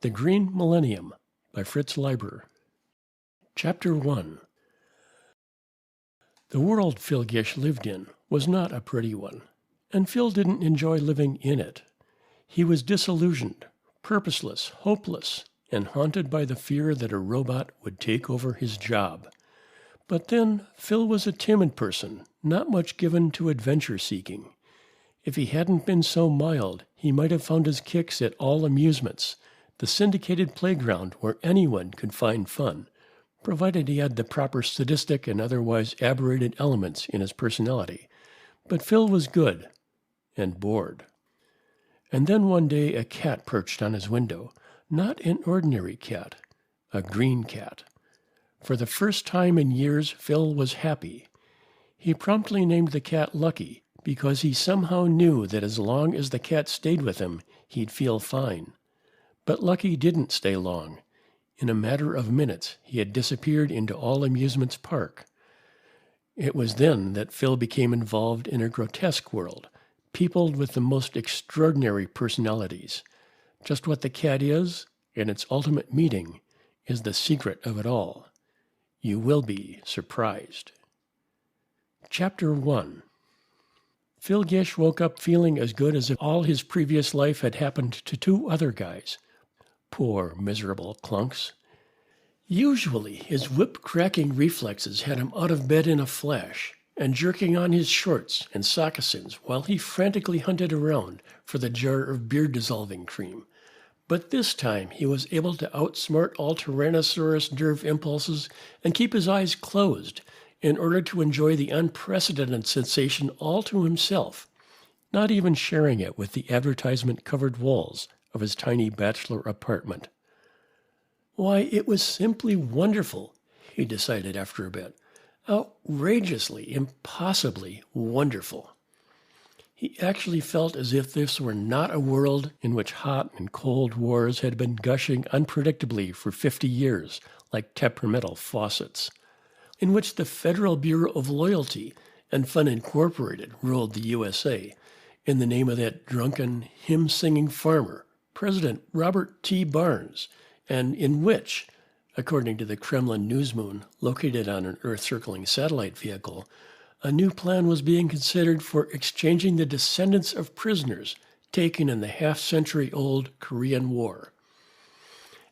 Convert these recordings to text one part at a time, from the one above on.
The Green Millennium by Fritz Leiber. Chapter 1. The world Phil Gish lived in was not a pretty one, and Phil didn't enjoy living in it. He was disillusioned, purposeless, hopeless, and haunted by the fear that a robot would take over his job. But then, Phil was a timid person, not much given to adventure-seeking. If he hadn't been so mild, he might have found his kicks at all amusements, the syndicated playground where anyone could find fun, provided he had the proper sadistic and otherwise aberrated elements in his personality. But Phil was good and bored. And then one day a cat perched on his window, not an ordinary cat, a green cat. For the first time in years, Phil was happy. He promptly named the cat Lucky because he somehow knew that as long as the cat stayed with him, he'd feel fine. But Lucky didn't stay long. In a matter of minutes, he had disappeared into All Amusements Park. It was then that Phil became involved in a grotesque world, peopled with the most extraordinary personalities. Just what the cat is, and its ultimate meaning, is the secret of it all. You will be surprised. Chapter 1. Phil Gish woke up feeling as good as if all his previous life had happened to two other guys. Poor, miserable clunks. Usually, his whip-cracking reflexes had him out of bed in a flash and jerking on his shorts and sockasins while he frantically hunted around for the jar of beard-dissolving cream. But this time, he was able to outsmart all Tyrannosaurus nerve impulses and keep his eyes closed in order to enjoy the unprecedented sensation all to himself, not even sharing it with the advertisement-covered walls of his tiny bachelor apartment. Why, it was simply wonderful, he decided after a bit. Outrageously, impossibly wonderful. He actually felt as if this were not a world in which hot and cold wars had been gushing unpredictably for 50 years like temperamental faucets, in which the Federal Bureau of Loyalty and Fun Incorporated ruled the USA in the name of that drunken, hymn-singing farmer, President Robert T. Barnes, and in which, according to the Kremlin newsmoon located on an Earth-circling satellite vehicle, a new plan was being considered for exchanging the descendants of prisoners taken in the half-century-old Korean War.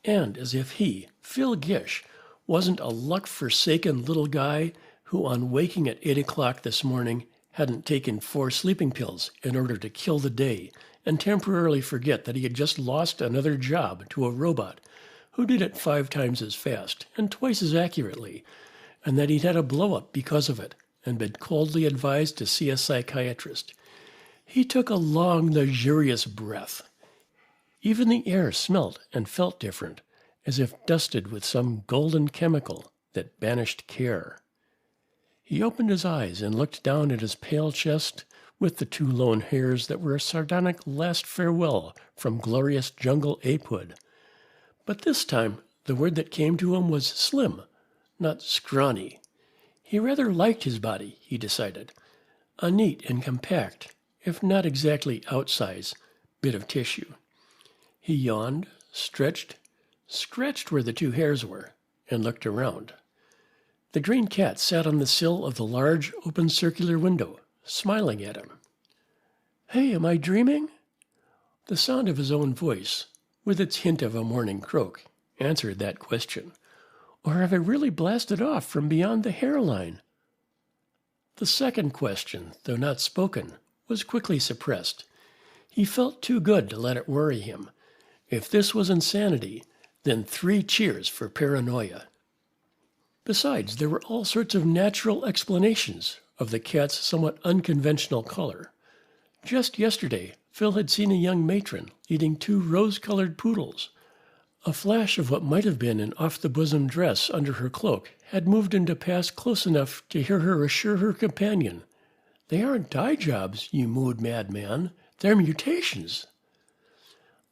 And as if he, Phil Gish, wasn't a luck-forsaken little guy who, on waking at 8 o'clock this morning, hadn't taken 4 sleeping pills in order to kill the day and temporarily forget that he had just lost another job to a robot who did it 5 times as fast and twice as accurately, and that he'd had a blow-up because of it and been coldly advised to see a psychiatrist. He took a long, luxurious breath. Even the air smelt and felt different, as if dusted with some golden chemical that banished care. He opened his eyes and looked down at his pale chest with the 2 lone hairs that were a sardonic last farewell from glorious jungle apehood. But this time, the word that came to him was slim, not scrawny. He rather liked his body, he decided. A neat and compact, if not exactly outsize, bit of tissue. He yawned, stretched, scratched where the 2 hairs were, and looked around. The green cat sat on the sill of the large, open circular window, smiling at him. "Hey, am I dreaming?" The sound of his own voice, with its hint of a morning croak, answered that question. Or have I really blasted off from beyond the hairline? The second question, though not spoken, was quickly suppressed. He felt too good to let it worry him. If this was insanity, then 3 cheers for paranoia. Besides, there were all sorts of natural explanations of the cat's somewhat unconventional color. Just yesterday, Phil had seen a young matron leading 2 rose-colored poodles. A flash of what might have been an off-the-bosom dress under her cloak had moved him to pass close enough to hear her assure her companion, "They aren't dye jobs, you mood madman. They're mutations."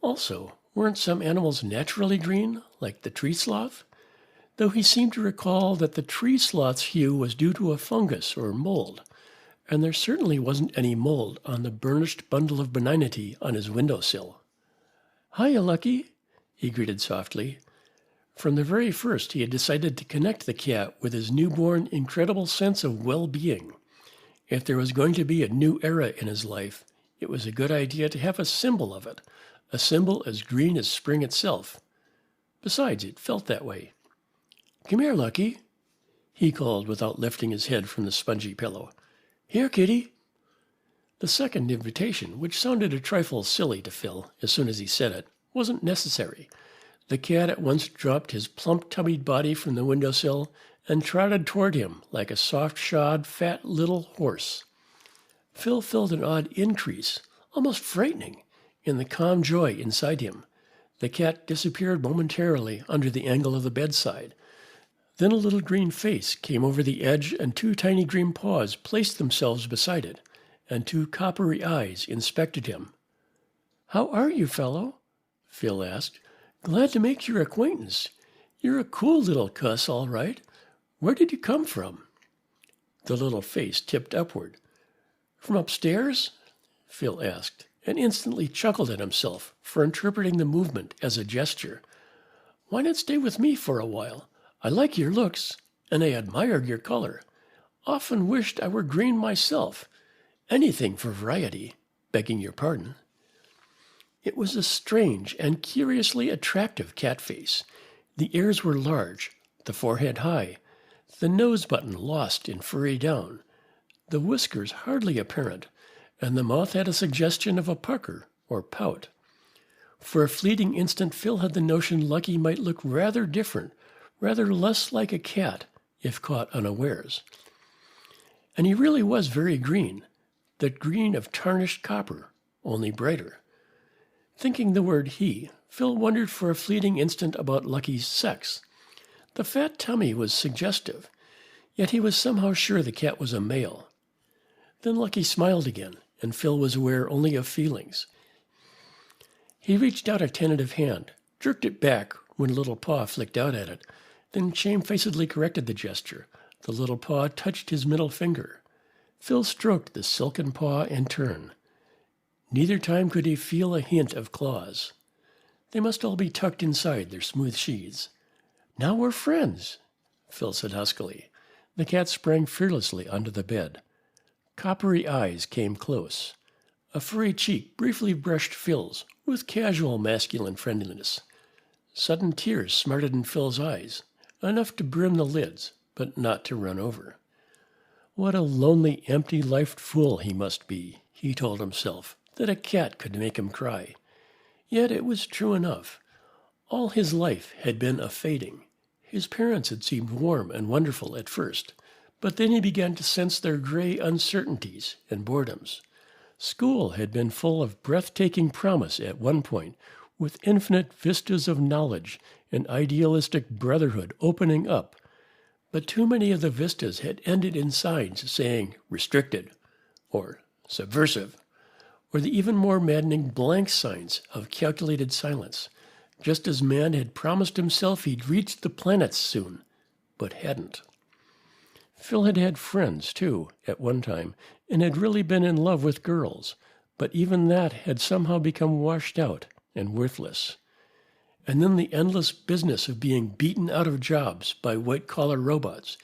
Also, weren't some animals naturally green, like the tree sloth? Though he seemed to recall that the tree sloth's hue was due to a fungus or mold, and there certainly wasn't any mold on the burnished bundle of benignity on his windowsill. "Hiya, Lucky." he greeted softly. From the very first, he had decided to connect the cat with his newborn, incredible sense of well-being. If there was going to be a new era in his life, it was a good idea to have a symbol of it, a symbol as green as spring itself. Besides, it felt that way. "Come here, Lucky," he called without lifting his head from the spongy pillow. "Here, kitty." The second invitation, which sounded a trifle silly to Phil as soon as he said it, wasn't necessary. The cat at once dropped his plump-tummied body from the windowsill and trotted toward him like a soft-shod, fat little horse. Phil felt an odd increase, almost frightening, in the calm joy inside him. The cat disappeared momentarily under the angle of the bedside. Then a little green face came over the edge, and two tiny green paws placed themselves beside it, and two coppery eyes inspected him. "How are you, fellow?" Phil asked. "Glad to make your acquaintance. You're a cool little cuss, all right. Where did you come from?" The little face tipped upward. "From upstairs?" Phil asked, and instantly chuckled at himself for interpreting the movement as a gesture. "Why not stay with me for a while? I like your looks, and I admire your color. Often wished I were green myself. Anything for variety, begging your pardon." It was a strange and curiously attractive cat face. The ears were large, the forehead high, the nose button lost in furry down, the whiskers hardly apparent, and the mouth had a suggestion of a pucker or pout. For a fleeting instant, Phil had the notion Lucky might look rather different, rather less like a cat, if caught unawares. And he really was very green, the green of tarnished copper, only brighter. Thinking the word he, Phil wondered for a fleeting instant about Lucky's sex. The fat tummy was suggestive, yet he was somehow sure the cat was a male. Then Lucky smiled again, and Phil was aware only of feelings. He reached out a tentative hand, jerked it back when a little paw flicked out at it, then shamefacedly corrected the gesture. The little paw touched his middle finger. Phil stroked the silken paw in turn. Neither time could he feel a hint of claws. They must all be tucked inside their smooth sheaths. "Now we're friends," Phil said huskily. The cat sprang fearlessly onto the bed. Coppery eyes came close. A furry cheek briefly brushed Phil's with casual masculine friendliness. Sudden tears smarted in Phil's eyes, enough to brim the lids, but not to run over. What a lonely, empty-lifed fool he must be, he told himself, that a cat could make him cry. Yet it was true enough. All his life had been a fading. His parents had seemed warm and wonderful at first, but then he began to sense their gray uncertainties and boredoms. School had been full of breathtaking promise at one point, with infinite vistas of knowledge and idealistic brotherhood opening up. But too many of the vistas had ended in signs saying restricted or subversive, or the even more maddening blank signs of calculated silence, just as man had promised himself he'd reach the planets soon, but hadn't. Phil had had friends, too, at one time, and had really been in love with girls, but even that had somehow become washed out and worthless. And then the endless business of being beaten out of jobs by white-collar robots,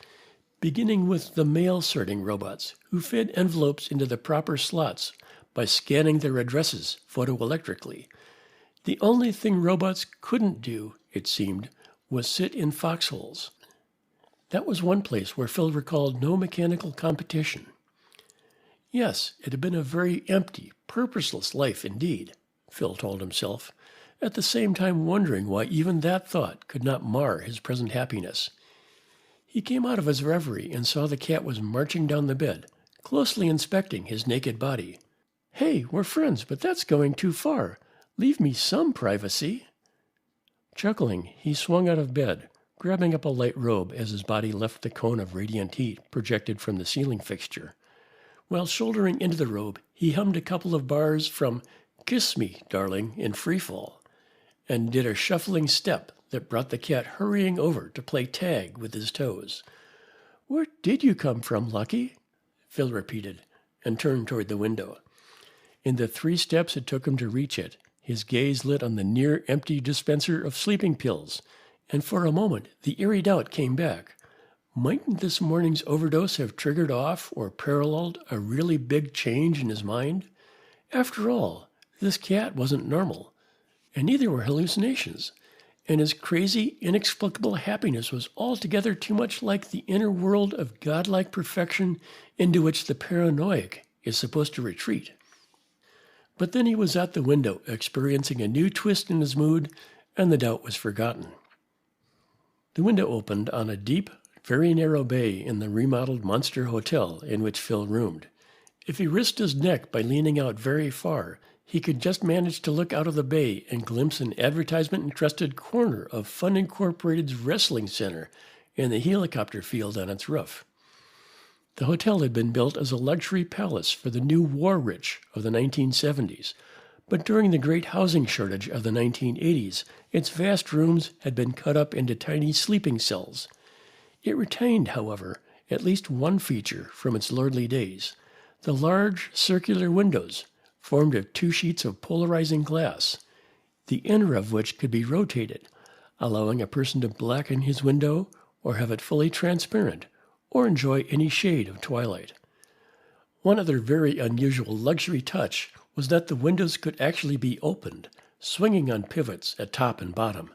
beginning with the mail-sorting robots who fed envelopes into the proper slots by scanning their addresses photoelectrically. The only thing robots couldn't do, it seemed, was sit in foxholes. That was one place where Phil recalled no mechanical competition. Yes, it had been a very empty, purposeless life indeed, Phil told himself, at the same time wondering why even that thought could not mar his present happiness. He came out of his reverie and saw the cat was marching down the bed, closely inspecting his naked body. "Hey, we're friends, but that's going too far. Leave me some privacy." Chuckling, he swung out of bed, grabbing up a light robe as his body left the cone of radiant heat projected from the ceiling fixture. While shouldering into the robe, he hummed a couple of bars from "Kiss Me, Darling" in freefall, and did a shuffling step that brought the cat hurrying over to play tag with his toes. "Where did you come from, Lucky?" Phil repeated, and turned toward the window. In the 3 steps it took him to reach it, His gaze lit on the near-empty dispenser of sleeping pills, and for a moment the eerie doubt came back. Mightn't this morning's overdose have triggered off or paralleled a really big change in his mind? After all, this cat wasn't normal, and neither were hallucinations, and his crazy, inexplicable happiness was altogether too much like the inner world of godlike perfection into which the paranoiac is supposed to retreat. But then he was at the window, experiencing a new twist in his mood, and the doubt was forgotten. The window opened on a deep, very narrow bay in the remodeled Monster Hotel in which Phil roomed. If he risked his neck by leaning out very far, he could just manage to look out of the bay and glimpse an advertisement-encrusted corner of Fun Incorporated's wrestling center and the helicopter field on its roof. The hotel had been built as a luxury palace for the new war-rich of the 1970s, but during the great housing shortage of the 1980s, its vast rooms had been cut up into tiny sleeping cells. It retained, however, at least one feature from its lordly days: the large circular windows, formed of 2 sheets of polarizing glass, the inner of which could be rotated, allowing a person to blacken his window or have it fully transparent, or enjoy any shade of twilight. One other very unusual luxury touch was that the windows could actually be opened, swinging on pivots at top and bottom.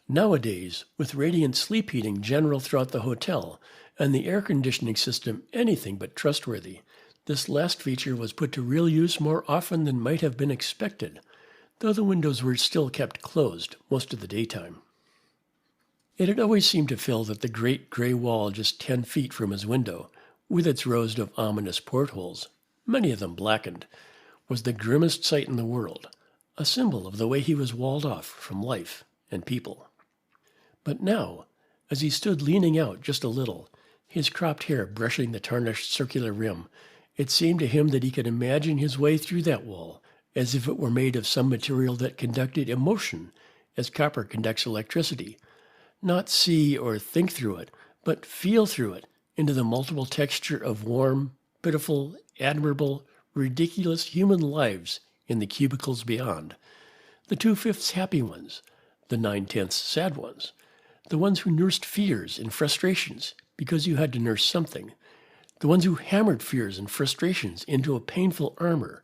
Nowadays, with radiant sleep heating general throughout the hotel and the air conditioning system anything but trustworthy, this last feature was put to real use more often than might have been expected, though the windows were still kept closed most of the daytime. It had always seemed to Phil that the great gray wall just 10 feet from his window, with its rows of ominous portholes, many of them blackened, was the grimmest sight in the world, a symbol of the way he was walled off from life and people. But now, as he stood leaning out just a little, his cropped hair brushing the tarnished circular rim, it seemed to him that he could imagine his way through that wall, as if it were made of some material that conducted emotion, as copper conducts electricity. Not see or think through it, but feel through it into the multiple texture of warm, pitiful, admirable, ridiculous human lives in the cubicles beyond. The 2/5 happy ones, the 9/10 sad ones, the ones who nursed fears and frustrations because you had to nurse something, the ones who hammered fears and frustrations into a painful armor,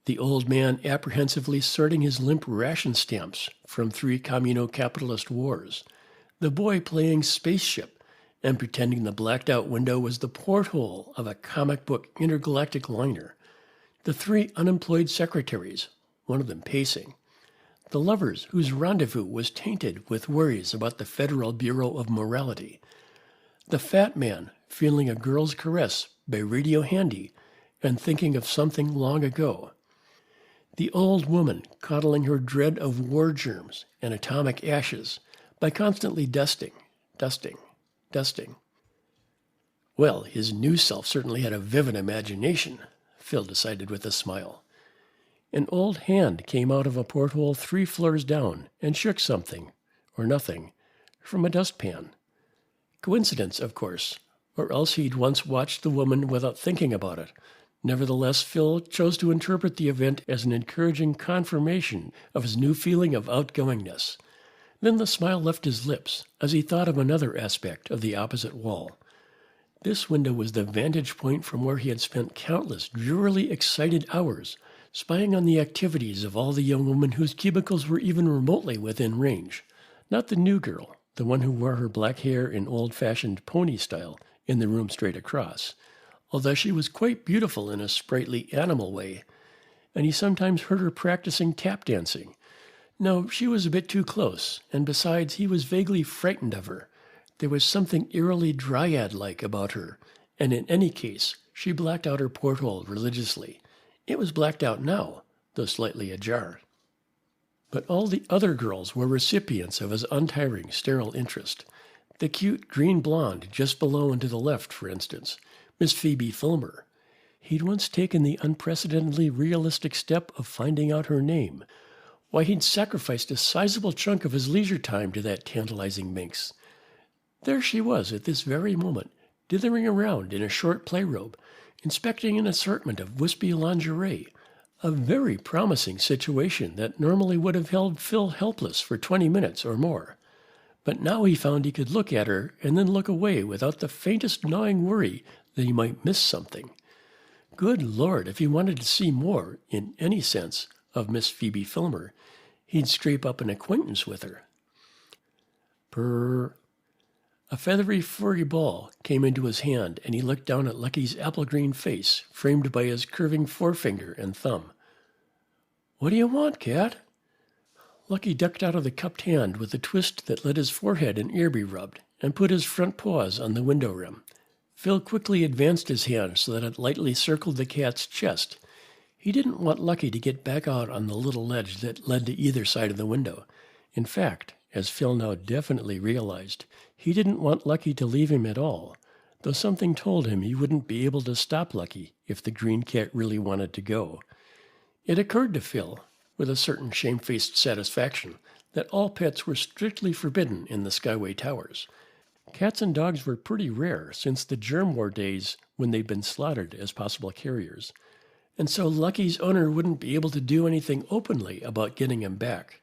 the old man apprehensively sorting his limp ration stamps from 3 communo-capitalist wars, the boy playing spaceship and pretending the blacked-out window was the porthole of a comic book intergalactic liner, the 3 unemployed secretaries, one of them pacing, the lovers whose rendezvous was tainted with worries about the Federal Bureau of Morality, the fat man feeling a girl's caress by radio handy and thinking of something long ago, the old woman coddling her dread of war germs and atomic ashes by constantly dusting. Well, his new self certainly had a vivid imagination, Phil decided with a smile. An old hand came out of a porthole 3 floors down and shook something, or nothing, from a dustpan. Coincidence, of course, or else he'd once watched the woman without thinking about it. Nevertheless, Phil chose to interpret the event as an encouraging confirmation of his new feeling of outgoingness. Then the smile left his lips as he thought of another aspect of the opposite wall. This window was the vantage point from where he had spent countless drearily excited hours, spying on the activities of all the young women whose cubicles were even remotely within range. Not the new girl, the one who wore her black hair in old-fashioned pony style in the room straight across, although she was quite beautiful in a sprightly animal way, and he sometimes heard her practicing tap dancing. No, she was a bit too close, and besides, he was vaguely frightened of her. There was something eerily dryad-like about her, and in any case, she blacked out her porthole religiously. It was blacked out now, though slightly ajar. But all the other girls were recipients of his untiring, sterile interest. The cute green blonde just below and to the left, for instance, Miss Phoebe Fulmer. He'd once taken the unprecedentedly realistic step of finding out her name. Why, he'd sacrificed a sizable chunk of his leisure time to that tantalizing minx. There she was at this very moment, dithering around in a short playrobe, inspecting an assortment of wispy lingerie, A very promising situation that normally would have held Phil helpless for 20 minutes or more. But now he found he could look at her and then look away without the faintest gnawing worry that he might miss something. Good Lord, if he wanted to see more, in any sense, of Miss Phoebe Filmer, he'd scrape up an acquaintance with her. Purr. A feathery, furry ball came into his hand, and he looked down at Lucky's apple-green face, framed by his curving forefinger and thumb. "What do you want, cat?" Lucky ducked out of the cupped hand with a twist that let his forehead and ear be rubbed, and put his front paws on the window rim. Phil quickly advanced his hand so that it lightly circled the cat's chest. He didn't want Lucky to get back out on the little ledge that led to either side of the window. In fact, as Phil now definitely realized, he didn't want Lucky to leave him at all, though something told him he wouldn't be able to stop Lucky if the green cat really wanted to go. It occurred to Phil, with a certain shamefaced satisfaction, that all pets were strictly forbidden in the Skyway Towers. Cats and dogs were pretty rare since the germ war days when they'd been slaughtered as possible carriers, and so Lucky's owner wouldn't be able to do anything openly about getting him back.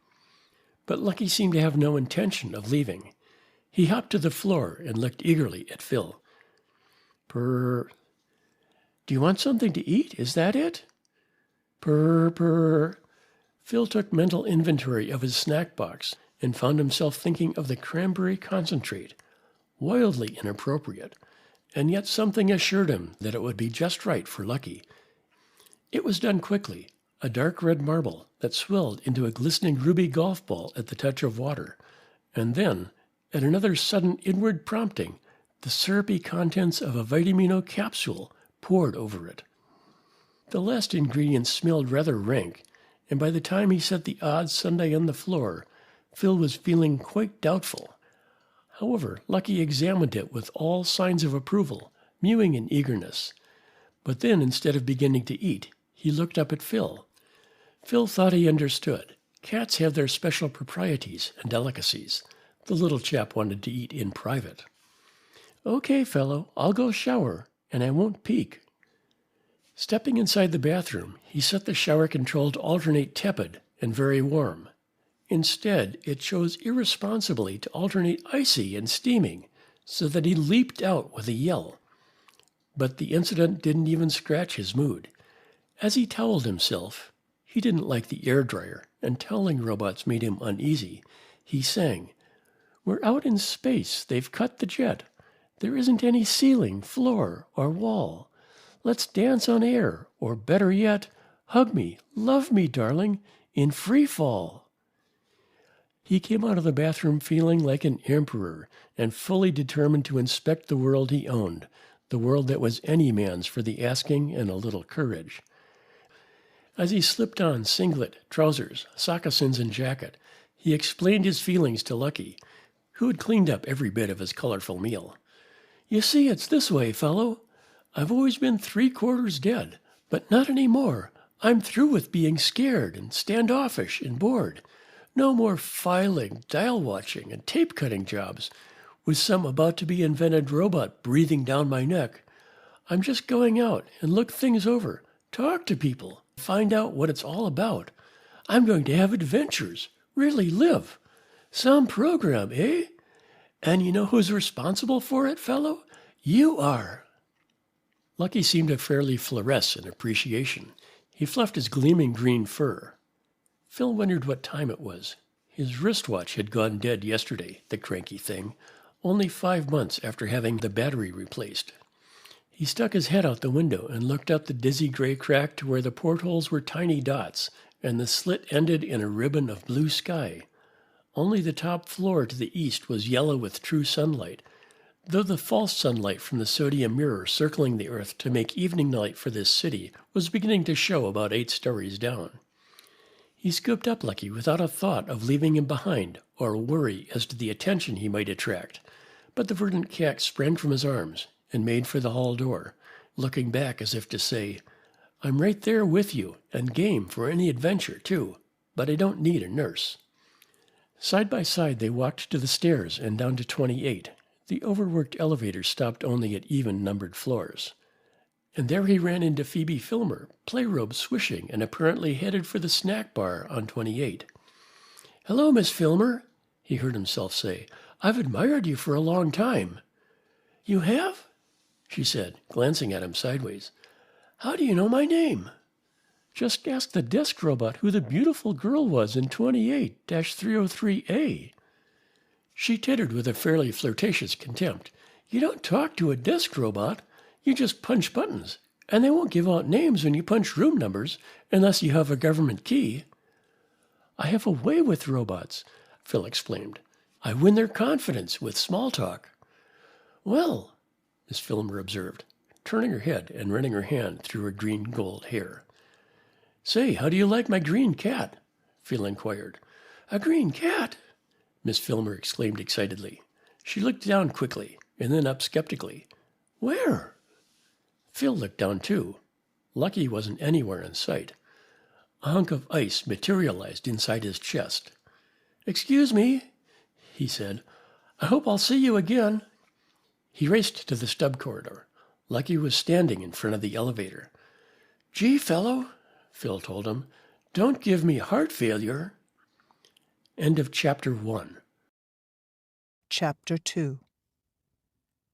But Lucky seemed to have no intention of leaving. He hopped to the floor and looked eagerly at Phil. Purr. "Do you want something to eat? Is that it?" Purr, purr. Phil took mental inventory of his snack box and found himself thinking of the cranberry concentrate. Wildly inappropriate, and yet something assured him that it would be just right for Lucky. It was done quickly, a dark red marble that swelled into a glistening ruby golf ball at the touch of water, and then, at another sudden inward prompting, the syrupy contents of a Vitamino capsule poured over it. The last ingredient smelled rather rank, and by the time he set the odd sundae on the floor, Phil was feeling quite doubtful. However, Lucky examined it with all signs of approval, mewing in eagerness. But then, instead of beginning to eat, he looked up at Phil. Phil thought he understood. Cats have their special proprieties and delicacies. The little chap wanted to eat in private. "Okay, fellow, I'll go shower, and I won't peek." Stepping inside the bathroom, he set the shower control to alternate tepid and very warm. Instead, it chose irresponsibly to alternate icy and steaming, so that he leaped out with a yell. But the incident didn't even scratch his mood. As he toweled himself, he didn't like the air dryer, and toweling robots made him uneasy. He sang, "We're out in space, they've cut the jet. There isn't any ceiling, floor, or wall. Let's dance on air, or better yet, hug me, love me, darling, in free fall." He came out of the bathroom feeling like an emperor and fully determined to inspect the world he owned, the world that was any man's for the asking and a little courage. As he slipped on singlet, trousers, moccasins, and jacket, he explained his feelings to Lucky, who had cleaned up every bit of his colorful meal. "You see, it's this way, fellow. I've always been 3/4 dead, but not any more. I'm through with being scared and standoffish and bored. No more filing, dial-watching, and tape-cutting jobs with some about-to-be-invented robot breathing down my neck. I'm just going out and look things over, talk to people, find out what it's all about. I'm going to have adventures, really live. Some program, eh? And you know who's responsible for it, fellow? You are." Lucky seemed to fairly fluoresce in appreciation. He fluffed his gleaming green fur. Phil wondered what time it was. His wristwatch had gone dead yesterday, the cranky thing, only 5 months after having the battery replaced. He stuck his head out the window and looked up the dizzy gray crack to where the portholes were tiny dots and the slit ended in a ribbon of blue sky. Only the top floor to the east was yellow with true sunlight, though the false sunlight from the sodium mirror circling the earth to make evening light for this city was beginning to show about 8 stories down. He scooped up Lucky without a thought of leaving him behind or a worry as to the attention he might attract, but the verdant cat sprang from his arms and made for the hall door, looking back as if to say, "I'm right there with you and game for any adventure, too, but I don't need a nurse." Side by side, they walked to the stairs and down to 28. The overworked elevator stopped only at even-numbered floors. And there he ran into Phoebe Filmer, playrobe swishing and apparently headed for the snack bar on 28. "Hello, Miss Filmer," he heard himself say. "I've admired you for a long time." "You have?" she said, glancing at him sideways. "How do you know my name?" "Just ask the desk robot who the beautiful girl was in 28-303A. She tittered with a fairly flirtatious contempt. "You don't talk to a desk robot. You just punch buttons, and they won't give out names when you punch room numbers unless you have a government key." "I have a way with robots," Phil explained. "I win their confidence with small talk." "Well," Miss Filmer observed, turning her head and running her hand through her green gold hair. "Say, how do you like my green cat?" Phil inquired. "A green cat?" Miss Filmer exclaimed excitedly. She looked down quickly and then up skeptically. "Where?" Phil looked down too. Lucky wasn't anywhere in sight. A hunk of ice materialized inside his chest. "Excuse me," he said. "I hope I'll see you again." He raced to the stub corridor. Lucky was standing in front of the elevator. "Gee, fellow," Phil told him, "don't give me heart failure." End of Chapter 1. Chapter 2.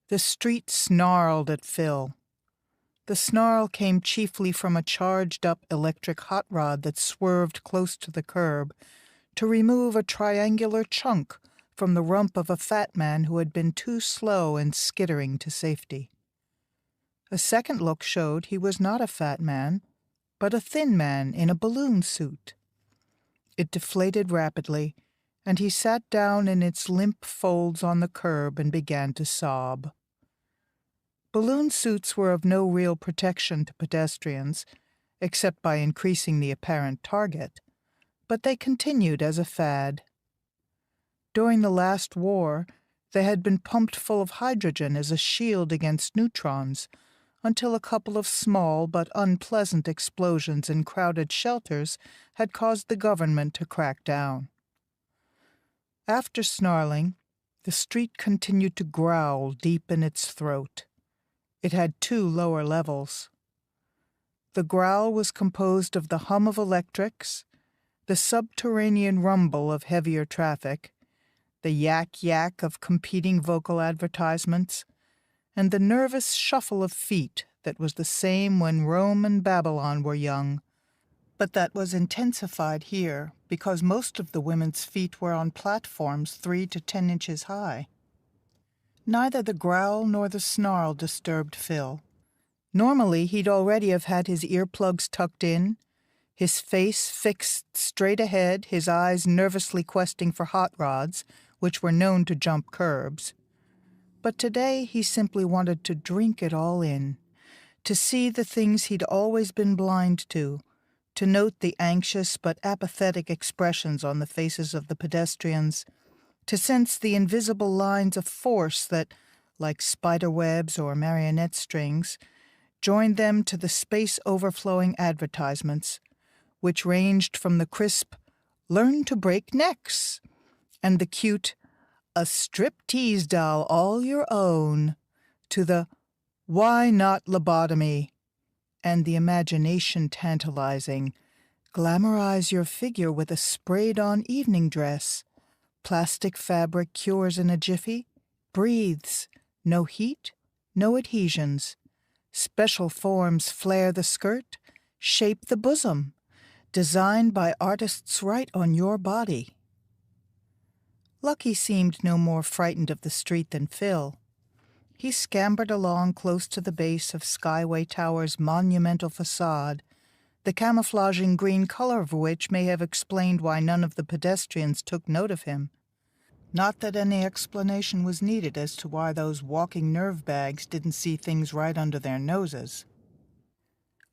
The street snarled at Phil. The snarl came chiefly from a charged-up electric hot rod that swerved close to the curb to remove a triangular chunk from the rump of a fat man who had been too slow in skittering to safety. A second look showed he was not a fat man, but a thin man in a balloon suit. It deflated rapidly, and he sat down in its limp folds on the curb and began to sob. Balloon suits were of no real protection to pedestrians, except by increasing the apparent target, but they continued as a fad. During the last war, they had been pumped full of hydrogen as a shield against neutrons, until a couple of small but unpleasant explosions in crowded shelters had caused the government to crack down. After snarling, the street continued to growl deep in its throat. It had 2 lower levels. The growl was composed of the hum of electrics, the subterranean rumble of heavier traffic, the yak-yak of competing vocal advertisements, and the nervous shuffle of feet that was the same when Rome and Babylon were young, but that was intensified here because most of the women's feet were on platforms 3 to 10 inches high. Neither the growl nor the snarl disturbed Phil. Normally, he'd already have had his earplugs tucked in, his face fixed straight ahead, his eyes nervously questing for hot rods, which were known to jump curbs. But today he simply wanted to drink it all in, to see the things he'd always been blind to note the anxious but apathetic expressions on the faces of the pedestrians, to sense the invisible lines of force that, like spider webs or marionette strings, joined them to the space-overflowing advertisements, which ranged from the crisp, "Learn to break necks," and the cute, "A strip-tease doll all your own," to the "Why not lobotomy?" and the imagination-tantalizing, "Glamorize your figure with a sprayed-on evening dress. Plastic fabric cures in a jiffy, breathes, no heat, no adhesions. Special forms flare the skirt, shape the bosom, designed by artists right on your body." Lucky seemed no more frightened of the street than Phil. He scampered along close to the base of Skyway Tower's monumental facade, the camouflaging green color of which may have explained why none of the pedestrians took note of him. Not that any explanation was needed as to why those walking nerve bags didn't see things right under their noses.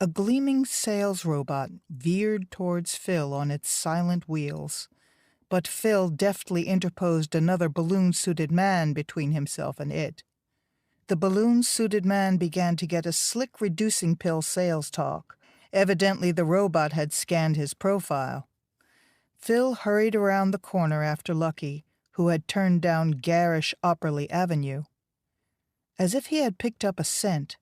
A gleaming sales robot veered towards Phil on its silent wheels, but Phil deftly interposed another balloon-suited man between himself and it. The balloon-suited man began to get a slick reducing pill sales talk. Evidently the robot had scanned his profile. Phil hurried around the corner after Lucky, who had turned down garish Opperley Avenue. As if he had picked up a scent,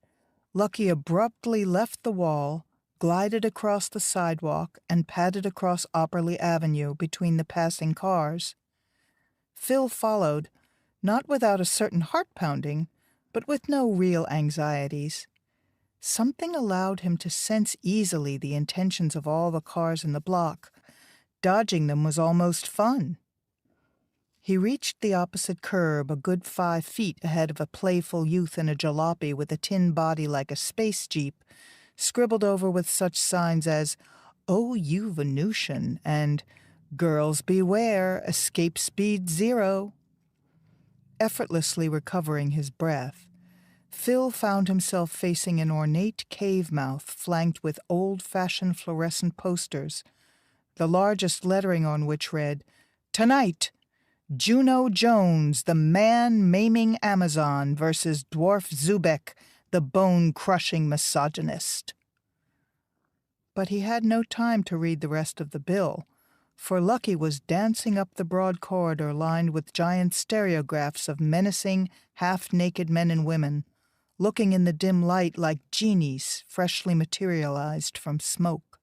Lucky abruptly left the wall, glided across the sidewalk, and padded across Opperley Avenue between the passing cars. Phil followed, not without a certain heart-pounding, but with no real anxieties. Something allowed him to sense easily the intentions of all the cars in the block. Dodging them was almost fun. He reached the opposite curb a good 5 feet ahead of a playful youth in a jalopy with a tin body like a space jeep, scribbled over with such signs as, "Oh, you Venusian," and "Girls beware, escape speed 0." Effortlessly recovering his breath, Phil found himself facing an ornate cave mouth flanked with old-fashioned fluorescent posters, the largest lettering on which read, "Tonight, Juno Jones, the man-maiming Amazon versus Dwarf Zubek, the bone-crushing misogynist." But he had no time to read the rest of the bill, for Lucky was dancing up the broad corridor lined with giant stereographs of menacing, half-naked men and women, looking in the dim light like genies freshly materialized from smoke.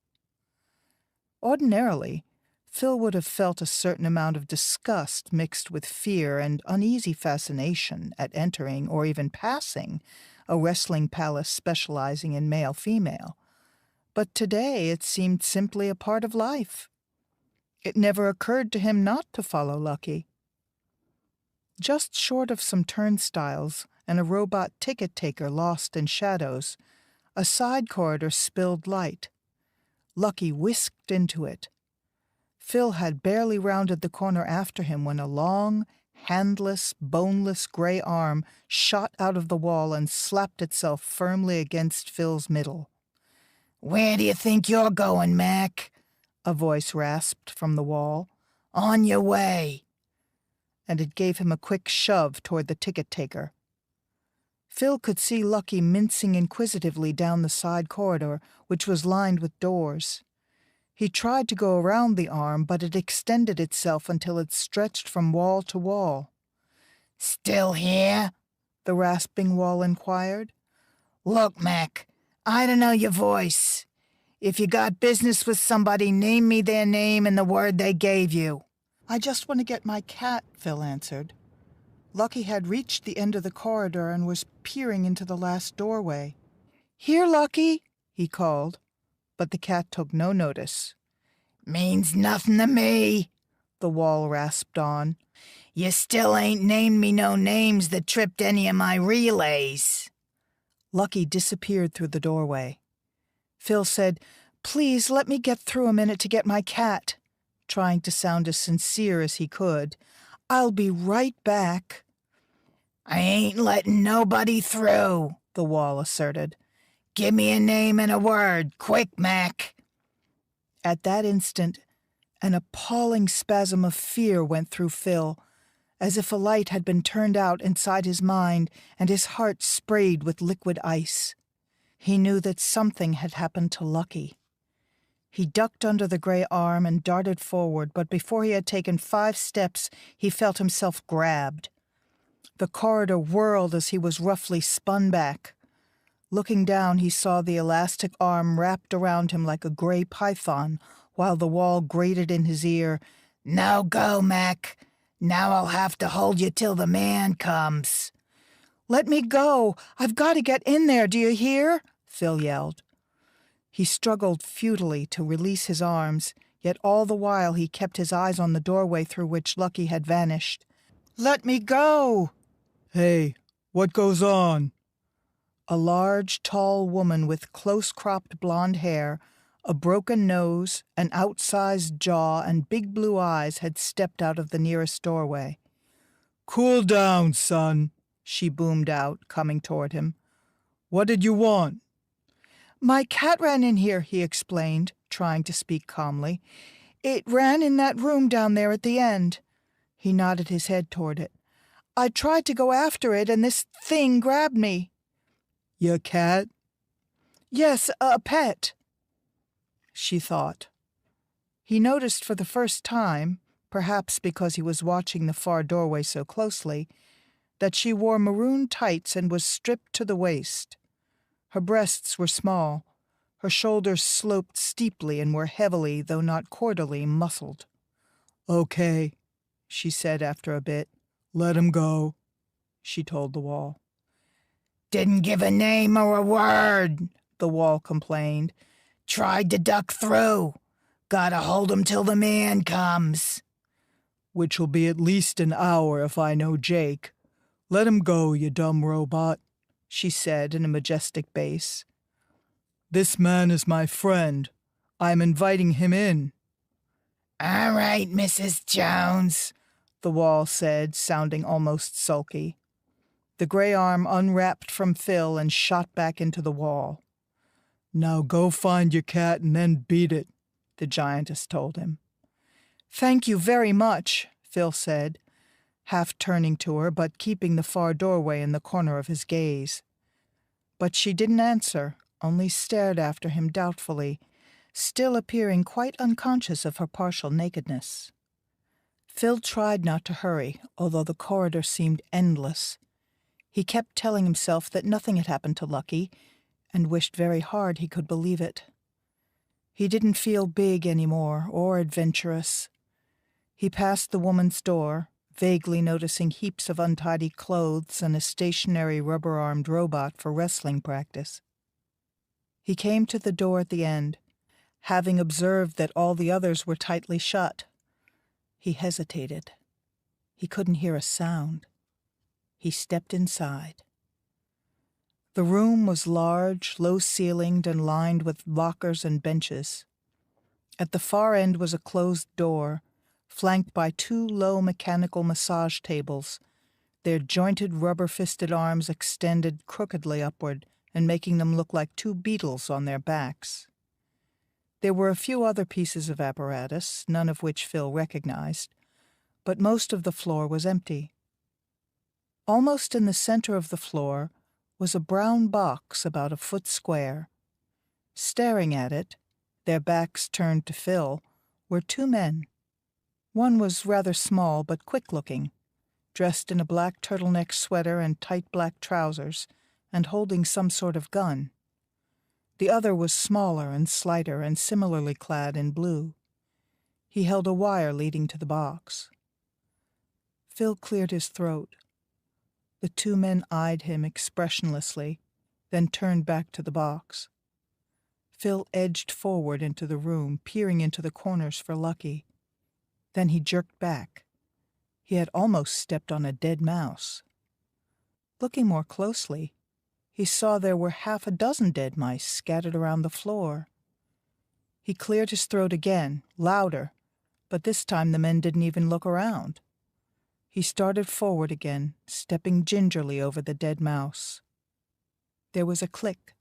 Ordinarily, Phil would have felt a certain amount of disgust mixed with fear and uneasy fascination at entering or even passing a wrestling palace specializing in male-female. But today it seemed simply a part of life. It never occurred to him not to follow Lucky. Just short of some turnstiles and a robot ticket taker lost in shadows, a side corridor spilled light. Lucky whisked into it. Phil had barely rounded the corner after him when a long, handless, boneless gray arm shot out of the wall and slapped itself firmly against Phil's middle. "Where do you think you're going, Mac?" a voice rasped from the wall. "On your way." And it gave him a quick shove toward the ticket taker. Phil could see Lucky mincing inquisitively down the side corridor, which was lined with doors. He tried to go around the arm, but it extended itself until it stretched from wall to wall. "Still here?" the rasping wall inquired. "Look, Mac, I don't know your voice. If you got business with somebody, name me their name and the word they gave you." "I just want to get my cat," Phil answered. Lucky had reached the end of the corridor and was peering into the last doorway. "Here, Lucky," he called, but the cat took no notice. "Means nothing to me," the wall rasped on. "You still ain't named me no names that tripped any of my relays." Lucky disappeared through the doorway. Phil said, "Please let me get through a minute to get my cat," trying to sound as sincere as he could. "I'll be right back." "I ain't letting nobody through," the wall asserted. "Give me a name and a word, quick, Mac." At that instant, an appalling spasm of fear went through Phil, as if a light had been turned out inside his mind and his heart sprayed with liquid ice. He knew that something had happened to Lucky. He ducked under the gray arm and darted forward, but before he had taken 5 steps, he felt himself grabbed. The corridor whirled as he was roughly spun back. Looking down, he saw the elastic arm wrapped around him like a gray python, while the wall grated in his ear, "Now go, Mac. Now I'll have to hold you till the man comes." "Let me go. I've got to get in there, do you hear?" Phil yelled. He struggled futilely to release his arms, yet all the while he kept his eyes on the doorway through which Lucky had vanished. "Let me go!" "Hey, what goes on?" A large, tall woman with close-cropped blonde hair, a broken nose, an outsized jaw, and big blue eyes had stepped out of the nearest doorway. "Cool down, son," she boomed out, coming toward him. "What did you want?" "My cat ran in here," he explained, trying to speak calmly. "It ran in that room down there at the end." He nodded his head toward it. "I tried to go after it, and this thing grabbed me." "Your cat?" "Yes, a pet," she thought. He noticed for the first time, perhaps because he was watching the far doorway so closely, that she wore maroon tights and was stripped to the waist. Her breasts were small. Her shoulders sloped steeply and were heavily, though not cordially, muscled. "Okay," she said after a bit. "let him go," she told the wall. "Didn't give a name or a word," the wall complained. "Tried to duck through. Gotta hold him till the man comes." "Which'll be at least an hour if I know Jake. Let him go, you dumb robot," she said in a majestic bass. "This man is my friend. I'm inviting him in." "All right, Mrs. Jones," the wall said, sounding almost sulky. The gray arm unwrapped from Phil and shot back into the wall. "Now go find your cat and then beat it," the giantess told him. "Thank you very much," Phil said, half turning to her but keeping the far doorway in the corner of his gaze. But she didn't answer, only stared after him doubtfully, still appearing quite unconscious of her partial nakedness. Phil tried not to hurry, although the corridor seemed endless. He kept telling himself that nothing had happened to Lucky, and wished very hard he could believe it. He didn't feel big anymore, or adventurous. He passed the woman's door, vaguely noticing heaps of untidy clothes and a stationary rubber-armed robot for wrestling practice. He came to the door at the end, having observed that all the others were tightly shut. He hesitated. He couldn't hear a sound. He stepped inside. The room was large, low-ceilinged, and lined with lockers and benches. At the far end was a closed door, flanked by two low mechanical massage tables, their jointed rubber-fisted arms extended crookedly upward and making them look like two beetles on their backs. There were a few other pieces of apparatus, none of which Phil recognized, but most of the floor was empty. Almost in the center of the floor was a brown box about a foot square. Staring at it, their backs turned to Phil, were two men. One was rather small but quick-looking, dressed in a black turtleneck sweater and tight black trousers, and holding some sort of gun. The other was smaller and slighter and similarly clad in blue. He held a wire leading to the box. Phil cleared his throat. The two men eyed him expressionlessly, then turned back to the box. Phil edged forward into the room, peering into the corners for Lucky. Then he jerked back. He had almost stepped on a dead mouse. Looking more closely, he saw there were half a dozen dead mice scattered around the floor. He cleared his throat again, louder, but this time the men didn't even look around. He started forward again, stepping gingerly over the dead mouse. There was a click.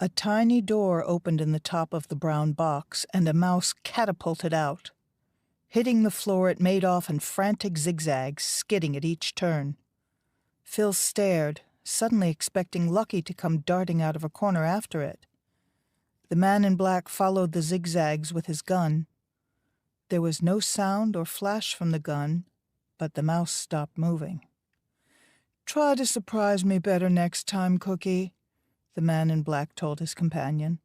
A tiny door opened in the top of the brown box, and a mouse catapulted out. Hitting the floor, it made off in frantic zigzags, skidding at each turn. Phil stared, suddenly expecting Lucky to come darting out of a corner after it. The man in black followed the zigzags with his gun. There was no sound or flash from the gun, but the mouse stopped moving. "Try to surprise me better next time, Cookie," the man in black told his companion.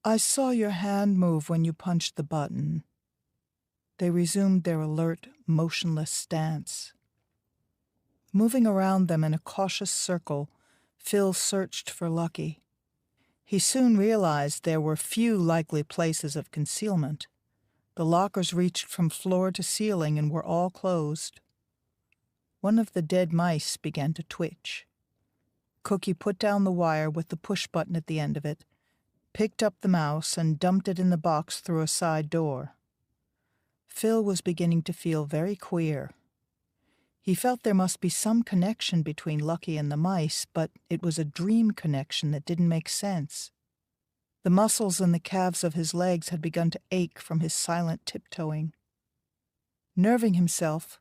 "I saw your hand move when you punched the button." They resumed their alert, motionless stance. Moving around them in a cautious circle, Phil searched for Lucky. He soon realized there were few likely places of concealment. The lockers reached from floor to ceiling and were all closed. One of the dead mice began to twitch. Cookie put down the wire with the push button at the end of it, picked up the mouse, and dumped it in the box through a side door. Phil was beginning to feel very queer. He felt there must be some connection between Lucky and the mice, but it was a dream connection that didn't make sense. The muscles in the calves of his legs had begun to ache from his silent tiptoeing. Nerving himself,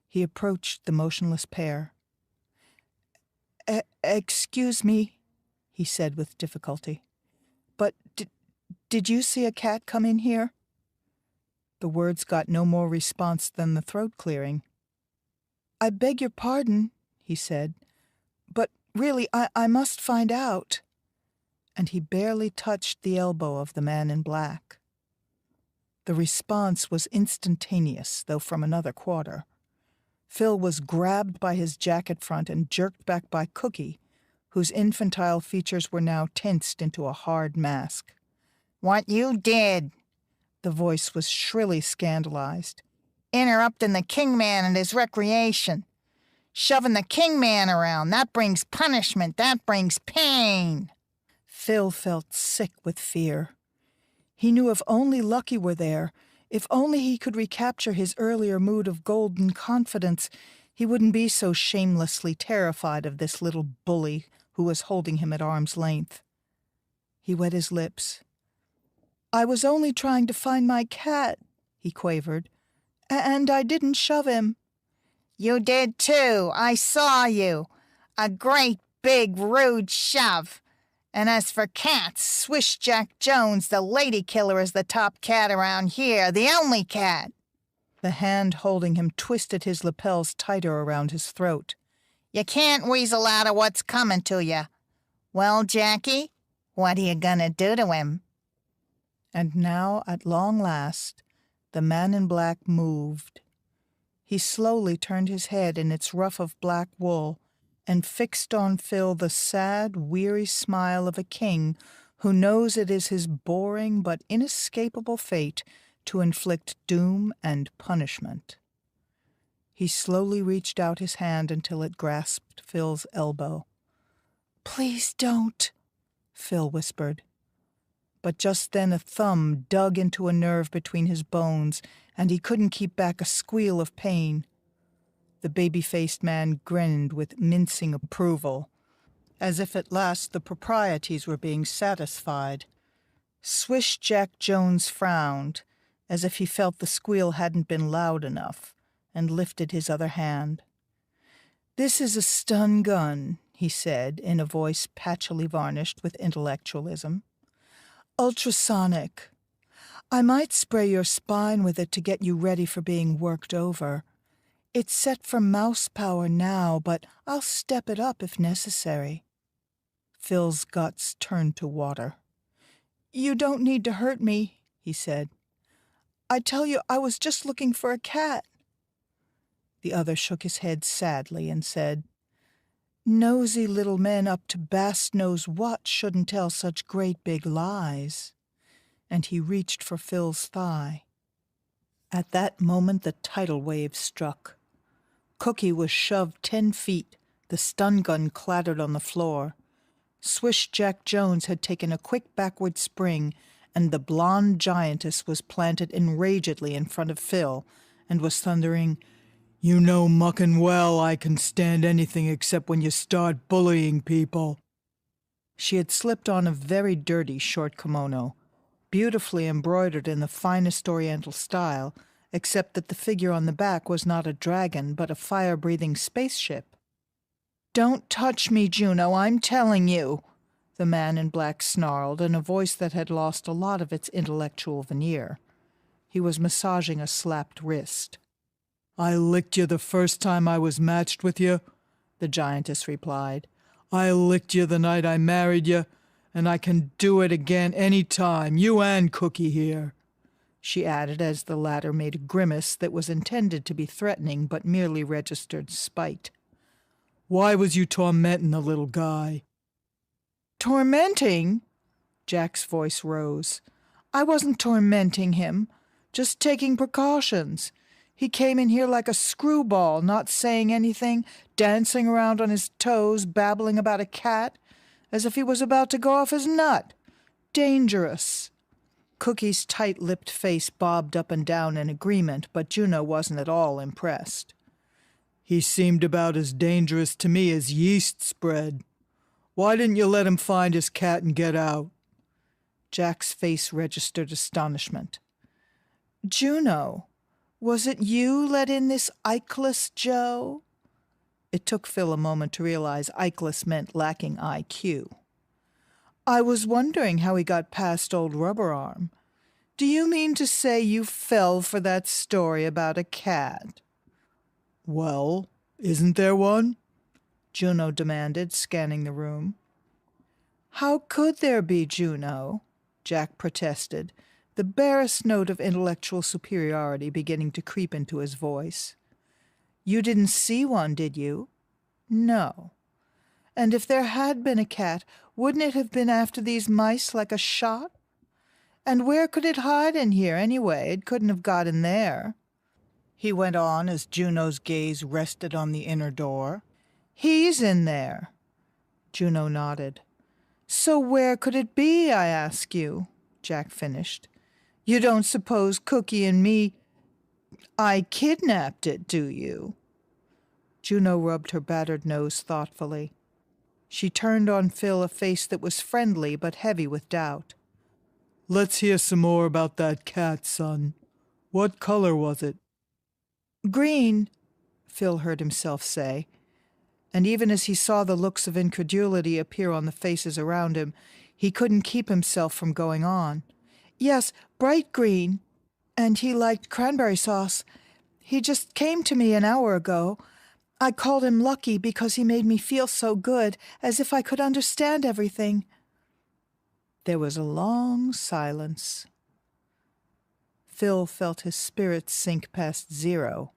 he approached the motionless pair. "Excuse me," he said with difficulty, "but did you see a cat come in here?" The words got no more response than the throat clearing. "I beg your pardon," he said, "but really I must find out." and he barely touched the elbow of the man in black. The response was instantaneous, though from another quarter. Phil was grabbed by his jacket front and jerked back by Cookie, whose infantile features were now tensed into a hard mask. "What you did," the voice was shrilly scandalized. "Interrupting the king man and his recreation. Shoving the king man around, that brings punishment, that brings pain." Phil felt sick with fear. He knew if only Lucky were there, if only he could recapture his earlier mood of golden confidence, he wouldn't be so shamelessly terrified of this little bully who was holding him at arm's length. He wet his lips. "I was only trying to find my cat," he quavered, "and I didn't shove him." "You did too. I saw you. A great big rude shove. And as for cats, Swish Jack Jones, the lady killer, is the top cat around here, the only cat." The hand holding him twisted his lapels tighter around his throat. "You can't weasel out of what's coming to you. Well, Jackie, what are you gonna do to him?" And now, at long last, the man in black moved. He slowly turned his head in its ruff of black wool and fixed on Phil the sad, weary smile of a king who knows it is his boring but inescapable fate to inflict doom and punishment. He slowly reached out his hand until it grasped Phil's elbow. "Please don't," Phil whispered. But just then a thumb dug into a nerve between his bones, and he couldn't keep back a squeal of pain. The baby-faced man grinned with mincing approval, as if at last the proprieties were being satisfied. Swish Jack Jones frowned, as if he felt the squeal hadn't been loud enough, and lifted his other hand. "This is a stun gun," he said, in a voice patchily varnished with intellectualism. "Ultrasonic. I might spray your spine with it to get you ready for being worked over. It's set for mouse power now, but I'll step it up if necessary." Phil's guts turned to water. "You don't need to hurt me," he said. "I tell you, I was just looking for a cat." The other shook his head sadly and said, "Nosy little men up to Bast knows what shouldn't tell such great big lies." And he reached for Phil's thigh. At that moment the tidal wave struck. Cookie was shoved 10 feet. The stun gun clattered on the floor. Swish Jack Jones had taken a quick backward spring, and the blonde giantess was planted enragedly in front of Phil and was thundering, "You know muckin' well I can stand anything except when you start bullying people." She had slipped on a very dirty short kimono, beautifully embroidered in the finest Oriental style, except that the figure on the back was not a dragon, but a fire-breathing spaceship. "Don't touch me, Juno, I'm telling you," the man in black snarled in a voice that had lost a lot of its intellectual veneer. He was massaging a slapped wrist. "I licked you the first time I was matched with you," the giantess replied. "I licked you the night I married you, and I can do it again any time, you and Cookie here," she added as the latter made a grimace that was intended to be threatening but merely registered spite. "Why was you tormenting the little guy?" "Tormenting?" Jack's voice rose. "I wasn't tormenting him, just taking precautions. He came in here like a screwball, not saying anything, dancing around on his toes, babbling about a cat, as if he was about to go off his nut. Dangerous." Cookie's tight-lipped face bobbed up and down in agreement, but Juno wasn't at all impressed. "He seemed about as dangerous to me as yeast spread. Why didn't you let him find his cat and get out?" Jack's face registered astonishment. "Juno, was it you let in this Ickless Joe?" It took Phil a moment to realize Ickless meant lacking IQ. "I was wondering how he got past old Rubber Arm. Do you mean to say you fell for that story about a cat?" "Well, isn't there one?" Juno demanded, scanning the room. How could there be, Juno? Jack protested, the barest note of intellectual superiority beginning to creep into his voice. You didn't see one, did you? No. And if there had been a cat, wouldn't it have been after these mice like a shot? And where could it hide in here, anyway? It couldn't have got in there. He went on as Juno's gaze rested on the inner door. He's in there. Juno nodded. So where could it be, I ask you? Jack finished. You don't suppose Cookie and me... I kidnapped it, do you? Juno rubbed her battered nose thoughtfully. She turned on Phil a face that was friendly but heavy with doubt. Let's hear some more about that cat, son. What color was it? Green, Phil heard himself say, and even as he saw the looks of incredulity appear on the faces around him, he couldn't keep himself from going on. Yes, bright green, and he liked cranberry sauce. He just came to me an hour ago. I called him Lucky because he made me feel so good, as if I could understand everything. There was a long silence. Phil felt his spirits sink past zero.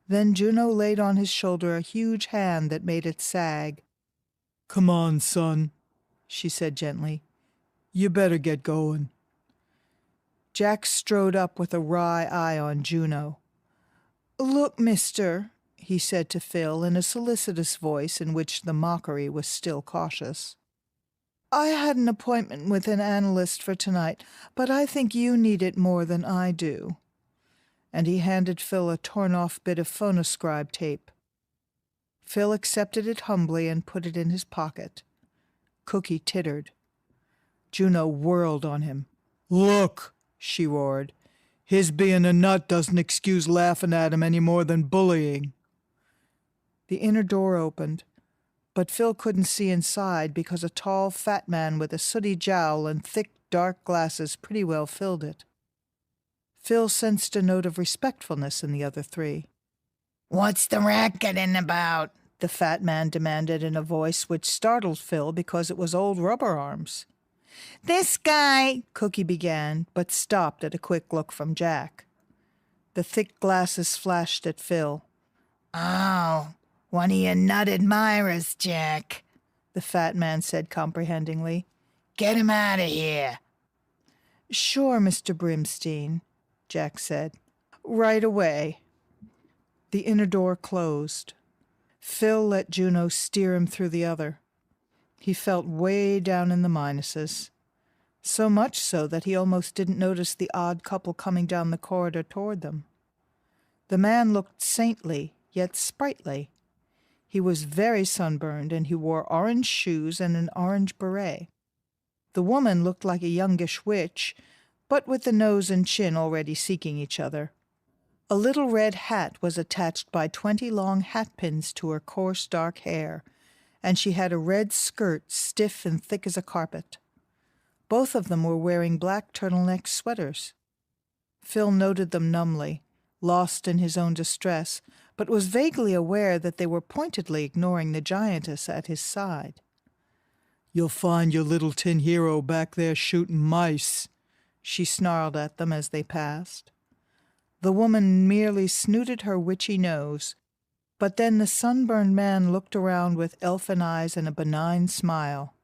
Then Juno laid on his shoulder a huge hand that made it sag. Come on, son, she said gently. You better get going. Jack strode up with a wry eye on Juno. Look, mister, he said to Phil in a solicitous voice in which the mockery was still cautious. I had an appointment with an analyst for tonight, but I think you need it more than I do. And he handed Phil a torn-off bit of phonoscribe tape. Phil accepted it humbly and put it in his pocket. Cookie tittered. Juno whirled on him. Look, she roared. His being a nut doesn't excuse laughing at him any more than bullying. The inner door opened, but Phil couldn't see inside because a tall, fat man with a sooty jowl and thick, dark glasses pretty well filled it. Phil sensed a note of respectfulness in the other three. What's the racketing about? The fat man demanded in a voice which startled Phil because it was old Rubber Arms. This guy, Cookie began, but stopped at a quick look from Jack. The thick glasses flashed at Phil. Oh, one of your nut admirers, Jack, the fat man said comprehendingly. Get him out of here. Sure, Mr. Brimstein, Jack said. Right away. The inner door closed. Phil let Juno steer him through the other. He felt way down in the minuses. So much so that he almost didn't notice the odd couple coming down the corridor toward them. The man looked saintly, yet sprightly. He was very sunburned, and he wore orange shoes and an orange beret. The woman looked like a youngish witch, but with the nose and chin already seeking each other. A little red hat was attached by 20 long hatpins to her coarse dark hair, and she had a red skirt stiff and thick as a carpet. Both of them were wearing black turtleneck sweaters. Phil noted them numbly, lost in his own distress, but was vaguely aware that they were pointedly ignoring the giantess at his side. You'll find your little tin hero back there shooting mice, she snarled at them as they passed. The woman merely snooted her witchy nose, but then the sunburned man looked around with elfin eyes and a benign smile.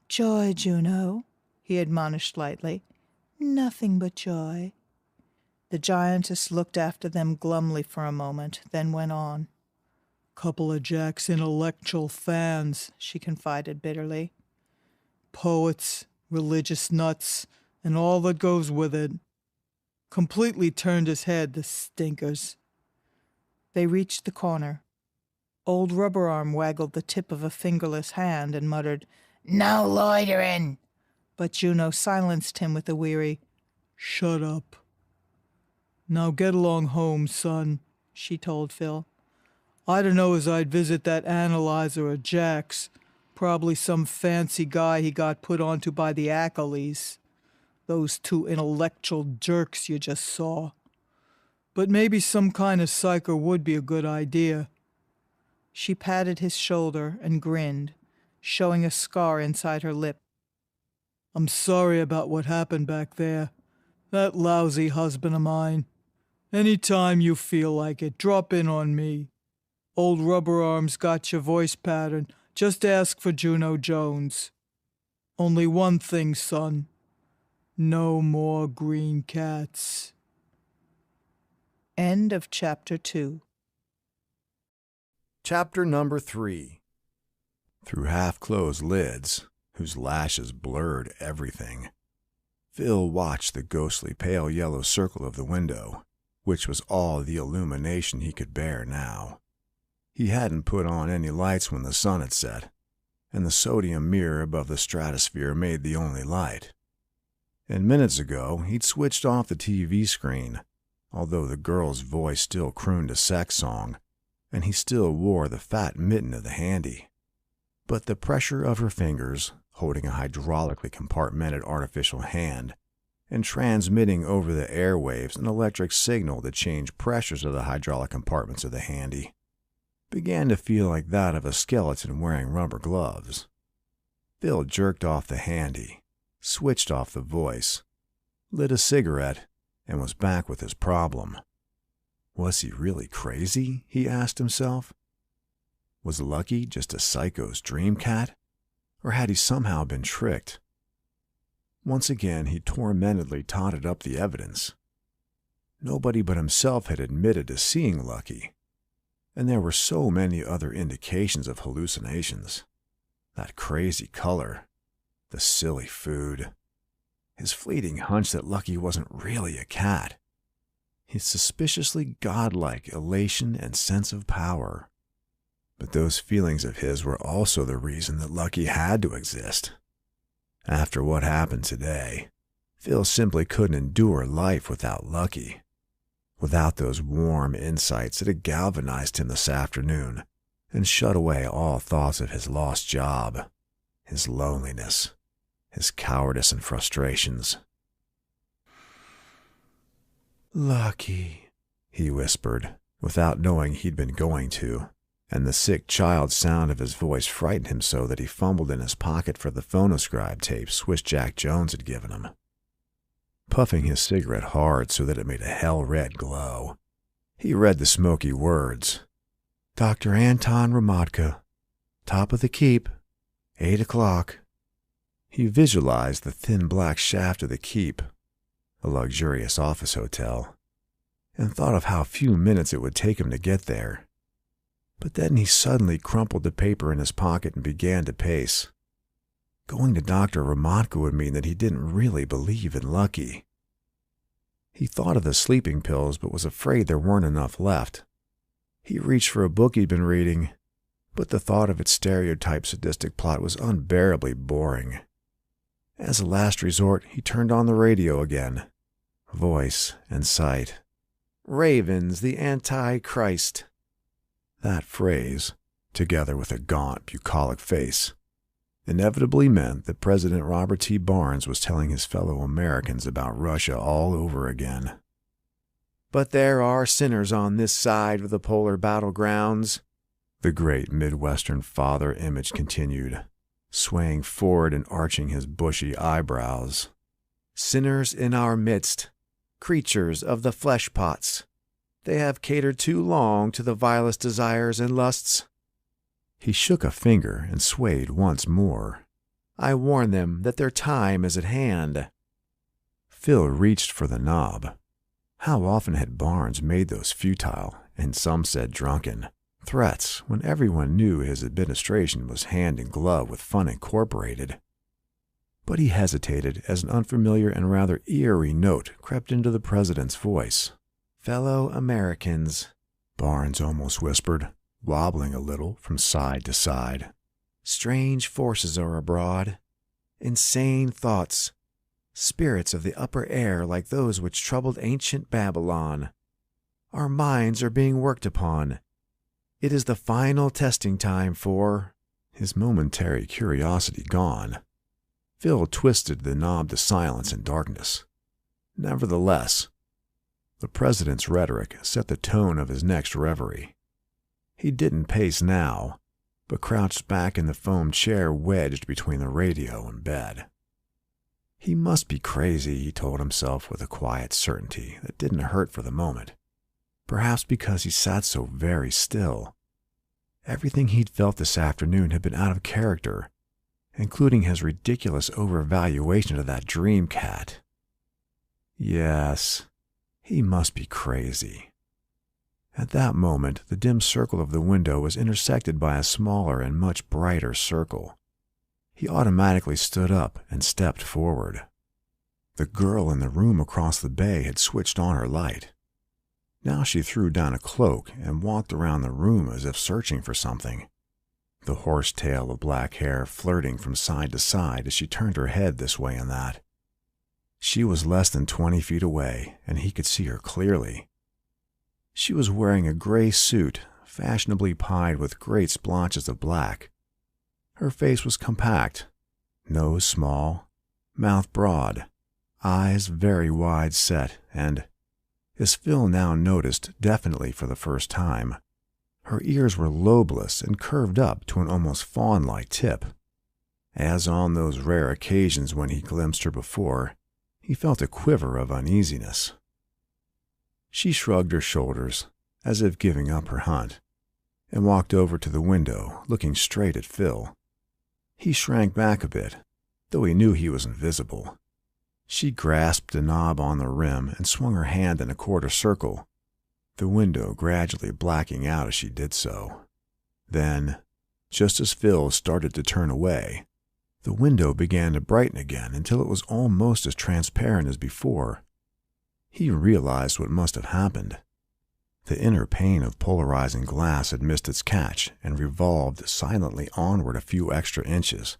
Joy, Juno, he admonished lightly. Nothing but joy. The giantess looked after them glumly for a moment, then went on. Couple of Jack's intellectual fans, she confided bitterly. Poets, religious nuts, and all that goes with it. Completely turned his head, the stinkers. They reached the corner. Old Rubber Arm waggled the tip of a fingerless hand and muttered, No loitering. But Juno silenced him with a weary, Shut up. Now get along home, son, she told Phil. I don't know as I'd visit that analyzer of Jack's. Probably some fancy guy he got put onto by the Accolades. Those two intellectual jerks you just saw. But maybe some kind of psycher would be a good idea. She patted his shoulder and grinned. showing a scar inside her lip. I'm sorry about what happened back there. That lousy husband of mine. Any time you feel like it, drop in on me. Old Rubber Arms got your voice pattern. Just ask for Juno Jones. Only one thing, son. No more green cats. End of Chapter 2. Chapter number 3. Through half-closed lids, whose lashes blurred everything, Phil watched the ghostly pale yellow circle of the window, which was all the illumination he could bear now. He hadn't put on any lights when the sun had set, and the sodium mirror above the stratosphere made the only light. And minutes ago, he'd switched off the TV screen, although the girl's voice still crooned a sex song, and he still wore the fat mitten of the handy. But the pressure of her fingers, holding a hydraulically compartmented artificial hand, and transmitting over the airwaves an electric signal to change pressures of the hydraulic compartments of the handy, began to feel like that of a skeleton wearing rubber gloves. Phil jerked off the handy, switched off the voice, lit a cigarette, and was back with his problem. Was he really crazy? He asked himself. Was Lucky just a psycho's dream cat? Or had he somehow been tricked? Once again, he tormentedly totted up the evidence. Nobody but himself had admitted to seeing Lucky, and there were so many other indications of hallucinations. That crazy color, the silly food, his fleeting hunch that Lucky wasn't really a cat, his suspiciously godlike elation and sense of power. But those feelings of his were also the reason that Lucky had to exist. After what happened today, Phil simply couldn't endure life without Lucky, without those warm insights that had galvanized him this afternoon and shut away all thoughts of his lost job, his loneliness, his cowardice and frustrations. "Lucky," he whispered, without knowing he'd been going to, and the sick child sound of his voice frightened him so that he fumbled in his pocket for the phonoscribe tape Swiss Jack Jones had given him. Puffing his cigarette hard so that it made a hell-red glow, he read the smoky words. "Dr. Anton Ramotka, top of the keep, 8 o'clock. He visualized the thin black shaft of the keep, a luxurious office hotel, and thought of how few minutes it would take him to get there. But then he suddenly crumpled the paper in his pocket and began to pace. Going to Dr. Ramotka would mean that he didn't really believe in Lucky. He thought of the sleeping pills, but was afraid there weren't enough left. He reached for a book he'd been reading, but the thought of its stereotype sadistic plot was unbearably boring. As a last resort, he turned on the radio again. Voice and sight. "Ravens, the Antichrist." That phrase, together with a gaunt, bucolic face, inevitably meant that President Robert T. Barnes was telling his fellow Americans about Russia all over again. "But there are sinners on this side of the polar battlegrounds," the great Midwestern father image continued, swaying forward and arching his bushy eyebrows. "Sinners in our midst, creatures of the flesh pots. They have catered too long to the vilest desires and lusts." He shook a finger and swayed once more. "I warn them that their time is at hand." Phil reached for the knob. How often had Barnes made those futile, and some said drunken, threats when everyone knew his administration was hand in glove with Fun Incorporated? But he hesitated as an unfamiliar and rather eerie note crept into the president's voice. "Fellow Americans," Barnes almost whispered, wobbling a little from side to side. "Strange forces are abroad. Insane thoughts. Spirits of the upper air like those which troubled ancient Babylon. Our minds are being worked upon. It is the final testing time for—" His momentary curiosity gone, Phil twisted the knob to silence and darkness. Nevertheless, the president's rhetoric set the tone of his next reverie. He didn't pace now, but crouched back in the foam chair wedged between the radio and bed. He must be crazy, he told himself with a quiet certainty that didn't hurt for the moment, perhaps because he sat so very still. Everything he'd felt this afternoon had been out of character, including his ridiculous overvaluation of that dream cat. Yes, he must be crazy. At that moment, the dim circle of the window was intersected by a smaller and much brighter circle. He automatically stood up and stepped forward. The girl in the room across the bay had switched on her light. Now she threw down a cloak and walked around the room as if searching for something, the horsetail of black hair flirting from side to side as she turned her head this way and that. She was less than 20 feet away, and he could see her clearly. She was wearing a gray suit, fashionably pied with great splotches of black. Her face was compact, nose small, mouth broad, eyes very wide set, and, as Phil now noticed definitely for the first time, her ears were lobeless and curved up to an almost fawn-like tip. As on those rare occasions when he glimpsed her before, he felt a quiver of uneasiness. She shrugged her shoulders, as if giving up her hunt, and walked over to the window, looking straight at Phil. He shrank back a bit, though he knew he was invisible. She grasped a knob on the rim and swung her hand in a quarter circle, the window gradually blacking out as she did so. Then, just as Phil started to turn away, the window began to brighten again until it was almost as transparent as before. He realized what must have happened. The inner pane of polarizing glass had missed its catch and revolved silently onward a few extra inches.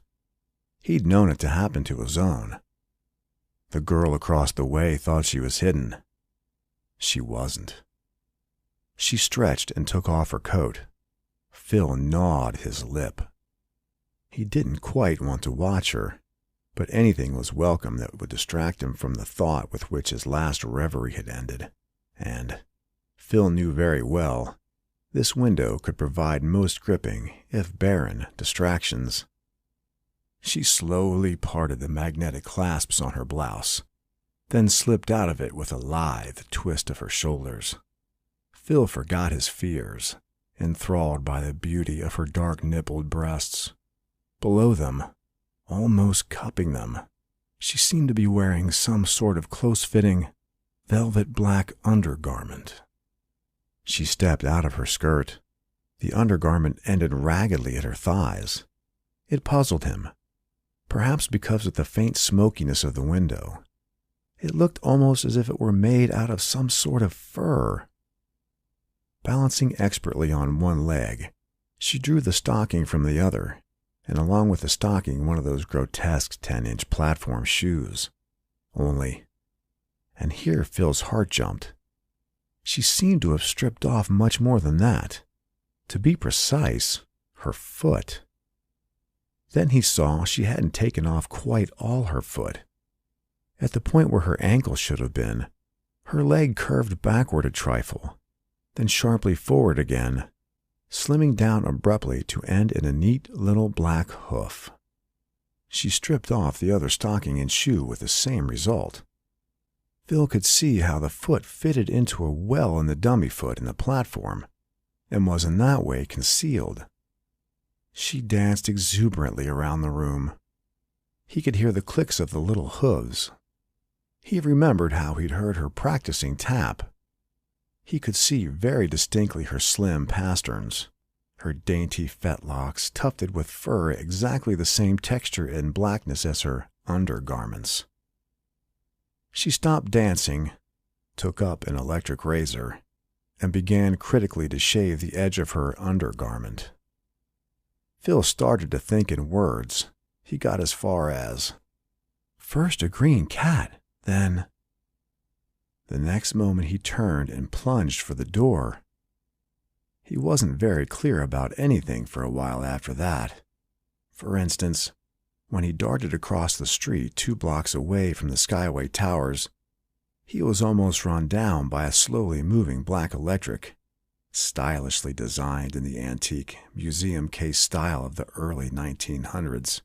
He'd known it to happen to his own. The girl across the way thought she was hidden. She wasn't. She stretched and took off her coat. Phil gnawed his lip. He didn't quite want to watch her, but anything was welcome that would distract him from the thought with which his last reverie had ended. And Phil knew very well, this window could provide most gripping, if barren, distractions. She slowly parted the magnetic clasps on her blouse, then slipped out of it with a lithe twist of her shoulders. Phil forgot his fears, enthralled by the beauty of her dark-nippled breasts. Below them, almost cupping them, she seemed to be wearing some sort of close-fitting, velvet black undergarment. She stepped out of her skirt. The undergarment ended raggedly at her thighs. It puzzled him, perhaps because of the faint smokiness of the window. It looked almost as if it were made out of some sort of fur. Balancing expertly on one leg, she drew the stocking from the other, and along with the stocking one of those grotesque 10-inch platform shoes. Only, and here Phil's heart jumped, she seemed to have stripped off much more than that. To be precise, her foot. Then he saw she hadn't taken off quite all her foot. At the point where her ankle should have been, her leg curved backward a trifle, then sharply forward again, slimming down abruptly to end in a neat little black hoof. She stripped off the other stocking and shoe with the same result. Phil could see how the foot fitted into a well in the dummy foot in the platform, and was in that way concealed. She danced exuberantly around the room. He could hear the clicks of the little hooves. He remembered how he'd heard her practicing tap. He could see very distinctly her slim pasterns, her dainty fetlocks tufted with fur exactly the same texture and blackness as her undergarments. She stopped dancing, took up an electric razor, and began critically to shave the edge of her undergarment. Phil started to think in words. He got as far as, "First a green cat, then—" The next moment he turned and plunged for the door. He wasn't very clear about anything for a while after that. For instance, when he darted across the street 2 blocks away from the Skyway Towers, he was almost run down by a slowly moving black electric, stylishly designed in the antique museum case style of the early 1900s.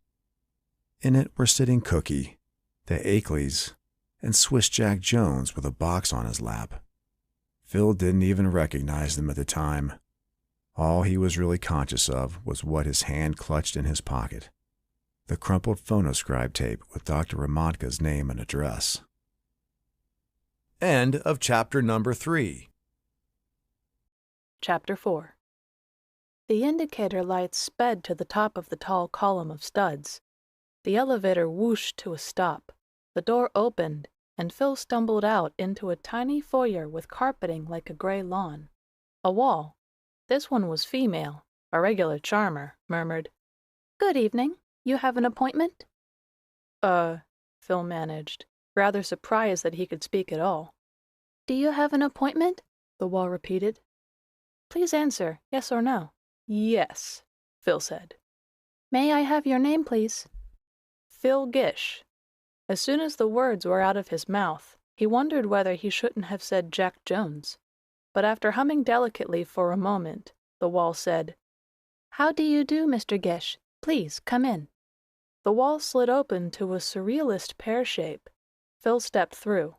In it were sitting Cookie, the Akelys, and Swiss Jack Jones with a box on his lap. Phil didn't even recognize them at the time. All he was really conscious of was what his hand clutched in his pocket, the crumpled phonoscribe tape with Dr. Ramonka's name and address. End of chapter number 3. Chapter 4. The indicator lights sped to the top of the tall column of studs. The elevator whooshed to a stop. The door opened, and Phil stumbled out into a tiny foyer with carpeting like a gray lawn. A wall. This one was female, a regular charmer, murmured, "Good evening. You have an appointment?" Phil managed, rather surprised that he could speak at all. "Do you have an appointment?" the wall repeated. "Please answer, yes or no." "Yes," Phil said. "May I have your name, please?" "Phil Gish." As soon as the words were out of his mouth, he wondered whether he shouldn't have said Jack Jones. But after humming delicately for a moment, the wall said, "How do you do, Mr. Gish? Please, come in." The wall slid open to a surrealist pear shape. Phil stepped through.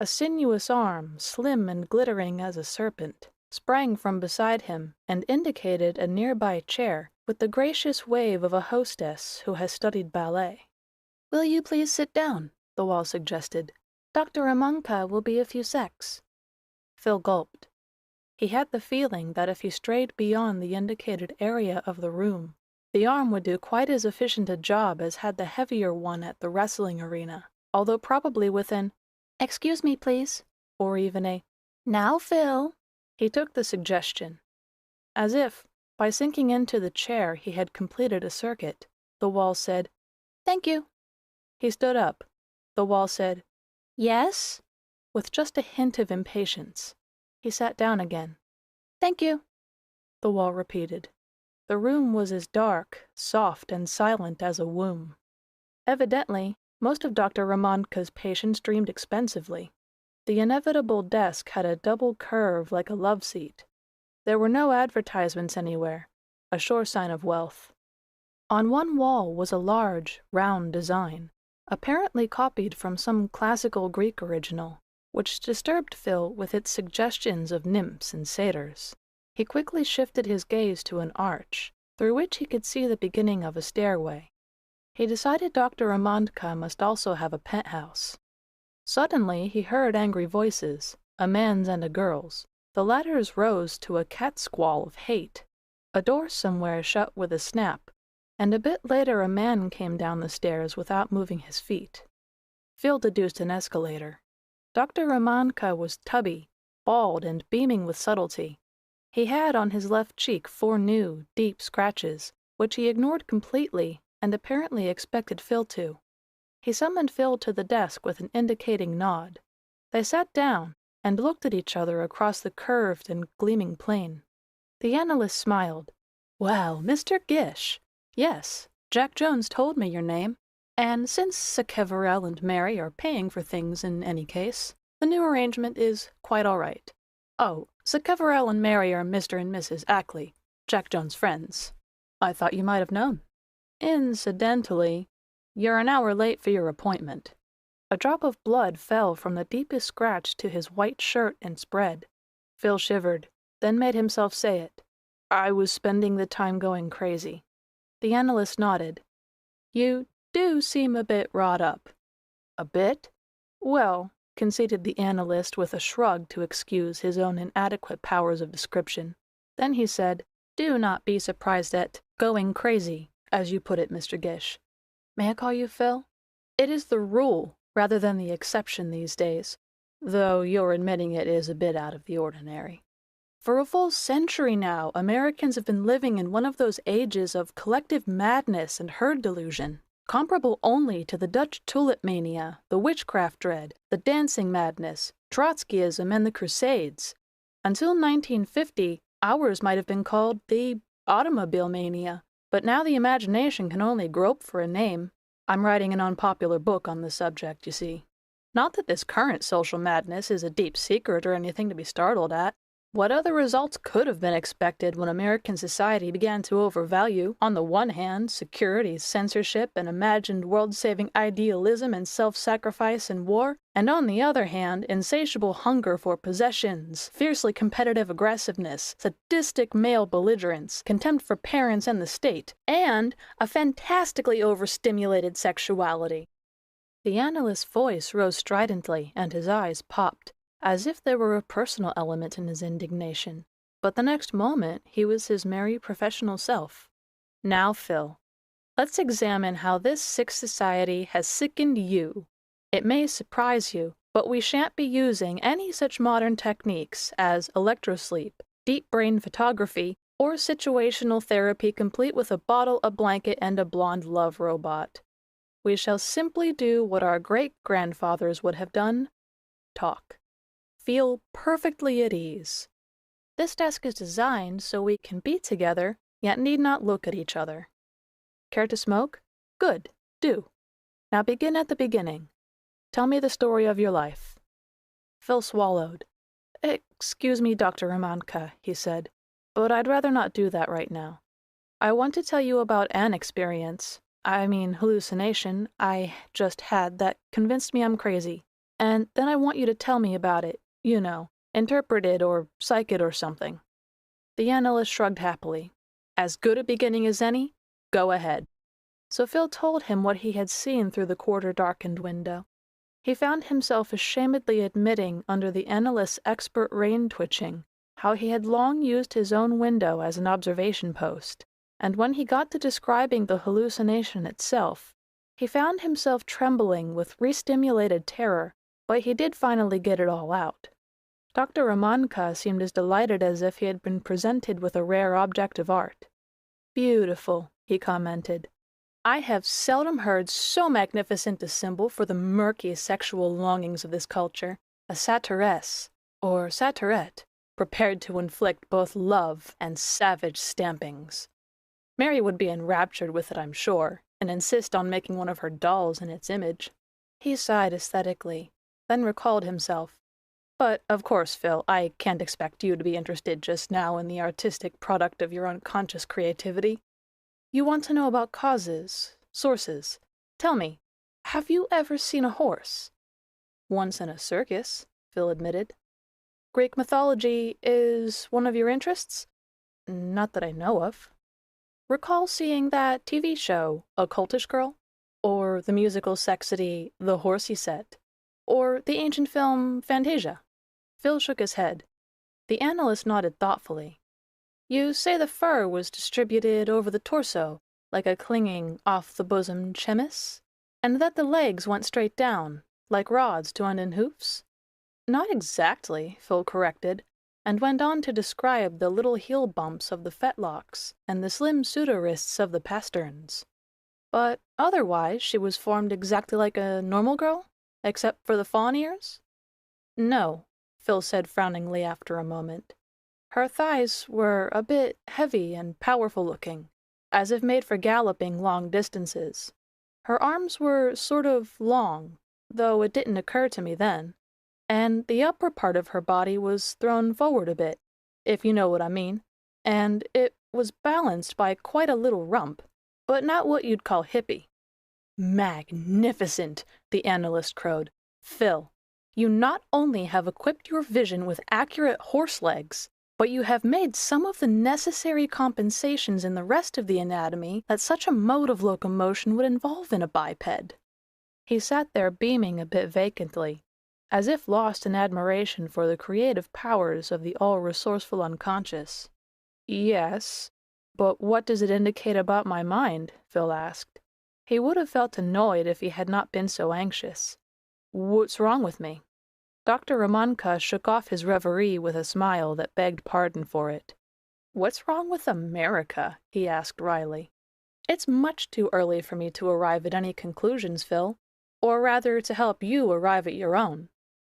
A sinuous arm, slim and glittering as a serpent, sprang from beside him and indicated a nearby chair with the gracious wave of a hostess who has studied ballet. "Will you please sit down?" the wall suggested. "Dr. Ramonka will be a few secs." Phil gulped. He had the feeling that if he strayed beyond the indicated area of the room, the arm would do quite as efficient a job as had the heavier one at the wrestling arena, although probably with an "Excuse me, please," or even a "Now, Phil." He took the suggestion. As if, by sinking into the chair, he had completed a circuit, the wall said, "Thank you." He stood up. The wall said, "Yes?" with just a hint of impatience. He sat down again. "Thank you," the wall repeated. The room was as dark, soft, and silent as a womb. Evidently, most of Dr. Ramonka's patients dreamed expensively. The inevitable desk had a double curve like a love seat. There were no advertisements anywhere, a sure sign of wealth. On one wall was a large, round design, apparently copied from some classical Greek original, which disturbed Phil with its suggestions of nymphs and satyrs. He quickly shifted his gaze to an arch, through which he could see the beginning of a stairway. He decided Dr. Ramonka must also have a penthouse. Suddenly he heard angry voices, a man's and a girl's. The latter's rose to a cat-squall of hate. A door somewhere shut with a snap, and a bit later a man came down the stairs without moving his feet. Phil deduced an escalator. Dr. Ramonka was tubby, bald, and beaming with subtlety. He had on his left cheek 4 new, deep scratches, which he ignored completely and apparently expected Phil to. He summoned Phil to the desk with an indicating nod. They sat down and looked at each other across the curved and gleaming plane. The analyst smiled. "Well, Mr. Gish, yes, Jack Jones told me your name, and since Sacheverell and Mary are paying for things in any case, the new arrangement is quite all right. Oh, Sacheverell and Mary are Mr. and Mrs. Ackley, Jack Jones' friends. I thought you might have known. Incidentally, you're an hour late for your appointment." A drop of blood fell from the deepest scratch to his white shirt and spread. Phil shivered, then made himself say it. "I was spending the time going crazy." The analyst nodded. "You do seem a bit wrought up." "A bit? Well," conceded the analyst with a shrug to excuse his own inadequate powers of description. Then he said, "Do not be surprised at going crazy, as you put it, Mr. Gish. May I call you Phil? It is the rule rather than the exception these days, though your admitting it is a bit out of the ordinary. For a full century now, Americans have been living in one of those ages of collective madness and herd delusion, comparable only to the Dutch tulip mania, the witchcraft dread, the dancing madness, Trotskyism, and the Crusades. Until 1950, ours might have been called the automobile mania, but now the imagination can only grope for a name. I'm writing an unpopular book on the subject, you see. Not that this current social madness is a deep secret or anything to be startled at. What other results could have been expected when American society began to overvalue, on the one hand, security, censorship, and imagined world-saving idealism and self-sacrifice in war, and on the other hand, insatiable hunger for possessions, fiercely competitive aggressiveness, sadistic male belligerence, contempt for parents and the state, and a fantastically overstimulated sexuality? The analyst's voice rose stridently, and his eyes popped, as if there were a personal element in his indignation. But the next moment, he was his merry professional self. Now, Phil, let's examine how this sick society has sickened you. It may surprise you, but we shan't be using any such modern techniques as electrosleep, deep brain photography, or situational therapy complete with a bottle, a blanket, and a blonde love robot. We shall simply do what our great-grandfathers would have done: talk. Feel perfectly at ease. This desk is designed so we can be together, yet need not look at each other. Care to smoke? Good, do. Now begin at the beginning. Tell me the story of your life. Phil swallowed. Excuse me, Dr. Ramanka, he said, but I'd rather not do that right now. I want to tell you about an experience, hallucination, I just had that convinced me I'm crazy. And then I want you to tell me about it. You know, interpret it or psych it or something. The analyst shrugged happily. As good a beginning as any? Go ahead. So Phil told him what he had seen through the quarter-darkened window. He found himself ashamedly admitting, under the analyst's expert rein-twitching, how he had long used his own window as an observation post, and when he got to describing the hallucination itself, he found himself trembling with re-stimulated terror, but he did finally get it all out. Dr. Ramanka seemed as delighted as if he had been presented with a rare object of art. Beautiful, he commented. I have seldom heard so magnificent a symbol for the murky sexual longings of this culture, a satiress, or satirette, prepared to inflict both love and savage stampings. Mary would be enraptured with it, I'm sure, and insist on making one of her dolls in its image. He sighed aesthetically, then recalled himself. But, of course, Phil, I can't expect you to be interested just now in the artistic product of your unconscious creativity. You want to know about causes, sources. Tell me, have you ever seen a horse? Once in a circus, Phil admitted. Greek mythology is one of your interests? Not that I know of. Recall seeing that TV show, A Cultish Girl? Or the musical sexity, The Horsey Set? Or the ancient film Fantasia? Phil shook his head. The analyst nodded thoughtfully. You say the fur was distributed over the torso, like a clinging, off-the-bosom chemise? And that the legs went straight down, like rods to end in hoofs? Not exactly, Phil corrected, and went on to describe the little heel bumps of the fetlocks and the slim pseudowrists of the pasterns. But otherwise she was formed exactly like a normal girl? Except for the fawn ears? No, Phil said frowningly after a moment. Her thighs were a bit heavy and powerful-looking, as if made for galloping long distances. Her arms were sort of long, though it didn't occur to me then, and the upper part of her body was thrown forward a bit, if you know what I mean, and it was balanced by quite a little rump, but not what you'd call hippie. Magnificent, the analyst crowed. Phil, you not only have equipped your vision with accurate horse legs, but you have made some of the necessary compensations in the rest of the anatomy that such a mode of locomotion would involve in a biped. He sat there beaming a bit vacantly, as if lost in admiration for the creative powers of the all-resourceful unconscious. Yes, but what does it indicate about my mind? Phil asked. He would have felt annoyed if he had not been so anxious. What's wrong with me? Dr. Ramanka shook off his reverie with a smile that begged pardon for it. What's wrong with America? He asked wryly. It's much too early for me to arrive at any conclusions, Phil, or rather to help you arrive at your own.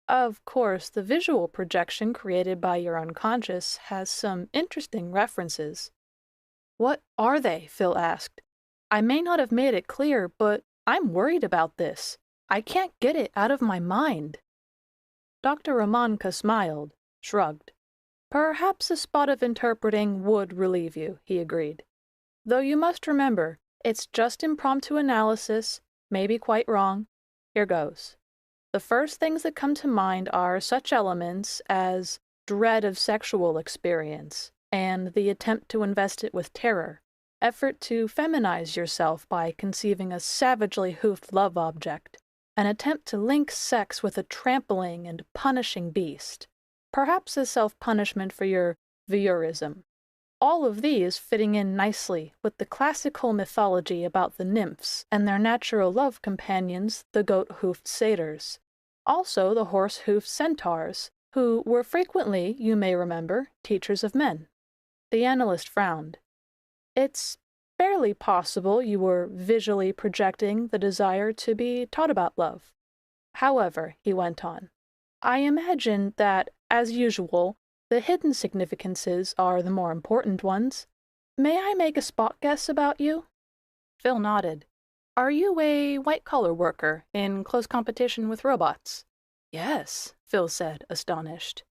Of course, the visual projection created by your unconscious has some interesting references. What are they? Phil asked. I may not have made it clear, but I'm worried about this. I can't get it out of my mind. Dr. Ramanka smiled, shrugged. Perhaps a spot of interpreting would relieve you, he agreed. Though you must remember, it's just impromptu analysis, maybe quite wrong. Here goes. The first things that come to mind are such elements as dread of sexual experience, and the attempt to invest it with terror, effort to feminize yourself by conceiving a savagely hoofed love object, an attempt to link sex with a trampling and punishing beast, perhaps a self-punishment for your voyeurism. All of these fitting in nicely with the classical mythology about the nymphs and their natural love companions, the goat-hoofed satyrs. Also the horse-hoofed centaurs, who were frequently, you may remember, teachers of men. The analyst frowned. It's barely possible you were visually projecting the desire to be taught about love. However, he went on, I imagine that, as usual, the hidden significances are the more important ones. May I make a spot guess about you? Phil nodded. Are you a white-collar worker in close competition with robots? Yes, Phil said, astonished.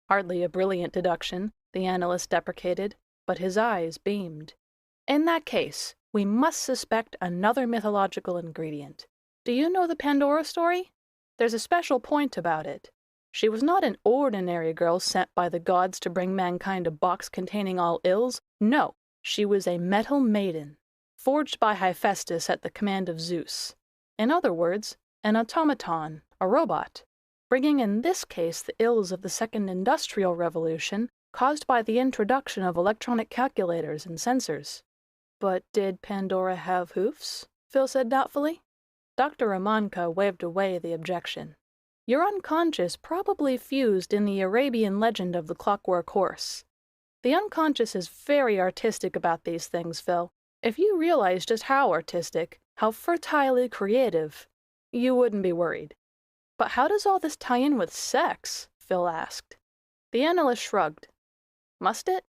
Hardly a brilliant deduction, the analyst deprecated, but his eyes beamed. In that case, we must suspect another mythological ingredient. Do you know the Pandora story? There's a special point about it. She was not an ordinary girl sent by the gods to bring mankind a box containing all ills. No, she was a metal maiden, forged by Hephaestus at the command of Zeus. In other words, an automaton, a robot, bringing in this case the ills of the Second Industrial Revolution caused by the introduction of electronic calculators and sensors. But did Pandora have hoofs? Phil said doubtfully. Dr. Ramanka waved away the objection. Your unconscious probably fused in the Arabian legend of the clockwork horse. The unconscious is very artistic about these things, Phil. If you realize just how artistic, how fertilely creative, you wouldn't be worried. But how does all this tie in with sex? Phil asked. The analyst shrugged. Must it?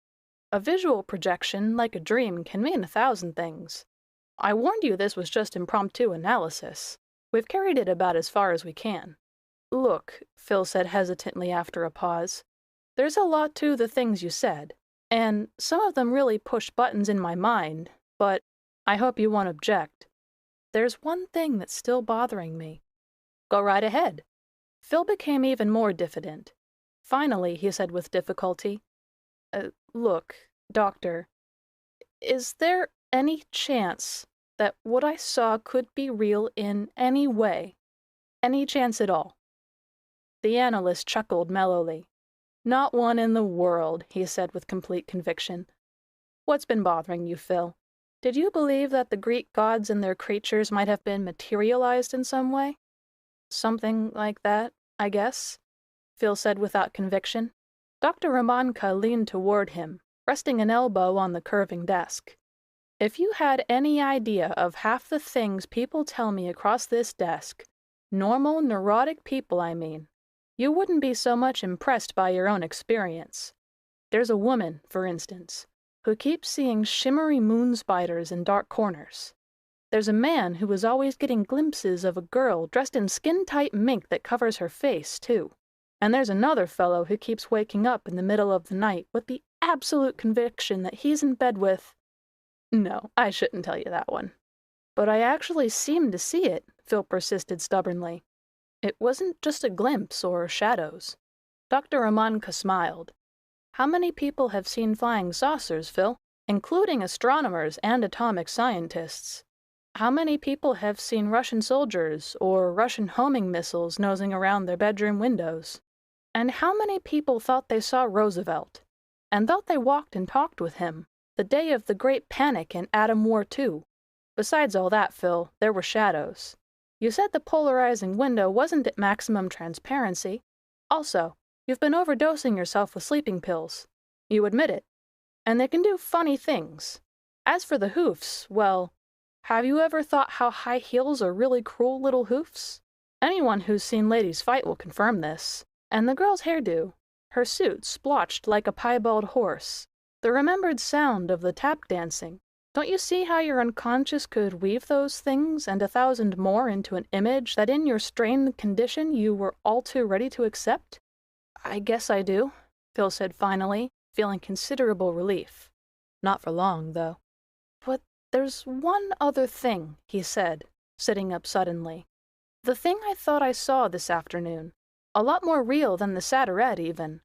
A visual projection, like a dream, can mean 1,000 things. I warned you this was just impromptu analysis. We've carried it about as far as we can. Look, Phil said hesitantly after a pause, there's a lot to the things you said, and some of them really push buttons in my mind, but I hope you won't object. There's one thing that's still bothering me. Go right ahead. Phil became even more diffident. Finally, he said with difficulty, Look, Doctor, is there any chance that what I saw could be real in any way? Any chance at all? The analyst chuckled mellowly. Not one in the world, he said with complete conviction. What's been bothering you, Phil? Did you believe that the Greek gods and their creatures might have been materialized in some way? Something like that, I guess, Phil said without conviction. Dr. Ramanka leaned toward him, resting an elbow on the curving desk. If you had any idea of half the things people tell me across this desk, normal, neurotic people, I mean, you wouldn't be so much impressed by your own experience. There's a woman, for instance, who keeps seeing shimmery moon spiders in dark corners. There's a man who is always getting glimpses of a girl dressed in skin-tight mink that covers her face, too. And there's another fellow who keeps waking up in the middle of the night with the absolute conviction that he's in bed with... No, I shouldn't tell you that one. But I actually seemed to see it, Phil persisted stubbornly. It wasn't just a glimpse or shadows. Dr. Ramanka smiled. How many people have seen flying saucers, Phil, including astronomers and atomic scientists? How many people have seen Russian soldiers or Russian homing missiles nosing around their bedroom windows? And how many people thought they saw Roosevelt, and thought they walked and talked with him, the day of the Great Panic and Atom War II? Besides all that, Phil, there were shadows. You said the polarizing window wasn't at maximum transparency. Also, you've been overdosing yourself with sleeping pills. You admit it. And they can do funny things. As for the hoofs, well, have you ever thought how high heels are really cruel little hoofs? Anyone who's seen ladies fight will confirm this. And the girl's hairdo, her suit splotched like a piebald horse, the remembered sound of the tap dancing. Don't you see how your unconscious could weave those things and 1,000 more into an image that in your strained condition you were all too ready to accept? I guess I do, Phil said finally, feeling considerable relief. Not for long, though. But there's one other thing, he said, sitting up suddenly. The thing I thought I saw this afternoon. A lot more real than the satirette, even.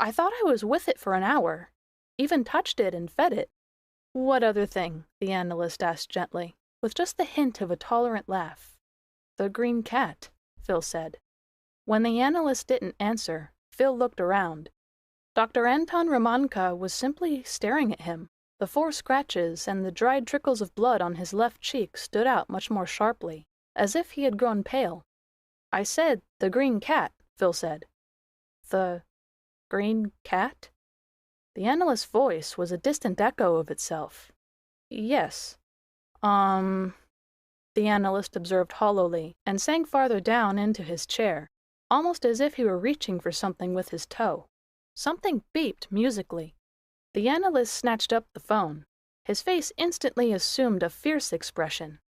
I thought I was with it for an hour. Even touched it and fed it. What other thing? The analyst asked gently, with just the hint of a tolerant laugh. The green cat, Phil said. When the analyst didn't answer, Phil looked around. Dr. Anton Romanka was simply staring at him. The 4 scratches and the dried trickles of blood on his left cheek stood out much more sharply, as if he had grown pale. I said, the green cat, Phil said. The green cat? The analyst's voice was a distant echo of itself. Yes. The analyst observed hollowly, and sank farther down into his chair, almost as if he were reaching for something with his toe. Something beeped musically. The analyst snatched up the phone. His face instantly assumed a fierce expression.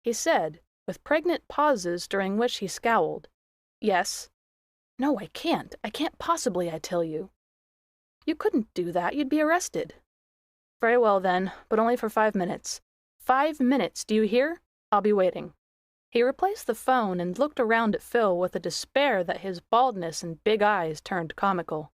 He said, with pregnant pauses during which he scowled, Yes. No, I can't. I can't possibly, I tell you. You couldn't do that. You'd be arrested. Very well, then, but only for 5 minutes. 5 minutes, do you hear? I'll be waiting. He replaced the phone and looked around at Phil with a despair that his baldness and big eyes turned comical.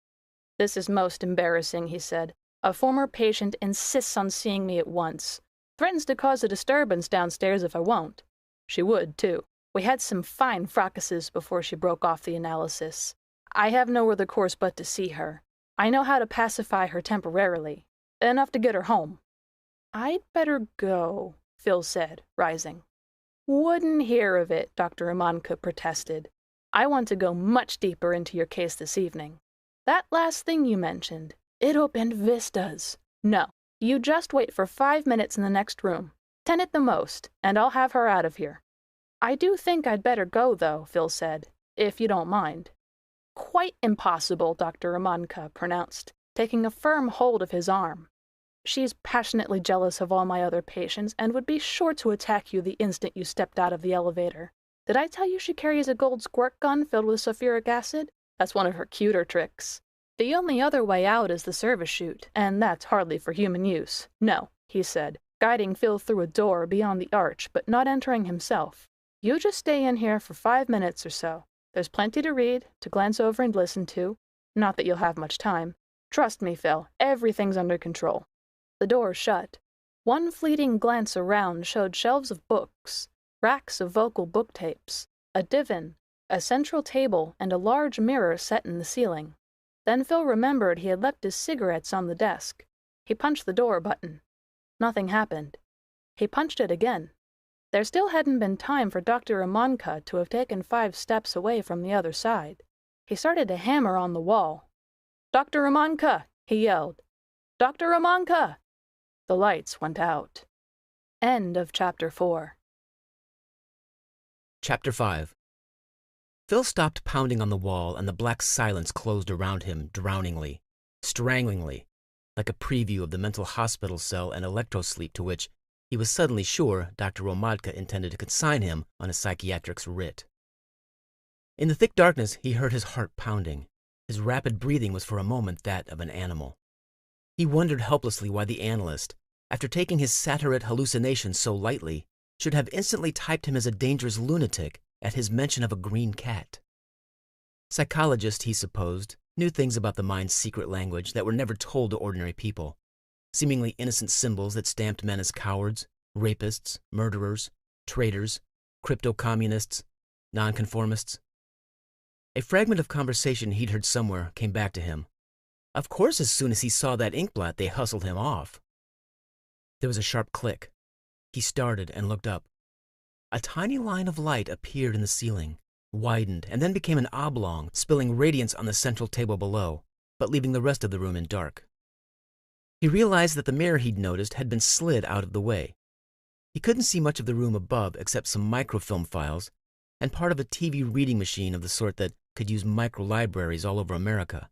This is most embarrassing, he said. A former patient insists on seeing me at once. Threatens to cause a disturbance downstairs if I won't. She would, too. We had some fine fracases before she broke off the analysis. I have no other course but to see her. I know how to pacify her temporarily. Enough to get her home. I'd better go, Phil said, rising. Wouldn't hear of it, Dr. Romanka protested. I want to go much deeper into your case this evening. That last thing you mentioned, it opened vistas. No, you just wait for 5 minutes in the next room. 10 at the most, and I'll have her out of here. I do think I'd better go, though, Phil said, if you don't mind. Quite impossible, Dr. Romanka pronounced, taking a firm hold of his arm. She's passionately jealous of all my other patients and would be sure to attack you the instant you stepped out of the elevator. Did I tell you she carries a gold squirt gun filled with sulfuric acid? That's one of her cuter tricks. The only other way out is the service chute, and that's hardly for human use. No, he said, guiding Phil through a door beyond the arch, but not entering himself. You just stay in here for 5 minutes or so. There's plenty to read, to glance over and listen to. Not that you'll have much time. Trust me, Phil, everything's under control. The door shut. One fleeting glance around showed shelves of books, racks of vocal book tapes, a divan, a central table, and a large mirror set in the ceiling. Then Phil remembered he had left his cigarettes on the desk. He punched the door button. Nothing happened. He punched it again. There still hadn't been time for Dr. Romanka to have taken 5 steps away from the other side. He started to hammer on the wall. Dr. Romanka, he yelled. Dr. Romanka! The lights went out. End of Chapter 4. Chapter 5. Phil stopped pounding on the wall, and the black silence closed around him drowningly, stranglingly, like a preview of the mental hospital cell and electrosleep to which he was suddenly sure Dr. Romanka intended to consign him on a psychiatric's writ. In the thick darkness, he heard his heart pounding. His rapid breathing was for a moment that of an animal. He wondered helplessly why the analyst, after taking his satirate hallucinations so lightly, should have instantly typed him as a dangerous lunatic at his mention of a green cat. Psychologists, he supposed, knew things about the mind's secret language that were never told to ordinary people, seemingly innocent symbols that stamped men as cowards, rapists, murderers, traitors, crypto-communists, nonconformists. A fragment of conversation he'd heard somewhere came back to him. Of course, as soon as he saw that inkblot, they hustled him off. There was a sharp click. He started and looked up. A tiny line of light appeared in the ceiling, widened, and then became an oblong, spilling radiance on the central table below, but leaving the rest of the room in dark. He realized that the mirror he'd noticed had been slid out of the way. He couldn't see much of the room above except some microfilm files and part of a TV reading machine of the sort that could use micro-libraries all over America.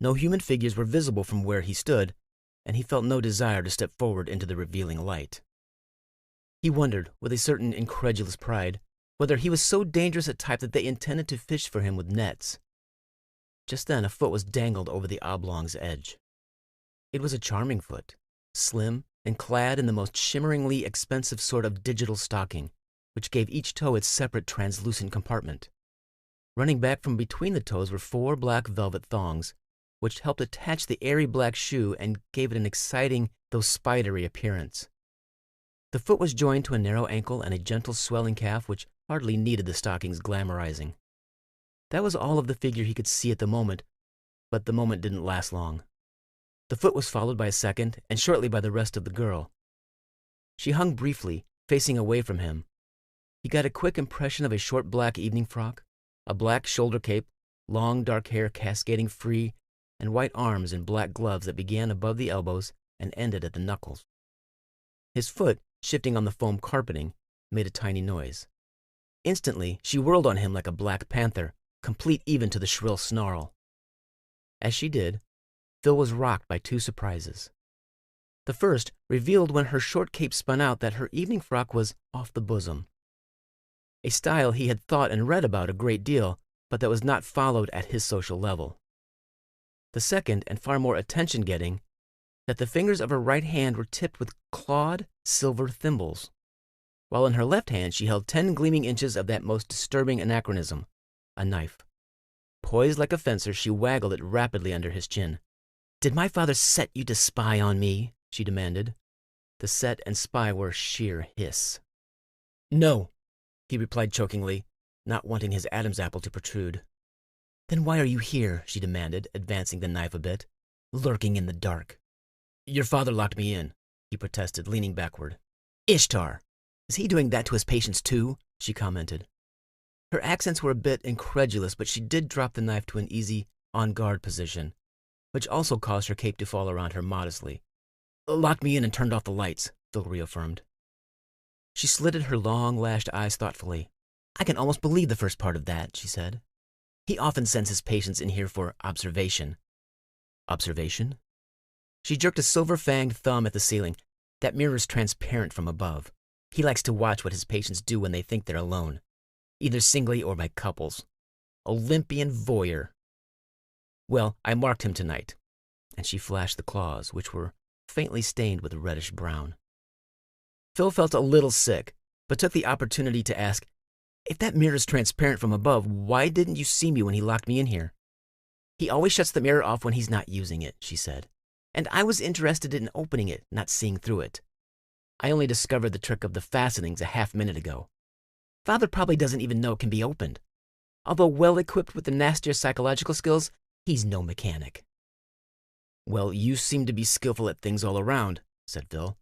No human figures were visible from where he stood, and he felt no desire to step forward into the revealing light. He wondered, with a certain incredulous pride, whether he was so dangerous a type that they intended to fish for him with nets. Just then a foot was dangled over the oblong's edge. It was a charming foot, slim and clad in the most shimmeringly expensive sort of digital stocking, which gave each toe its separate translucent compartment. Running back from between the toes were 4 black velvet thongs, which helped attach the airy black shoe and gave it an exciting, though spidery appearance. The foot was joined to a narrow ankle and a gentle swelling calf which hardly needed the stocking's glamorizing. That was all of the figure he could see at the moment, but the moment didn't last long. The foot was followed by a second, and shortly by the rest of the girl. She hung briefly, facing away from him. He got a quick impression of a short black evening frock, a black shoulder cape, long dark hair cascading free, and white arms in black gloves that began above the elbows and ended at the knuckles. His foot, shifting on the foam carpeting, made a tiny noise. Instantly, she whirled on him like a black panther, complete even to the shrill snarl. As she did, Phil was rocked by 2 surprises. The first revealed when her short cape spun out that her evening frock was off the bosom, a style he had thought and read about a great deal, but that was not followed at his social level. The second, and far more attention-getting, that the fingers of her right hand were tipped with clawed silver thimbles, while in her left hand she held 10 gleaming inches of that most disturbing anachronism, a knife. Poised like a fencer, she waggled it rapidly under his chin. "Did my father set you to spy on me?" she demanded. The set and spy were sheer hiss. "No," he replied chokingly, not wanting his Adam's apple to protrude. "Then why are you here?" she demanded, advancing the knife a bit. "Lurking in the dark." "Your father locked me in," he protested, leaning backward. "Ishtar! Is he doing that to his patients too?" she commented. Her accents were a bit incredulous, but she did drop the knife to an easy, on-guard position, which also caused her cape to fall around her modestly. "Locked me in and turned off the lights," Phil reaffirmed. She slitted her long, lashed eyes thoughtfully. "I can almost believe the first part of that," she said. "He often sends his patients in here for observation." "Observation?" She jerked a silver-fanged thumb at the ceiling. "That mirror's transparent from above. He likes to watch what his patients do when they think they're alone, either singly or by couples. Olympian voyeur. Well, I marked him tonight." And she flashed the claws, which were faintly stained with reddish brown. Phil felt a little sick, but took the opportunity to ask, "If that mirror's transparent from above, why didn't you see me when he locked me in here?" "He always shuts the mirror off when he's not using it," she said. "And I was interested in opening it, not seeing through it. I only discovered the trick of the fastenings a half-minute ago. Father probably doesn't even know it can be opened. Although well-equipped with the nastier psychological skills, he's no mechanic." "Well, you seem to be skillful at things all around," said Phil.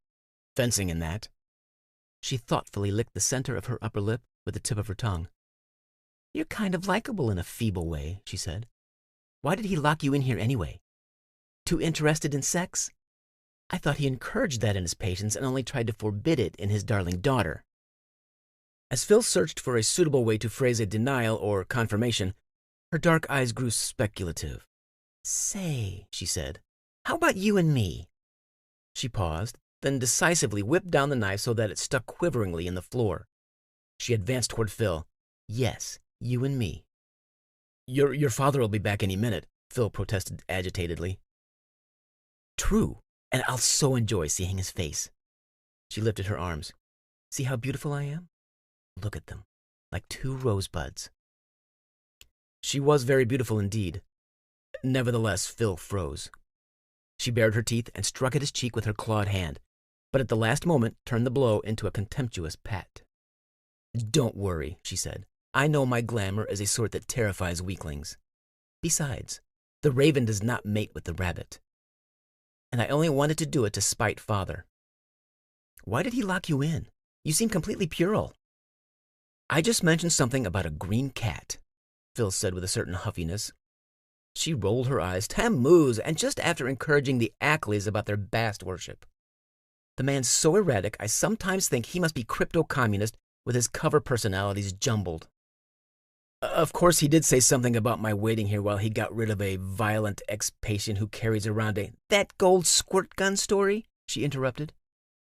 "Fencing and that." She thoughtfully licked the center of her upper lip with the tip of her tongue. "You're kind of likable in a feeble way," she said. "Why did he lock you in here anyway? Too interested in sex? I thought he encouraged that in his patients and only tried to forbid it in his darling daughter." As Phil searched for a suitable way to phrase a denial or confirmation, her dark eyes grew speculative. "Say," she said, "how about you and me?" She paused, then decisively whipped down the knife so that it stuck quiveringly in the floor. She advanced toward Phil. "Yes, you and me." Your father will be back any minute," Phil protested agitatedly. "True, and I'll so enjoy seeing his face." She lifted her arms. "See how beautiful I am? Look at them, like 2 rosebuds." She was very beautiful indeed. Nevertheless, Phil froze. She bared her teeth and struck at his cheek with her clawed hand, but at the last moment turned the blow into a contemptuous pat. "Don't worry," she said. "I know my glamour is a sort that terrifies weaklings. Besides, the raven does not mate with the rabbit. And I only wanted to do it to spite Father." "Why did he lock you in? You seem completely puerile." "I just mentioned something about a green cat," Phil said with a certain huffiness. She rolled her eyes. "Tammuz, and just after encouraging the Ackleys about their bast worship. The man's so erratic, I sometimes think he must be crypto-communist with his cover personalities jumbled. Of course, he did say something about my waiting here while he got rid of a violent ex-patient who carries around a—" "That gold squirt gun story," she interrupted,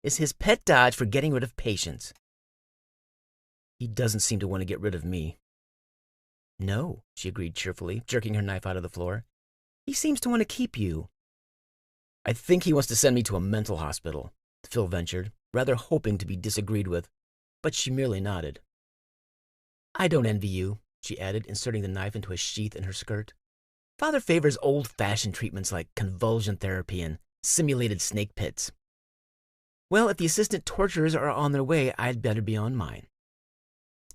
"is his pet dodge for getting rid of patients." "He doesn't seem to want to get rid of me." No, she agreed cheerfully, jerking her knife out of the floor. He seems to want to keep you. I think he wants to send me to a mental hospital, Phil ventured, rather hoping to be disagreed with, but she merely nodded. I don't envy you, she added, inserting the knife into a sheath in her skirt. Father favors old-fashioned treatments like convulsion therapy and simulated snake pits. Well, if the assistant torturers are on their way, I'd better be on mine.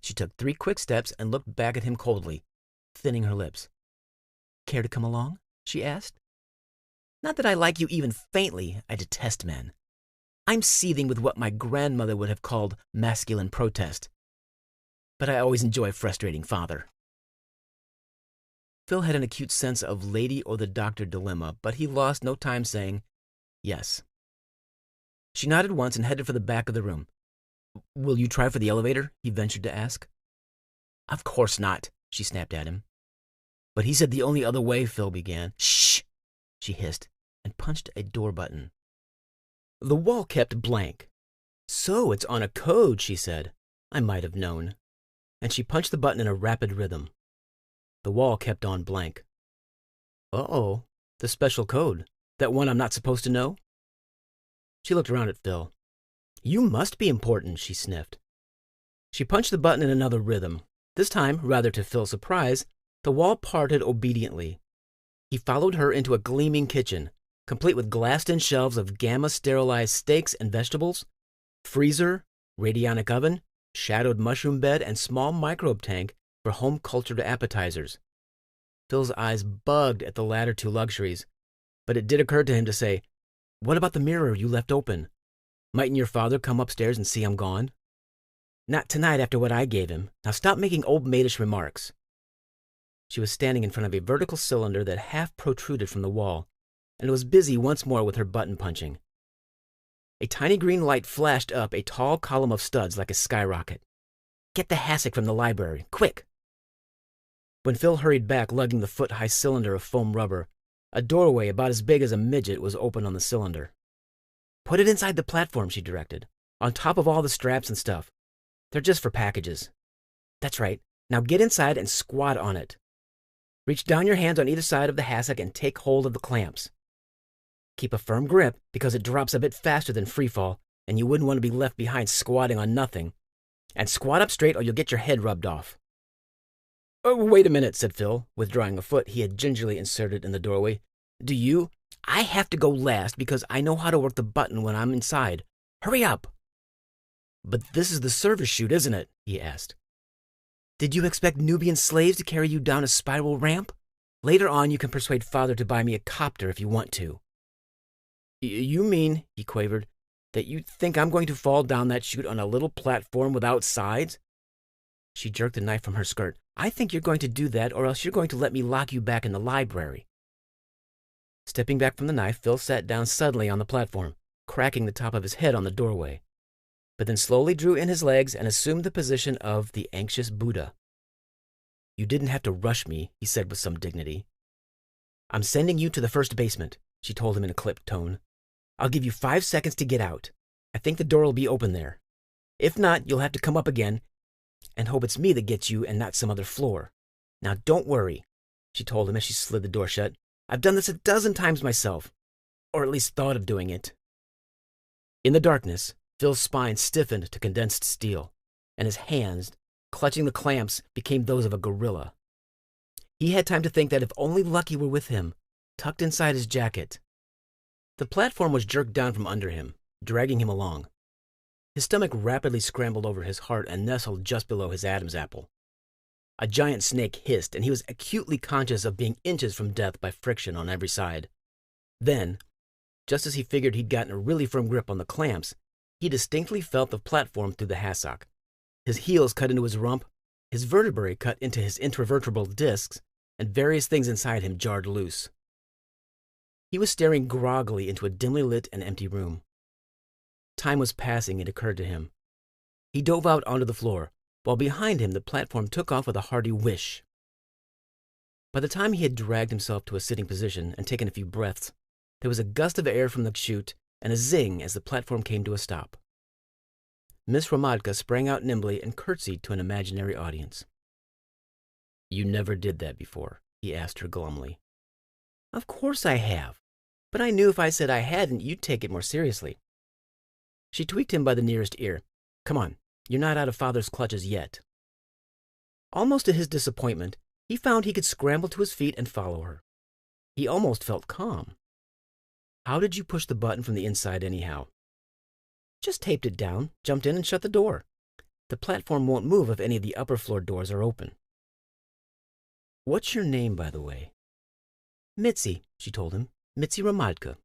She took 3 quick steps and looked back at him coldly, thinning her lips. Care to come along? She asked. Not that I like you even faintly. I detest men. I'm seething with what my grandmother would have called masculine protest. But I always enjoy frustrating Father. Phil had an acute sense of lady or the doctor dilemma, but he lost no time saying, yes. She nodded once and headed for the back of the room. Will you try for the elevator? He ventured to ask. Of course not, she snapped at him. But he said the only other way, Phil began. Shh, she hissed and punched a door button. The wall kept blank. So it's on a code, she said. I might have known. And she punched the button in a rapid rhythm. The wall kept on blank. Uh-oh, the special code. That one I'm not supposed to know? She looked around at Phil. You must be important, she sniffed. She punched the button in another rhythm. This time, rather to Phil's surprise, the wall parted obediently. He followed her into a gleaming kitchen, complete with glassed-in shelves of gamma-sterilized steaks and vegetables, freezer, radionic oven, shadowed mushroom bed, and small microbe tank for home-cultured appetizers. Phil's eyes bugged at the latter 2 luxuries, but it did occur to him to say, What about the mirror you left open? Mightn't your father come upstairs and see I'm gone? Not tonight after what I gave him. Now stop making old maidish remarks. She was standing in front of a vertical cylinder that half protruded from the wall, and was busy once more with her button punching. A tiny green light flashed up a tall column of studs like a skyrocket. Get the hassock from the library, quick! When Phil hurried back, lugging the foot-high cylinder of foam rubber, a doorway about as big as a midget was open on the cylinder. Put it inside the platform, she directed, on top of all the straps and stuff. They're just for packages. That's right. Now get inside and squat on it. Reach down your hands on either side of the hassock and take hold of the clamps. Keep a firm grip because it drops a bit faster than freefall, and you wouldn't want to be left behind squatting on nothing. And squat up straight or you'll get your head rubbed off. Oh, wait a minute, said Phil, withdrawing a foot he had gingerly inserted in the doorway. Do you? I have to go last because I know how to work the button when I'm inside. Hurry up! But this is the service chute, isn't it? He asked. Did you expect Nubian slaves to carry you down a spiral ramp? Later on, you can persuade Father to buy me a copter if you want to. You mean, he quavered, that you think I'm going to fall down that chute on a little platform without sides? She jerked the knife from her skirt. I think you're going to do that, or else you're going to let me lock you back in the library. Stepping back from the knife, Phil sat down suddenly on the platform, cracking the top of his head on the doorway, but then slowly drew in his legs and assumed the position of the anxious Buddha. You didn't have to rush me, he said with some dignity. I'm sending you to the first basement, she told him in a clipped tone. I'll give you 5 seconds to get out. I think the door will be open there. If not, you'll have to come up again and hope it's me that gets you and not some other floor. Now don't worry, she told him as she slid the door shut. I've done this 12 times myself, or at least thought of doing it. In the darkness, Phil's spine stiffened to condensed steel, and his hands, clutching the clamps, became those of a gorilla. He had time to think that if only Lucky were with him, tucked inside his jacket. The platform was jerked down from under him, dragging him along. His stomach rapidly scrambled over his heart and nestled just below his Adam's apple. A giant snake hissed, and he was acutely conscious of being inches from death by friction on every side. Then, just as he figured he'd gotten a really firm grip on the clamps, he distinctly felt the platform through the hassock. His heels cut into his rump, his vertebrae cut into his intervertebral discs, and various things inside him jarred loose. He was staring groggily into a dimly lit and empty room. Time was passing, it occurred to him. He dove out onto the floor, while behind him the platform took off with a hearty whish. By the time he had dragged himself to a sitting position and taken a few breaths, there was a gust of air from the chute and a zing as the platform came to a stop. Miss Hromadka sprang out nimbly and curtsied to an imaginary audience. You never did that before, he asked her glumly. Of course I have, but I knew if I said I hadn't, you'd take it more seriously. She tweaked him by the nearest ear. Come on, you're not out of Father's clutches yet. Almost to his disappointment, he found he could scramble to his feet and follow her. He almost felt calm. How did you push the button from the inside anyhow? Just taped it down, jumped in and shut the door. The platform won't move if any of the upper floor doors are open. What's your name, by the way? Mitzi, she told him. Mitzi Romadka.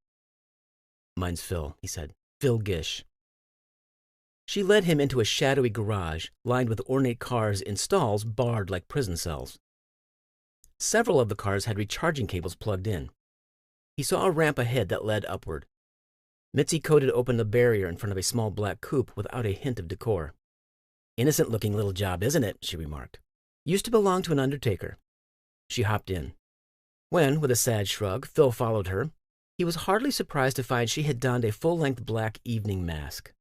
Mine's Phil, he said. Phil Gish. She led him into a shadowy garage lined with ornate cars in stalls barred like prison cells. Several of the cars had recharging cables plugged in. He saw a ramp ahead that led upward. Mitzi coated open the barrier in front of a small black coupe without a hint of decor. Innocent-looking little job, isn't it? She remarked. Used to belong to an undertaker. She hopped in. When, with a sad shrug, Phil followed her, he was hardly surprised to find she had donned a full-length black evening mask.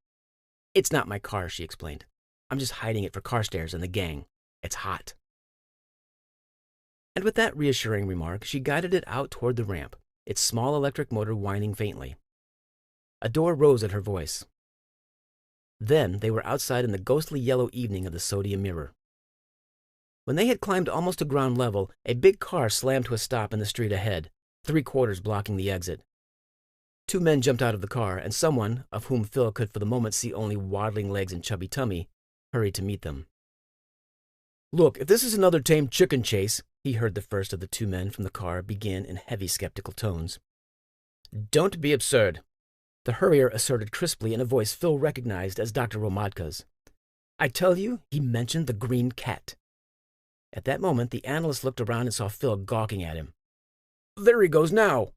It's not my car, she explained. I'm just hiding it for Carstairs and the gang. It's hot. And with that reassuring remark, she guided it out toward the ramp, its small electric motor whining faintly. A door rose at her voice. Then they were outside in the ghostly yellow evening of the sodium mirror. When they had climbed almost to ground level, a big car slammed to a stop in the street ahead, 3/4 blocking the exit. Two men jumped out of the car, and someone, of whom Phil could for the moment see only waddling legs and chubby tummy, hurried to meet them. Look, if this is another tame chicken chase, he heard the first of the two men from the car begin in heavy skeptical tones. Don't be absurd, the hurrier asserted crisply in a voice Phil recognized as Dr. Romadka's. I tell you, he mentioned the green cat. At that moment, the analyst looked around and saw Phil gawking at him. There he goes now!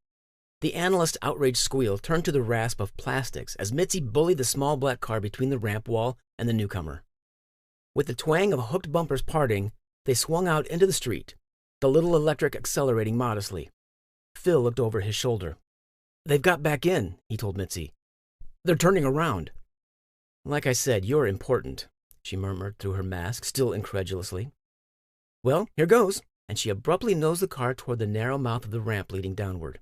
The analyst's outraged squeal turned to the rasp of plastics as Mitzi bullied the small black car between the ramp wall and the newcomer. With the twang of hooked bumpers parting, they swung out into the street, the little electric accelerating modestly. Phil looked over his shoulder. They've got back in, he told Mitzi. They're turning around. Like I said, you're important, she murmured through her mask, still incredulously. Well, here goes, and she abruptly nosed the car toward the narrow mouth of the ramp leading downward.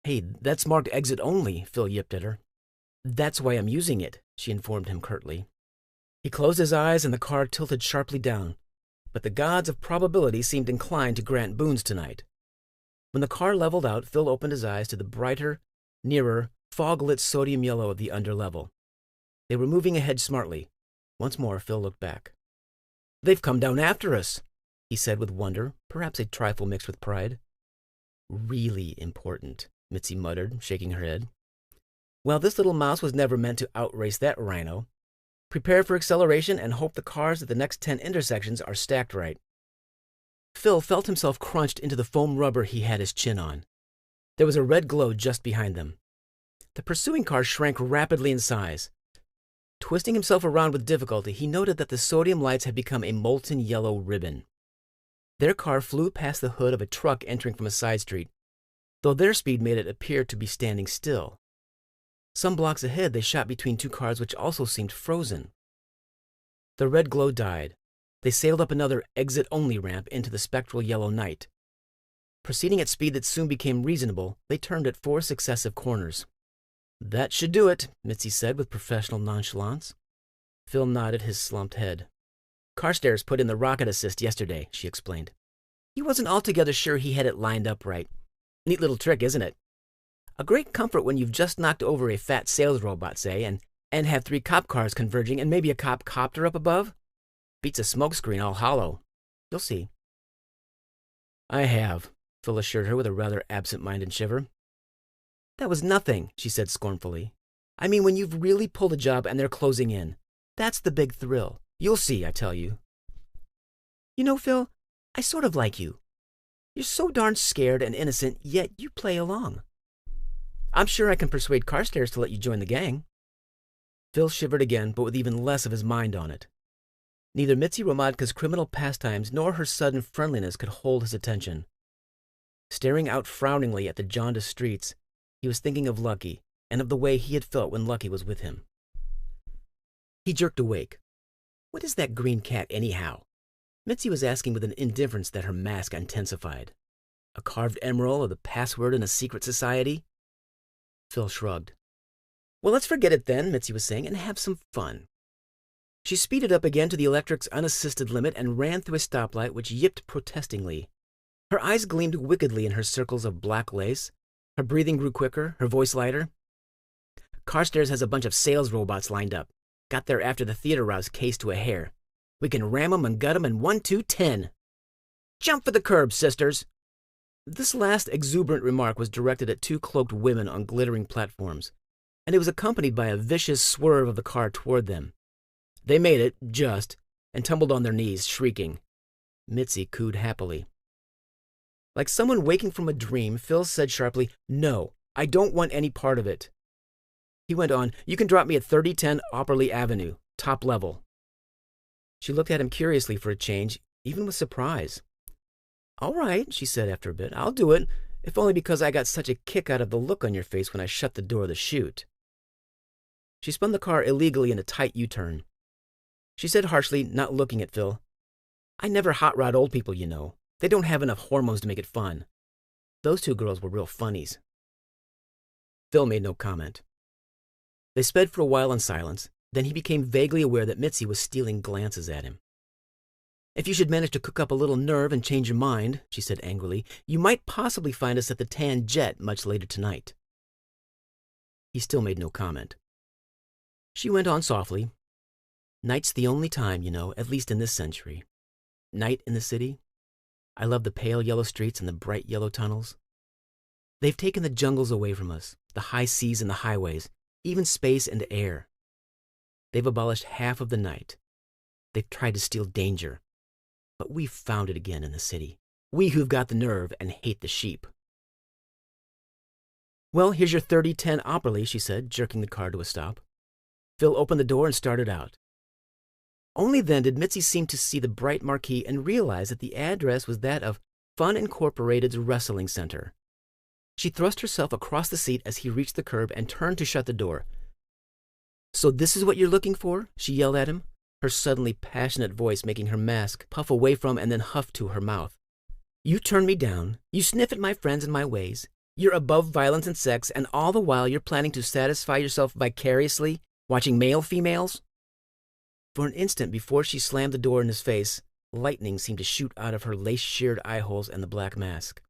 Hey, that's marked exit only, Phil yipped at her. That's why I'm using it, she informed him curtly. He closed his eyes and the car tilted sharply down, but the gods of probability seemed inclined to grant boons tonight. When the car leveled out, Phil opened his eyes to the brighter, nearer, fog-lit sodium yellow of the underlevel. They were moving ahead smartly. Once more, Phil looked back. They've come down after us, he said with wonder, perhaps a trifle mixed with pride. Really important, Mitzi muttered, shaking her head. Well, this little mouse was never meant to outrace that rhino. Prepare for acceleration and hope the cars at the next 10 intersections are stacked right. Phil felt himself crunched into the foam rubber he had his chin on. There was a red glow just behind them. The pursuing car shrank rapidly in size. Twisting himself around with difficulty, he noted that the sodium lights had become a molten yellow ribbon. Their car flew past the hood of a truck entering from a side street, though their speed made it appear to be standing still. Some blocks ahead, they shot between two cars which also seemed frozen. The red glow died. They sailed up another exit-only ramp into the spectral yellow night. Proceeding at speed that soon became reasonable, they turned at 4 successive corners. That should do it, Mitzi said with professional nonchalance. Phil nodded his slumped head. Carstairs put in the rocket assist yesterday, she explained. He wasn't altogether sure he had it lined up right. Neat little trick, isn't it? A great comfort when you've just knocked over a fat sales robot, say, and have 3 cop cars converging and maybe a cop copter up above. Beats a smokescreen all hollow. You'll see. I have, Phil assured her with a rather absent-minded shiver. That was nothing, she said scornfully. I mean, when you've really pulled a job and they're closing in. That's the big thrill. You'll see, I tell you. You know, Phil, I sort of like you. You're so darn scared and innocent, yet you play along. I'm sure I can persuade Carstairs to let you join the gang. Phil shivered again, but with even less of his mind on it. Neither Mitzi Romadka's criminal pastimes nor her sudden friendliness could hold his attention. Staring out frowningly at the jaundiced streets, he was thinking of Lucky and of the way he had felt when Lucky was with him. He jerked awake. What is that green cat anyhow? Mitzi was asking with an indifference that her mask intensified. A carved emerald or the password in a secret society? Phil shrugged. Well, let's forget it then, Mitzi was saying, and have some fun. She speeded up again to the electric's unassisted limit and ran through a stoplight which yipped protestingly. Her eyes gleamed wickedly in her circles of black lace. Her breathing grew quicker, her voice lighter. Carstairs has a bunch of sales robots lined up. Got there after the theater route's case to a hair. We can ram 'em and gut 'em in 1, 2, 10. Jump for the curb, sisters! This last exuberant remark was directed at two cloaked women on glittering platforms, and it was accompanied by a vicious swerve of the car toward them. They made it, just, and tumbled on their knees, shrieking. Mitzi cooed happily. Like someone waking from a dream, Phil said sharply, "No, I don't want any part of it." He went on, "You can drop me at 3010 Opperley Avenue, top level." She looked at him curiously for a change, even with surprise. "All right," she said after a bit, "I'll do it, if only because I got such a kick out of the look on your face when I shut the door of the chute." She spun the car illegally in a tight U-turn. She said harshly, not looking at Phil, "I never hot rod old people, you know. They don't have enough hormones to make it fun. Those two girls were real funnies." Phil made no comment. They sped for a while in silence. Then he became vaguely aware that Mitzi was stealing glances at him. "If you should manage to cook up a little nerve and change your mind," she said angrily, "you might possibly find us at the Tan Jet much later tonight." He still made no comment. She went on softly. "Night's the only time, you know, at least in this century. Night in the city. I love the pale yellow streets and the bright yellow tunnels. They've taken the jungles away from us, the high seas and the highways, even space and air. They've abolished half of the night. They've tried to steal danger. But we've found it again in the city. We who've got the nerve and hate the sheep." "Well, here's your 3010 Opperley," she said, jerking the car to a stop. Phil opened the door and started out. Only then did Mitzi seem to see the bright marquee and realize that the address was that of Fun Incorporated's Wrestling Center. She thrust herself across the seat as he reached the curb and turned to shut the door. "So this is what you're looking for?" she yelled at him, her suddenly passionate voice making her mask puff away from and then huff to her mouth. "You turn me down, you sniff at my friends and my ways, you're above violence and sex, and all the while you're planning to satisfy yourself vicariously, watching male females?" For an instant before she slammed the door in his face, lightning seemed to shoot out of her lace-sheared eyeholes and the black mask.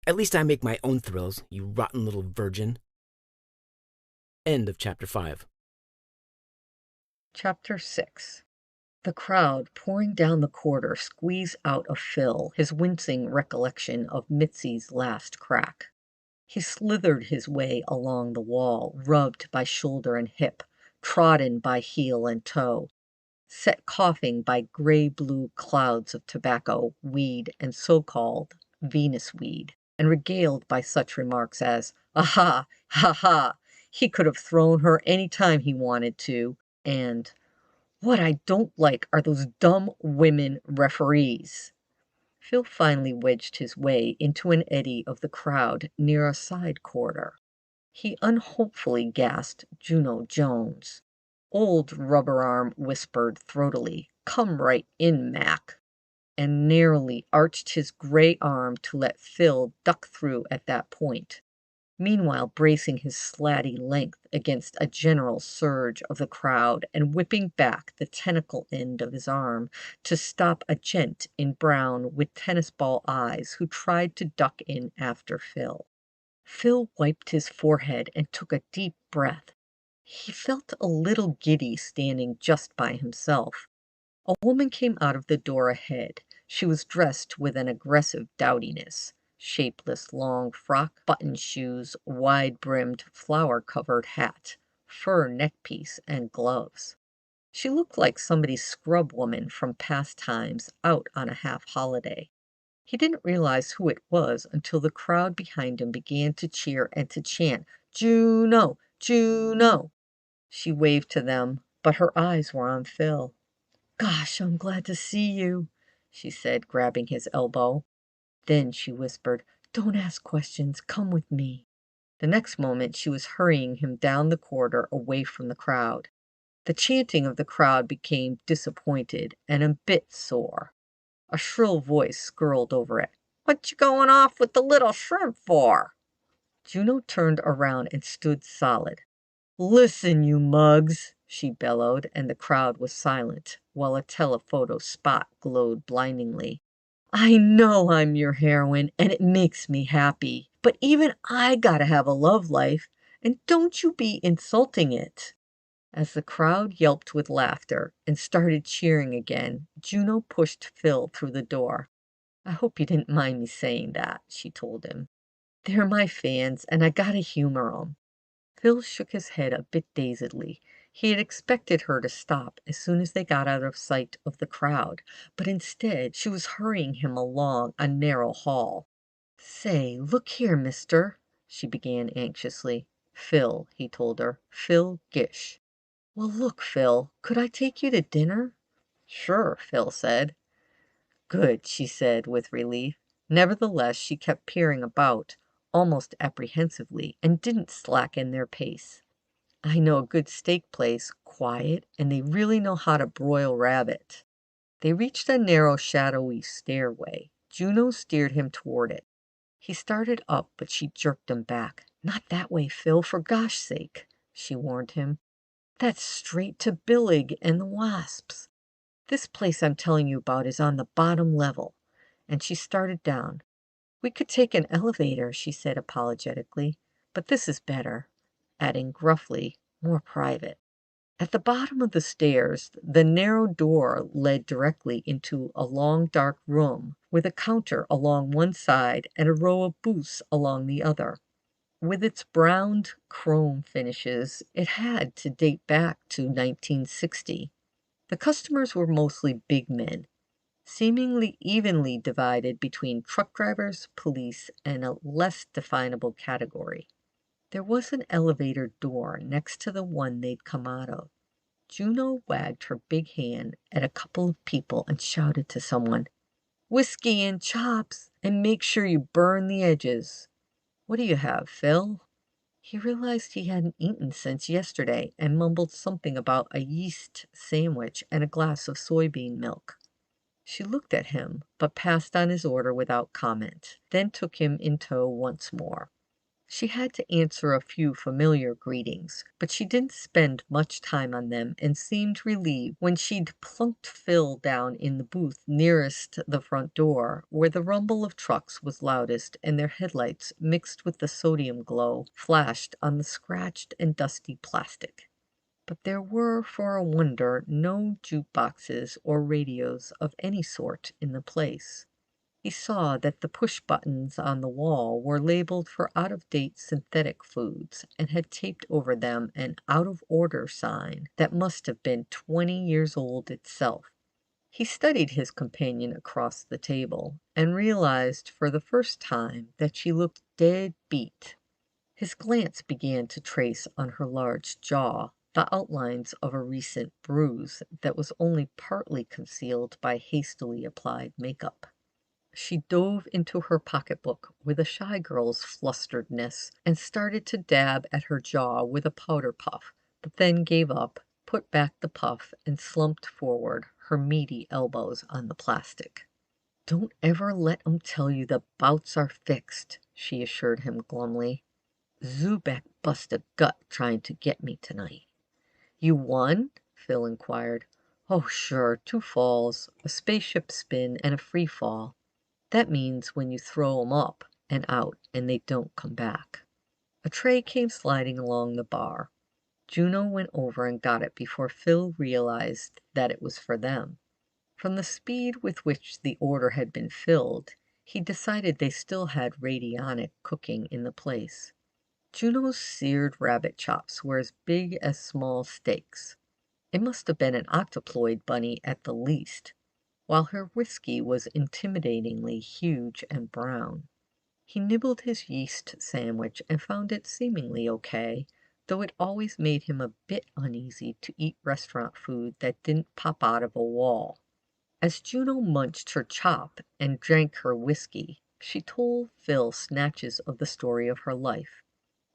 "At least I make my own thrills, you rotten little virgin." End of Chapter 5. Chapter 6. The crowd pouring down the corridor squeezed out of Phil his wincing recollection of Mitzi's last crack. He slithered his way along the wall, rubbed by shoulder and hip, trodden by heel and toe, set coughing by gray-blue clouds of tobacco, weed, and so-called Venus weed, and regaled by such remarks as, "Aha! Ha ha! He could have thrown her any time he wanted to," and "What I don't like are those dumb women referees." Phil finally wedged his way into an eddy of the crowd near a side corridor. He unhopefully gasped Juno Jones. Old Rubber Arm whispered throatily, "Come right in, Mac," and narrowly arched his gray arm to let Phil duck through at that point, meanwhile bracing his slatty length against a general surge of the crowd and whipping back the tentacle end of his arm to stop a gent in brown with tennis ball eyes who tried to duck in after Phil. Phil wiped his forehead and took a deep breath. He felt a little giddy standing just by himself. A woman came out of the door ahead. She was dressed with an aggressive dowdiness. Shapeless long frock, button shoes, wide-brimmed flower-covered hat, fur neckpiece, and gloves. She looked like somebody's scrub woman from past times out on a half-holiday. He didn't realize who it was until the crowd behind him began to cheer and to chant, "Juno! Juno!" She waved to them, but her eyes were on Phil. "Gosh, I'm glad to see you," she said, grabbing his elbow. Then she whispered, "Don't ask questions. Come with me." The next moment she was hurrying him down the corridor away from the crowd. The chanting of the crowd became disappointed and a bit sore. A shrill voice skirled over it. "What you going off with the little shrimp for?" Juno turned around and stood solid. "Listen, you mugs," she bellowed, and the crowd was silent, while a telephoto spot glowed blindingly. "I know I'm your heroine, and it makes me happy, but even I gotta have a love life, and don't you be insulting it." As the crowd yelped with laughter and started cheering again, Juno pushed Phil through the door. "I hope you didn't mind me saying that," she told him. "They're my fans, and I gotta humor 'em." Phil shook his head a bit dazedly. He had expected her to stop as soon as they got out of sight of the crowd, but instead she was hurrying him along a narrow hall. "Say, look here, mister," she began anxiously. "Phil," he told her. "Phil Gish." "Well, look, Phil, could I take you to dinner?" "Sure," Phil said. "Good," she said with relief. Nevertheless, she kept peering about, almost apprehensively, and didn't slacken their pace. "I know a good steak place, quiet, and they really know how to broil rabbit." They reached a narrow, shadowy stairway. Juno steered him toward it. He started up, but she jerked him back. "Not that way, Phil, for gosh sake," she warned him. "That's straight to Billig and the Wasps. This place I'm telling you about is on the bottom level." And she started down. "We could take an elevator," she said apologetically, "but this is better," adding gruffly, "more private." At the bottom of the stairs, the narrow door led directly into a long dark room with a counter along one side and a row of booths along the other. With its browned chrome finishes, it had to date back to 1960. The customers were mostly big men, seemingly evenly divided between truck drivers, police, and a less definable category. There was an elevator door next to the one they'd come out of. Juno wagged her big hand at a couple of people and shouted to someone, "Whiskey and chops, and make sure you burn the edges." "What do you have, Phil?" He realized he hadn't eaten since yesterday and mumbled something about a yeast sandwich and a glass of soybean milk. She looked at him, but passed on his order without comment, then took him in tow once more. She had to answer a few familiar greetings, but she didn't spend much time on them and seemed relieved when she'd plunked Phil down in the booth nearest the front door, where the rumble of trucks was loudest and their headlights, mixed with the sodium glow, flashed on the scratched and dusty plastic. But there were, for a wonder, no jukeboxes or radios of any sort in the place. He saw that the push buttons on the wall were labeled for out-of-date synthetic foods and had taped over them an out-of-order sign that must have been 20 years old itself. He studied his companion across the table and realized for the first time that she looked dead beat. His glance began to trace on her large jaw the outlines of a recent bruise that was only partly concealed by hastily applied makeup. She dove into her pocketbook with a shy girl's flusteredness and started to dab at her jaw with a powder puff, but then gave up, put back the puff, and slumped forward, her meaty elbows on the plastic. "Don't ever let 'em tell you the bouts are fixed," she assured him glumly. "Zubek bust a gut trying to get me tonight." "You won?" Phil inquired. "Oh, sure, 2 falls, a spaceship spin, and a free fall. That means when you throw 'em up and out and they don't come back." A tray came sliding along the bar. Juno went over and got it before Phil realized that it was for them. From the speed with which the order had been filled, he decided they still had radionic cooking in the place. Juno's seared rabbit chops were as big as small steaks. It must have been an octoploid bunny at the least, while her whiskey was intimidatingly huge and brown. He nibbled his yeast sandwich and found it seemingly okay, though it always made him a bit uneasy to eat restaurant food that didn't pop out of a wall. As Juno munched her chop and drank her whiskey, she told Phil snatches of the story of her life.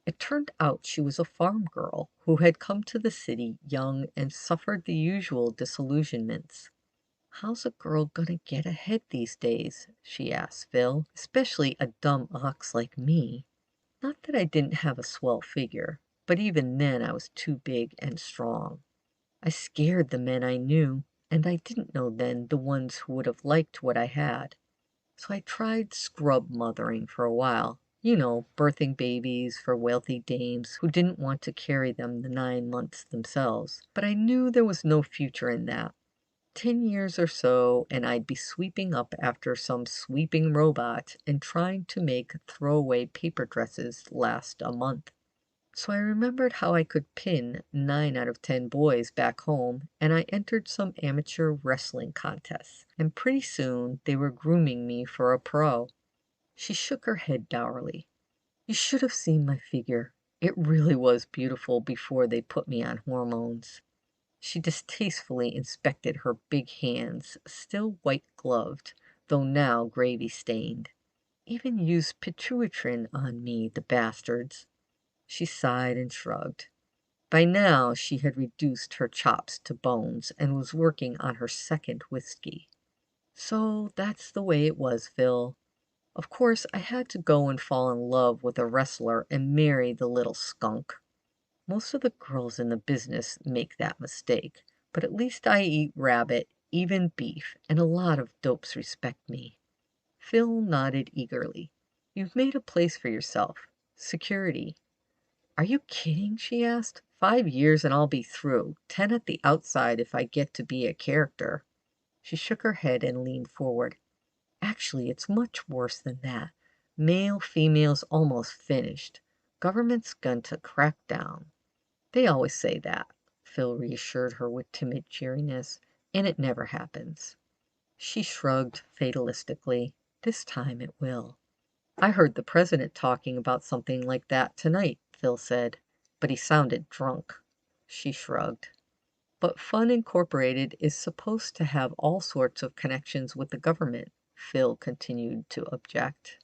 It turned out she was a farm girl who had come to the city young and suffered the usual disillusionments. "How's a girl gonna get ahead these days?" she asked Phil, "especially a dumb ox like me?" Not that I didn't have a swell figure, but even then I was too big and strong. I scared the men I knew, and I didn't know then the ones who would have liked what I had. So I tried scrub mothering for a while. You know, birthing babies for wealthy dames who didn't want to carry them the 9 months themselves. But I knew there was no future in that. 10 years or so, and I'd be sweeping up after some sweeping robot and trying to make throwaway paper dresses last a month. So I remembered how I could pin 9 out of 10 boys back home, and I entered some amateur wrestling contests, and pretty soon they were grooming me for a pro. She shook her head dourly. "You should have seen my figure. It really was beautiful before they put me on hormones." She distastefully inspected her big hands, still white-gloved, though now gravy-stained. "Even used pituitrin on me, the bastards." She sighed and shrugged. By now she had reduced her chops to bones and was working on her second whiskey. "So that's the way it was, Phil. Of course I had to go and fall in love with a wrestler and marry the little skunk. Most of the girls in the business make that mistake, but at least I eat rabbit, even beef, and a lot of dopes respect me." Phil nodded eagerly. "You've made a place for yourself. Security." "Are you kidding?" she asked. "5 years and I'll be through. 10 at the outside if I get to be a character." She shook her head and leaned forward. "Actually, it's much worse than that. Male, female's almost finished. Government's going to crack down." "They always say that," Phil reassured her with timid cheeriness, "and it never happens." She shrugged fatalistically. "This time it will." "I heard the president talking about something like that tonight," Phil said, "but he sounded drunk." She shrugged. "But Fun Incorporated is supposed to have all sorts of connections with the government," Phil continued to object.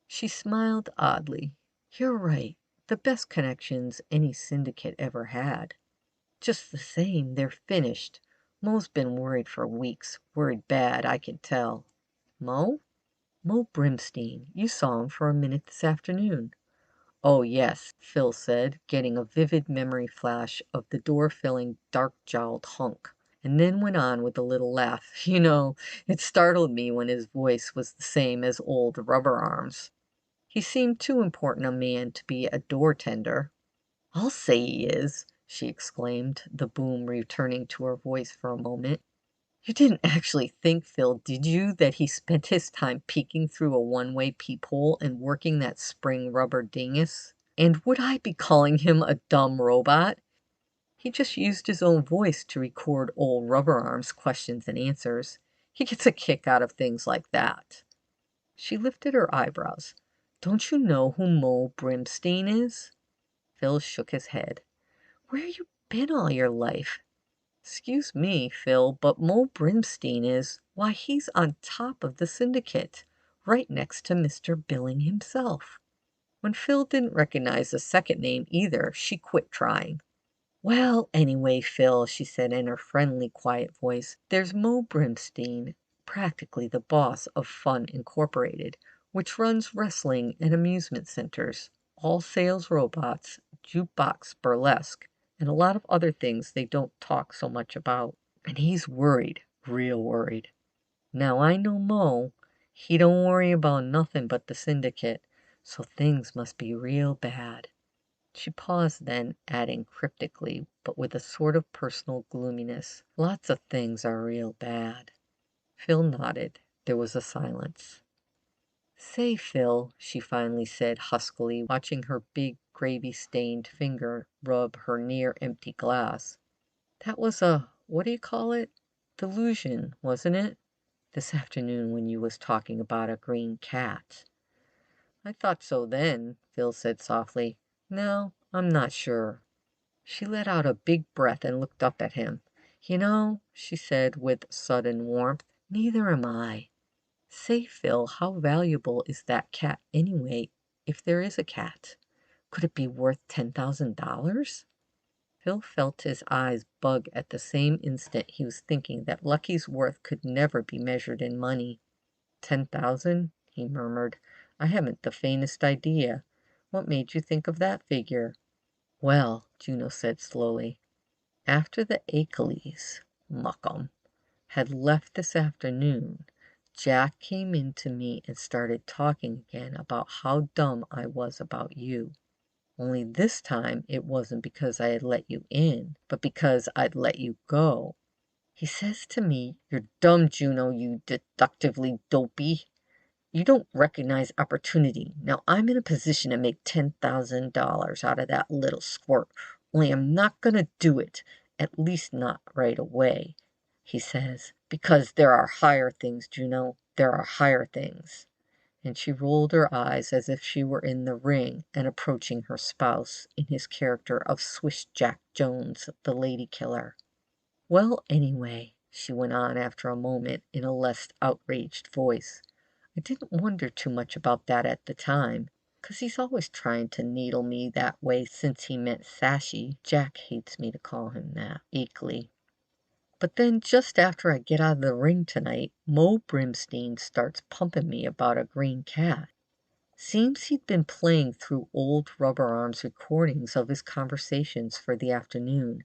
She smiled oddly. "You're right. The best connections any syndicate ever had. Just the same, they're finished. Mo's been worried for weeks. Worried bad, I can tell." "Mo?" "Mo Brimstein. You saw him for a minute this afternoon." "Oh, yes," Phil said, getting a vivid memory flash of the door-filling, dark-jowled hunk, and then went on with a little laugh. "You know, it startled me when his voice was the same as old Rubber Arm's. He seemed too important a man to be a door tender." "I'll say he is!" she exclaimed, the boom returning to her voice for a moment. "You didn't actually think, Phil, did you, that he spent his time peeking through a one-way peephole and working that spring rubber dingus? And would I be calling him a dumb robot? He just used his own voice to record old Rubber Arm's questions and answers. He gets a kick out of things like that." She lifted her eyebrows. "Don't you know who Mo Brimstein is?" Phil shook his head. "Where you been all your life?" "Excuse me, Phil, but Mo Brimstein is, why, he's on top of the syndicate, right next to Mr. Billing himself." When Phil didn't recognize the second name either, she quit trying. "Well, anyway, Phil," she said in her friendly, quiet voice, "there's Mo Brimstein, practically the boss of Fun Incorporated, which runs wrestling and amusement centers, all sales robots, jukebox burlesque, and a lot of other things they don't talk so much about. And he's worried, real worried. Now I know Mo. He don't worry about nothing but the syndicate, so things must be real bad." She paused then, adding cryptically, but with a sort of personal gloominess, "Lots of things are real bad." Phil nodded. There was a silence. "Say, Phil," she finally said huskily, watching her big gravy-stained finger rub her near-empty glass, "that was a, what do you call it? Delusion, wasn't it? This afternoon when you was talking about a green cat." "I thought so then," Phil said softly. "Now I'm not sure." She let out a big breath and looked up at him. "You know," she said with sudden warmth, "neither am I. Say, Phil, how valuable is that cat anyway, if there is a cat? Could it be worth $10,000? Phil felt his eyes bug at the same instant he was thinking that Lucky's worth could never be measured in money. 10,000? He murmured. I haven't the faintest idea. What made you think of that figure? Well, Juno said slowly, after the Akeles, Muckum, had left this afternoon, Jack came in to me and started talking again about how dumb I was about you. Only this time it wasn't because I had let you in, but because I'd let you go. He says to me, "You're dumb, Juno, you deductively dopey. You don't recognize opportunity. Now I'm in a position to make $10,000 out of that little squirt, only I'm not going to do it, at least not right away," he says, "because there are higher things, Juno. There are higher things." And she rolled her eyes as if she were in the ring and approaching her spouse in his character of Swiss Jack Jones, the lady killer. "Well, anyway," she went on after a moment in a less outraged voice, "I didn't wonder too much about that at the time, 'cause he's always trying to needle me that way since he met Sashi. Jack hates me to call him that, equally. But then just after I get out of the ring tonight, Mo Brimstein starts pumping me about a green cat. Seems he'd been playing through old Rubber Arm's recordings of his conversations for the afternoon,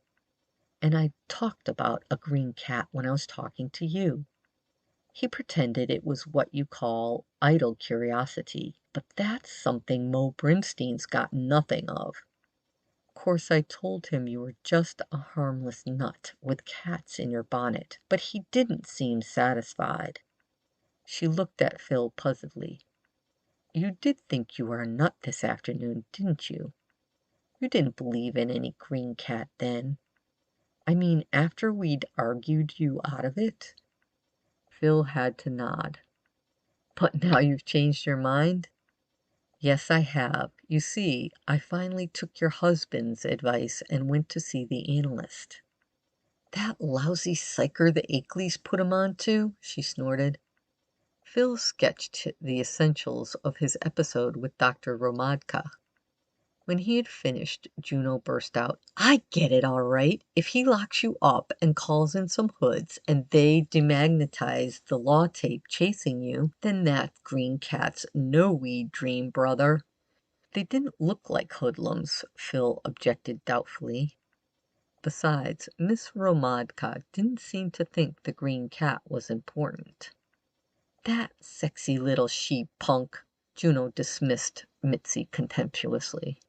and I talked about a green cat when I was talking to you. He pretended it was what you call idle curiosity, but that's something Mo Brimstein's got nothing of. Of course, I told him you were just a harmless nut with cats in your bonnet, but he didn't seem satisfied." She looked at Phil puzzledly. "You did think you were a nut this afternoon, didn't you? You didn't believe in any green cat then. I mean, after we'd argued you out of it?" Phil had to nod. "But now you've changed your mind?" "Yes, I have. You see, I finally took your husband's advice and went to see the analyst." "That lousy psycher the Akeles put him on to?" she snorted. Phil sketched the essentials of his episode with Dr. Romadka. When he had finished, Juno burst out, "I get it all right. If he locks you up and calls in some hoods and they demagnetize the law tape chasing you, then that green cat's no weed dream, brother." "They didn't look like hoodlums," Phil objected doubtfully. Besides, Miss Romadka didn't seem to think the green cat was important. "That sexy little she-punk," Juno dismissed Mitzi contemptuously.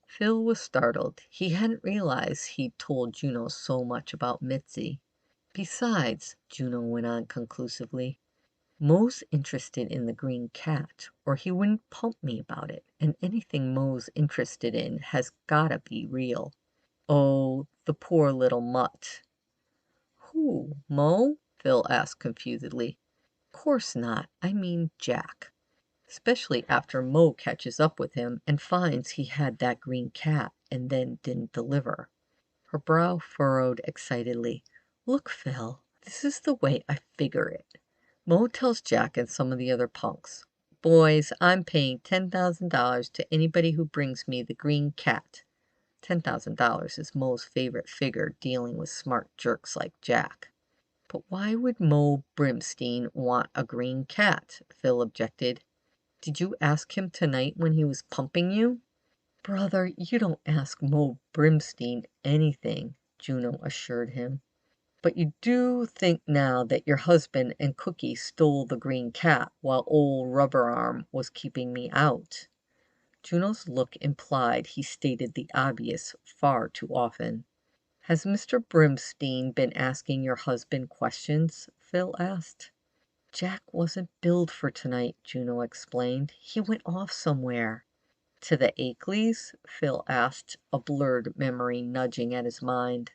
Phil was startled. He hadn't realized he'd told Juno so much about Mitzi. "Besides," Juno went on conclusively, "Mo's interested in the green cat, or he wouldn't pump me about it, and anything Mo's interested in has gotta be real. Oh, the poor little mutt." "Who, Mo?" Phil asked confusedly. "Course not. I mean Jack. Especially after Mo catches up with him and finds he had that green cat and then didn't deliver." Her brow furrowed excitedly. "Look, Phil, this is the way I figure it. Mo tells Jack and some of the other punks, 'Boys, I'm paying $10,000 to anybody who brings me the green cat.' $10,000 is Mo's favorite figure dealing with smart jerks like Jack." "But why would Mo Brimstein want a green cat?" Phil objected. "Did you ask him tonight when he was pumping you?" "Brother, you don't ask Mo Brimstein anything," Juno assured him. "But you do think now that your husband and Cookie stole the green cat while old Rubber Arm was keeping me out?" Juno's look implied he stated the obvious far too often. "Has Mr. Brimstein been asking your husband questions?" Phil asked. "Jack wasn't billed for tonight," Juno explained. "He went off somewhere." "To the Akeles?" Phil asked, a blurred memory nudging at his mind.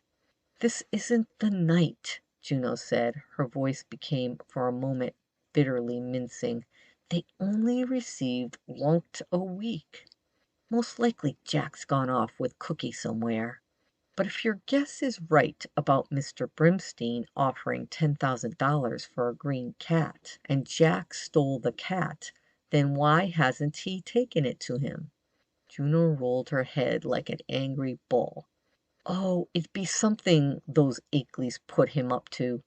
"This isn't the night," Juno said. Her voice became for a moment bitterly mincing. "They only received lunked a week. Most likely Jack's gone off with Cookie somewhere. But if your guess is right about Mr. Brimstein offering $10,000 for a green cat, and Jack stole the cat, then why hasn't he taken it to him?" Juno rolled her head like an angry bull. Oh, it'd be something those Akelys put him up to.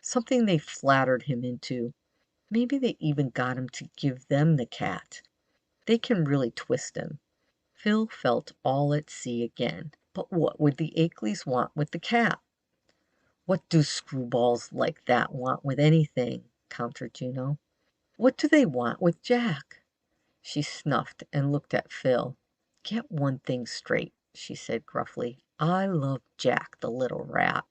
Something they flattered him into. Maybe they even got him to give them the cat. They can really twist him. Phil felt all at sea again. But what would the Akelys want with the cat? What do screwballs like that want with anything? Countered Juno. What do they want with Jack? She snuffed and looked at Phil. Get one thing straight, she said gruffly. I love Jack, the little rat.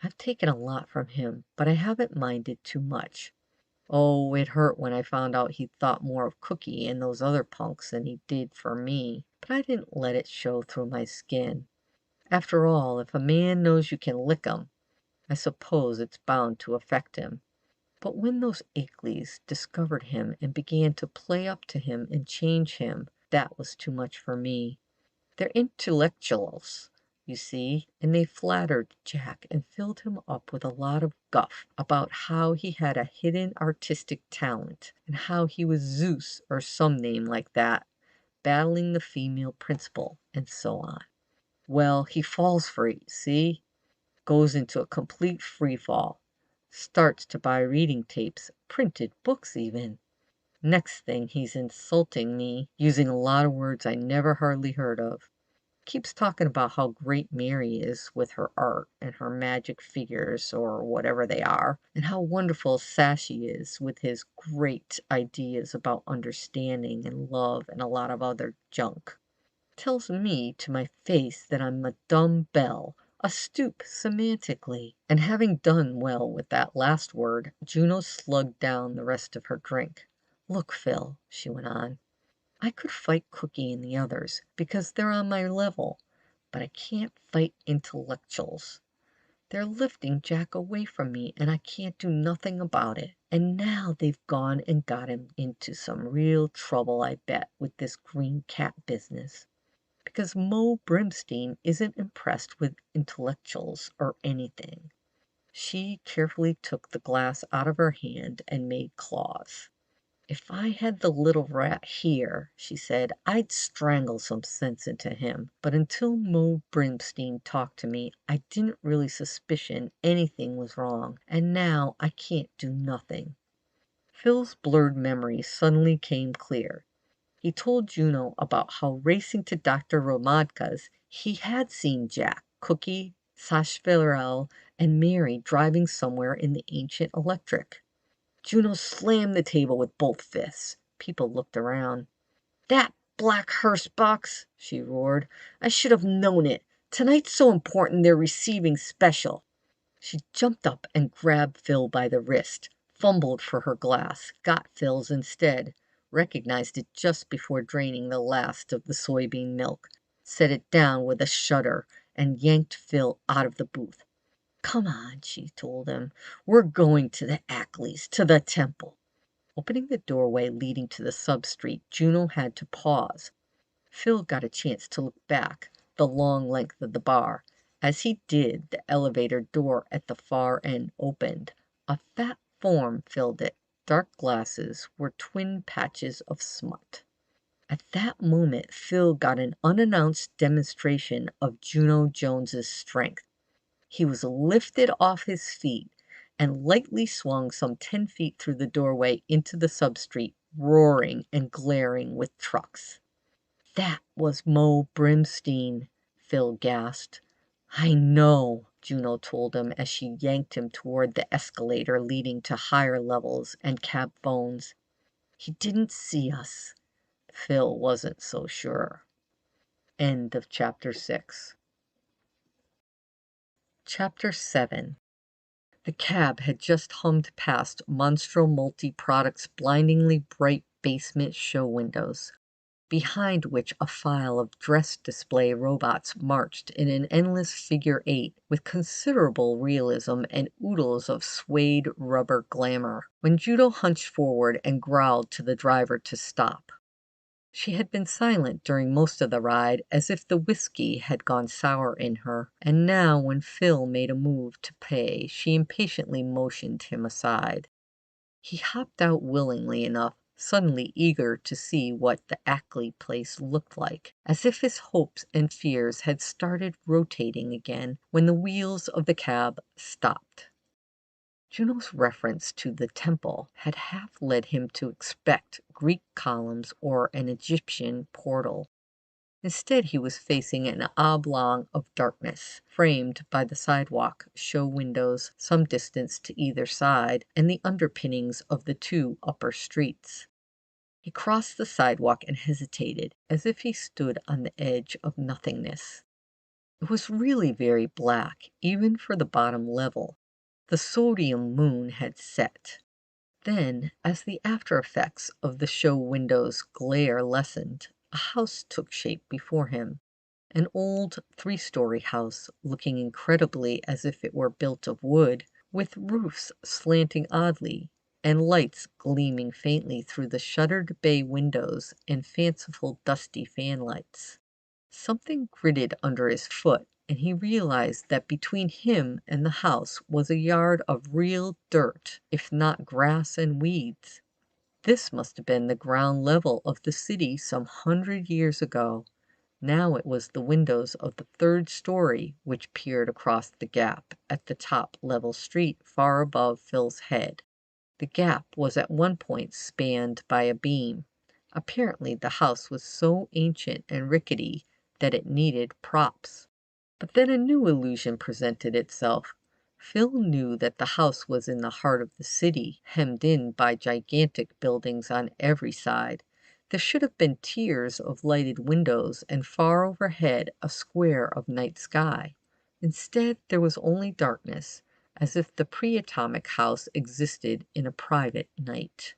I've taken a lot from him, but I haven't minded too much. Oh, it hurt when I found out he thought more of Cookie and those other punks than he did for me, but I didn't let it show through my skin. After all, if a man knows you can lick him, I suppose it's bound to affect him. But when those Akelys discovered him and began to play up to him and change him, that was too much for me. They're intellectuals, you see, and they flattered Jack and filled him up with a lot of guff about how he had a hidden artistic talent and how he was Zeus or some name like that, battling the female principal, and so on. Well, he falls for it, see? Goes into a complete free fall. Starts to buy reading tapes, printed books even. Next thing he's insulting me, using a lot of words I never hardly heard of. Keeps talking about how great Mary is with her art and her magic figures or whatever they are, and how wonderful Sashi is with his great ideas about understanding and love and a lot of other junk. Tells me to my face that I'm a dumb belle, a stoop semantically. And having done well with that last word, Juno slugged down the rest of her drink. Look, Phil, she went on, I could fight Cookie and the others because they're on my level, but I can't fight intellectuals. They're lifting Jack away from me and I can't do nothing about it. And now they've gone and got him into some real trouble, I bet, with this green cat business. Because Mo Brimstein isn't impressed with intellectuals or anything. She carefully took the glass out of her hand and made claws. If I had the little rat here, she said, I'd strangle some sense into him. But until Mo Brimstein talked to me, I didn't really suspicion anything was wrong, and now I can't do nothing. Phil's blurred memory suddenly came clear. He told Juno about how racing to Dr. Romadka's, he had seen Jack, Cookie, Sashvirel, and Mary driving somewhere in the ancient electric. Juno slammed the table with both fists. People looked around. That black hearse box, she roared. I should have known it. Tonight's so important they're receiving special. She jumped up and grabbed Phil by the wrist, fumbled for her glass, got Phil's instead, recognized it just before draining the last of the soybean milk, set it down with a shudder, and yanked Phil out of the booth. Come on, she told him. We're going to the Akelys, to the temple. Opening the doorway leading to the sub-street, Juno had to pause. Phil got a chance to look back, the long length of the bar. As he did, the elevator door at the far end opened. A fat form filled it. Dark glasses were twin patches of smut. At that moment, Phil got an unannounced demonstration of Juno Jones's strength. He was lifted off his feet and lightly swung some 10 feet through the doorway into the substreet, roaring and glaring with trucks. That was Mo Brimstein, Phil gasped. I know, Juno told him as she yanked him toward the escalator leading to higher levels and cab phones. He didn't see us. Phil wasn't so sure. End of chapter 6. Chapter 7. The cab had just hummed past Monstro Multi-Products' blindingly bright basement show windows, behind which a file of dress display robots marched in an endless figure 8 with considerable realism and oodles of suede rubber glamour, when Juno hunched forward and growled to the driver to stop. She had been silent during most of the ride, as if the whiskey had gone sour in her, and now when Phil made a move to pay, she impatiently motioned him aside. He hopped out willingly enough, suddenly eager to see what the Ackley place looked like, as if his hopes and fears had started rotating again when the wheels of the cab stopped. Juno's reference to the temple had half led him to expect Greek columns or an Egyptian portal. Instead, he was facing an oblong of darkness, framed by the sidewalk, show windows some distance to either side, and the underpinnings of the two upper streets. He crossed the sidewalk and hesitated, as if he stood on the edge of nothingness. It was really very black, even for the bottom level. The sodium moon had set. Then, as the after effects of the show window's glare lessened, a house took shape before him. An old 3-story house, looking incredibly as if it were built of wood, with roofs slanting oddly, and lights gleaming faintly through the shuttered bay windows and fanciful dusty fanlights. Something gritted under his foot, and he realized that between him and the house was a yard of real dirt, if not grass and weeds. This must have been the ground level of the city some 100 years ago. Now it was the windows of the 3rd story which peered across the gap at the top level street far above Phil's head. The gap was at one point spanned by a beam. Apparently the house was so ancient and rickety that it needed props. But then a new illusion presented itself. Phil knew that the house was in the heart of the city, hemmed in by gigantic buildings on every side. There should have been tiers of lighted windows, and far overhead a square of night sky. Instead, there was only darkness, as if the pre-atomic house existed in a private night.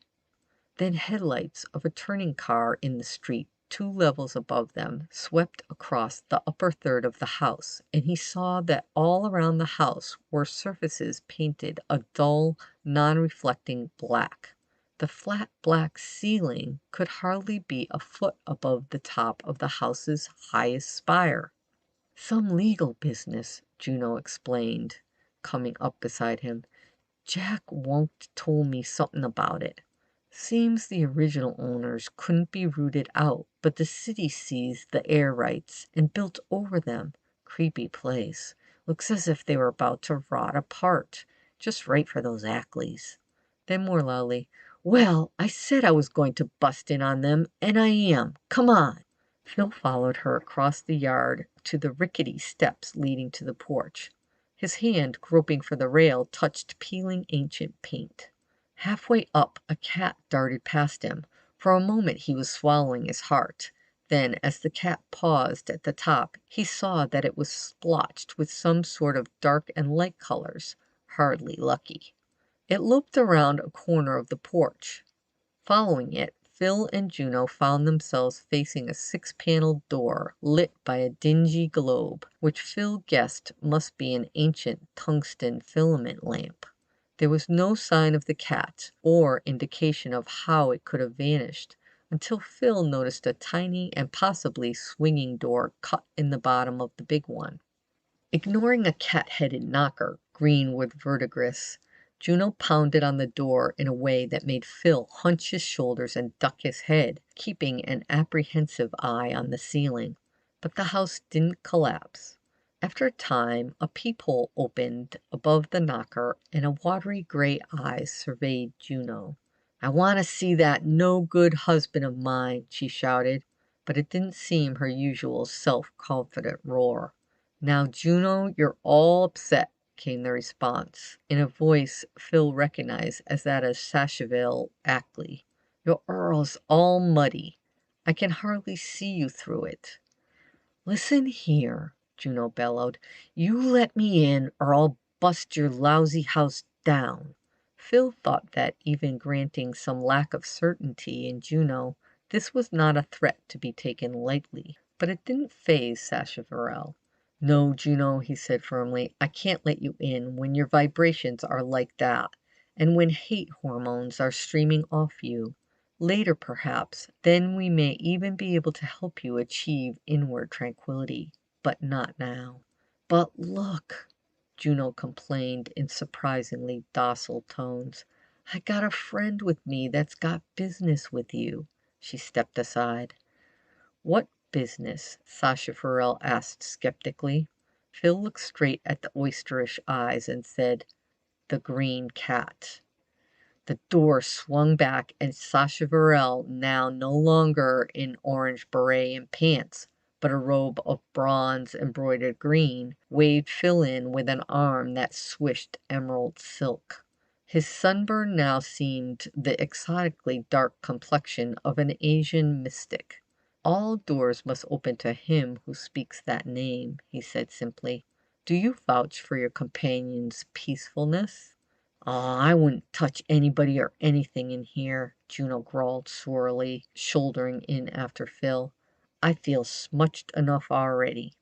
Then headlights of a turning car in the street 2 levels above them swept across the upper third of the house, and he saw that all around the house were surfaces painted a dull, non-reflecting black. The flat black ceiling could hardly be a foot above the top of the house's highest spire. "Some legal business," Juno explained, coming up beside him. "Jack Won't told me something about it. Seems the original owners couldn't be rooted out, but the city seized the air rights and built over them. Creepy place. Looks as if they were about to rot apart. Just right for those Ackleys." Then more loudly, "Well, I said I was going to bust in on them, and I am. Come on." Phil followed her across the yard to the rickety steps leading to the porch. His hand, groping for the rail, touched peeling ancient paint. Halfway up, a cat darted past him. For a moment he was swallowing his heart. Then, as the cat paused at the top, he saw that it was splotched with some sort of dark and light colors. Hardly lucky. It loped around a corner of the porch. Following it, Phil and Juno found themselves facing a 6-paneled door lit by a dingy globe, which Phil guessed must be an ancient tungsten filament lamp. There was no sign of the cat, or indication of how it could have vanished, until Phil noticed a tiny and possibly swinging door cut in the bottom of the big one. Ignoring a cat-headed knocker, green with verdigris, Juno pounded on the door in a way that made Phil hunch his shoulders and duck his head, keeping an apprehensive eye on the ceiling. But the house didn't collapse. After a time, a peephole opened above the knocker, and a watery gray eye surveyed Juno. "I want to see that no-good husband of mine," she shouted, but it didn't seem her usual self-confident roar. "Now, Juno, you're all upset," came the response, in a voice Phil recognized as that of Sacheverell Ackley. "Your Earl's all muddy. I can hardly see you through it." "Listen here," Juno bellowed. "You let me in or I'll bust your lousy house down." Phil thought that, even granting some lack of certainty in Juno, this was not a threat to be taken lightly, but it didn't faze Sacheverell. "No, Juno," he said firmly, "I can't let you in when your vibrations are like that, and when hate hormones are streaming off you. Later, perhaps, then we may even be able to help you achieve inward tranquility, but not now." "But look," Juno complained in surprisingly docile tones, I got a friend with me that's got business with you." She stepped aside. "What business?" Sasha Farrell asked skeptically. Phil looked straight at the oysterish eyes and said, "The green cat." The door swung back and Sasha Farrell, now no longer in orange beret and pants, but a robe of bronze embroidered green, waved Phil in with an arm that swished emerald silk. His sunburn now seemed the exotically dark complexion of an Asian mystic. "All doors must open to him who speaks that name," he said simply. "Do you vouch for your companion's peacefulness?" "Aw, I wouldn't touch anybody or anything in here," Juno growled surlily, shouldering in after Phil. "I feel smutched enough already."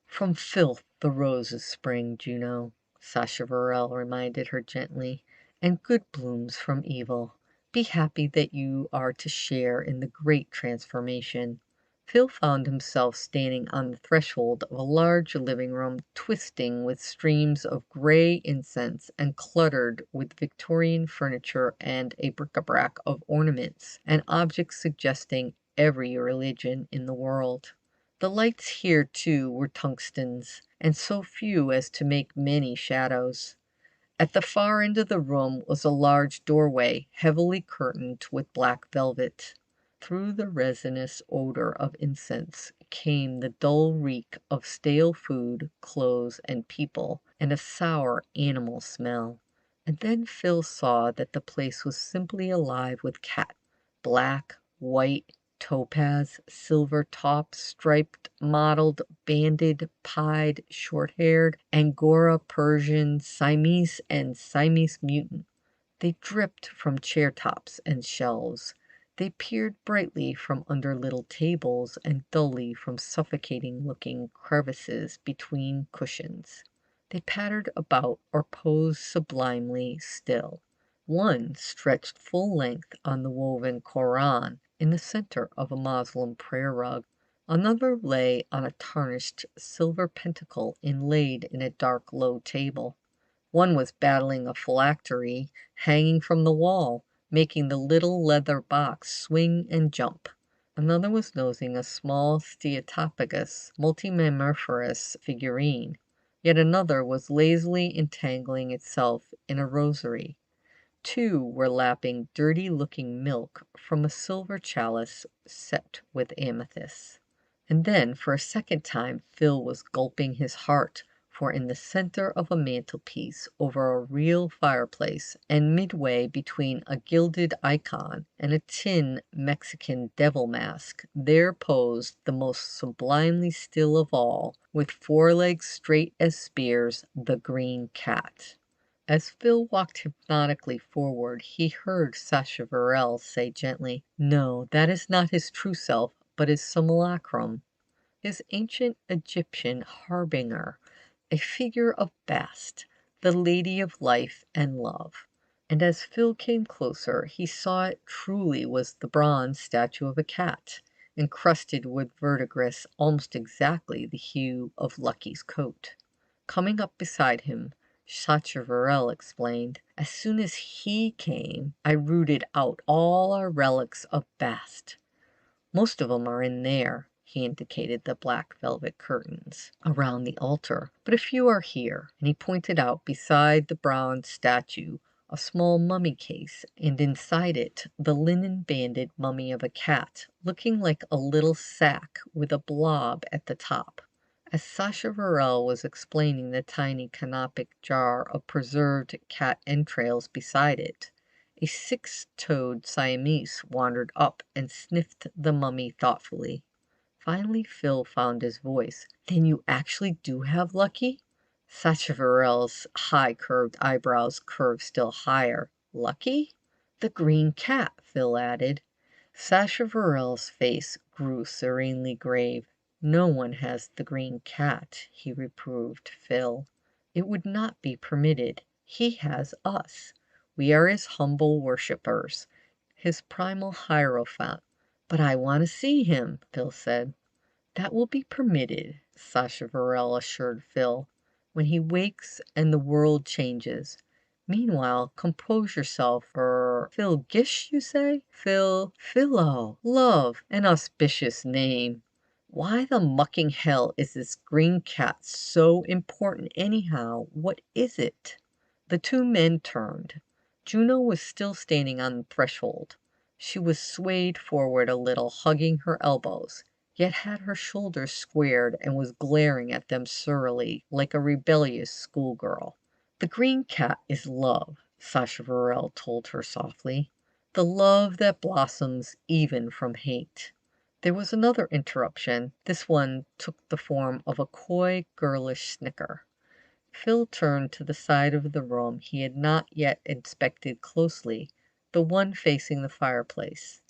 "From filth the roses spring, Juno," Sasha Varel reminded her gently, "and good blooms from evil. Be happy that you are to share in the great transformation." Phil found himself standing on the threshold of a large living room, twisting with streams of gray incense and cluttered with Victorian furniture and a bric-a-brac of ornaments and objects suggesting every religion in the world. The lights here, too, were tungstens, and so few as to make many shadows. At the far end of the room was a large doorway, heavily curtained with black velvet. Through the resinous odor of incense came the dull reek of stale food, clothes, and people, and a sour animal smell. And then Phil saw that the place was simply alive with cats, black, white, topaz, silver topped, striped, mottled, banded, pied, short-haired, Angora, Persian, Siamese, and Siamese mutant. They dripped from chair tops and shelves. They peered brightly from under little tables and dully from suffocating-looking crevices between cushions. They pattered about or posed sublimely still. One stretched full length on the woven Koran in the center of a Moslem prayer rug. Another lay on a tarnished silver pentacle inlaid in a dark low table. One was battling a phylactery hanging from the wall, making the little leather box swing and jump. Another was nosing a small steatophagus multimammiferous figurine. Yet another was lazily entangling itself in a rosary. Two were lapping dirty-looking milk from a silver chalice set with amethysts. And then, for a second time, Phil was gulping his heart, for in the center of a mantelpiece over a real fireplace, and midway between a gilded icon and a tin Mexican devil mask, there posed the most sublimely still of all, with forelegs straight as spears, the green cat. As Phil walked hypnotically forward, he heard Sasha Varel say gently, "No, that is not his true self, but his simulacrum, his ancient Egyptian harbinger, a figure of Bast, the lady of life and love." And as Phil came closer, he saw it truly was the bronze statue of a cat, encrusted with verdigris almost exactly the hue of Lucky's coat. Coming up beside him, Sacheverell explained, "As soon as he came, I rooted out all our relics of Bast. Most of 'em are in there." He indicated the black velvet curtains around the altar, "but a few are here." And he pointed out beside the bronze statue a small mummy case, and inside it the linen-banded mummy of a cat, looking like a little sack with a blob at the top. As Sasha Varel was explaining the tiny canopic jar of preserved cat entrails beside it, a six-toed Siamese wandered up and sniffed the mummy thoughtfully. Finally Phil found his voice. "Then you actually do have Lucky?" Sasha Varel's high curved eyebrows curved still higher. "Lucky?" "The green cat," Phil added. Sasha Varel's face grew serenely grave. "No one has the green cat," he reproved Phil. "It would not be permitted. He has us. We are his humble worshippers, his primal hierophant." "But I want to see him," Phil said. "That will be permitted," Sasha Varel assured Phil, "when he wakes and the world changes. Meanwhile, compose yourself, Phil Gish, you say? Philo, love, an auspicious name. Why the mucking hell is this green cat so important anyhow? What is it?" The two men turned. Juno was still standing on the threshold. She was swayed forward a little, hugging her elbows, yet had her shoulders squared and was glaring at them surlily, like a rebellious schoolgirl. "The green cat is love," Sacheverell told her softly. "The love that blossoms even from hate." There was another interruption. This one took the form of a coy, girlish snicker. Phil turned to the side of the room he had not yet inspected closely, the one facing the fireplace.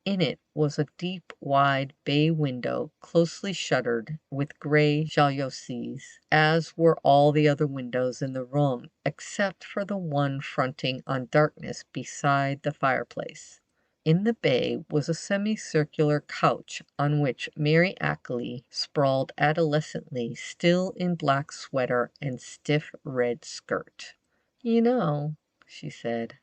In it was a deep, wide bay window, closely shuttered with gray jalousies, as were all the other windows in the room, except for the one fronting on darkness beside the fireplace. In the bay was a semicircular couch on which Mary Ackley sprawled adolescently, still in black sweater and stiff red skirt. "You know," she said,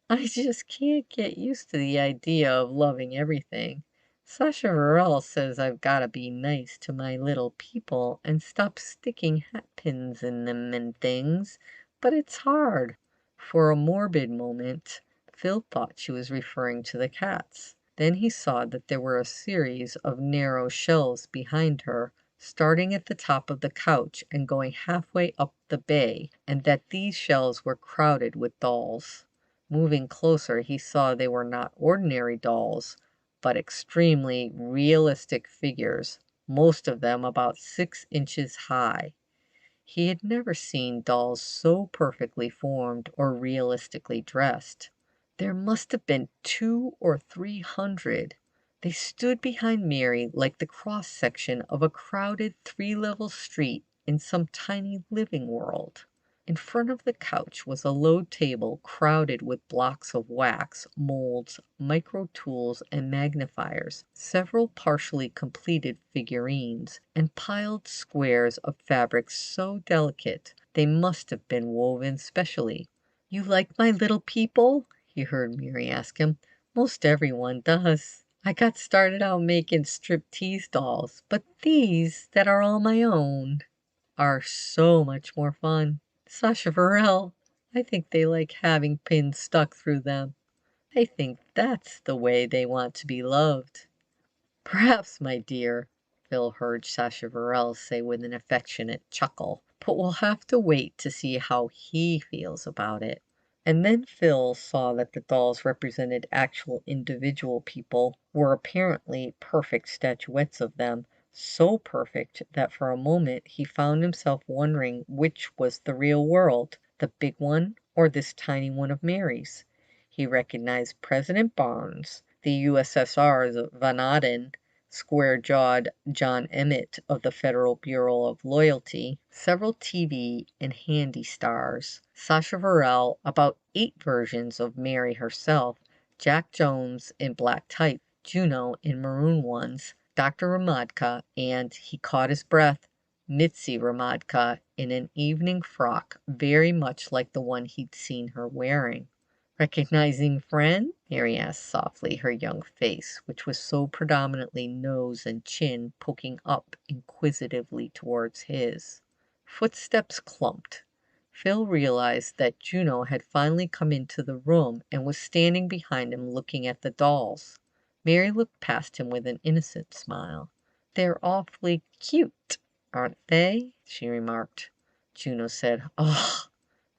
"I just can't get used to the idea of loving everything. Sacheverell says I've got to be nice to my little people and stop sticking hatpins in them and things, but it's hard." For a morbid moment, Phil thought she was referring to the cats. Then he saw that there were a series of narrow shelves behind her, starting at the top of the couch and going halfway up the bay, and that these shelves were crowded with dolls. Moving closer, he saw they were not ordinary dolls, but extremely realistic figures, most of them about 6 inches high. He had never seen dolls so perfectly formed or realistically dressed. There must have been 200 or 300. They stood behind Mary like the cross section of a crowded 3-level street in some tiny living world. In front of the couch was a low table crowded with blocks of wax, molds, micro tools, and magnifiers, several partially completed figurines, and piled squares of fabric so delicate they must have been woven specially. "You like my little people?" he heard Mary ask him. "Most everyone does. I got started out making strip-tease dolls, but these that are all my own are so much more fun. Sacheverell, I think they like having pins stuck through them. I think that's the way they want to be loved." "Perhaps, my dear," Phil heard Sacheverell say with an affectionate chuckle, "but we'll have to wait to see how he feels about it." And then Phil saw that the dolls represented actual individual people, were apparently perfect statuettes of them, so perfect that for a moment he found himself wondering which was the real world, the big one or this tiny one of Mary's. He recognized President Barnes, the USSR's Van Aden, square-jawed John Emmett of the Federal Bureau of Loyalty, several TV and handy stars, Sacheverell, about 8 versions of Mary herself, Jack Jones in black type, Juno in maroon ones, Dr. Ramadka, and, he caught his breath, Mitzi Ramadka in an evening frock very much like the one he'd seen her wearing. "Recognizing friend?" Mary asked softly, her young face, which was so predominantly nose and chin, poking up inquisitively towards his. Footsteps clumped. Phil realized that Juno had finally come into the room and was standing behind him looking at the dolls. Mary looked past him with an innocent smile. "They're awfully cute, aren't they?" she remarked. Juno said, "Ugh."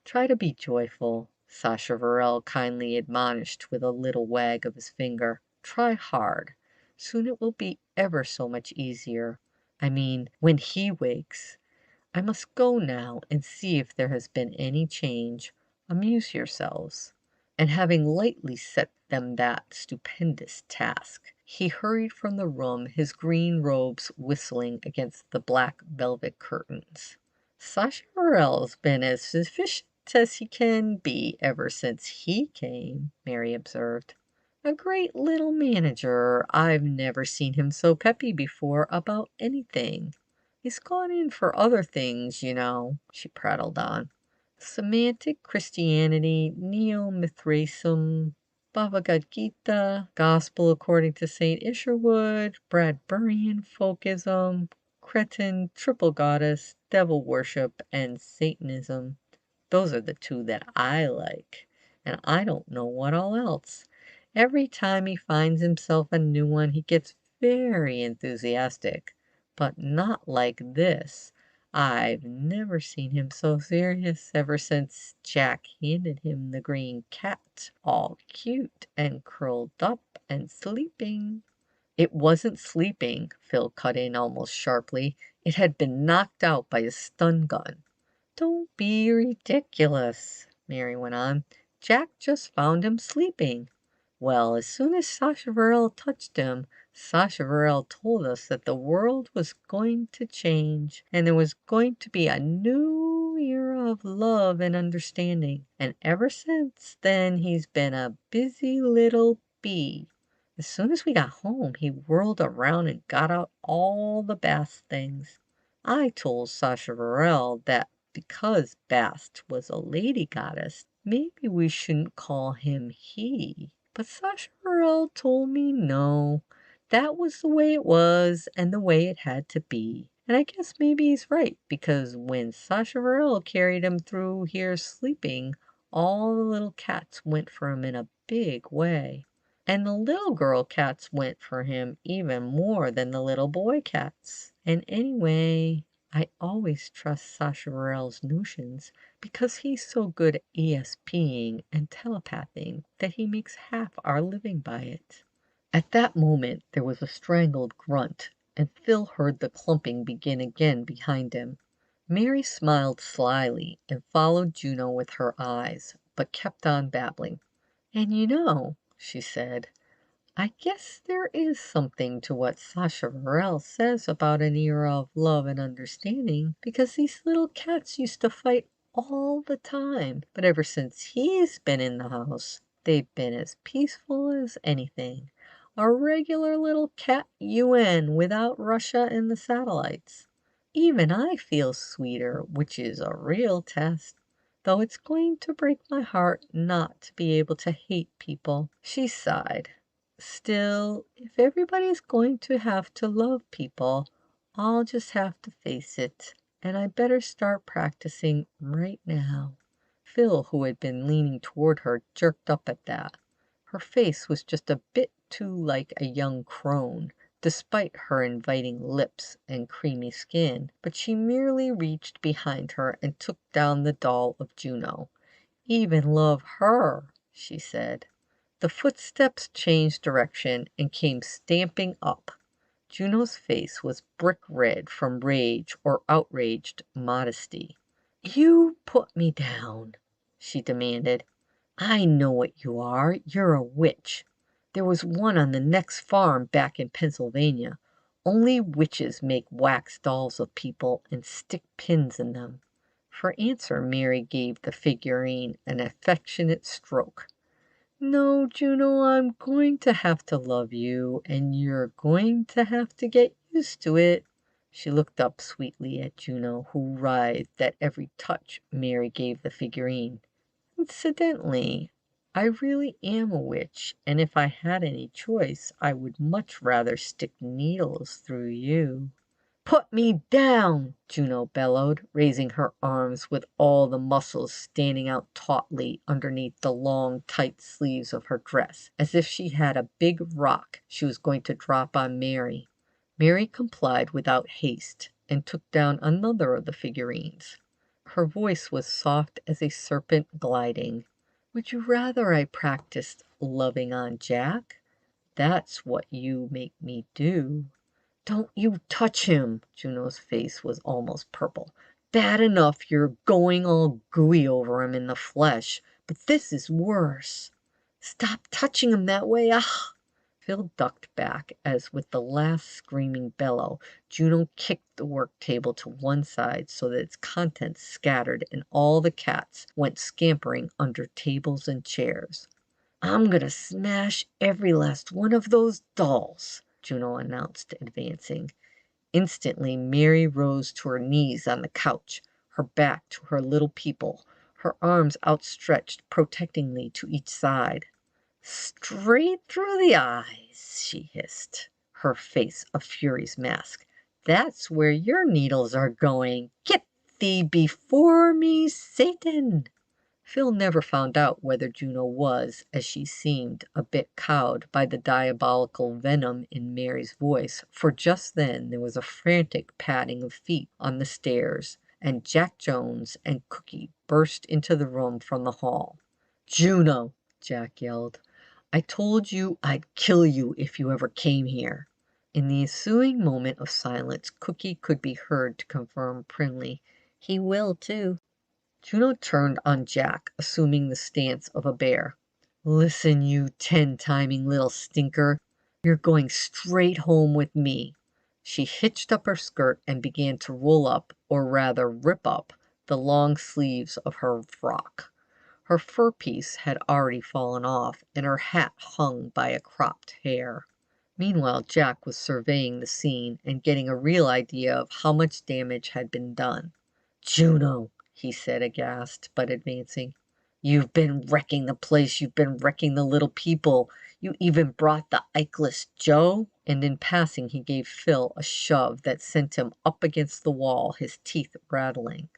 "Try to be joyful," Sacheverell kindly admonished with a little wag of his finger. "Try hard. Soon it will be ever so much easier. I mean, when he wakes. I must go now and see if there has been any change. Amuse yourselves." And having lightly set them that stupendous task, he hurried from the room, his green robes whistling against the black velvet curtains. "Sacheverell's been as efficient as he can be ever since he came," Mary observed. "A great little manager. I've never seen him so peppy before about anything. He's gone in for other things, you know," she prattled on. Semantic Christianity, Neo-Mithraism, Bhagavad Gita, Gospel according to St. Isherwood, Bradburian folkism, Cretan triple goddess, devil worship, and Satanism. Those are the two that I like, and I don't know what all else. Every time he finds himself a new one, he gets very enthusiastic, but not like this. I've never seen him so serious ever since Jack handed him the green cat, all cute and curled up and sleeping. It wasn't sleeping, Phil cut in almost sharply. It had been knocked out by a stun gun. Don't be ridiculous, Mary went on. Jack just found him sleeping. Well, as soon as Sacheverell touched him, Sacheverell told us that the world was going to change, and there was going to be a new era of love and understanding. And ever since then he's been a busy little bee. As soon as we got home, he whirled around and got out all the Bast things. I told Sacheverell that because Bast was a lady goddess, maybe we shouldn't call him he. But Sacheverell told me no, that was the way it was and the way it had to be. And I guess maybe he's right, because when Sacheverell carried him through here sleeping, all the little cats went for him in a big way. And the little girl cats went for him even more than the little boy cats. And anyway, I always trust Sacheverell's notions, because he's so good at ESPing and telepathing that he makes half our living by it. At that moment there was a strangled grunt, and Phil heard the clumping begin again behind him. Mary smiled slyly and followed Juno with her eyes, but kept on babbling. And she said, I guess there is something to what Sacheverell says about an era of love and understanding, because these little cats used to fight all the time, but ever since he's been in the house, they've been as peaceful as anything. A regular little cat UN without Russia and the satellites. Even I feel sweeter, which is a real test. Though it's going to break my heart not to be able to hate people. She sighed. Still, if everybody's going to have to love people, I'll just have to face it, and I better start practicing right now. Phil, who had been leaning toward her, jerked up at that. Her face was just a bit too like a young crone, despite her inviting lips and creamy skin, but she merely reached behind her and took down the doll of Juno. Even love her, she said. The footsteps changed direction and came stamping up. Juno's face was brick red from rage or outraged modesty. You put me down, she demanded. I know what you are. You're a witch. There was one on the next farm back in Pennsylvania. Only witches make wax dolls of people and stick pins in them. For answer, Mary gave the figurine an affectionate stroke. No, Juno, I'm going to have to love you, and you're going to have to get used to it. She looked up sweetly at Juno, who writhed at every touch Mary gave the figurine. Incidentally, I really am a witch, and if I had any choice, I would much rather stick needles through you. Put me down, Juno bellowed, raising her arms with all the muscles standing out tautly underneath the long, tight sleeves of her dress, as if she had a big rock she was going to drop on Mary. Mary complied without haste and took down another of the figurines. Her voice was soft as a serpent gliding. Would you rather I practiced loving on Jack? That's what you make me do. Don't you touch him! Juno's face was almost purple. Bad enough you're going all gooey over him in the flesh, but this is worse. Stop touching him that way. Ah! Phil ducked back as with the last screaming bellow, Juno kicked the work table to one side so that its contents scattered and all the cats went scampering under tables and chairs. I'm going to smash every last one of those dolls, Juno announced, advancing. Instantly Mary rose to her knees on the couch, her back to her little people, her arms outstretched protectingly to each side. "Straight through the eyes," she hissed, her face a fury's mask. "That's where your needles are going. Get thee before me, Satan!" Phil never found out whether Juno was, as she seemed, a bit cowed by the diabolical venom in Mary's voice, for just then there was a frantic padding of feet on the stairs, and Jack Jones and Cookie burst into the room from the hall. "Juno!" Jack yelled. "I told you I'd kill you if you ever came here." In the ensuing moment of silence, Cookie could be heard to confirm primly, "He will, too." Juno turned on Jack, assuming the stance of a bear. "Listen, you 10-timing little stinker. You're going straight home with me." She hitched up her skirt and began to roll up, or rather rip up, the long sleeves of her frock. Her fur piece had already fallen off, and her hat hung by a cropped hair. Meanwhile, Jack was surveying the scene and getting a real idea of how much damage had been done. "Juno," he said, aghast, but advancing, "you've been wrecking the place. You've been wrecking the little people. You even brought the Ikeless Joe." And in passing he gave Phil a shove that sent him up against the wall, his teeth rattling.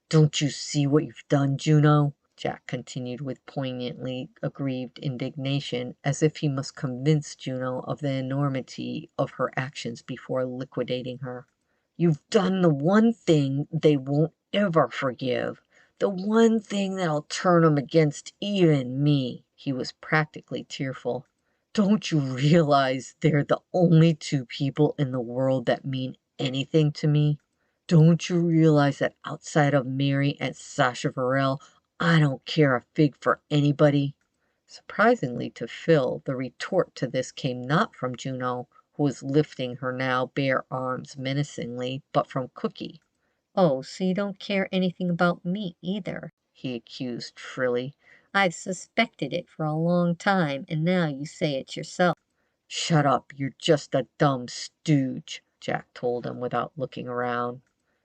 "Don't you see what you've done, Juno?" Jack continued with poignantly aggrieved indignation, as if he must convince Juno of the enormity of her actions before liquidating her. "You've done the one thing they won't ever forgive, the one thing that'll turn 'em against even me." He was practically tearful. "Don't you realize they're the only two people in the world that mean anything to me? Don't you realize that outside of Mary and Sasha Varel, I don't care a fig for anybody?" Surprisingly to Phil, the retort to this came not from Juno, who was lifting her now bare arms menacingly, but from Cookie. "Oh, so you don't care anything about me either," he accused shrilly. "I've suspected it for a long time, and now you say it yourself." "Shut up, you're just a dumb stooge," Jack told him without looking around.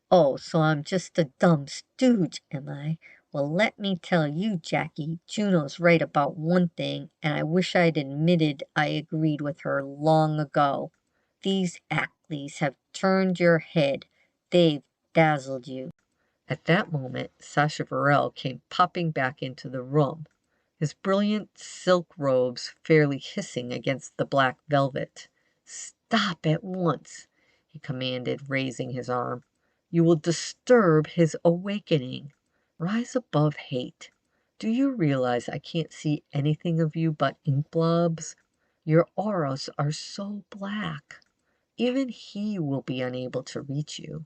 "Oh, so I'm just a dumb stooge, am I? Well, let me tell you, Jackie, Juno's right about one thing, and I wish I'd admitted I agreed with her long ago. These Ackleys have turned your head. They've dazzled you." At that moment, Sasha Varel came popping back into the room, his brilliant silk robes fairly hissing against the black velvet. "Stop at once," he commanded, raising his arm. "You will disturb his awakening. Rise above hate. Do you realize I can't see anything of you but ink blobs? Your auras are so black. Even he will be unable to reach you."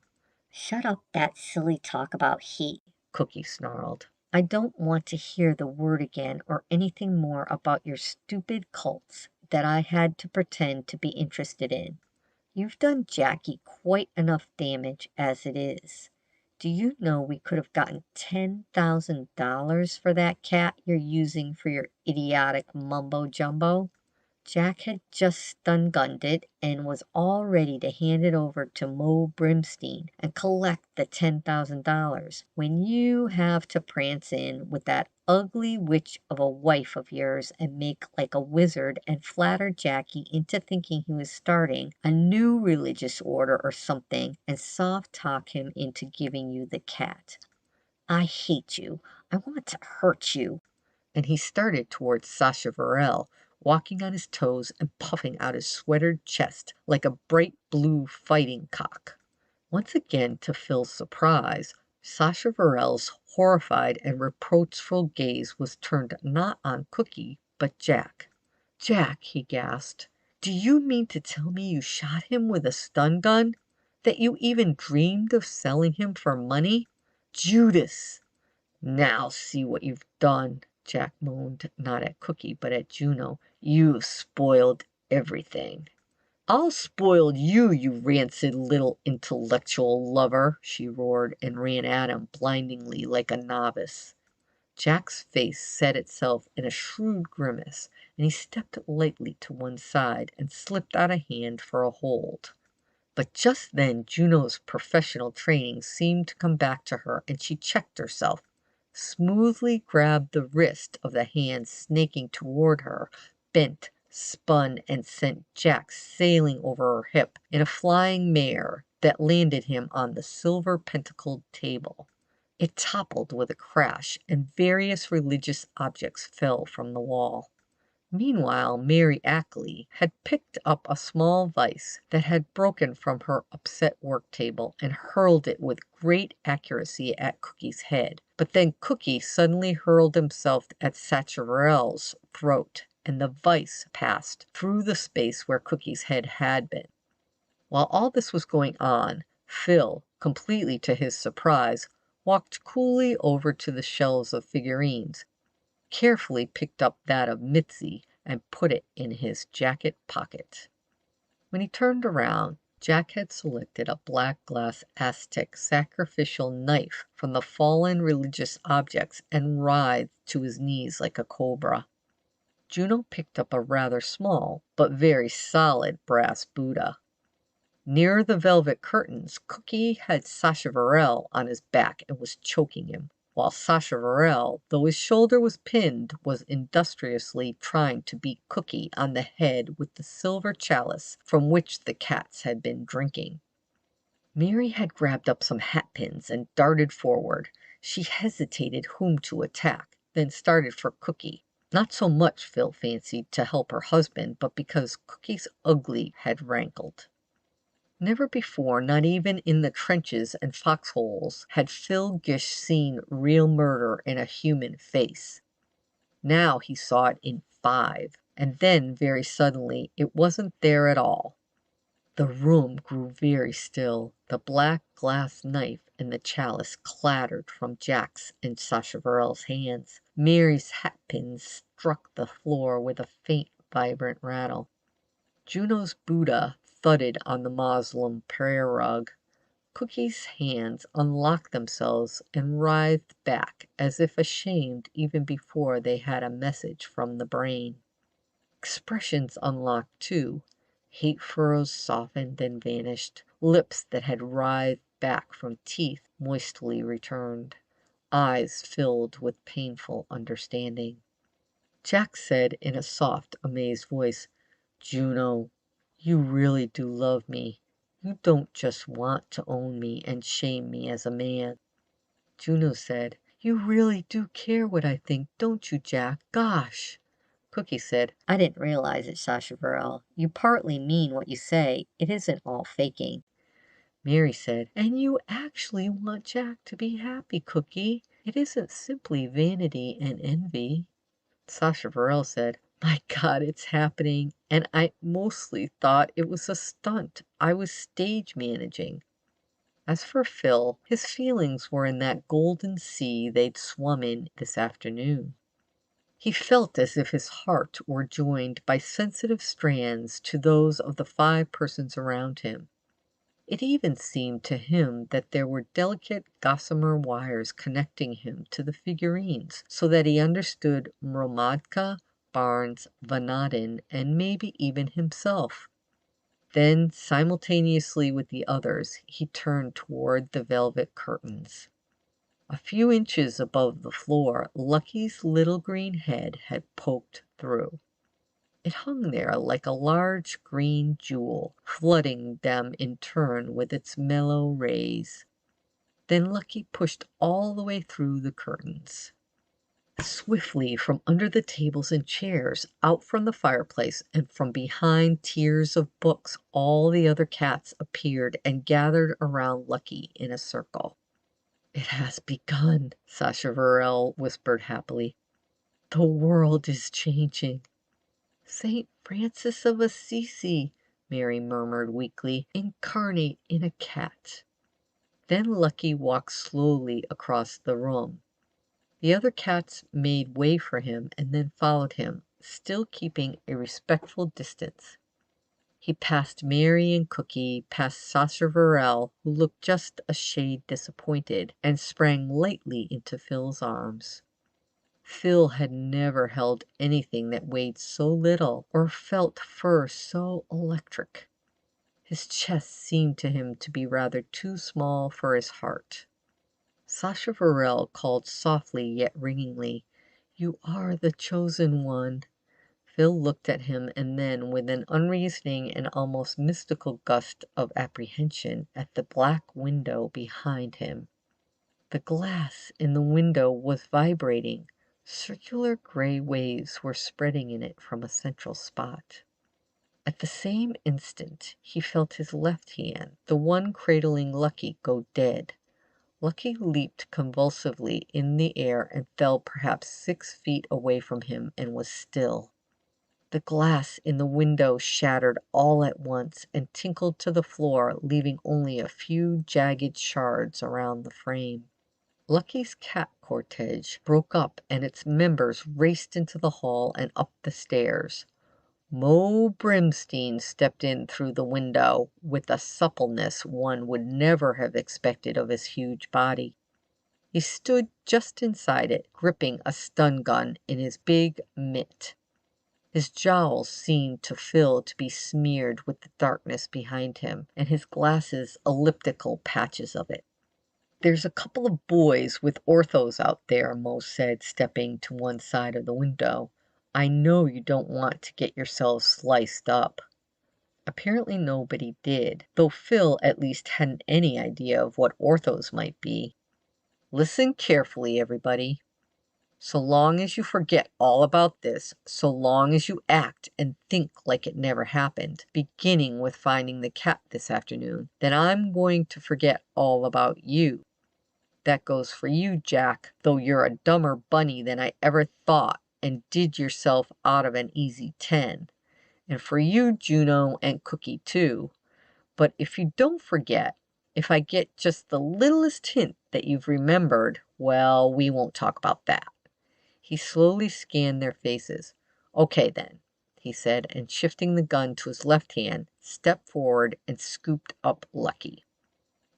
"Shut up that silly talk about heat," Cookie snarled. "I don't want to hear the word again or anything more about your stupid cults that I had to pretend to be interested in. You've done Jackie quite enough damage as it is. Do you know we could have gotten $10,000 for that cat you're using for your idiotic mumbo-jumbo?" Jack had just stun-gunned it and was all ready to hand it over to Mo Brimstein and collect the $10,000 when you have to prance in with that ugly witch of a wife of yours and make like a wizard and flatter Jackie into thinking he was starting a new religious order or something and soft-talk him into giving you the cat. I hate you. I want to hurt you." And he started towards Sasha Varel, walking on his toes and puffing out his sweatered chest like a bright blue fighting cock. Once again, to Phil's surprise, Sasha Varel's horrified and reproachful gaze was turned not on Cookie, but Jack. "Jack," he gasped, "do you mean to tell me you shot him with a stun gun? That you even dreamed of selling him for money? Judas!" "Now see what you've done," Jack moaned, not at Cookie, but at Juno. "You've spoiled everything." "I'll spoil you, you rancid little intellectual lover," she roared, and ran at him blindingly like a novice. Jack's face set itself in a shrewd grimace, and he stepped lightly to one side and slipped out a hand for a hold. But just then Juno's professional training seemed to come back to her, and she checked herself. smoothly grabbed the wrist of the hand snaking toward her, bent, spun, and sent Jack sailing over her hip in a flying mare that landed him on the silver pentacled table. It toppled with a crash, and various religious objects fell from the wall. Meanwhile, Mary Ackley had picked up a small vise that had broken from her upset work table and hurled it with great accuracy at Cookie's head. But then Cookie suddenly hurled himself at Sacheverell's throat, and the vise passed through the space where Cookie's head had been. While all this was going on, Phil, completely to his surprise, walked coolly over to the shelves of figurines, carefully picked up that of Mitzi, and put it in his jacket pocket. When he turned around, Jack had selected a black glass Aztec sacrificial knife from the fallen religious objects and writhed to his knees like a cobra. Juno picked up a rather small but very solid brass Buddha. Near the velvet curtains, Cookie had Sacheverell on his back and was choking him, while Sacheverell, though his shoulder was pinned, was industriously trying to beat Cookie on the head with the silver chalice from which the cats had been drinking. Mary had grabbed up some hat pins and darted forward. She hesitated whom to attack, then started for Cookie. Not so much, Phil fancied, to help her husband, but because Cookie's ugly had rankled. Never before, not even in the trenches and foxholes, had Phil Gish seen real murder in a human face. Now he saw it in 5, and then, very suddenly, it wasn't there at all. The room grew very still. The black glass knife and the chalice clattered from Jack's and Sacheverell's hands. Mary's hatpins struck the floor with a faint, vibrant rattle. Juno's Buddha thudded on the muslin prayer rug. Cookie's hands unlocked themselves and writhed back as if ashamed even before they had a message from the brain. Expressions unlocked too. Hate furrows softened and vanished. Lips that had writhed back from teeth moistly returned. Eyes filled with painful understanding. Jack said in a soft, amazed voice, "Juno, you really do love me. You don't just want to own me and shame me as a man." Juno said, "You really do care what I think, don't you, Jack? Gosh!" Cookie said, "I didn't realize it, Sacheverell. You partly mean what you say. It isn't all faking." Mary said, "And you actually want Jack to be happy, Cookie. It isn't simply vanity and envy." Sacheverell said, "My God, it's happening, and I mostly thought it was a stunt I was stage managing." As for Phil, his feelings were in that golden sea they'd swum in this afternoon. He felt as if his heart were joined by sensitive strands to those of the 5 persons around him. It even seemed to him that there were delicate gossamer wires connecting him to the figurines, so that he understood Mromadka, Barnes, Vanadin, and maybe even himself. Then, simultaneously with the others, he turned toward the velvet curtains. A few inches above the floor, Lucky's little green head had poked through. It hung there like a large green jewel, flooding them in turn with its mellow rays. Then Lucky pushed all the way through the curtains. Swiftly from under the tables and chairs, out from the fireplace, and from behind tiers of books, all the other cats appeared and gathered around Lucky in a circle. "It has begun," Sacheverell whispered happily. "The world is changing." "St. Francis of Assisi," Mary murmured weakly, "incarnate in a cat." Then Lucky walked slowly across the room. The other cats made way for him and then followed him, still keeping a respectful distance. He passed Mary and Cookie, past Sacheverell, who looked just a shade disappointed, and sprang lightly into Phil's arms. Phil had never held anything that weighed so little or felt fur so electric. His chest seemed to him to be rather too small for his heart. Sasha Varel called softly yet ringingly, "You are the chosen one." Phil looked at him and then, with an unreasoning and almost mystical gust of apprehension, at the black window behind him. The glass in the window was vibrating. Circular gray waves were spreading in it from a central spot. At the same instant he felt his left hand, the one cradling Lucky, go dead. Lucky leaped convulsively in the air and fell perhaps 6 feet away from him and was still. The glass in the window shattered all at once and tinkled to the floor, leaving only a few jagged shards around the frame. Lucky's cat cortege broke up and its members raced into the hall and up the stairs. Mo Brimstein stepped in through the window with a suppleness one would never have expected of his huge body. He stood just inside it, gripping a stun gun in his big mitt. His jowls seemed to Phil to be smeared with the darkness behind him, and his glasses elliptical patches of it. "There's a couple of boys with orthos out there," Mo said, stepping to one side of the window. "I know you don't want to get yourselves sliced up." Apparently nobody did, though Phil at least hadn't any idea of what orthos might be. "Listen carefully, everybody. So long as you forget all about this, so long as you act and think like it never happened, beginning with finding the cat this afternoon, then I'm going to forget all about you. That goes for you, Jack, though you're a dumber bunny than I ever thought and did yourself out of an easy 10. And for you, Juno, and Cookie, too. But if you don't forget, if I get just the littlest hint that you've remembered, well, we won't talk about that." He slowly scanned their faces. "Okay, then," he said, and shifting the gun to his left hand, stepped forward and scooped up Lucky.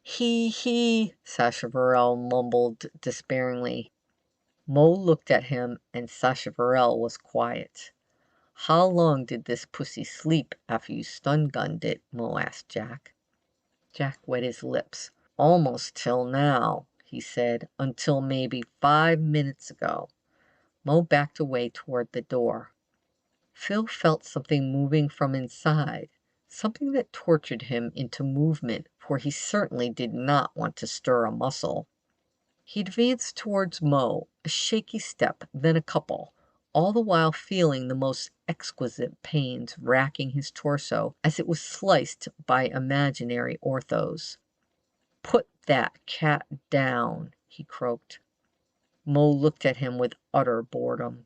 He, Sasha Varel mumbled despairingly. Mo looked at him, and Sasha Varel was quiet. "How long did this pussy sleep after you stun-gunned it?" Mo asked Jack. Jack wet his lips. "Almost till now," he said, "until maybe 5 minutes ago." Mo backed away toward the door. Phil felt something moving from inside, something that tortured him into movement, for he certainly did not want to stir a muscle. He advanced towards Mo, a shaky step, then a couple, all the while feeling the most exquisite pains racking his torso as it was sliced by imaginary orthos. "Put that cat down," he croaked. Mo looked at him with utter boredom.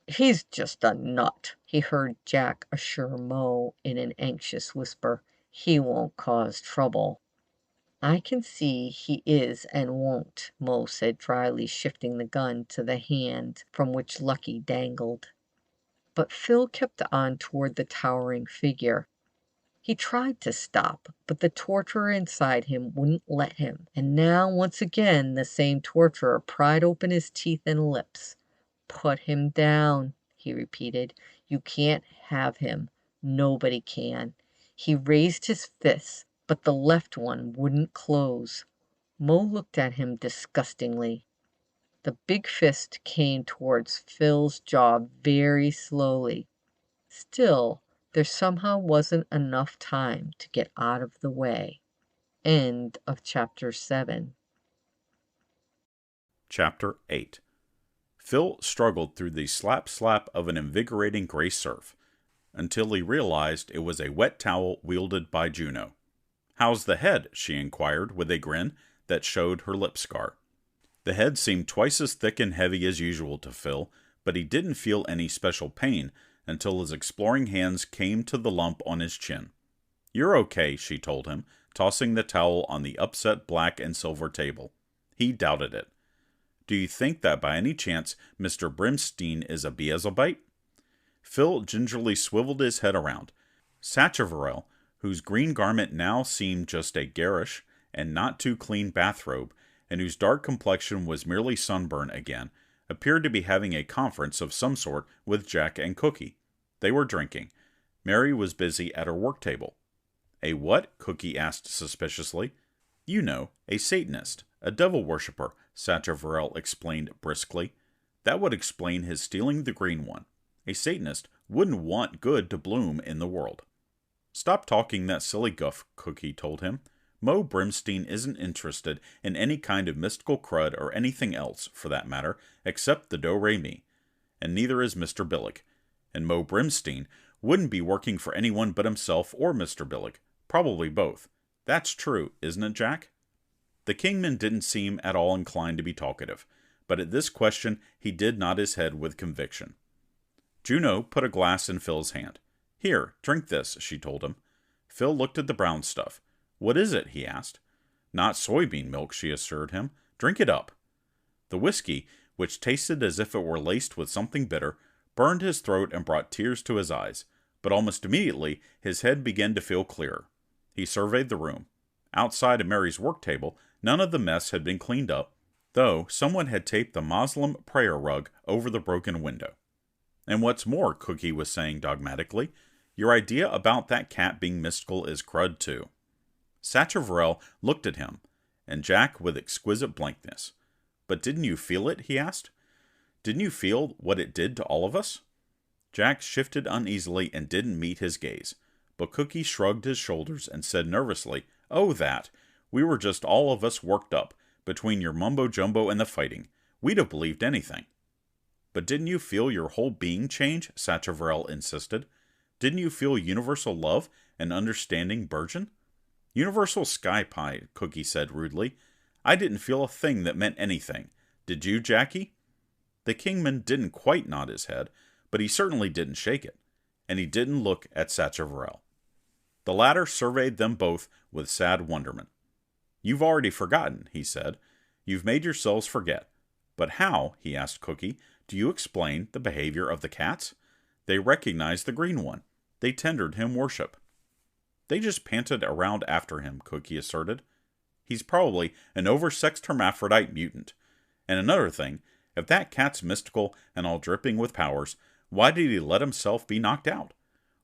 "He's just a nut," he heard Jack assure Mo in an anxious whisper. "He won't cause trouble." "I can see he is and won't," Mo said dryly, shifting the gun to the hand from which Lucky dangled. But Phil kept on toward the towering figure. He tried to stop, but the torturer inside him wouldn't let him, and now once again the same torturer pried open his teeth and lips. "Put him down," he repeated. "You can't have him. Nobody can." He raised his fist, but the left one wouldn't close. Mo looked at him disgustingly. The big fist came towards Phil's jaw very slowly. Still, there somehow wasn't enough time to get out of the way. End of chapter 7. Chapter 8. Phil struggled through the slap of an invigorating gray surf until he realized it was a wet towel wielded by Juno. "How's the head?" she inquired with a grin that showed her lip scar. The head seemed twice as thick and heavy as usual to Phil, but he didn't feel any special pain until his exploring hands came to the lump on his chin. "You're okay," she told him, tossing the towel on the upset black and silver table. He doubted it. "Do you think that by any chance Mr. Brimstein is a Beelzebub?" Phil gingerly swiveled his head around. Sacheverell, whose green garment now seemed just a garish and not too clean bathrobe, and whose dark complexion was merely sunburn again, appeared to be having a conference of some sort with Jack and Cookie. They were drinking. Mary was busy at her work table. "A what?" Cookie asked suspiciously. You know, a Satanist, a devil worshipper, Sacheverell explained briskly. That would explain his stealing the green one. A Satanist wouldn't want good to bloom in the world. Stop talking that silly guff, Cookie told him. Mo Brimstein isn't interested in any kind of mystical crud or anything else, for that matter, except the do-re-mi. And neither is Mr. Billick. And Mo Brimstein wouldn't be working for anyone but himself or Mr. Billick. Probably both. That's true, isn't it, Jack? The Kingman didn't seem at all inclined to be talkative, but at this question he did nod his head with conviction. Juno put a glass in Phil's hand. Here, drink this, she told him. Phil looked at the brown stuff. What is it? He asked. Not soybean milk, she assured him. Drink it up. The whiskey, which tasted as if it were laced with something bitter, burned his throat and brought tears to his eyes, but almost immediately his head began to feel clearer. He surveyed the room. Outside of Mary's work table, none of the mess had been cleaned up, though someone had taped the Moslem prayer rug over the broken window. And what's more, Cookie was saying dogmatically, your idea about that cat being mystical is crud too. Sacheverell looked at him, and Jack with exquisite blankness. But didn't you feel it? He asked. Didn't you feel what it did to all of us? Jack shifted uneasily and didn't meet his gaze, but Cookie shrugged his shoulders and said nervously, Oh, that! We were just all of us worked up, between your mumbo-jumbo and the fighting. We'd have believed anything. But didn't you feel your whole being change? Sacheverell insisted. Didn't you feel universal love and understanding burgeon? Universal sky pie, Cookie said rudely. I didn't feel a thing that meant anything. Did you, Jackie? The Kingman didn't quite nod his head, but he certainly didn't shake it, and he didn't look at Sacheverell. The latter surveyed them both with sad wonderment. You've already forgotten, he said. You've made yourselves forget. But how, he asked Cookie, do you explain the behavior of the cats? They recognized the green one. They tendered him worship. They just panted around after him, Cookie asserted. He's probably an oversexed hermaphrodite mutant. And another thing, if that cat's mystical and all dripping with powers, why did he let himself be knocked out?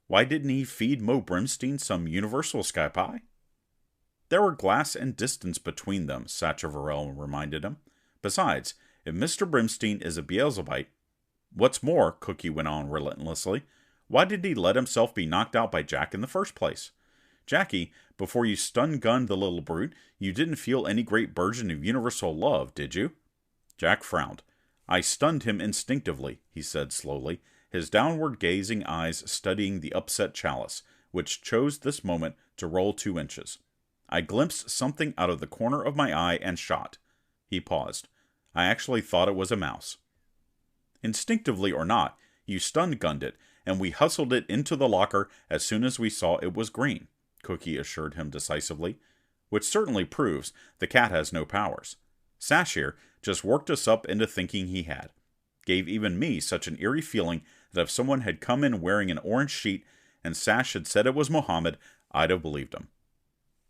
Why didn't he feed Mo Brimstein some universal sky pie? There were glass and distance between them, Sacheverell reminded him. Besides, if Mr. Brimstein is a Beelzebubite, what's more, Cookie went on relentlessly, why did he let himself be knocked out by Jack in the first place? Jackie, before you stun-gunned the little brute, you didn't feel any great burgeon of universal love, did you? Jack frowned. I stunned him instinctively, he said slowly, his downward-gazing eyes studying the upset chalice, which chose this moment to roll 2 inches. I glimpsed something out of the corner of my eye and shot. He paused. I actually thought it was a mouse. Instinctively or not, you stun-gunned it, and we hustled it into the locker as soon as we saw it was green, Cookie assured him decisively, which certainly proves the cat has no powers. Sash here just worked us up into thinking he had. Gave even me such an eerie feeling that if someone had come in wearing an orange sheet and Sash had said it was Mohammed, I'd have believed him.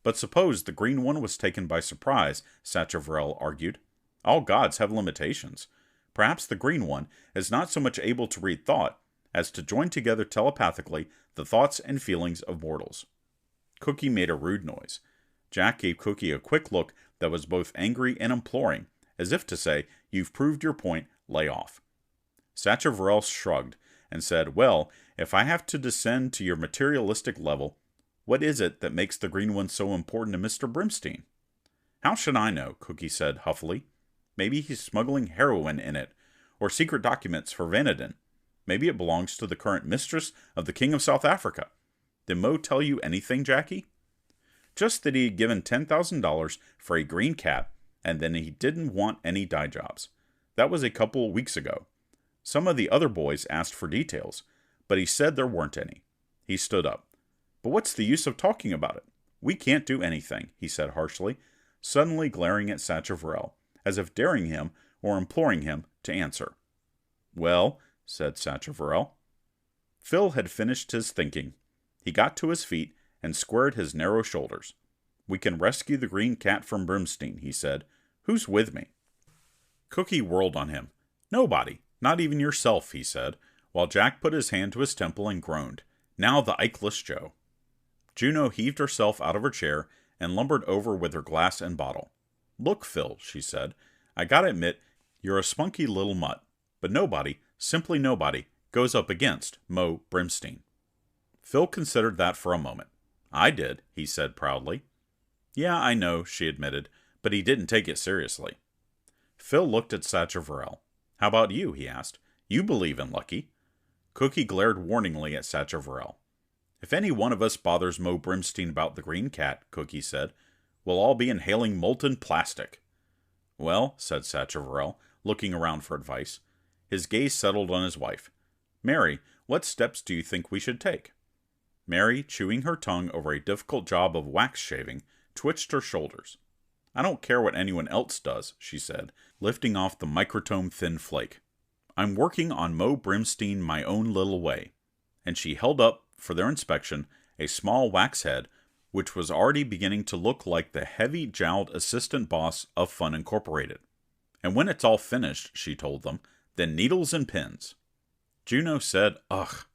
But suppose the green one was taken by surprise, Sacheverell argued. All gods have limitations. Perhaps the green one is not so much able to read thought as to join together telepathically the thoughts and feelings of mortals. Cookie made a rude noise. Jack gave Cookie a quick look that was both angry and imploring, as if to say, You've proved your point, lay off. Sacheverell shrugged and said, Well, if I have to descend to your materialistic level, what is it that makes the green one so important to Mr. Brimstein? How should I know? Cookie said huffily. Maybe he's smuggling heroin in it, or secret documents for Vanadin. Maybe it belongs to the current mistress of the King of South Africa. Did Mo tell you anything, Jackie? Just that he had given $10,000 for a green cat, and then he didn't want any dye jobs. That was a couple of weeks ago. Some of the other boys asked for details, but he said there weren't any. He stood up. But what's the use of talking about it? We can't do anything, he said harshly, suddenly glaring at Sacheverell, as if daring him or imploring him to answer. Well, said Sacheverell. Phil had finished his thinking. He got to his feet and squared his narrow shoulders. We can rescue the green cat from Brimstein, he said. Who's with me? Cookie whirled on him. Nobody, not even yourself, he said, while Jack put his hand to his temple and groaned. Now the Ikeless Joe. Juno heaved herself out of her chair and lumbered over with her glass and bottle. "Look, Phil," she said, "I gotta admit, you're a spunky little mutt, but nobody, simply nobody, goes up against Mo Brimstein." Phil considered that for a moment. "I did," he said proudly. "Yeah, I know," she admitted, "but he didn't take it seriously." Phil looked at Sacheverell. "How about you?" he asked. "You believe in Lucky." Cookie glared warningly at Sacheverell. "If any one of us bothers Mo Brimstein about the green cat," Cookie said, "we'll all be inhaling molten plastic." "Well," said Sacheverell, looking around for advice. His gaze settled on his wife. "Mary, what steps do you think we should take?" Mary, chewing her tongue over a difficult job of wax shaving, twitched her shoulders. "I don't care what anyone else does," she said, lifting off the microtome thin flake. "I'm working on Mo Brimstein my own little way." And she held up, for their inspection, a small wax head, which was already beginning to look like the heavy-jowled assistant boss of Fun Incorporated. "And when it's all finished," she told them, "then needles and pins." Juno said, "Ugh."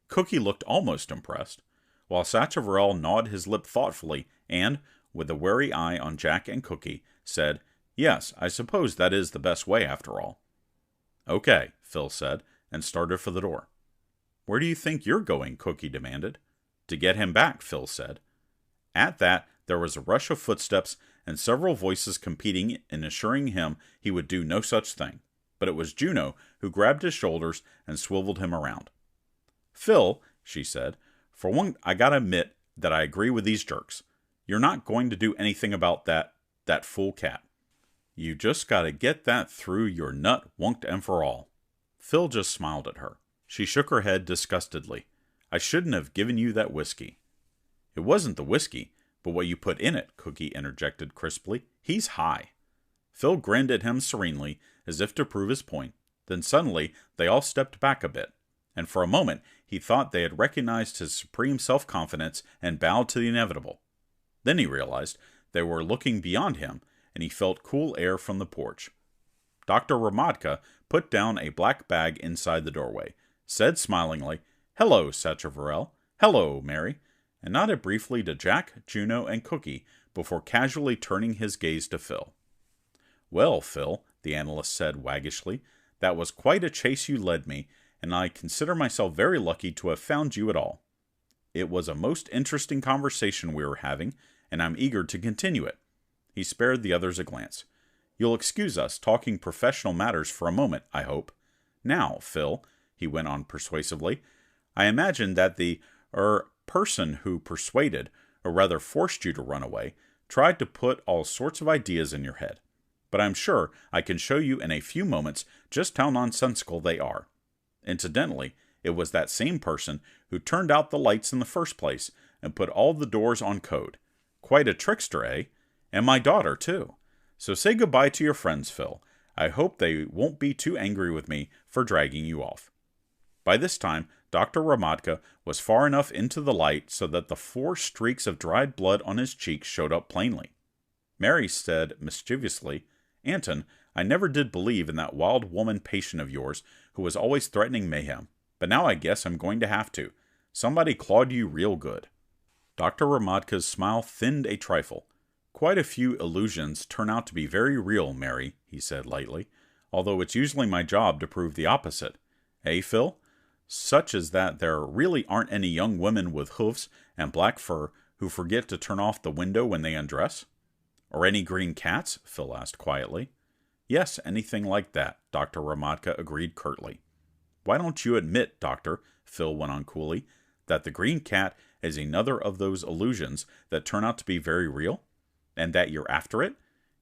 Cookie looked almost impressed, while Sacheverell gnawed his lip thoughtfully and, with a wary eye on Jack and Cookie, said, "Yes, I suppose that is the best way after all." "Okay," Phil said, and started for the door. "Where do you think you're going?" Cookie demanded. "To get him back," Phil said. At that, there was a rush of footsteps and several voices competing in assuring him he would do no such thing. But it was Juno who grabbed his shoulders and swiveled him around. "Phil," she said, "for one, I gotta admit that I agree with these jerks. You're not going to do anything about that fool cat. You just gotta get that through your nut onct and for all." Phil just smiled at her. She shook her head disgustedly. "I shouldn't have given you that whiskey." "It wasn't the whiskey, but what you put in it," Cookie interjected crisply. "He's high." Phil grinned at him serenely, as if to prove his point. Then suddenly, they all stepped back a bit, and for a moment he thought they had recognized his supreme self-confidence and bowed to the inevitable. Then he realized they were looking beyond him, and he felt cool air from the porch. Dr. Ramadka put down a black bag inside the doorway, said smilingly, "Hello, Sacheverell. Hello, Mary," and nodded briefly to Jack, Juno, and Cookie before casually turning his gaze to Phil. "Well, Phil," the analyst said waggishly, "that was quite a chase you led me, and I consider myself very lucky to have found you at all. It was a most interesting conversation we were having, and I'm eager to continue it." He spared the others a glance. "You'll excuse us talking professional matters for a moment, I hope. Now, Phil," he went on persuasively, "I imagine that the person who persuaded, or rather forced you to run away, tried to put all sorts of ideas in your head. But I'm sure I can show you in a few moments just how nonsensical they are. Incidentally, it was that same person who turned out the lights in the first place and put all the doors on code. Quite a trickster, eh? And my daughter, too. So say goodbye to your friends, Phil. I hope they won't be too angry with me for dragging you off." By this time, Dr. Ramadka was far enough into the light so that the 4 streaks of dried blood on his cheeks showed up plainly. Mary said mischievously, "Anton, I never did believe in that wild woman patient of yours who was always threatening mayhem, but now I guess I'm going to have to. Somebody clawed you real good." Dr. Ramadka's smile thinned a trifle. "Quite a few illusions turn out to be very real, Mary," he said lightly, "although it's usually my job to prove the opposite. Eh, Phil? Such as that there really aren't any young women with hoofs and black fur who forget to turn off the window when they undress?" "Or any green cats?" Phil asked quietly. "Yes, anything like that," Dr. Ramadka agreed curtly. "Why don't you admit, Doctor," Phil went on coolly, "that the green cat is another of those illusions that turn out to be very real? And that you're after it?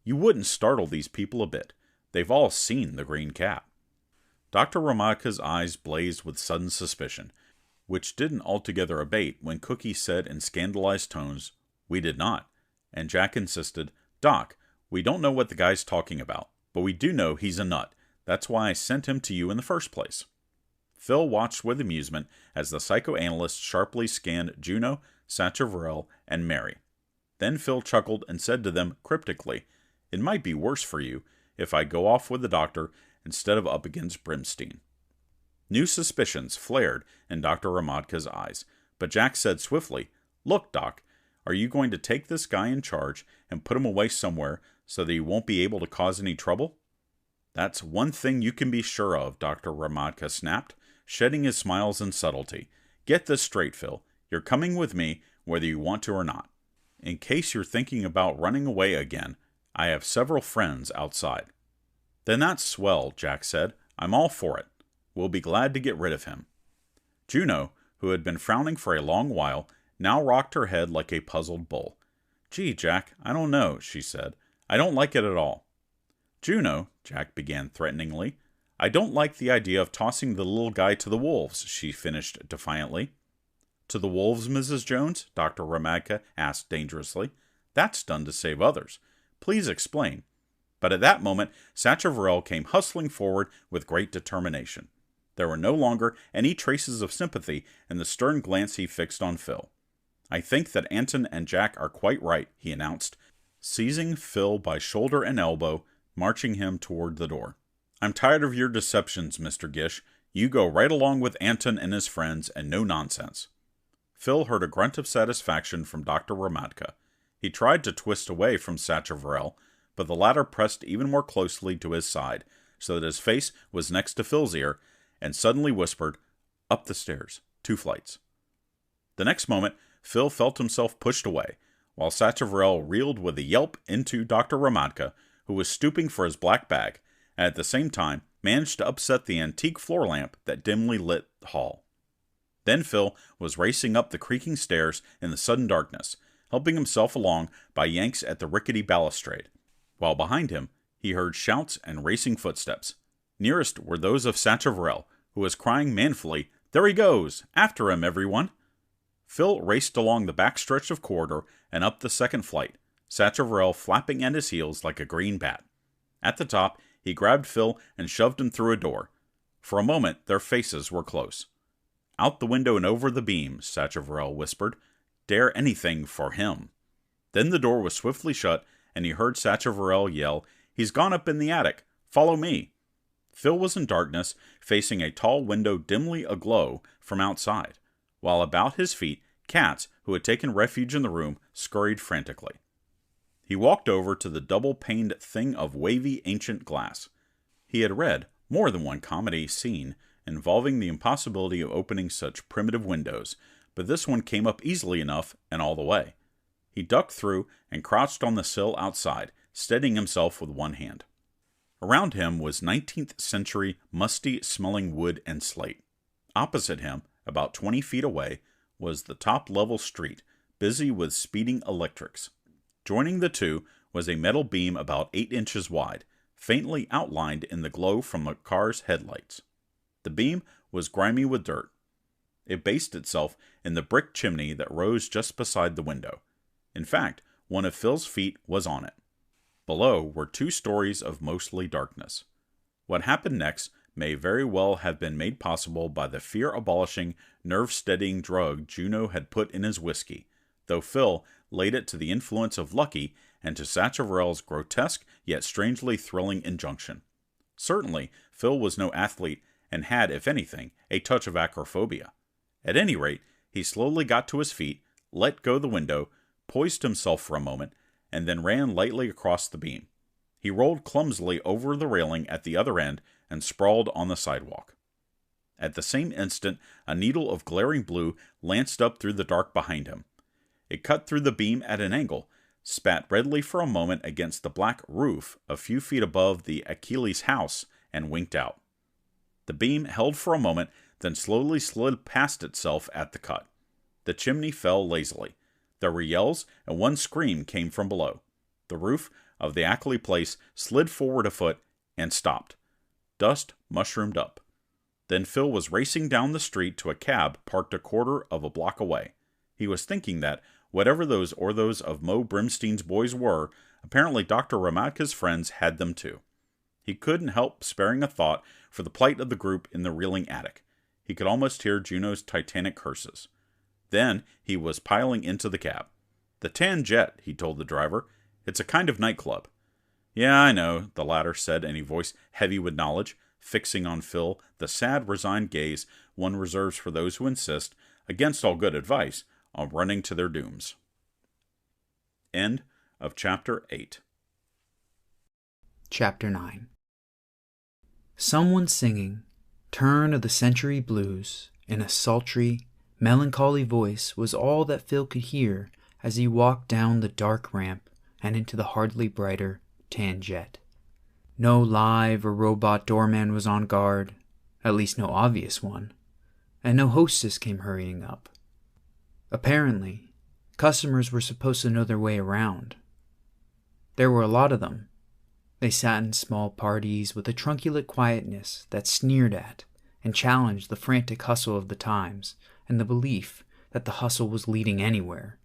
You wouldn't startle these people a bit. They've all seen the green cat." Dr. Ramadka's eyes blazed with sudden suspicion, which didn't altogether abate when Cookie said in scandalized tones, "We did not." And Jack insisted, "Doc, we don't know what the guy's talking about, but we do know he's a nut. That's why I sent him to you in the first place." Phil watched with amusement as the psychoanalyst sharply scanned Juno, Sacheverell, and Mary. Then Phil chuckled and said to them cryptically, "It might be worse for you if I go off with the doctor instead of up against Brimstein." New suspicions flared in Dr. Ramadka's eyes, but Jack said swiftly, "Look, Doc, Are you going to take this guy in charge and put him away somewhere so that he won't be able to cause any trouble?" "That's one thing you can be sure of," Dr. Ramadka snapped, shedding his smiles and subtlety. "Get this straight, Phil. You're coming with me, whether you want to or not. In case you're thinking about running away again, I have several friends outside." "Then that's swell," Jack said. "I'm all for it. We'll be glad to get rid of him." Juno, who had been frowning for a long while, now rocked her head like a puzzled bull. "Gee, Jack, I don't know," she said. "I don't like it at all." "Juno," Jack began threateningly. "I don't like the idea of tossing the little guy to the wolves," she finished defiantly. "To the wolves, Mrs. Jones?" Dr. Ramadka asked dangerously. "That's done to save others. Please explain." But at that moment, Sacheverell came hustling forward with great determination. There were no longer any traces of sympathy in the stern glance he fixed on Phil. "I think that Anton and Jack are quite right," he announced, seizing Phil by shoulder and elbow, marching him toward the door. "I'm tired of your deceptions, Mr. Gish. You go right along with Anton and his friends, and no nonsense." Phil heard a grunt of satisfaction from Dr. Ramadka. He tried to twist away from Sacheverell, but the latter pressed even more closely to his side, so that his face was next to Phil's ear, and suddenly whispered, "Up the stairs, 2 flights." The next moment, Phil felt himself pushed away, while Sacheverell reeled with a yelp into Dr. Ramadka, who was stooping for his black bag, and at the same time managed to upset the antique floor lamp that dimly lit the hall. Then Phil was racing up the creaking stairs in the sudden darkness, helping himself along by yanks at the rickety balustrade, while behind him he heard shouts and racing footsteps. Nearest were those of Sacheverell, who was crying manfully, "There he goes! After him, everyone!" Phil raced along the back stretch of corridor and up the second flight, Sacheverell flapping at his heels like a green bat. At the top, he grabbed Phil and shoved him through a door. For a moment, their faces were close. "Out the window and over the beam," Sacheverell whispered. "Dare anything for him." Then the door was swiftly shut, and he heard Sacheverell yell, "He's gone up in the attic! Follow me!" Phil was in darkness, facing a tall window dimly aglow from outside, while about his feet, cats, who had taken refuge in the room, scurried frantically. He walked over to the double-paned thing of wavy ancient glass. He had read more than one comedy scene involving the impossibility of opening such primitive windows, but this one came up easily enough and all the way. He ducked through and crouched on the sill outside, steadying himself with one hand. Around him was 19th century musty-smelling wood and slate. Opposite him, about 20 feet away, was the top-level street, busy with speeding electrics. Joining the two was a metal beam about 8 inches wide, faintly outlined in the glow from a car's headlights. The beam was grimy with dirt. It based itself in the brick chimney that rose just beside the window. In fact, one of Phil's feet was on it. Below were 2 stories of mostly darkness. What happened next may very well have been made possible by the fear-abolishing, nerve-steadying drug Juno had put in his whiskey, though Phil laid it to the influence of Lucky and to Sacheverell's grotesque yet strangely thrilling injunction. Certainly, Phil was no athlete and had, if anything, a touch of acrophobia. At any rate, he slowly got to his feet, let go the window, poised himself for a moment, and then ran lightly across the beam. He rolled clumsily over the railing at the other end and sprawled on the sidewalk. At the same instant, a needle of glaring blue lanced up through the dark behind him. It cut through the beam at an angle, spat redly for a moment against the black roof a few feet above the Achilles house, and winked out. The beam held for a moment, then slowly slid past itself at the cut. The chimney fell lazily. There were yells, and one scream came from below. The roof of the Ackley place slid forward a foot and stopped. Dust mushroomed up. Then Phil was racing down the street to a cab parked a quarter of a block away. He was thinking that, whatever those orthos of Mo Brimstein's boys were, apparently Dr. Ramadka's friends had them too. He couldn't help sparing a thought for the plight of the group in the reeling attic. He could almost hear Juno's titanic curses. Then he was piling into the cab. "The Tan Jet," he told the driver. "It's a kind of nightclub." "Yeah, I know," the latter said in a voice heavy with knowledge, fixing on Phil the sad, resigned gaze one reserves for those who insist, against all good advice, on running to their dooms. End of Chapter 8. Chapter 9. Someone singing Turn of the Century Blues in a sultry, melancholy voice was all that Phil could hear as he walked down the dark ramp and into the hardly brighter tan jet. No live or robot doorman was on guard, at least no obvious one, and no hostess came hurrying up. Apparently, customers were supposed to know their way around. There were a lot of them. They sat in small parties with a trunculate quietness that sneered at and challenged the frantic hustle of the times and the belief that the hustle was leading anywhere.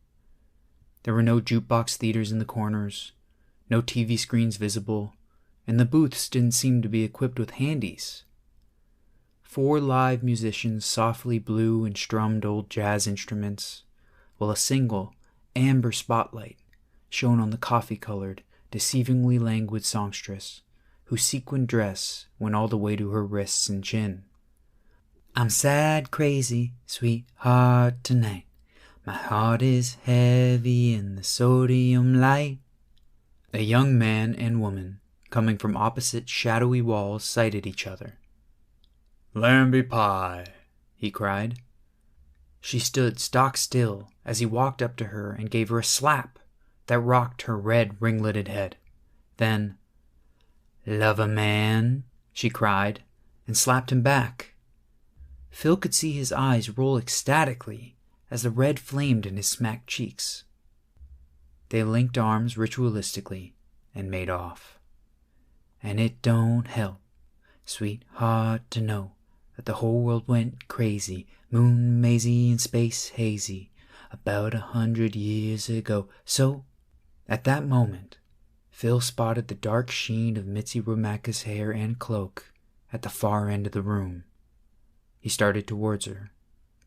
There were no jukebox theaters in the corners, no TV screens visible, and the booths didn't seem to be equipped with handies. 4 live musicians softly blew and strummed old jazz instruments, while a single, amber spotlight shone on the coffee-colored, deceivingly languid songstress, whose sequined dress went all the way to her wrists and chin. I'm sad, crazy, sweetheart, tonight. My heart is heavy in the sodium light. A young man and woman, coming from opposite shadowy walls, sighted each other. Lambie pie, he cried. She stood stock still as he walked up to her and gave her a slap that rocked her red ringleted head. Then, love a man, she cried, and slapped him back. Phil could see his eyes roll ecstatically as the red flamed in his smacked cheeks. They linked arms ritualistically and made off. And it don't help, sweetheart, to know that the whole world went crazy, moon mazy and space hazy, about 100 years ago. So, at that moment, Phil spotted the dark sheen of Mitzi Romaka's hair and cloak at the far end of the room. He started towards her,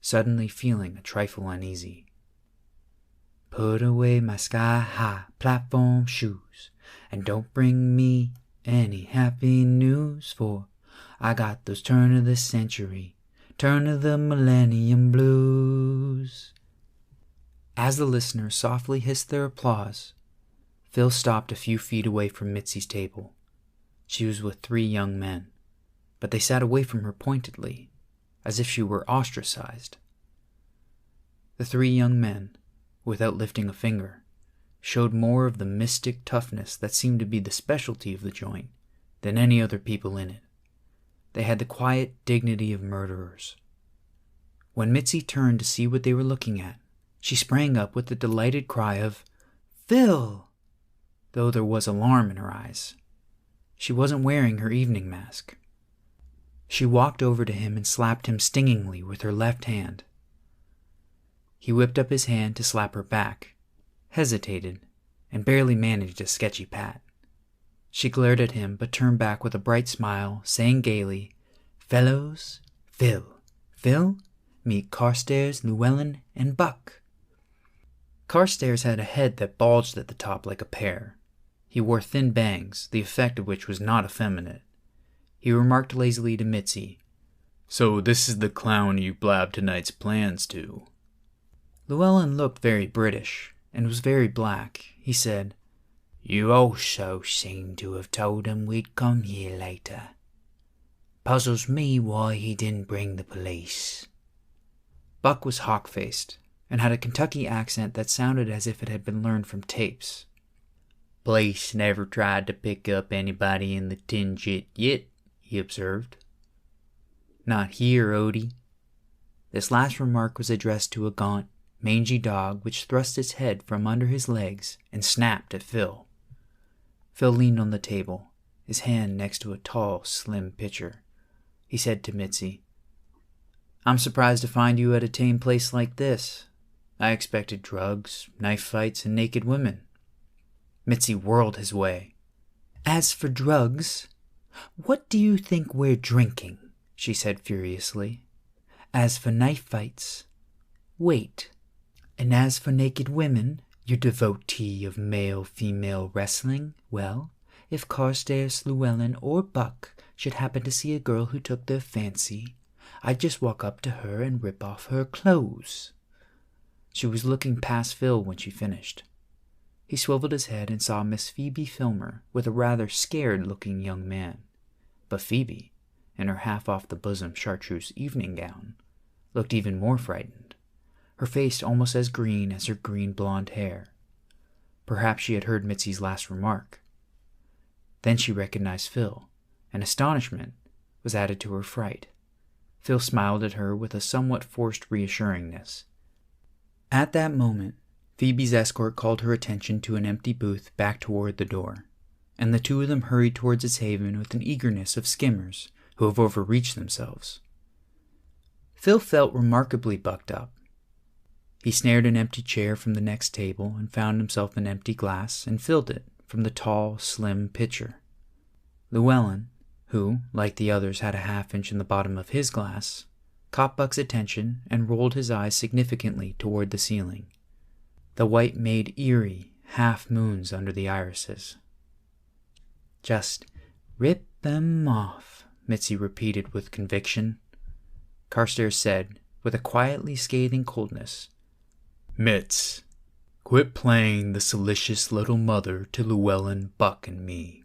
suddenly feeling a trifle uneasy. Put away my sky-high platform shoes, and don't bring me any happy news, for I got those turn of the century, turn of the millennium blues. As the listeners softly hissed their applause, Phil stopped a few feet away from Mitzi's table. She was with 3 young men, but they sat away from her pointedly, as if she were ostracized. The 3 young men, without lifting a finger, showed more of the mystic toughness that seemed to be the specialty of the joint than any other people in it. They had the quiet dignity of murderers. When Mitzi turned to see what they were looking at, she sprang up with the delighted cry of, "Phil!" though there was alarm in her eyes. She wasn't wearing her evening mask. She walked over to him and slapped him stingingly with her left hand. He whipped up his hand to slap her back, hesitated, and barely managed a sketchy pat. She glared at him but turned back with a bright smile, saying gaily, "Fellows, Phil. Phil, meet Carstairs, Llewellyn, and Buck." Carstairs had a head that bulged at the top like a pear. He wore thin bangs, the effect of which was not effeminate. He remarked lazily to Mitzi, "So this is the clown you blabbed tonight's plans to." Llewellyn looked very British, and was very black. He said, "You also seem to have told him we'd come here later. Puzzles me why he didn't bring the police." Buck was hawk-faced, and had a Kentucky accent that sounded as if it had been learned from tapes. "Police never tried to pick up anybody in the tin jet yet," he observed. "Not here, Odie." This last remark was addressed to a gaunt, mangy dog which thrust its head from under his legs and snapped at Phil. Phil leaned on the table, his hand next to a tall, slim pitcher. He said to Mitzi, "I'm surprised to find you at a tame place like this. I expected drugs, knife fights, and naked women." Mitzi whirled his way. "As for drugs, what do you think we're drinking?" she said furiously. "As for knife fights, wait. And as for naked women, you devotee of male-female wrestling, well, if Carstairs, Llewellyn, or Buck should happen to see a girl who took their fancy, I'd just walk up to her and rip off her clothes." She was looking past Phil when she finished. He swiveled his head and saw Miss Phoebe Filmer with a rather scared-looking young man. But Phoebe, in her half-off-the-bosom chartreuse evening gown, looked even more frightened, her face almost as green as her green blonde hair. Perhaps she had heard Mitzi's last remark. Then she recognized Phil, and astonishment was added to her fright. Phil smiled at her with a somewhat forced reassuringness. At that moment, Phoebe's escort called her attention to an empty booth back toward the door, and the two of them hurried towards its haven with an eagerness of skimmers who have overreached themselves. Phil felt remarkably bucked up. He snared an empty chair from the next table and found himself an empty glass and filled it from the tall, slim pitcher. Llewellyn, who, like the others, had a half-inch in the bottom of his glass, caught Buck's attention and rolled his eyes significantly toward the ceiling. The white made eerie half-moons under the irises. "Just rip them off," Mitzi repeated with conviction. Carstairs said, with a quietly scathing coldness, "Mitz, quit playing the salacious little mother to Llewellyn, Buck, and me."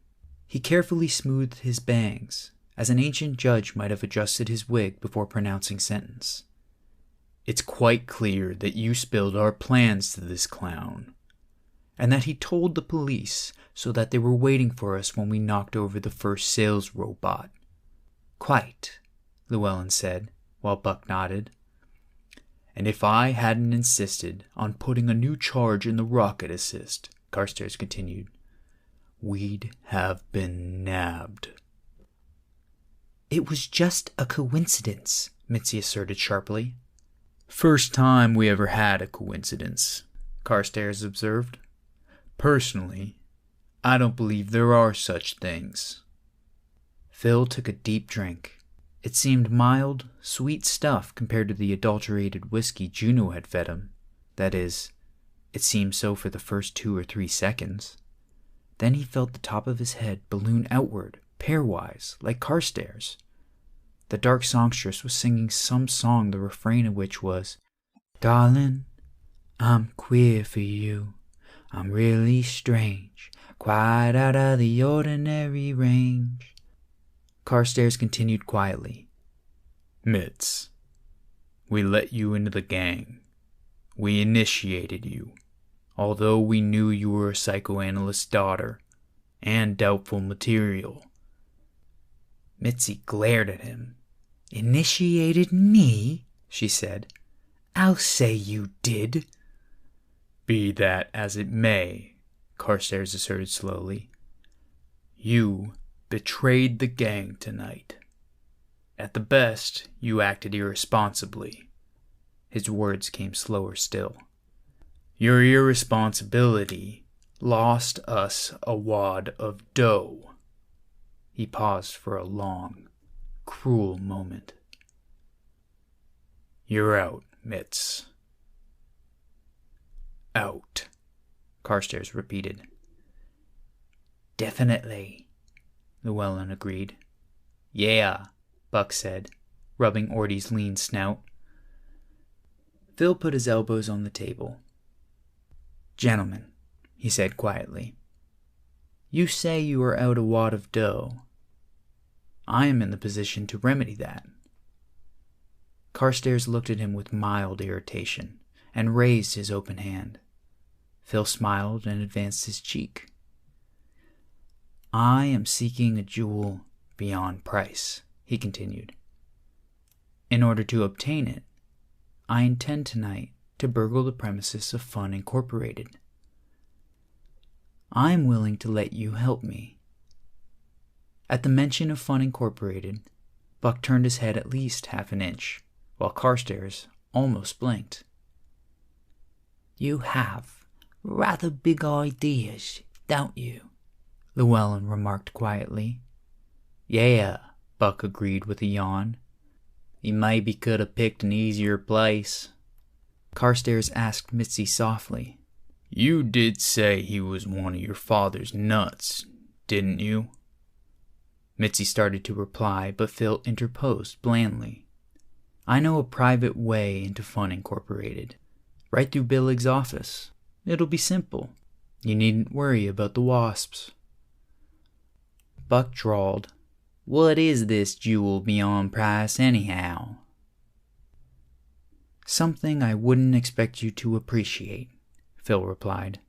He carefully smoothed his bangs, as an ancient judge might have adjusted his wig before pronouncing sentence. "It's quite clear that you spilled our plans to this clown, and that he told the police so that they were waiting for us when we knocked over the first sales robot." "Quite," Llewellyn said, while Buck nodded. "And if I hadn't insisted on putting a new charge in the rocket assist," Carstairs continued, "we'd have been nabbed." "It was just a coincidence," Mitzi asserted sharply. "First time we ever had a coincidence," Carstairs observed. "Personally, I don't believe there are such things." Phil took a deep drink. It seemed mild, sweet stuff compared to the adulterated whiskey Juno had fed him. That is, it seemed so for the first 2 or 3 seconds. Then he felt the top of his head balloon outward, pairwise, like Carstairs. The dark songstress was singing some song the refrain of which was, "Darling, I'm queer for you. I'm really strange, quite out of the ordinary range." Carstairs continued quietly, "Mitz, we let you into the gang. We initiated you, although we knew you were a psychoanalyst's daughter and doubtful material." Mitzi glared at him. "Initiated me?" she said. "I'll say you did." "Be that as it may," Carstairs asserted slowly, "you betrayed the gang tonight. At the best, you acted irresponsibly." His words came slower still. "Your irresponsibility lost us a wad of dough." He paused for a long, cruel moment. "You're out, Mitz." "Out," Carstairs repeated. "Definitely," Llewellyn agreed. "Yeah," Buck said, rubbing Orty's lean snout. Phil put his elbows on the table. "Gentlemen," he said quietly, "you say you are out a wad of dough. I am in the position to remedy that." Carstairs looked at him with mild irritation and raised his open hand. Phil smiled and advanced his cheek. "I am seeking a jewel beyond price," he continued. "In order to obtain it, I intend tonight to burgle the premises of Fun Incorporated. I am willing to let you help me." At the mention of Fun Incorporated, Buck turned his head at least half an inch, while Carstairs almost blinked. "You have rather big ideas, don't you?" Llewellyn remarked quietly. "Yeah," Buck agreed with a yawn. "He maybe could have picked an easier place." Carstairs asked Mitzi softly, "You did say he was one of your father's nuts, didn't you?" Mitzi started to reply, but Phil interposed blandly. "I know a private way into Fun Incorporated. Right through Billig's office. It'll be simple." You needn't worry about the wasps. Buck drawled, "What is this jewel beyond price anyhow?" "Something I wouldn't expect you to appreciate," Phil replied.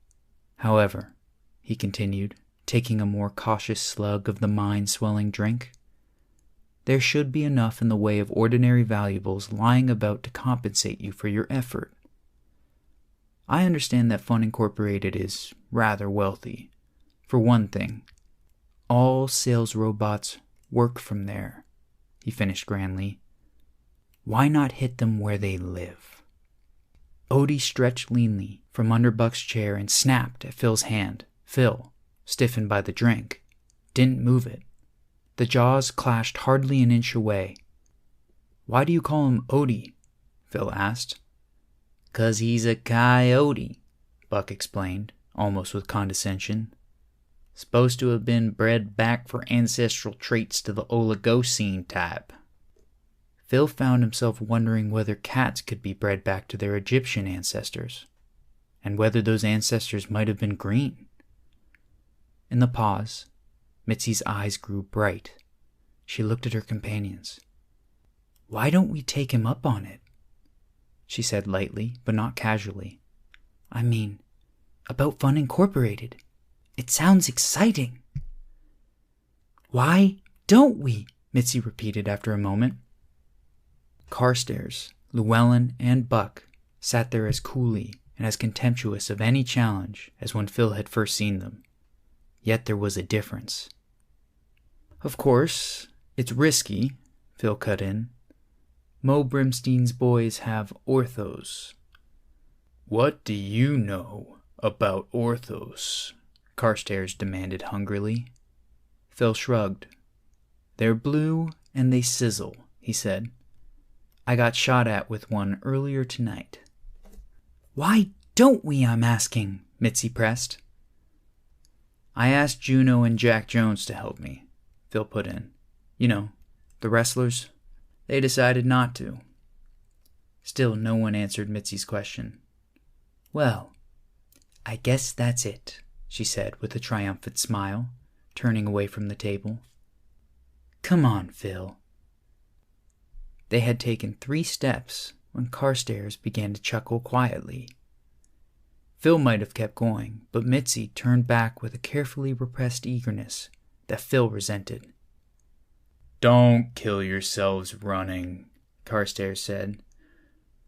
"However," he continued, taking a more cautious slug of the mind-swelling drink, "there should be enough in the way of ordinary valuables lying about to compensate you for your effort. I understand that Fun Incorporated is rather wealthy. For one thing, all sales robots work from there," he finished grandly. "Why not hit them where they live?" Odie stretched leanly from under Buck's chair and snapped at Phil's hand. Phil, stiffened by the drink, didn't move it. The jaws clashed hardly an inch away. "Why do you call him Odie?" Phil asked. "'Cause he's a coyote," Buck explained, almost with condescension. "Supposed to have been bred back for ancestral traits to the Oligocene type." Phil found himself wondering whether cats could be bred back to their Egyptian ancestors, and whether those ancestors might have been green. In the pause, Mitzi's eyes grew bright. She looked at her companions. "Why don't we take him up on it?" she said lightly, but not casually. "I mean, about Fun Incorporated. It sounds exciting." "Why don't we?" Mitzi repeated after a moment. Carstairs, Llewellyn, and Buck sat there as coolly and as contemptuous of any challenge as when Phil had first seen them. Yet there was a difference. "Of course, it's risky," Phil cut in. "Mo Brimstein's boys have orthos." "What do you know about orthos?" Carstairs demanded hungrily. Phil shrugged. "They're blue and they sizzle," he said. "I got shot at with one earlier tonight." "Why don't we, I'm asking?" Mitzi pressed. "I asked Juno and Jack Jones to help me," Phil put in. "You know, the wrestlers. They decided not to." Still no one answered Mitzi's question. "Well, I guess that's it," she said with a triumphant smile, turning away from the table. "Come on, Phil." They had taken 3 steps when Carstairs began to chuckle quietly. Phil might have kept going, but Mitzi turned back with a carefully repressed eagerness that Phil resented. "Don't kill yourselves running," Carstairs said.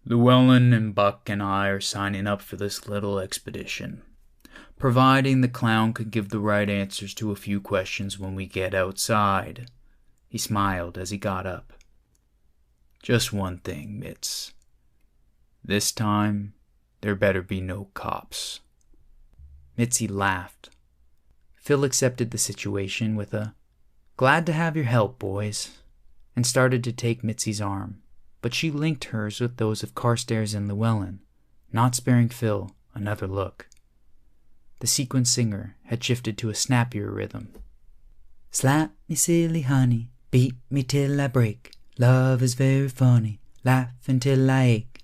"Llewellyn and Buck and I are signing up for this little expedition, providing the clown could give the right answers to a few questions when we get outside." He smiled as he got up. "Just one thing, Mitz. This time, there better be no cops." Mitzi laughed. Phil accepted the situation with a "Glad to have your help, boys," and started to take Mitzi's arm, but she linked hers with those of Carstairs and Llewellyn, not sparing Phil another look. The sequin singer had shifted to a snappier rhythm. "Slap me, silly honey, beat me till I break. Love is very funny, laugh until I ache."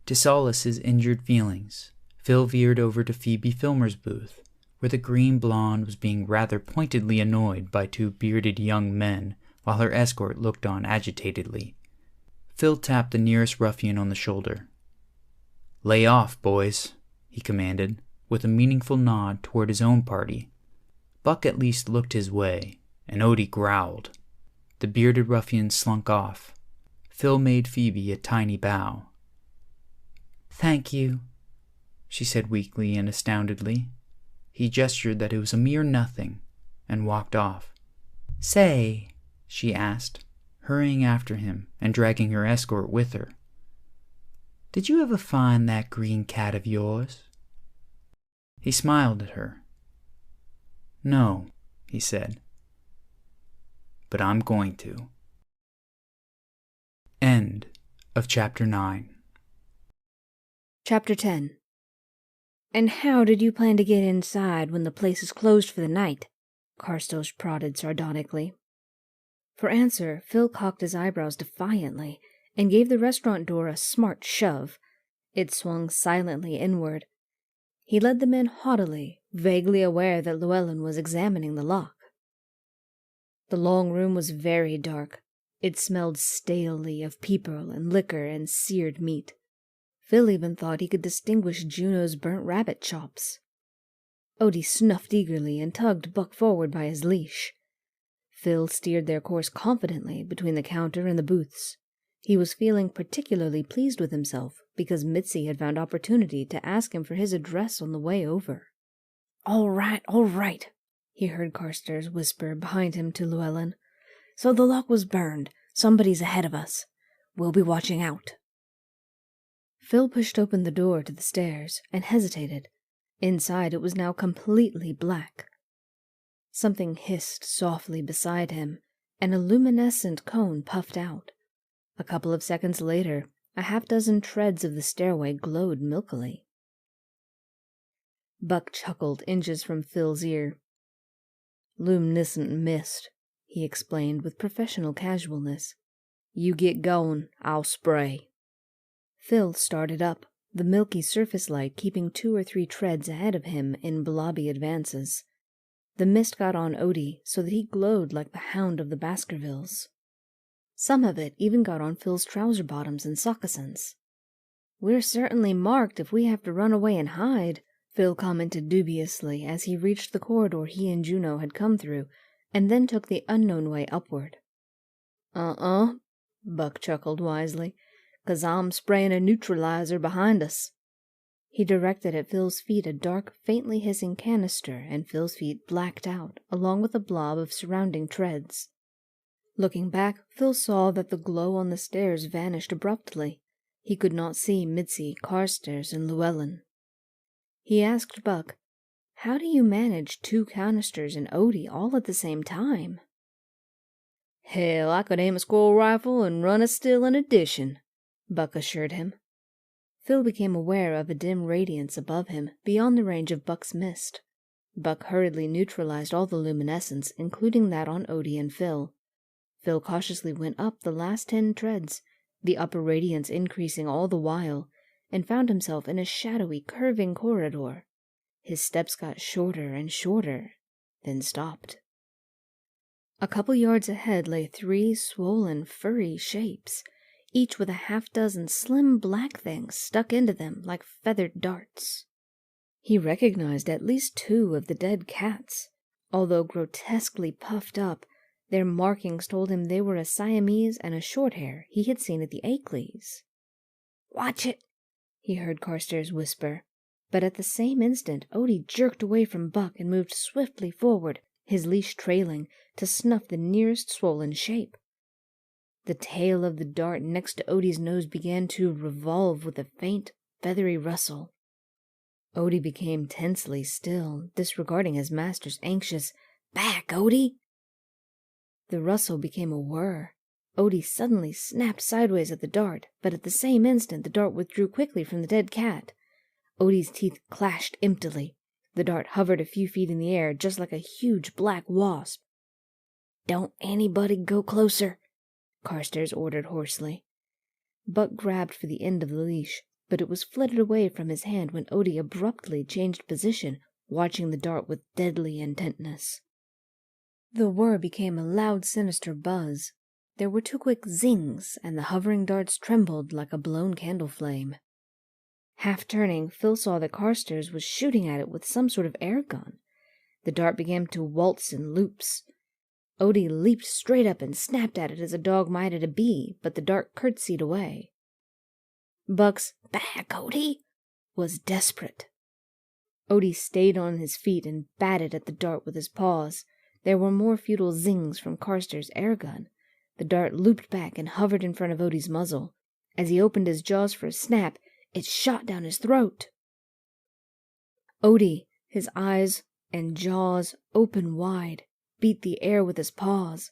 To solace his injured feelings, Phil veered over to Phoebe Filmer's booth, where the green blonde was being rather pointedly annoyed by 2 bearded young men while her escort looked on agitatedly. Phil tapped the nearest ruffian on the shoulder. "Lay off, boys," he commanded, with a meaningful nod toward his own party. Buck at least looked his way, and Odie growled. The bearded ruffian slunk off. Phil made Phoebe a tiny bow. "Thank you," she said weakly and astoundedly. He gestured that it was a mere nothing, and walked off. "Say," she asked, hurrying after him and dragging her escort with her, "did you ever find that green cat of yours?" He smiled at her. "No," he said, "but I'm going to." End of Chapter 9. Chapter 10. "And how did you plan to get inside when the place is closed for the night?" Carstairs prodded sardonically. For answer, Phil cocked his eyebrows defiantly and gave the restaurant door a smart shove. It swung silently inward. He led them in haughtily, vaguely aware that Llewellyn was examining the lock. The long room was very dark. It smelled stalely of peepal and liquor and seared meat. Phil even thought he could distinguish Juno's burnt rabbit chops. Odie snuffed eagerly and tugged Buck forward by his leash. Phil steered their course confidently between the counter and the booths. He was feeling particularly pleased with himself because Mitzi had found opportunity to ask him for his address on the way over. All right, he heard Carstairs whisper behind him to Llewellyn. So the lock was burned. Somebody's ahead of us. We'll be watching out. Phil pushed open the door to the stairs and hesitated. Inside it was now completely black. Something hissed softly beside him, and a luminescent cone puffed out. A couple of seconds later, a half-dozen treads of the stairway glowed milkily. Buck chuckled inches from Phil's ear. "Luminescent mist," he explained with professional casualness. "You get going, I'll spray." Phil started up, the milky surface light keeping 2 or 3 treads ahead of him in blobby advances. The mist got on Odie so that he glowed like the hound of the Baskervilles. Some of it even got on Phil's trouser bottoms and sockasins. "We're certainly marked if we have to run away and hide," Phil commented dubiously as he reached the corridor he and Juno had come through, and then took the unknown way upward. Buck chuckled wisely, "'cause I'm spraying a neutralizer behind us." He directed at Phil's feet a dark, faintly hissing canister, and Phil's feet blacked out, along with a blob of surrounding treads. Looking back, Phil saw that the glow on the stairs vanished abruptly. He could not see Mitzi, Carstairs, and Llewellyn. He asked Buck, "How do you manage 2 canisters and Odie all at the same time?" "Hell, I could aim a squirrel rifle and run a still in addition," Buck assured him. Phil became aware of a dim radiance above him, beyond the range of Buck's mist. Buck hurriedly neutralized all the luminescence, including that on Odie and Phil. Phil cautiously went up the last 10 treads, the upper radiance increasing all the while, and found himself in a shadowy, curving corridor. His steps got shorter and shorter, then stopped. A couple yards ahead lay 3 swollen, furry shapes, each with a half-dozen slim black things stuck into them like feathered darts. He recognized at least 2 of the dead cats. Although grotesquely puffed up, their markings told him they were a Siamese and a Shorthair he had seen at the Akeley's. "Watch it," he heard Carstairs whisper, but at the same instant Odie jerked away from Buck and moved swiftly forward, his leash trailing, to snuff the nearest swollen shape. The tail of the dart next to Odie's nose began to revolve with a faint, feathery rustle. Odie became tensely still, disregarding his master's anxious, "Back, Odie!" The rustle became a whir. Odie suddenly snapped sideways at the dart, but at the same instant the dart withdrew quickly from the dead cat. Odie's teeth clashed emptily. The dart hovered a few feet in the air, just like a huge black wasp. "Don't anybody go closer," Carstairs ordered hoarsely. Buck grabbed for the end of the leash, but it was flitted away from his hand when Odie abruptly changed position, watching the dart with deadly intentness. The whir became a loud, sinister buzz. There were 2 quick zings, and the hovering darts trembled like a blown candle flame. Half turning, Phil saw that Carstairs was shooting at it with some sort of air gun. The dart began to waltz in loops. Odie leaped straight up and snapped at it as a dog might at a bee, but the dart curtsied away. Buck's "Back, Odie!" was desperate. Odie stayed on his feet and batted at the dart with his paws. There were more futile zings from Carstairs' air gun. The dart looped back and hovered in front of Odie's muzzle. As he opened his jaws for a snap, it shot down his throat. Odie, his eyes and jaws open wide, beat the air with his paws.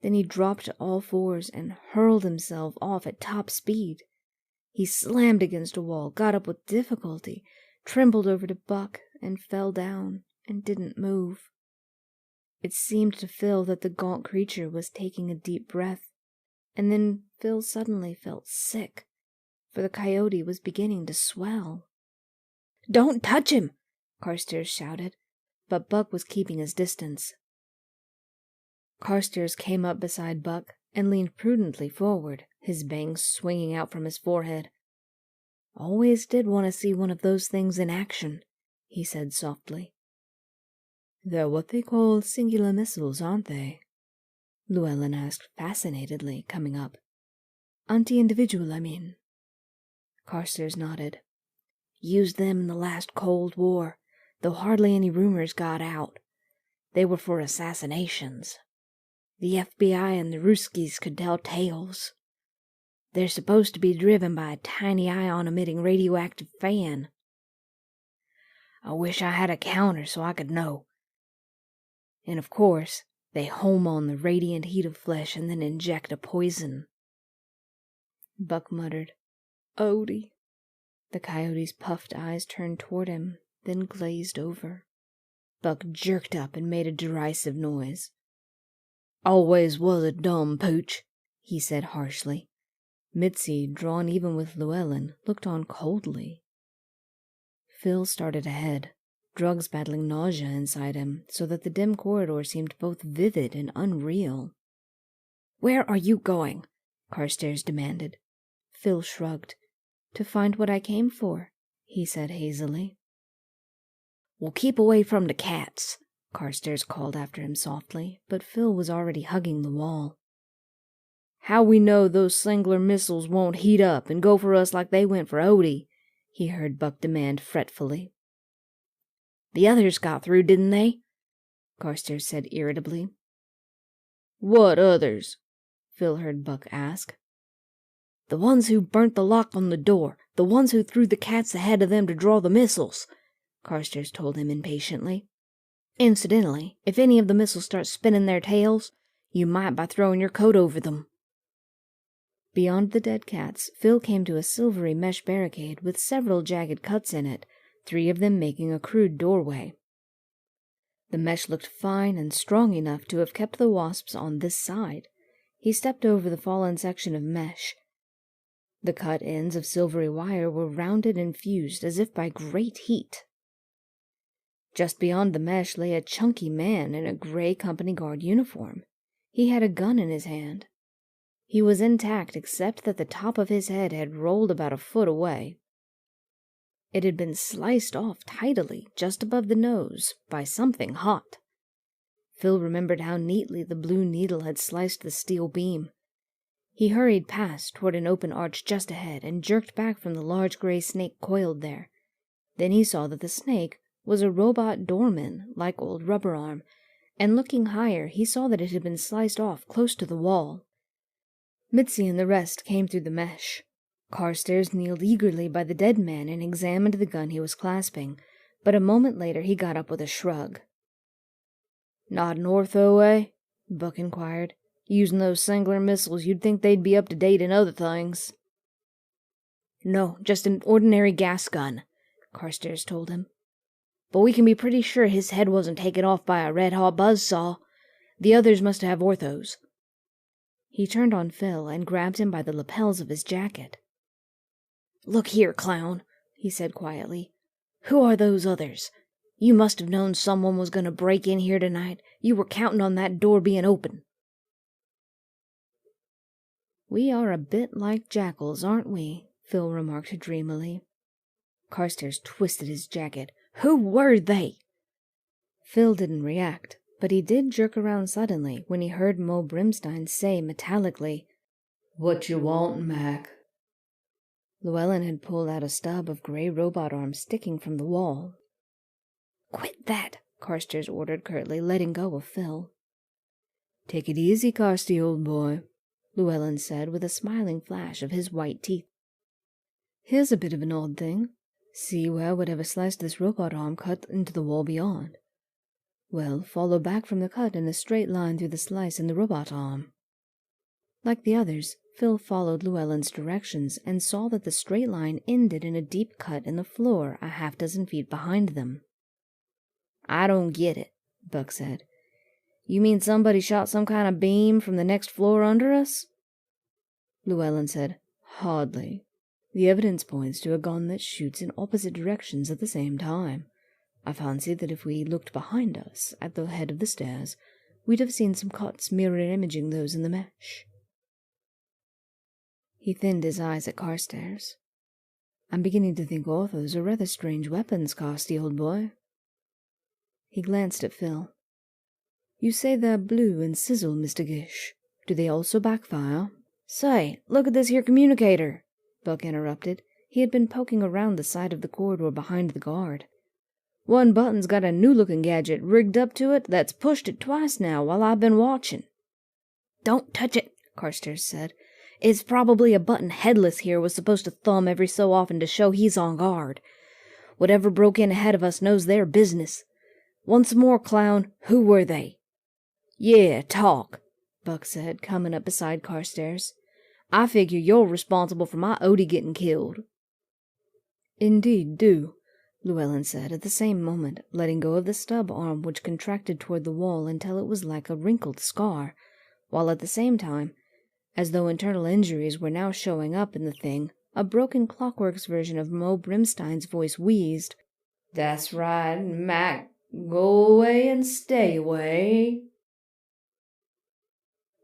Then he dropped to all fours and hurled himself off at top speed. He slammed against a wall, got up with difficulty, trembled over to Buck, and fell down and didn't move. It seemed to Phil that the gaunt creature was taking a deep breath, and then Phil suddenly felt sick, for the coyote was beginning to swell. "Don't touch him!" Carstairs shouted, but Buck was keeping his distance. Carstairs came up beside Buck and leaned prudently forward, his bangs swinging out from his forehead. "Always did want to see one of those things in action," he said softly. "They're what they call singular missiles, aren't they?" Llewellyn asked fascinatedly, coming up. "Anti-individual, I mean." Carstairs nodded. "Used them in the last Cold War, though hardly any rumors got out. They were for assassinations. The FBI and the Ruskies could tell tales. They're supposed to be driven by a tiny ion-emitting radioactive fan. I wish I had a counter so I could know. And of course, they home on the radiant heat of flesh and then inject a poison." Buck muttered, "Odie." The coyote's puffed eyes turned toward him, then glazed over. Buck jerked up and made a derisive noise. "Always was a dumb pooch," he said harshly. Mitzi, drawn even with Llewellyn, looked on coldly. Phil started ahead, drugs battling nausea inside him, so that the dim corridor seemed both vivid and unreal. "Where are you going?" Carstairs demanded. Phil shrugged. "To find what I came for," he said hazily. "We'll keep away from the cats," Carstairs called after him softly, but Phil was already hugging the wall. "How we know those singular missiles won't heat up and go for us like they went for Odie?" he heard Buck demand fretfully. "The others got through, didn't they?" Carstairs said irritably. "What others?" Phil heard Buck ask. "The ones who burnt the lock on the door, the ones who threw the cats ahead of them to draw the missiles," Carstairs told him impatiently. "Incidentally, if any of the missiles start spinning their tails, you might by throwing your coat over them." Beyond the dead cats, Phil came to a silvery mesh barricade with several jagged cuts in it, 3 of them making a crude doorway. The mesh looked fine and strong enough to have kept the wasps on this side. He stepped over the fallen section of mesh. The cut ends of silvery wire were rounded and fused as if by great heat. Just beyond the mesh lay a chunky man in a gray company guard uniform. He had a gun in his hand. He was intact except that the top of his head had rolled about a foot away. It had been sliced off tidily, just above the nose, by something hot. Phil remembered how neatly the blue needle had sliced the steel beam. He hurried past toward an open arch just ahead and jerked back from the large gray snake coiled there. Then he saw that the snake was a robot doorman, like old Rubberarm, and looking higher he saw that it had been sliced off close to the wall. Mitzi and the rest came through the mesh. Carstairs kneeled eagerly by the dead man and examined the gun he was clasping, but a moment later he got up with a shrug. "Not an ortho, eh?" Buck inquired. "Using those singular missiles, you'd think they'd be up to date in other things." "No, just an ordinary gas gun," Carstairs told him. "But we can be pretty sure his head wasn't taken off by a red-hot buzzsaw. The others must have orthos." He turned on Phil and grabbed him by the lapels of his jacket. "Look here, clown," he said quietly. "Who are those others? You must have known someone was going to break in here tonight. You were counting on that door being open." "We are a bit like jackals, aren't we?" Phil remarked dreamily. Carstairs twisted his jacket. "Who were they?" Phil didn't react, but he did jerk around suddenly when he heard Mo Brimstein say metallically, "What you want, Mac?" Llewellyn had pulled out a stub of gray robot arm sticking from the wall. "Quit that," Carstairs ordered curtly, letting go of Phil. "Take it easy, Carsty, old boy," Llewellyn said with a smiling flash of his white teeth. "Here's a bit of an odd thing. See where whatever sliced this robot arm cut into the wall beyond. Well, follow back from the cut in a straight line through the slice in the robot arm." Like the others, Phil followed Llewellyn's directions and saw that the straight line ended in a deep cut in the floor a half-dozen feet behind them. "I don't get it," Buck said. "You mean somebody shot some kind of beam from the next floor under us?" Llewellyn said, "Hardly. The evidence points to a gun that shoots in opposite directions at the same time. I fancy that if we looked behind us, at the head of the stairs, we'd have seen some cuts mirror imaging those in the mesh. He thinned his eyes at Carstairs. I'm beginning to think orthos are rather strange weapons, Carsty, old boy. He glanced at Phil. You say they're blue and sizzle, Mr. Gish. Do they also backfire? Say, look at this here communicator, Buck interrupted. He had been poking around the side of the corridor behind the guard. One button's got a new-looking gadget rigged up to it that's pushed it twice now while I've been watching. Don't touch it, Carstairs said. It's probably a button Headless here was supposed to thumb every so often to show he's on guard. Whatever broke in ahead of us knows their business. Once more, clown, who were they? Yeah, talk, Buck said, coming up beside Carstairs. I figure you're responsible for my Odie getting killed. Indeed do, Llewellyn said at the same moment, letting go of the stub arm which contracted toward the wall until it was like a wrinkled scar, while at the same time, as though internal injuries were now showing up in the thing, a broken Clockworks version of Mo Brimstein's voice wheezed, That's right, Mac. Go away and stay away.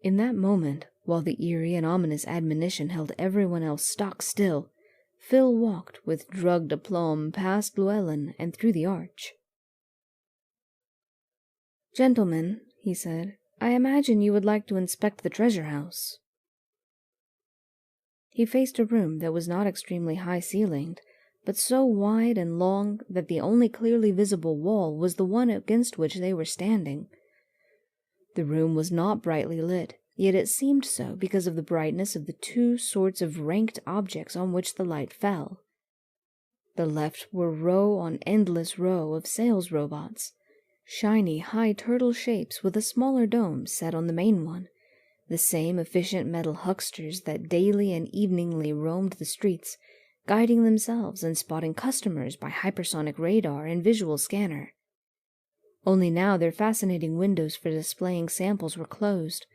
In that moment, while the eerie and ominous admonition held everyone else stock still, Phil walked with drugged aplomb past Llewellyn and through the arch. Gentlemen, he said, I imagine you would like to inspect the treasure house. He faced a room that was not extremely high-ceilinged, but so wide and long that the only clearly visible wall was the one against which they were standing. The room was not brightly lit, yet it seemed so because of the brightness of the two sorts of ranked objects on which the light fell. The left were row on endless row of sales robots, shiny high turtle shapes with a smaller dome set on the main one, the same efficient metal hucksters that daily and eveningly roamed the streets, guiding themselves and spotting customers by hypersonic radar and visual scanner. Only now their fascinating windows for displaying samples were closed,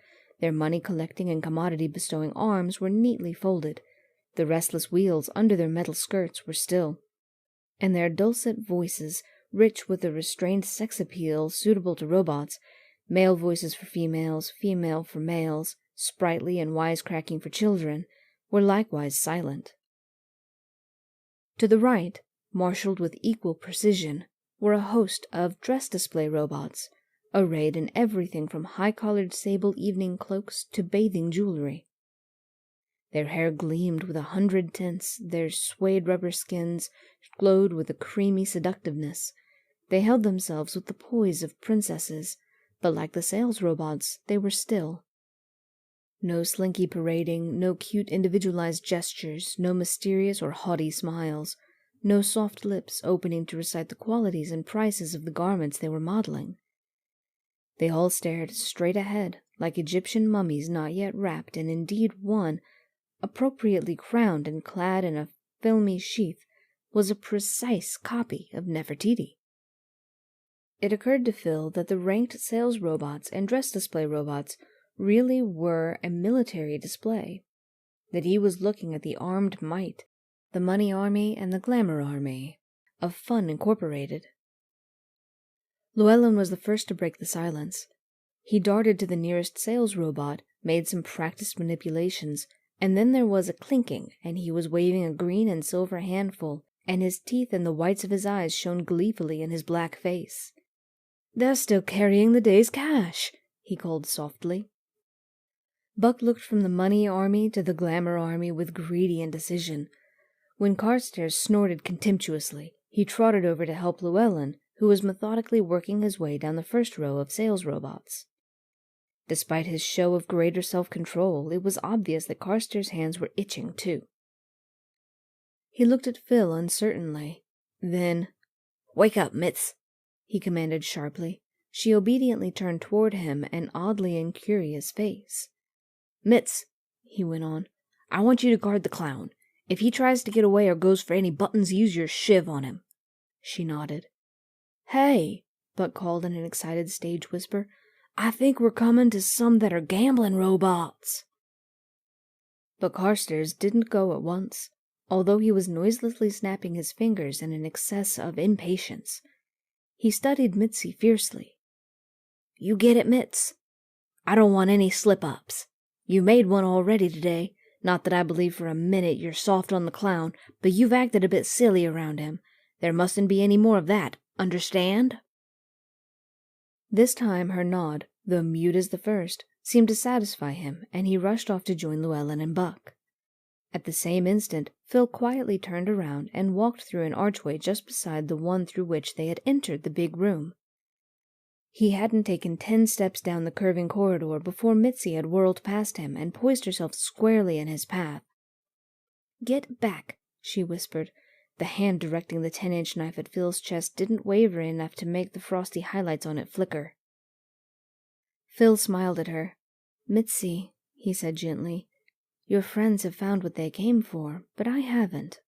their money-collecting and commodity-bestowing arms were neatly folded, the restless wheels under their metal skirts were still, and their dulcet voices, rich with a restrained sex appeal suitable to robots, male voices for females, female for males, sprightly and wisecracking for children, were likewise silent. To the right, marshaled with equal precision, were a host of dress display robots, arrayed in everything from high-collared sable evening cloaks to bathing jewelry. Their hair gleamed with 100 tints, their suede rubber skins glowed with a creamy seductiveness. They held themselves with the poise of princesses, but like the sales robots, they were still. No slinky parading, no cute individualized gestures, no mysterious or haughty smiles, no soft lips opening to recite the qualities and prices of the garments they were modeling. They all stared straight ahead, like Egyptian mummies not yet wrapped, and indeed one, appropriately crowned and clad in a filmy sheath, was a precise copy of Nefertiti. It occurred to Phil that the ranked sales robots and dress display robots really were a military display, that he was looking at the armed might, the money army and the glamour army, of Fun Incorporated. Llewellyn was the first to break the silence. He darted to the nearest sales robot, made some practiced manipulations, and then there was a clinking, and he was waving a green and silver handful, and his teeth and the whites of his eyes shone gleefully in his black face. "They're still carrying the day's cash," he called softly. Buck looked from the money army to the glamour army with greedy indecision. When Carstairs snorted contemptuously, he trotted over to help Llewellyn, who was methodically working his way down the first row of sales robots. Despite his show of greater self-control, it was obvious that Carstairs' hands were itching, too. He looked at Phil uncertainly. Then, "Wake up, Mitz," he commanded sharply. She obediently turned toward him, an oddly incurious face. "Mitz," he went on, "I want you to guard the clown. If he tries to get away or goes for any buttons, use your shiv on him." She nodded. "Hey," Buck called in an excited stage whisper, "I think we're coming to some that are gambling robots." But Carstairs didn't go at once. although he was noiselessly snapping his fingers in an excess of impatience. He studied Mitzi fiercely. "You get it, Mitz? I don't want any slip-ups. You made one already today. Not that I believe for a minute you're soft on the clown, but you've acted a bit silly around him. There mustn't be any more of that, understand?" This time her nod, though mute as the first, seemed to satisfy him, and he rushed off to join Llewellyn and Buck. At the same instant, Phil quietly turned around and walked through an archway just beside the one through which they had entered the big room. He hadn't taken 10 steps down the curving corridor before Mitzi had whirled past him and poised herself squarely in his path. "Get back," she whispered. The hand directing the 10-inch knife at Phil's chest didn't waver enough to make the frosty highlights on it flicker. Phil smiled at her. "Mitzi," he said gently, "your friends have found what they came for, but I haven't.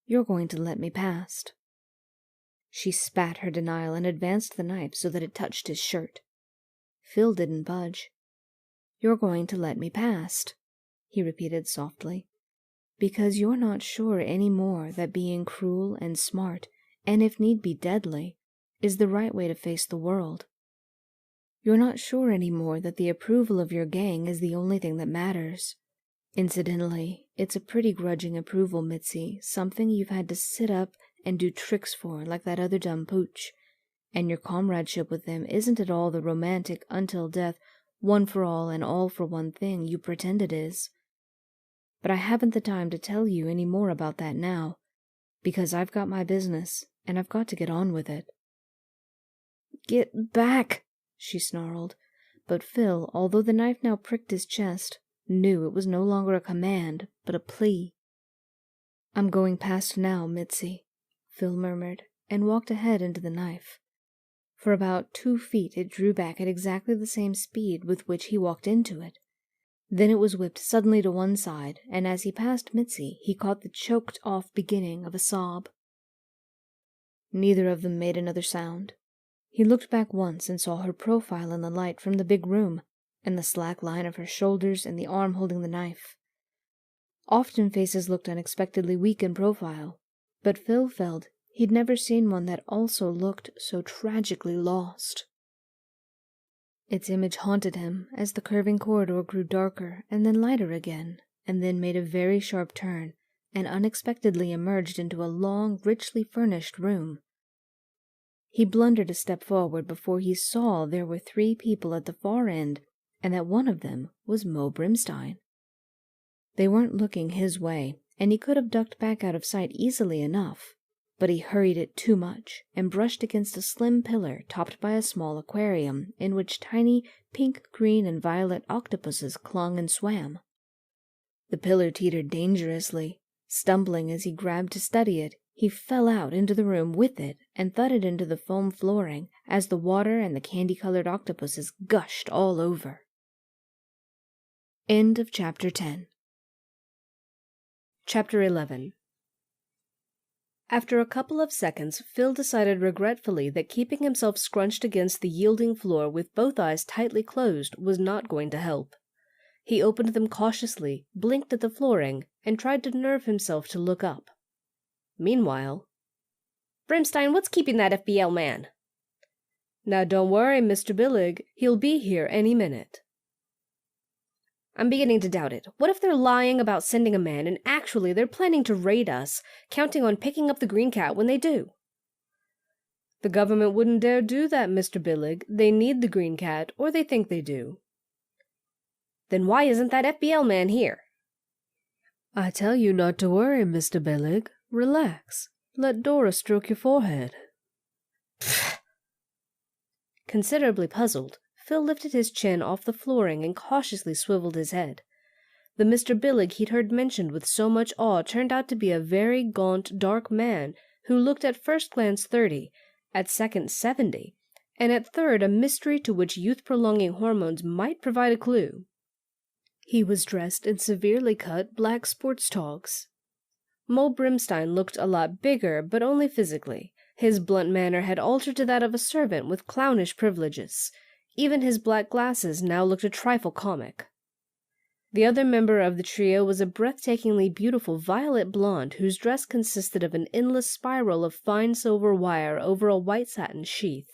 You're going to let me past." She spat her denial and advanced the knife so that it touched his shirt. Phil didn't budge. "You're going to let me past," he repeated softly, "because you're not sure any more that being cruel and smart, and if need be deadly, is the right way to face the world. You're not sure any more that the approval of your gang is the only thing that matters. Incidentally, it's a pretty grudging approval, Mitzi, something you've had to sit up and do tricks for like that other dumb pooch, and your comradeship with them isn't at all the romantic until death, one for all and all for one thing you pretend it is. But I haven't the time to tell you any more about that now, because I've got my business, and I've got to get on with it." "Get back!" she snarled, but Phil, although the knife now pricked his chest, knew it was no longer a command, but a plea. "I'm going past now, Mitzi," Phil murmured, and walked ahead into the knife. For about 2 feet it drew back at exactly the same speed with which he walked into it. Then it was whipped suddenly to one side, and as he passed Mitzi, he caught the choked-off beginning of a sob. Neither of them made another sound. He looked back once and saw her profile in the light from the big room, and the slack line of her shoulders and the arm holding the knife. Often faces looked unexpectedly weak in profile, but Phil felt he'd never seen one that also looked so tragically lost. Its image haunted him as the curving corridor grew darker and then lighter again, and then made a very sharp turn and unexpectedly emerged into a long, richly furnished room. He blundered a step forward before he saw there were 3 people at the far end, and that one of them was Mo Brimstein. They weren't looking his way, and he could have ducked back out of sight easily enough, but he hurried it too much and brushed against a slim pillar topped by a small aquarium in which tiny pink, green, and violet octopuses clung and swam. The pillar teetered dangerously. Stumbling as he grabbed to steady it, he fell out into the room with it and thudded into the foam flooring as the water and the candy-colored octopuses gushed all over. End of Chapter 10. Chapter 11. After a couple of seconds, Phil decided regretfully that keeping himself scrunched against the yielding floor with both eyes tightly closed was not going to help. He opened them cautiously, blinked at the flooring, and tried to nerve himself to look up. Meanwhile, "Brimstein, what's keeping that FBL man?" "Now don't worry, Mr. Billig. He'll be here any minute." "I'm beginning to doubt it. What if they're lying about sending a man, and actually they're planning to raid us, counting on picking up the green cat when they do?" "The government wouldn't dare do that, Mr. Billig. They need the green cat, or they think they do." "Then why isn't that FBL man here?" "I tell you not to worry, Mr. Billig. Relax. Let Dora stroke your forehead." Pfft. Considerably puzzled, Phil lifted his chin off the flooring and cautiously swiveled his head. The Mr. Billig he'd heard mentioned with so much awe turned out to be a very gaunt, dark man who looked at first glance 30, at second 70, and at third a mystery to which youth-prolonging hormones might provide a clue. He was dressed in severely cut black sports togs. Mo Brimstein looked a lot bigger, but only physically. His blunt manner had altered to that of a servant with clownish privileges. Even his black glasses now looked a trifle comic. The other member of the trio was a breathtakingly beautiful violet blonde whose dress consisted of an endless spiral of fine silver wire over a white satin sheath.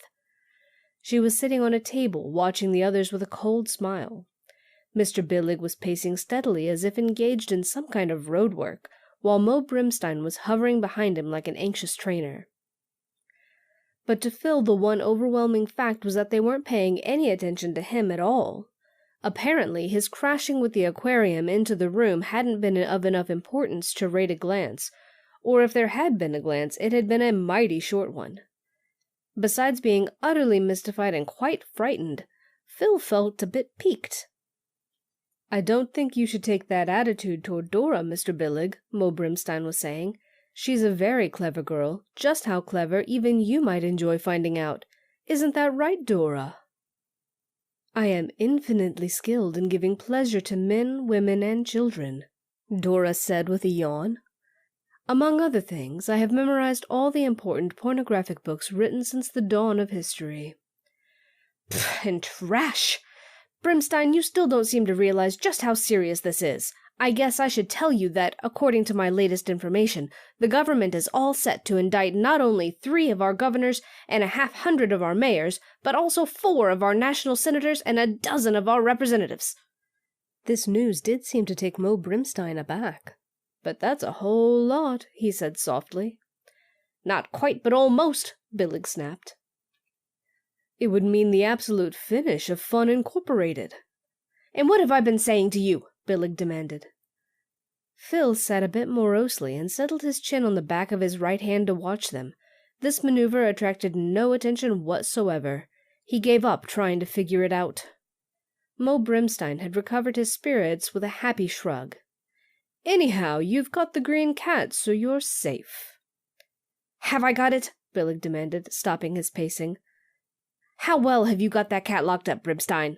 She was sitting on a table, watching the others with a cold smile. Mr. Billig was pacing steadily as if engaged in some kind of road work, while Mo Brimstein was hovering behind him like an anxious trainer. But to Phil, the one overwhelming fact was that they weren't paying any attention to him at all. Apparently, his crashing with the aquarium into the room hadn't been of enough importance to rate a glance, or if there had been a glance, it had been a mighty short one. Besides being utterly mystified and quite frightened, Phil felt a bit piqued. "I don't think you should take that attitude toward Dora, Mr. Billig," Mo Brimstein was saying. "She's a very clever girl, just how clever even you might enjoy finding out. Isn't that right, Dora?" "I am infinitely skilled in giving pleasure to men, women, and children," Dora said with a yawn. "Among other things, I have memorized all the important pornographic books written since the dawn of history." "Pfft, and trash! Brimstein, you still don't seem to realize just how serious this is. I guess I should tell you that, according to my latest information, the government is all set to indict not only 3 of our governors and 100 of our mayors, but also 4 of our national senators and 12 of our representatives." This news did seem to take Mo Brimstein aback. "But that's a whole lot," he said softly. "Not quite, but almost," Billig snapped. "It would mean the absolute finish of Fun Incorporated." "And what have I been saying to you?" Billig demanded. Phil sat a bit morosely and settled his chin on the back of his right hand to watch them. This maneuver attracted no attention whatsoever. He gave up trying to figure it out. Mo Brimstein had recovered his spirits with a happy shrug. "Anyhow, you've got the green cat, so you're safe." "Have I got it?" Billig demanded, stopping his pacing. "How well have you got that cat locked up, Brimstein?"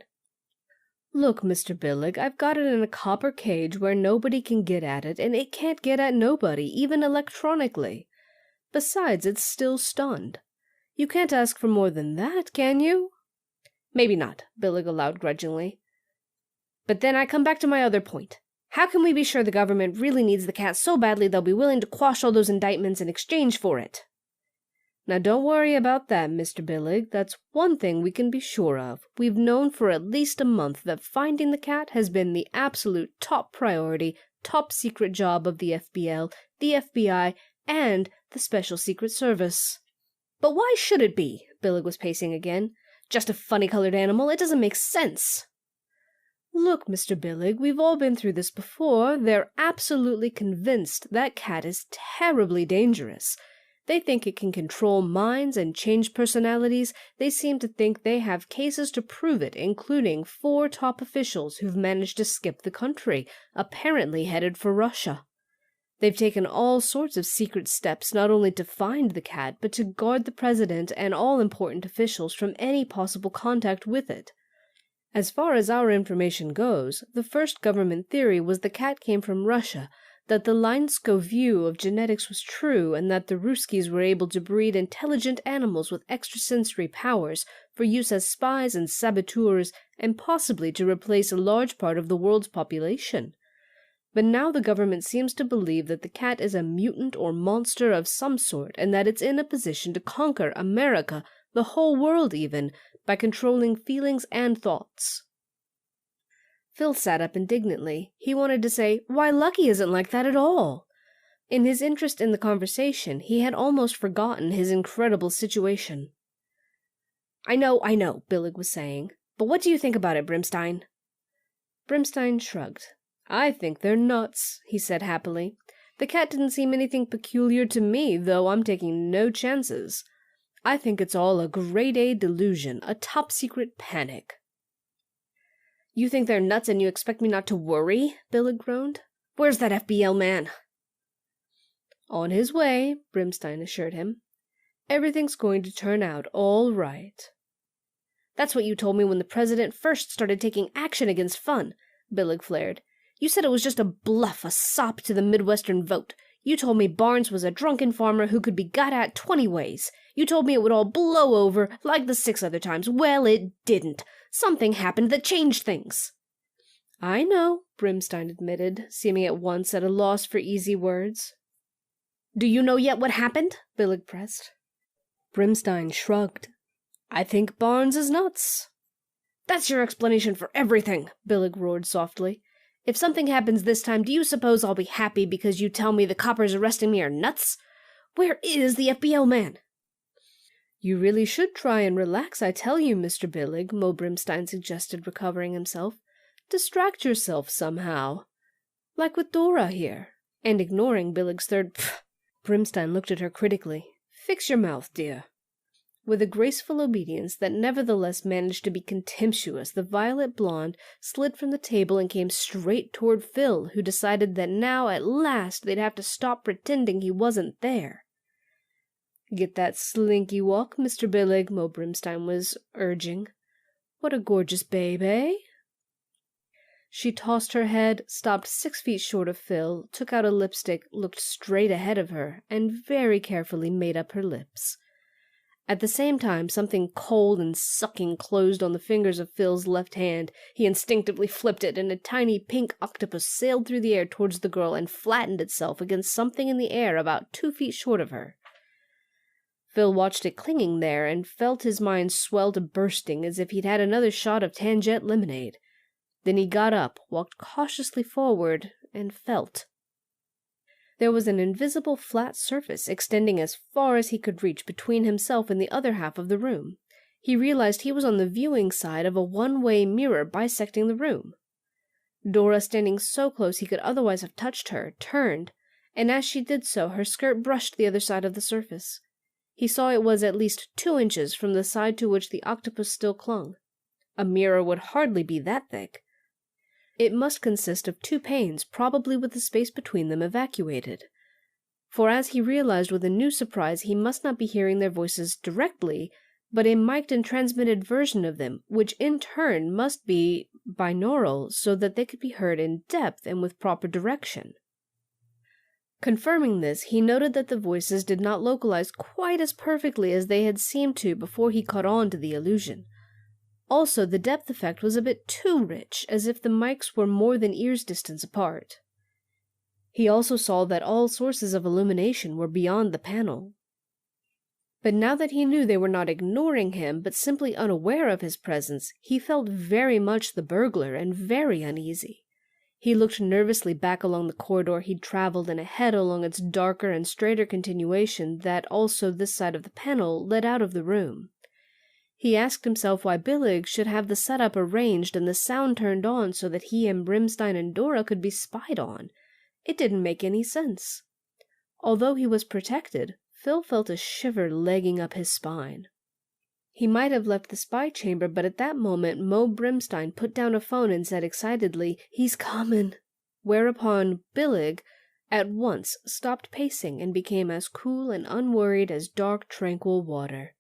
"Look, Mr. Billig, I've got it in a copper cage where nobody can get at it, and it can't get at nobody, even electronically. Besides, it's still stunned. You can't ask for more than that, can you?" "Maybe not," Billig allowed grudgingly. "But then I come back to my other point. How can we be sure the government really needs the cat so badly they'll be willing to quash all those indictments in exchange for it?" "Now don't worry about that, Mr. Billig. That's one thing we can be sure of. We've known for at least a month that finding the cat has been the absolute top priority, top secret job of the FBL, the FBI, and the Special Secret Service." "But why should it be?" Billig was pacing again. "Just a funny-colored animal. It doesn't make sense." "Look, Mr. Billig, we've all been through this before. They're absolutely convinced that cat is terribly dangerous. They think it can control minds and change personalities. They seem to think they have cases to prove it, including 4 top officials who've managed to skip the country, apparently headed for Russia. They've taken all sorts of secret steps not only to find the cat, but to guard the president and all important officials from any possible contact with it. As far as our information goes, the first government theory was the cat came from Russia, that the Leinsko view of genetics was true, and that the Ruskies were able to breed intelligent animals with extrasensory powers for use as spies and saboteurs, and possibly to replace a large part of the world's population. But now the government seems to believe that the cat is a mutant or monster of some sort, and that it's in a position to conquer America, the whole world even, by controlling feelings and thoughts." Phil sat up indignantly. He wanted to say, "Why, Lucky isn't like that at all." In his interest in the conversation, he had almost forgotten his incredible situation. I know, Billig was saying. "But what do you think about it, Brimstein?" Brimstein shrugged. "I think they're nuts," he said happily. "The cat didn't seem anything peculiar to me, though I'm taking no chances. I think it's all a grade A delusion, a top-secret panic." "You think they're nuts and you expect me not to worry?" Billig groaned. "Where's that FBL man?" "On his way," Brimstein assured him. "Everything's going to turn out all right." "That's what you told me when the president first started taking action against Fun," Billig flared. "You said it was just a bluff, a sop to the Midwestern vote. You told me Barnes was a drunken farmer who could be got at 20 ways. You told me it would all blow over like the 6 other times. Well, it didn't. Something happened that changed things." "I know," Brimstein admitted, seeming at once at a loss for easy words. Do you know yet what happened? Billig pressed. Brimstein shrugged. I think Barnes is nuts. That's your explanation for everything, Billig roared softly. If something happens this time, do you suppose I'll be happy because you tell me the coppers arresting me are nuts? Where is the FBO man? You really should try and relax, I tell you, Mr. Billig, Mo Brimstein suggested, recovering himself. Distract yourself somehow. Like with Dora here. And ignoring Billig's third pfft, Brimstein looked at her critically. Fix your mouth, dear. With a graceful obedience that nevertheless managed to be contemptuous, the violet blonde slid from the table and came straight toward Phil, who decided that now at last they'd have to stop pretending he wasn't there. Get that slinky walk, Mr. Billig, Mo Brimstein was urging. What a gorgeous babe, eh? She tossed her head, stopped 6 feet short of Phil, took out a lipstick, looked straight ahead of her, and very carefully made up her lips. At the same time, something cold and sucking closed on the fingers of Phil's left hand. He instinctively flipped it, and a tiny pink octopus sailed through the air towards the girl and flattened itself against something in the air about 2 feet short of her. Phil watched it clinging there and felt his mind swell to bursting as if he'd had another shot of Tanjet lemonade. Then he got up, walked cautiously forward, and felt. There was an invisible flat surface extending as far as he could reach between himself and the other half of the room. He realized he was on the viewing side of a one-way mirror bisecting the room. Dora, standing so close he could otherwise have touched her, turned, and as she did so, her skirt brushed the other side of the surface. He saw it was at least 2 inches from the side to which the octopus still clung. A mirror would hardly be that thick. It must consist of 2 panes, probably with the space between them evacuated. For as he realized with a new surprise, he must not be hearing their voices directly, but a mic'd and transmitted version of them, which in turn must be binaural so that they could be heard in depth and with proper direction. Confirming this, he noted that the voices did not localize quite as perfectly as they had seemed to before he caught on to the illusion. Also, the depth effect was a bit too rich, as if the mics were more than ear's distance apart. He also saw that all sources of illumination were beyond the panel. But now that he knew they were not ignoring him, but simply unaware of his presence, he felt very much the burglar and very uneasy. He looked nervously back along the corridor he'd traveled and ahead along its darker and straighter continuation that also this side of the panel led out of the room. He asked himself why Billig should have the setup arranged and the sound turned on so that he and Brimstein and Dora could be spied on. It didn't make any sense. Although he was protected, Phil felt a shiver legging up his spine. He might have left the spy chamber, but at that moment Mo Brimstein put down a phone and said excitedly, "He's comin'," whereupon Billig at once stopped pacing and became as cool and unworried as dark, tranquil water.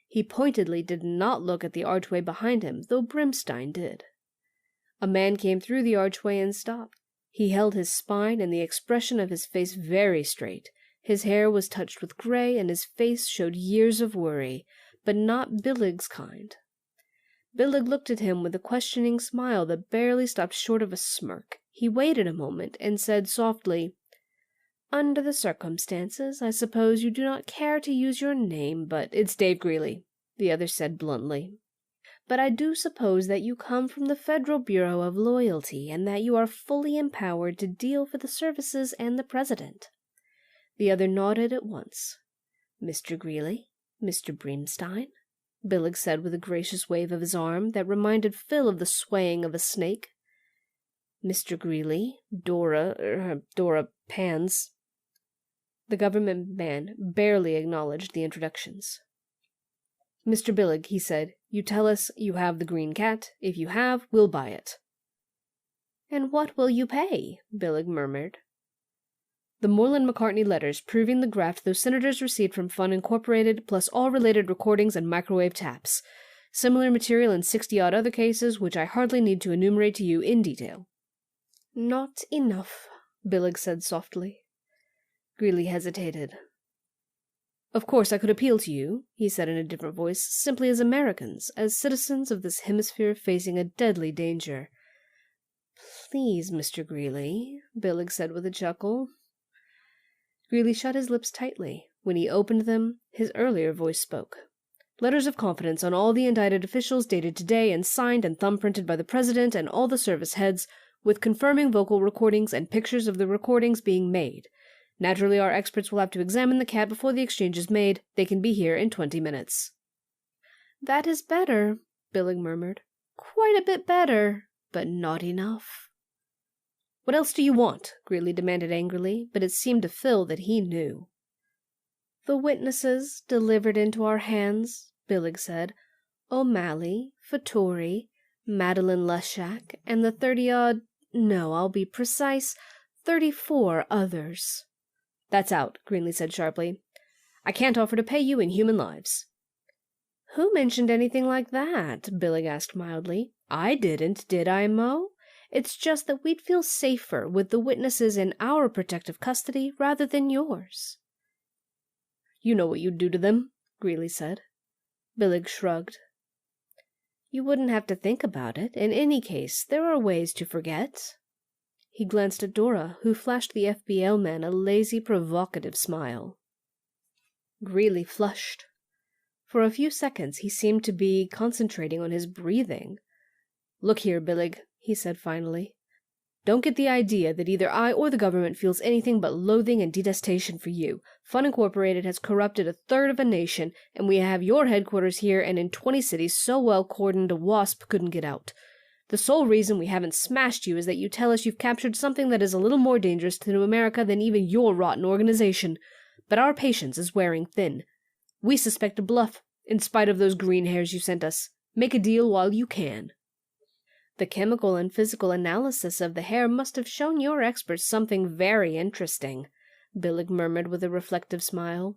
He pointedly did not look at the archway behind him, though Brimstein did. A man came through the archway and stopped. He held his spine and the expression of his face very straight. His hair was touched with gray, and his face showed years of worry, but not Billig's kind. Billig looked at him with a questioning smile that barely stopped short of a smirk. He waited a moment and said softly, "Under the circumstances, I suppose you do not care to use your name, but it's Dave Greeley," the other said bluntly. "But I do suppose that you come from the Federal Bureau of Loyalty and that you are fully empowered to deal for the services and the President." The other nodded at once. "Mr. Greeley, Mr. Brimstein," Billig said with a gracious wave of his arm that reminded Phil of the swaying of a snake. "Mr. Greeley, Dora Pans." The government man barely acknowledged the introductions. "Mr. Billig," he said, "you tell us you have the green cat. If you have, we'll buy it." "And what will you pay?" Billig murmured. "The Moreland-McCartney letters proving the graft those senators received from Fun Incorporated, plus all related recordings and microwave taps. Similar material in 60-odd other cases, which I hardly need to enumerate to you in detail." "Not enough," Billig said softly. Greeley hesitated. "Of course I could appeal to you," he said in a different voice, "simply as Americans, as citizens of this hemisphere facing a deadly danger. please, Mr. Greeley, Billig said with a chuckle. Greeley shut his lips tightly. When he opened them, his earlier voice spoke. Letters of confidence on all the indicted officials dated today and signed and thumbprinted by the President and all the service heads, with confirming vocal recordings and pictures of the recordings being made. Naturally, our experts will have to examine the cat before the exchange is made. They can be here in 20 minutes. That is better, Billig murmured. Quite a bit better, but not enough. What else do you want? Greeley demanded angrily, but it seemed to Phil that he knew. The witnesses delivered into our hands, Billig said. O'Malley, Fattori, Madeline Lushak, and the 30-odd, no, I'll be precise, 34 others. That's out, Greeley said sharply. I can't offer to pay you in human lives. Who mentioned anything like that? Billig asked mildly. I didn't, did I, Mo? It's just that we'd feel safer with the witnesses in our protective custody rather than yours. You know what you'd do to them, Greeley said. Billig shrugged. You wouldn't have to think about it. In any case, there are ways to forget. He glanced at Dora, who flashed the FBL man a lazy, provocative smile. Greeley flushed. For a few seconds he seemed to be concentrating on his breathing. Look here, Billig, he said finally. Don't get the idea that either I or the government feels anything but loathing and detestation for you. Fun Incorporated has corrupted a third of a nation, and we have your headquarters here and in 20 cities so well cordoned a wasp couldn't get out. The sole reason we haven't smashed you is that you tell us you've captured something that is a little more dangerous to America than even your rotten organization. But our patience is wearing thin. We suspect a bluff, in spite of those green hairs you sent us. Make a deal while you can. The chemical and physical analysis of the hair must have shown your experts something very interesting, Billig murmured with a reflective smile.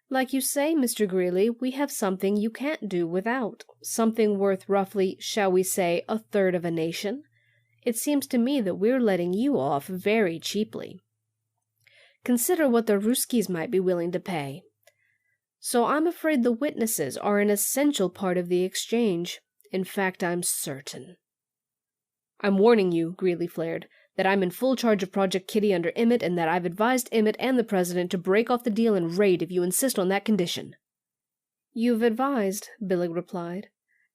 Like you say, Mr. Greeley, we have something you can't do without, something worth roughly, shall we say, a third of a nation. It seems to me that we're letting you off very cheaply. Consider what the Ruskies might be willing to pay. So I'm afraid the witnesses are an essential part of the exchange. In fact, I'm certain. I'm warning you, Greeley flared, that I'm in full charge of Project Kitty under Emmett and that I've advised Emmett and the President to break off the deal and raid if you insist on that condition. You've advised, Billig replied,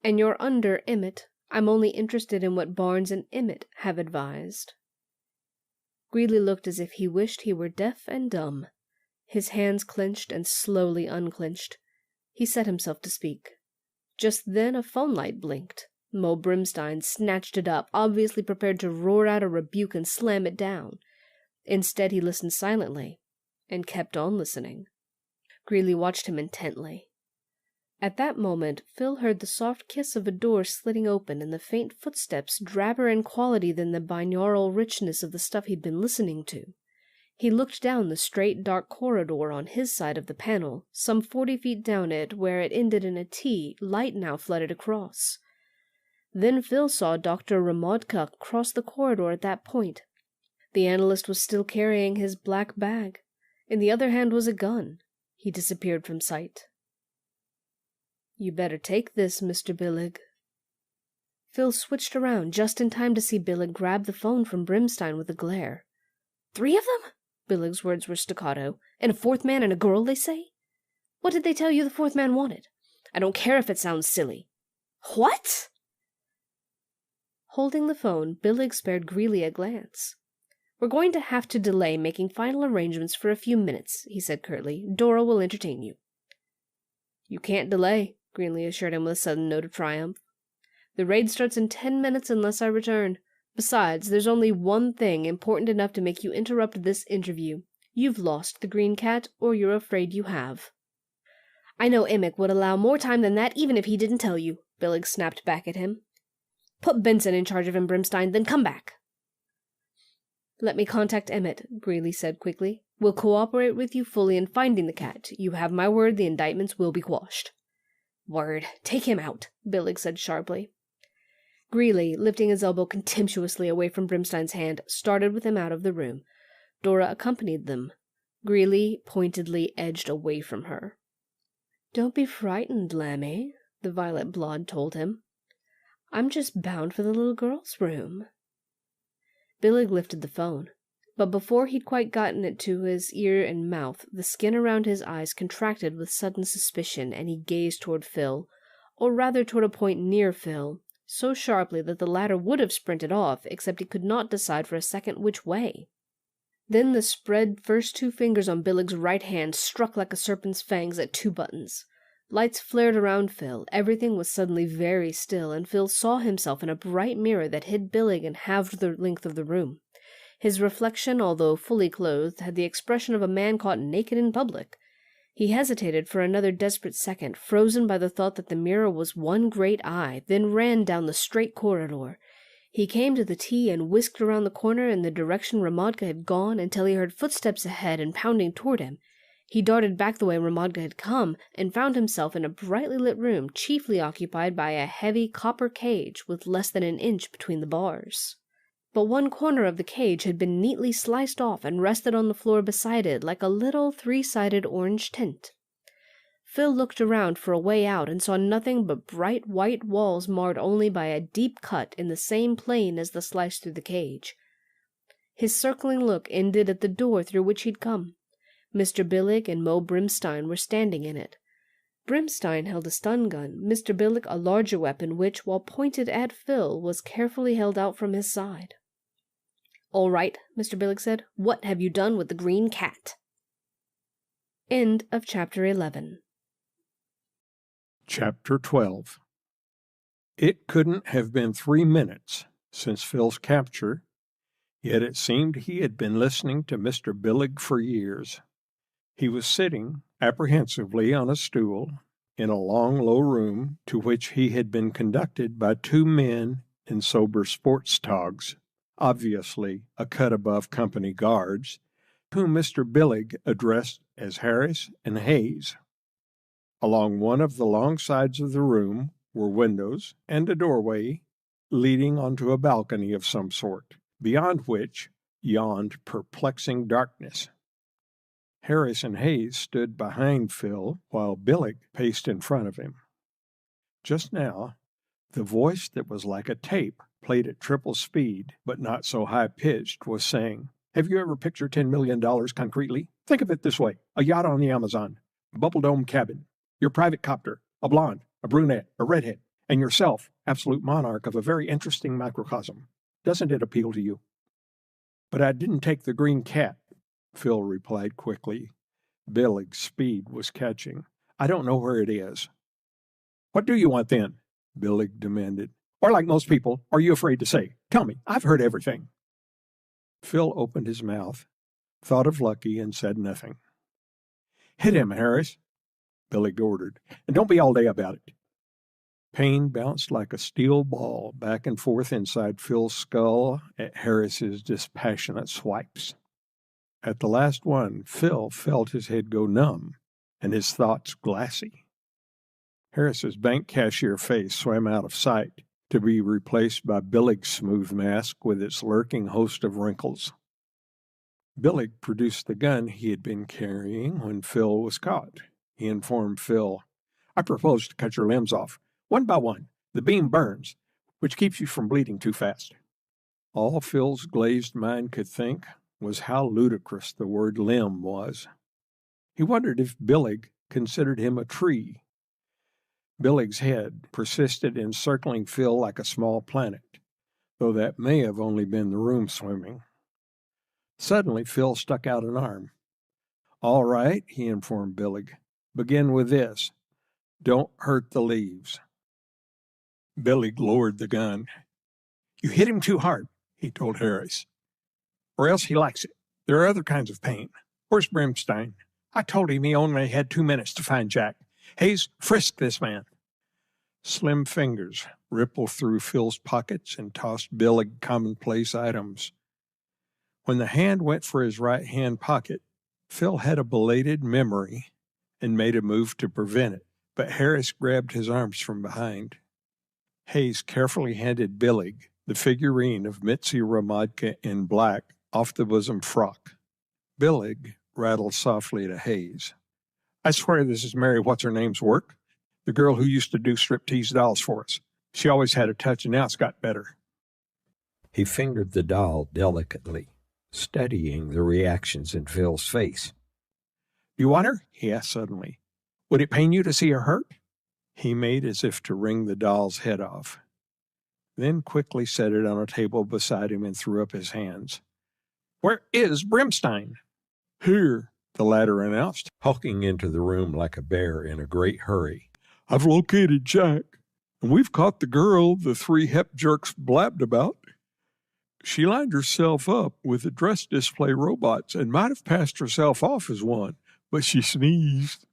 and you're under Emmett. I'm only interested in what Barnes and Emmett have advised. Greeley looked as if he wished he were deaf and dumb. His hands clenched and slowly unclenched. He set himself to speak. Just then a phone light blinked. Mo Brimstein snatched it up, obviously prepared to roar out a rebuke and slam it down. Instead he listened silently, and kept on listening. Greeley watched him intently. At that moment Phil heard the soft kiss of a door slitting open and the faint footsteps drabber in quality than the binaural richness of the stuff he'd been listening to. He looked down the straight, dark corridor on his side of the panel, some 40 feet down it, where it ended in a T, light now flooded across. Then Phil saw Dr. Ramodka cross the corridor at that point. The analyst was still carrying his black bag. In the other hand was a gun. He disappeared from sight. You better take this, Mr. Billig. Phil switched around just in time to see Billig grab the phone from Brimstein with a glare. 3 of them? Billig's words were staccato. And a 4th man and a girl, they say? What did they tell you the 4th man wanted? I don't care if it sounds silly. What? Holding the phone, Billig spared Greeley a glance. We're going to have to delay making final arrangements for a few minutes, he said curtly. Dora will entertain you. You can't delay, Greeley assured him with a sudden note of triumph. The raid starts in 10 minutes unless I return. Besides, there's only one thing important enough to make you interrupt this interview. You've lost the green cat, or you're afraid you have. I know Emmett would allow more time than that even if he didn't tell you, Billig snapped back at him. Put Benson in charge of him, Brimstein, then come back. Let me contact Emmett, Greeley said quickly. We'll cooperate with you fully in finding the cat. You have my word the indictments will be quashed. Word. Take him out, Billig said sharply. Greeley, lifting his elbow contemptuously away from Brimstein's hand, started with him out of the room. Dora accompanied them. Greeley pointedly edged away from her. Don't be frightened, Lammy, the violet blonde told him. I'm just bound for the little girl's room. Billig lifted the phone. But before he'd quite gotten it to his ear and mouth, the skin around his eyes contracted with sudden suspicion, and he gazed toward Phil, or rather toward a point near Phil, so sharply that the latter would have sprinted off, except he could not decide for a second which way. Then the spread first 2 fingers on Billig's right hand struck like a serpent's fangs at 2 buttons. Lights flared around Phil, everything was suddenly very still, and Phil saw himself in a bright mirror that hid Billig and halved the length of the room. His reflection, although fully clothed, had the expression of a man caught naked in public. He hesitated for another desperate second, frozen by the thought that the mirror was one great eye, then ran down the straight corridor. He came to the T and whisked around the corner in the direction Ramadka had gone until he heard footsteps ahead and pounding toward him. He darted back the way Ramadka had come and found himself in a brightly lit room chiefly occupied by a heavy copper cage with less than an inch between the bars. But one corner of the cage had been neatly sliced off and rested on the floor beside it like a little 3-sided orange tent. Phil looked around for a way out and saw nothing but bright white walls marred only by a deep cut in the same plane as the slice through the cage. His circling look ended at the door through which he'd come. Mr. Billig and Mo Brimstein were standing in it. Brimstein held a stun gun, Mr. Billig a larger weapon which, while pointed at Phil, was carefully held out from his side. "All right," Mr. Billig said. "What have you done with the green cat?" End of Chapter 11. Chapter 12. It couldn't have been 3 minutes since Phil's capture, yet it seemed he had been listening to Mr. Billig for years. He was sitting apprehensively on a stool in a long, low room to which he had been conducted by 2 men in sober sports togs, obviously a cut above company guards, whom Mr. Billig addressed as Harris and Hayes. Along one of the long sides of the room were windows and a doorway leading onto a balcony of some sort, beyond which yawned perplexing darkness. Harris and Hayes stood behind Phil, while Billig paced in front of him. Just now, the voice that was like a tape, played at triple speed, but not so high-pitched, was saying, "Have you ever pictured $10 million concretely? Think of it this way. A yacht on the Amazon, a bubble dome cabin, your private copter, a blonde, a brunette, a redhead, and yourself, absolute monarch of a very interesting microcosm. Doesn't it appeal to you?" "But I didn't take the green cat," Phil replied quickly. Billig's speed was catching. "I don't know where it is." "What do you want then?" Billig demanded. "Or like most people, are you afraid to say? Tell me, I've heard everything." Phil opened his mouth, thought of Lucky, and said nothing. "Hit him, Harris," Billig ordered, "and don't be all day about it." Pain bounced like a steel ball back and forth inside Phil's skull at Harris's dispassionate swipes. At the last one, Phil felt his head go numb and his thoughts glassy. Harris's bank cashier face swam out of sight, to be replaced by Billig's smooth mask with its lurking host of wrinkles. Billig produced the gun he had been carrying when Phil was caught. He informed Phil, "I propose to cut your limbs off, one by one. The beam burns, which keeps you from bleeding too fast." All Phil's glazed mind could think was how ludicrous the word limb was. He wondered if Billig considered him a tree. Billig's head persisted in circling Phil like a small planet, though that may have only been the room swimming. Suddenly, Phil stuck out an arm. "All right," he informed Billig. "Begin with this. Don't hurt the leaves." Billig lowered the gun. "You hit him too hard," he told Harris, "or else he likes it. There are other kinds of pain. Where's Brimstein? I told him he only had 2 minutes to find Jack. Hayes, frisk this man." Slim fingers rippled through Phil's pockets and tossed Billig commonplace items. When the hand went for his right hand pocket, Phil had a belated memory and made a move to prevent it, but Harris grabbed his arms from behind. Hayes carefully handed Billig the figurine of Mitzi Ramadka in black off the bosom frock. Billig rattled softly to Hayes. "I swear this is Mary What's-Her-Name's work, the girl who used to do striptease dolls for us. She always had a touch, and now it's got better." He fingered the doll delicately, studying the reactions in Phil's face. "You want her?" he asked suddenly. "Would it pain you to see her hurt?" He made as if to wring the doll's head off, then quickly set it on a table beside him and threw up his hands. "Where is Brimstein?" "Here," the latter announced, hulking into the room like a bear in a great hurry. "I've located Jack, and we've caught the girl the 3 hep jerks blabbed about. She lined herself up with the dress display robots and might have passed herself off as one, but she sneezed."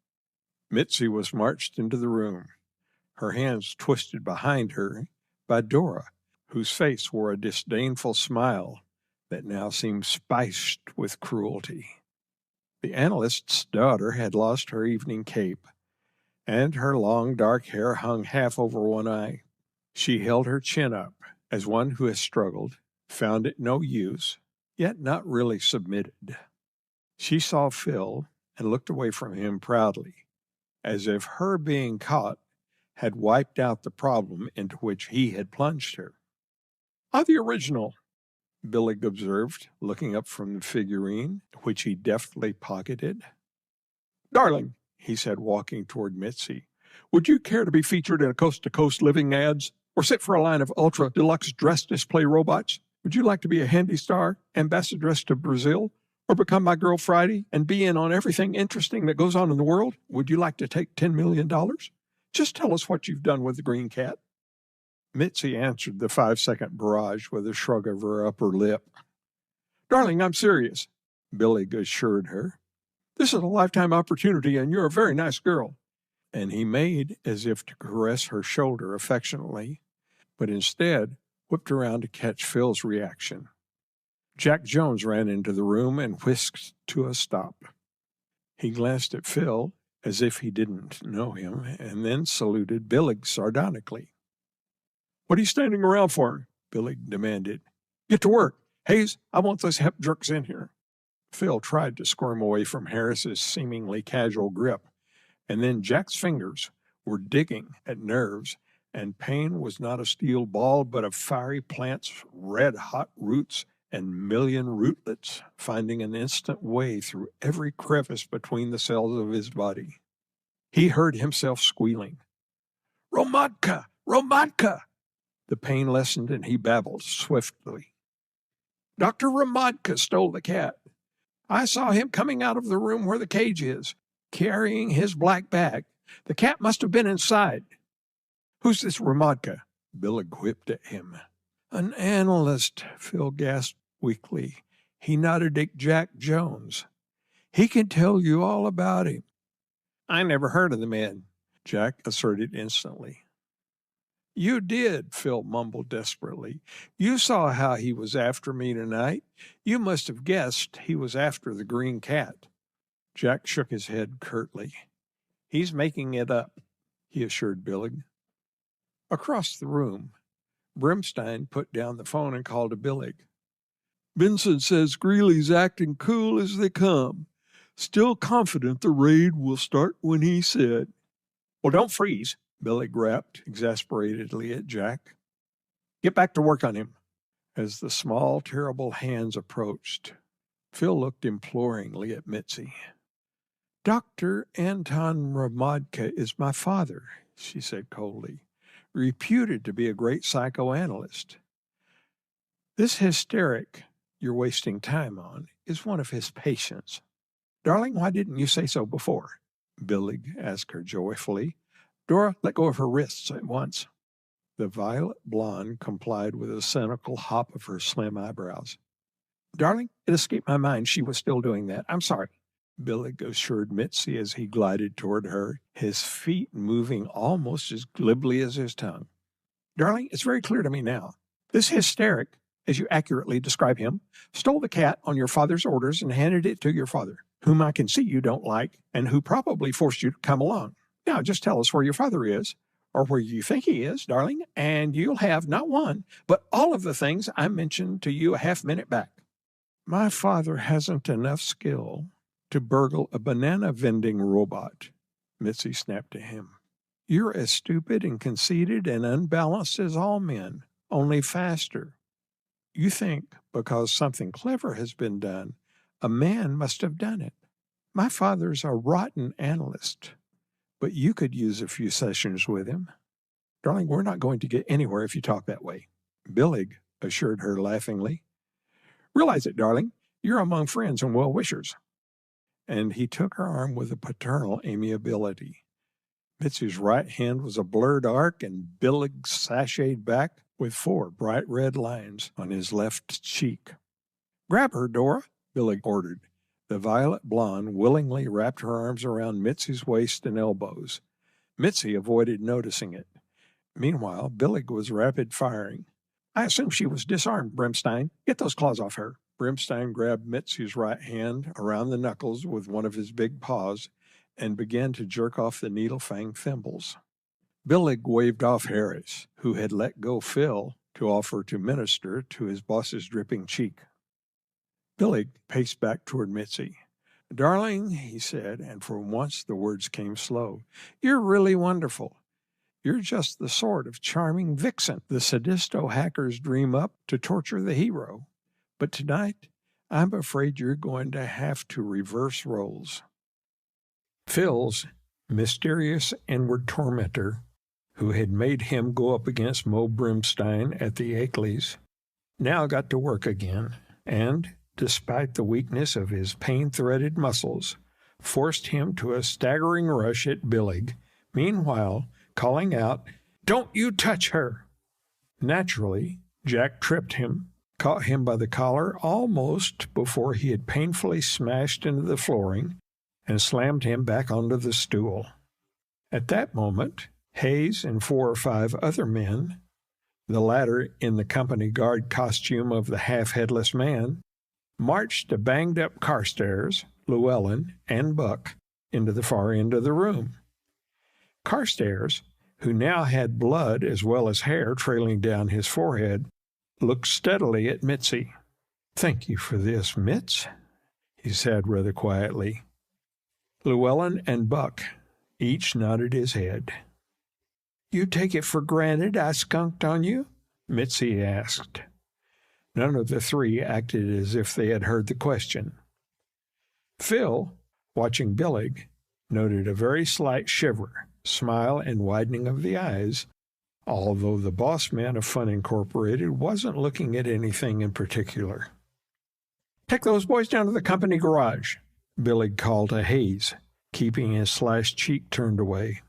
Mitzi was marched into the room, her hands twisted behind her by Dora, whose face wore a disdainful smile that now seemed spiced with cruelty. The analyst's daughter had lost her evening cape, and her long dark hair hung half over one eye. She held her chin up, as one who has struggled, found it no use, yet not really submitted. She saw Phil and looked away from him proudly, as if her being caught had wiped out the problem into which he had plunged her. "The original," Billig observed, looking up from the figurine, which he deftly pocketed. "Darling," he said, walking toward Mitzi, "would you care to be featured in a coast-to-coast living ads, or sit for a line of ultra-deluxe dress display robots? Would you like to be a handy star, ambassadress to Brazil, or become my girl Friday and be in on everything interesting that goes on in the world? Would you like to take $10 million? Just tell us what you've done with the green cat." Mitzi answered the 5-second barrage with a shrug of her upper lip. "Darling, I'm serious," Billig assured her. "This is a lifetime opportunity, and you're a very nice girl." And he made as if to caress her shoulder affectionately, but instead whipped around to catch Phil's reaction. Jack Jones ran into the room and whisked to a stop. He glanced at Phil as if he didn't know him, and then saluted Billig sardonically. "What are you standing around for?" Billig demanded. "Get to work. Hayes, I want those hep jerks in here." Phil tried to squirm away from Harris's seemingly casual grip, and then Jack's fingers were digging at nerves, and pain was not a steel ball, but a fiery plant's red-hot roots and million rootlets, finding an instant way through every crevice between the cells of his body. He heard himself squealing. "Romadka! Romadka!" The pain lessened, and he babbled swiftly. "Dr. Romadka stole the cat. I saw him coming out of the room where the cage is, carrying his black bag. The cat must have been inside." "Who's this Romadka?" Billig whipped at him. "An analyst," Phil gasped weakly. He nodded at Jack Jones. "He can tell you all about him." "I never heard of the man," Jack asserted instantly. "You did," Phil mumbled desperately. "You saw how he was after me tonight. You must have guessed he was after the green cat." Jack shook his head curtly. "He's making it up," he assured Billig. Across the room, Brimstein put down the phone and called to Billig. "Benson says Greeley's acting cool as they come. Still confident the raid will start when he said." "Well, don't freeze," Billig rapped exasperatedly at Jack. "Get back to work on him." As the small, terrible hands approached, Phil looked imploringly at Mitzi. "Dr. Anton Romadka is my father," she said coldly, "reputed to be a great psychoanalyst. This hysteric you're wasting time on is one of his patients." "Darling, why didn't you say so before?" Billig asked her joyfully. "Dora, let go of her wrists at once." The violet blonde complied with a cynical hop of her slim eyebrows. "Darling, it escaped my mind she was still doing that. I'm sorry," Billig assured Mitzi as he glided toward her, his feet moving almost as glibly as his tongue. "Darling, it's very clear to me now. This hysteric, as you accurately describe him, stole the cat on your father's orders and handed it to your father, whom I can see you don't like, and who probably forced you to come along. Now, just tell us where your father is, or where you think he is, darling, and you'll have not one, but all of the things I mentioned to you a half-minute back." "My father hasn't enough skill to burgle a banana vending robot," Mitzi snapped at him. "You're as stupid and conceited and unbalanced as all men, only faster." You think because something clever has been done, a man must have done it. My father's a rotten analyst, but you could use a few sessions with him. Darling, we're not going to get anywhere if you talk that way, Billig assured her laughingly. Realize it, darling. You're among friends and well-wishers. And he took her arm with a paternal amiability. Mitzi's right hand was a blurred arc, and Billig sashayed back with 4 bright red lines on his left cheek. Grab her, Dora, Billig ordered. The violet blonde willingly wrapped her arms around Mitzi's waist and elbows. Mitzi avoided noticing it. Meanwhile, Billig was rapid-firing. I assume she was disarmed, Brimstein. Get those claws off her. Brimstein grabbed Mitzi's right hand around the knuckles with one of his big paws and began to jerk off the needle-fang thimbles. Billig waved off Harris, who had let go Phil to offer to minister to his boss's dripping cheek. Billig paced back toward Mitzi. Darling, he said, and for once the words came slow, you're really wonderful. You're just the sort of charming vixen the sadisto hackers dream up to torture the hero. But tonight, I'm afraid you're going to have to reverse roles. Phil's mysterious inward tormentor, who had made him go up against Mo Brimstein at the Akeley's, now got to work again, and, despite the weakness of his pain-threaded muscles, forced him to a staggering rush at Billig, meanwhile calling out, "Don't you touch her!" Naturally, Jack tripped him, caught him by the collar almost before he had painfully smashed into the flooring, and slammed him back onto the stool. At that moment, Hayes and 4 or 5 other men, the latter in the company guard costume of the half-headless man, marched a banged-up Carstairs, Llewellyn, and Buck into the far end of the room. Carstairs, who now had blood as well as hair trailing down his forehead, looked steadily at Mitzi. "Thank you for this, Mitz," he said rather quietly. Llewellyn and Buck each nodded his head. "You take it for granted I skunked on you?" Mitzi asked. None of the 3 acted as if they had heard the question. Phil, watching Billig, noted a very slight shiver, smile, and widening of the eyes, although the boss man of Fun Incorporated wasn't looking at anything in particular. "Take those boys down to the company garage," Billig called to Hayes, keeping his slashed cheek turned away.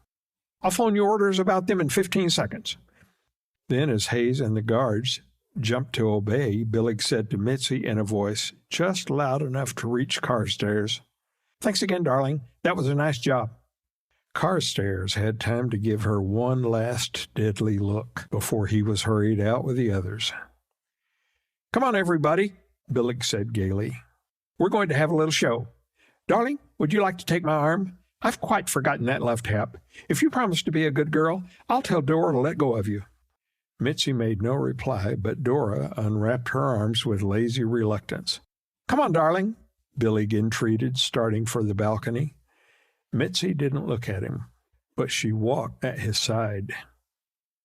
"I'll phone you orders about them in 15 seconds. Then, as Hayes and the guards jumped to obey, Billig said to Mitzi in a voice just loud enough to reach Carstairs, "Thanks again, darling. That was a nice job." Carstairs had time to give her one last deadly look before he was hurried out with the others. "Come on, everybody," Billig said gaily. "We're going to have a little show. Darling, would you like to take my arm? I've quite forgotten that love tap. If you promise to be a good girl, I'll tell Dora to let go of you." Mitzi made no reply, but Dora unwrapped her arms with lazy reluctance. "Come on, darling," Billig entreated, starting for the balcony. Mitzi didn't look at him, but she walked at his side.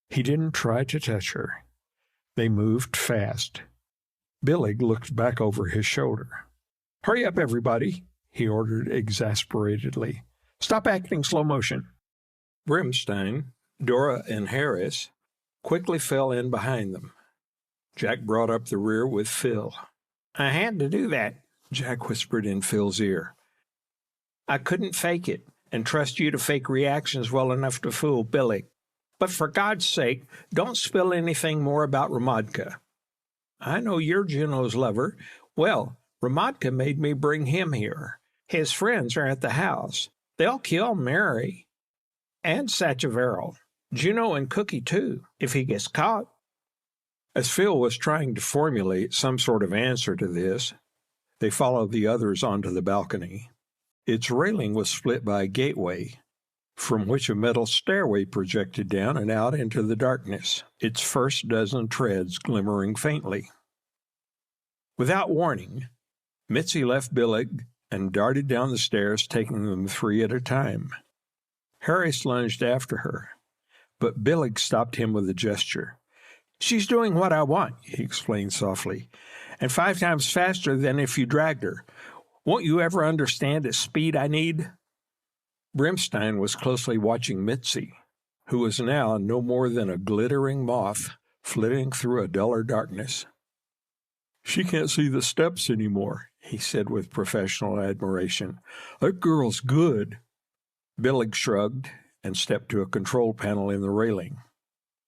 He didn't try to touch her. They moved fast. Billig looked back over his shoulder. "Hurry up, everybody," he ordered exasperatedly. "Stop acting slow motion." Brimstein, Dora, and Harris quickly fell in behind them. Jack brought up the rear with Phil. "I had to do that," Jack whispered in Phil's ear. "I couldn't fake it and trust you to fake reactions well enough to fool Billig. But for God's sake, don't spill anything more about Ramadka. I know you're Juno's lover. Well, Ramadka made me bring him here. His friends are at the house. They'll kill Mary. And Sachiverl. Juno and Cookie, too, if he gets caught." As Phil was trying to formulate some sort of answer to this, they followed the others onto the balcony. Its railing was split by a gateway, from which a metal stairway projected down and out into the darkness, its first dozen treads glimmering faintly. Without warning, Mitzi left Billig and darted down the stairs, taking them 3 at a time. Harris lunged after her, but Billig stopped him with a gesture. She's doing what I want, he explained softly, and 5 times faster than if you dragged her. Won't you ever understand the speed I need? Brimstein was closely watching Mitzi, who was now no more than a glittering moth flitting through a duller darkness. She can't see the steps anymore, he said with professional admiration. That girl's good. Billig shrugged and stepped to a control panel in the railing.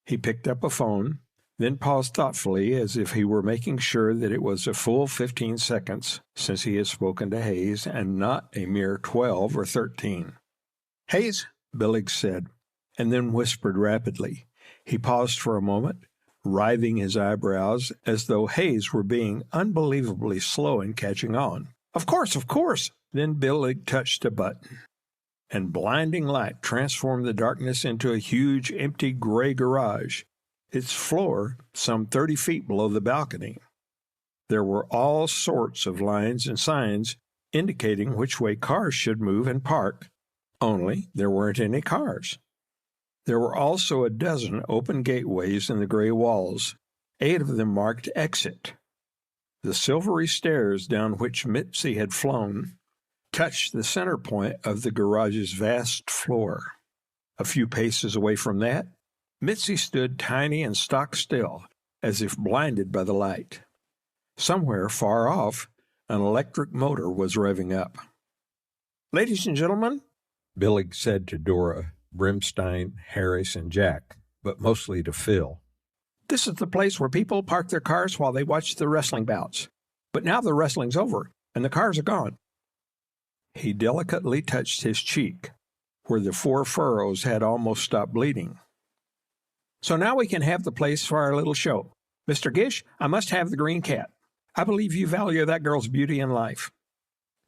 He picked up a phone, then paused thoughtfully as if he were making sure that it was a full 15 seconds since he had spoken to Hayes and not a mere 12 or 13. Hayes, Billig said, and then whispered rapidly. He paused for a moment, writhing his eyebrows as though Hayes were being unbelievably slow in catching on. Of course, of course! Then Billig touched a button, and blinding light transformed the darkness into a huge, empty gray garage, its floor some 30 feet below the balcony. There were all sorts of lines and signs indicating which way cars should move and park, only there weren't any cars. There were also a dozen open gateways in the gray walls, 8 of them marked exit. The silvery stairs down which Mitzi had flown touched the center point of the garage's vast floor. A few paces away from that, Mitzi stood tiny and stock still, as if blinded by the light. Somewhere far off, an electric motor was revving up. Ladies and gentlemen, Billig said to Dora, Brimstein, Harris, and Jack, but mostly to Phil. This is the place where people park their cars while they watch the wrestling bouts. But now the wrestling's over, and the cars are gone. He delicately touched his cheek, where the 4 furrows had almost stopped bleeding. So now we can have the place for our little show. Mr. Gish, I must have the green cat. I believe you value that girl's beauty and life.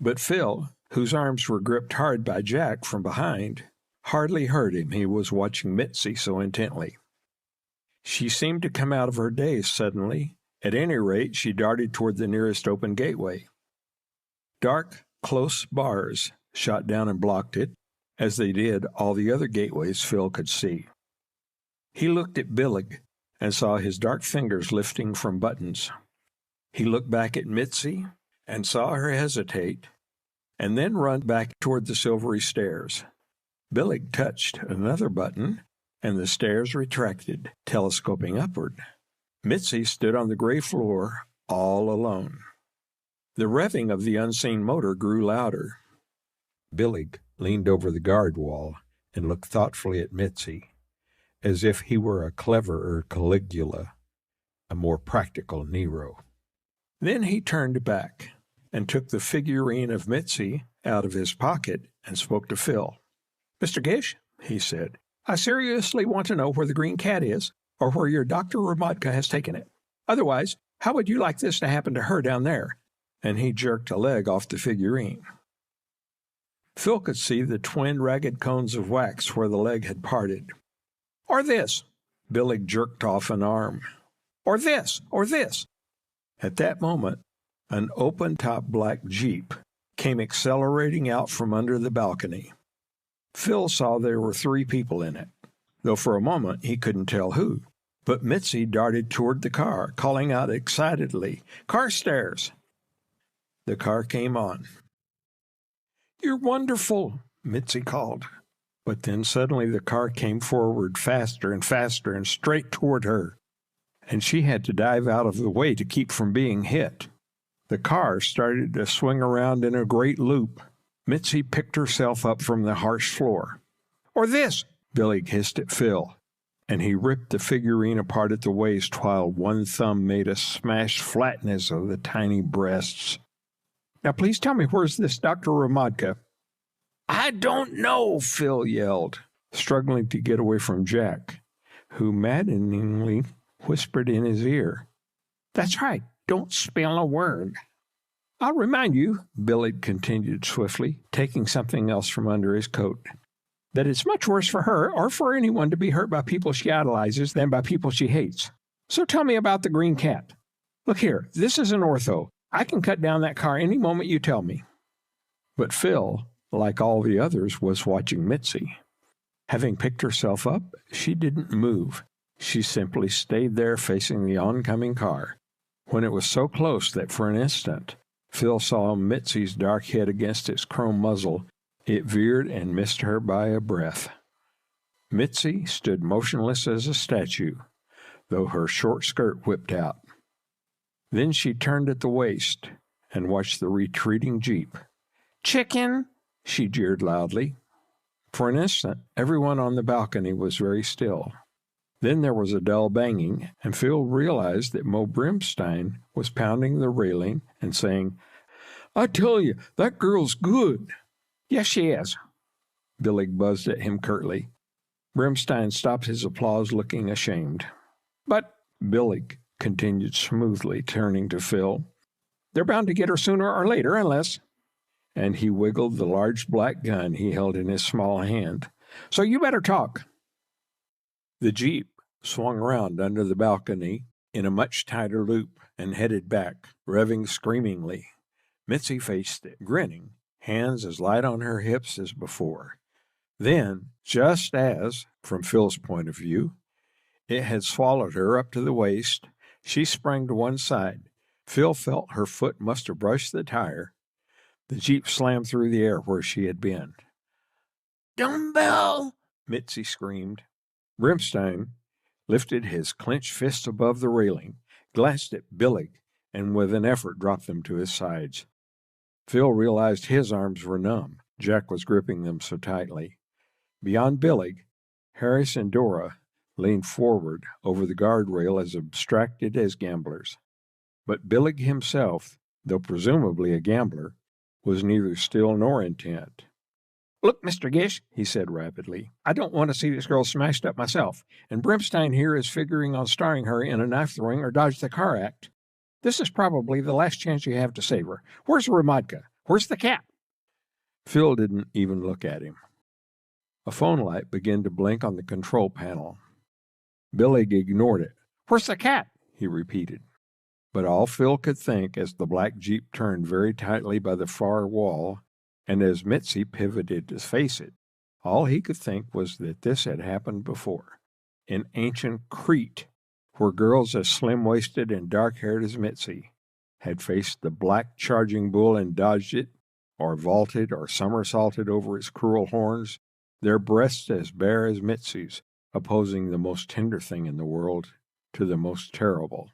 But Phil, whose arms were gripped hard by Jack from behind, hardly heard him. He was watching Mitzi so intently. She seemed to come out of her daze suddenly. At any rate, she darted toward the nearest open gateway. Dark, close bars shot down and blocked it, as they did all the other gateways Phil could see. He looked at Billig and saw his dark fingers lifting from buttons. He looked back at Mitzi and saw her hesitate, and then run back toward the silvery stairs. Billig touched another button, and the stairs retracted, telescoping upward. Mitzi stood on the gray floor, all alone. The revving of the unseen motor grew louder. Billig leaned over the guard wall and looked thoughtfully at Mitzi, as if he were a cleverer Caligula, a more practical Nero. Then he turned back and took the figurine of Mitzi out of his pocket and spoke to Phil. Mr. Gish, he said, I seriously want to know where the green cat is, or where your Dr. Ramadka has taken it. Otherwise, how would you like this to happen to her down there? And he jerked a leg off the figurine. Phil could see the twin ragged cones of wax where the leg had parted. Or this. Billig jerked off an arm. Or this, or this. At that moment, an open-top black Jeep came accelerating out from under the balcony. Phil saw there were 3 people in it, though for a moment he couldn't tell who. But Mitzi darted toward the car, calling out excitedly, Carstairs! The car came on. You're wonderful, Mitzi called. But then suddenly the car came forward faster and faster and straight toward her, and she had to dive out of the way to keep from being hit. The car started to swing around in a great loop. Mitzi picked herself up from the harsh floor. Or this, Billig hissed at Phil, and he ripped the figurine apart at the waist while one thumb made a smashed flatness of the tiny breasts. Now please tell me, where's this Dr. Ramadka? I don't know, Phil yelled, struggling to get away from Jack, who maddeningly whispered in his ear. That's right, don't spill a word. I'll remind you, Billig continued swiftly, taking something else from under his coat, that it's much worse for her or for anyone to be hurt by people she idolizes than by people she hates. So tell me about the green cat. Look here, this is an ortho. I can cut down that car any moment you tell me. But Phil, like all the others, was watching Mitzi. Having picked herself up, she didn't move, She simply stayed there facing the oncoming car. When it was so close that for an instant Phil saw Mitzi's dark head against its chrome muzzle, it veered and missed her by a breath. Mitzi stood motionless as a statue, though her short skirt whipped out. Then she turned at the waist and watched the retreating Jeep. "Chicken!" she jeered loudly. For an instant, everyone on the balcony was very still. Then there was a dull banging, and Phil realized that Mo Brimstein was pounding the railing and saying, "I tell you, that girl's good." "Yes, she is." Billig buzzed at him curtly. Brimstein stopped his applause, looking ashamed. "But," Billig continued smoothly, turning to Phil, "they're bound to get her sooner or later, unless—" And he wiggled the large black gun he held in his small hand. "So you better talk." The Jeep swung around under the balcony in a much tighter loop and headed back, revving screamingly. Mitzi faced it, grinning, hands as light on her hips as before. Then, just as, from Phil's point of view, it had swallowed her up to the waist, she sprang to one side. Phil felt her foot must have brushed the tire. The Jeep slammed through the air where she had been. "Dumbbell!" Mitzi screamed. Brimstein lifted his clenched fist above the railing, glanced at Billig, and with an effort dropped them to his sides. Phil realized his arms were numb. Jack was gripping them so tightly. Beyond Billig, Harris and Dora leaned forward over the guardrail as abstracted as gamblers. But Billig himself, though presumably a gambler, was neither still nor intent. "Look, Mr. Gish," he said rapidly, "I don't want to see this girl smashed up myself, and Brimstein here is figuring on starring her in a knife-throwing or dodge the car act. This is probably the last chance you have to save her. Where's Ramadka? Where's the cat?" Phil didn't even look at him. A phone light began to blink on the control panel. Billig ignored it. "Where's the cat?" he repeated. But all Phil could think as the black Jeep turned very tightly by the far wall, and as Mitzi pivoted to face it, all he could think was that this had happened before. In ancient Crete, where girls as slim-waisted and dark-haired as Mitzi had faced the black charging bull and dodged it, or vaulted or somersaulted over its cruel horns, their breasts as bare as Mitzi's, opposing the most tender thing in the world to the most terrible.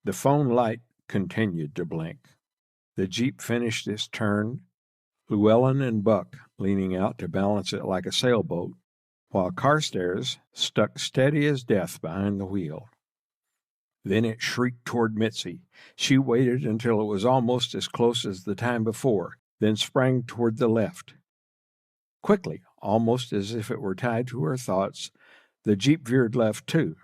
The phone light continued to blink. The Jeep finished its turn, Llewellyn and Buck leaning out to balance it like a sailboat, while Carstairs stuck steady as death behind the wheel. Then it shrieked toward Mitzi. She waited until it was almost as close as the time before, then sprang toward the left. Quickly, almost as if it were tied to her thoughts, the Jeep veered left too.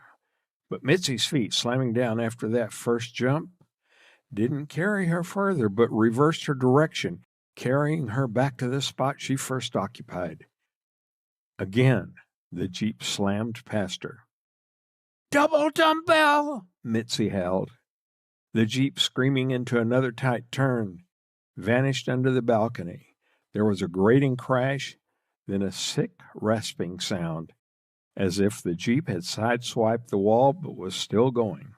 But Mitzi's feet, slamming down after that first jump, didn't carry her further, but reversed her direction, carrying her back to the spot she first occupied. Again, the Jeep slammed past her. "Double dumbbell!" Mitzi howled. The Jeep, screaming into another tight turn, vanished under the balcony. There was a grating crash, then a sick, rasping sound, as if the Jeep had sideswiped the wall but was still going.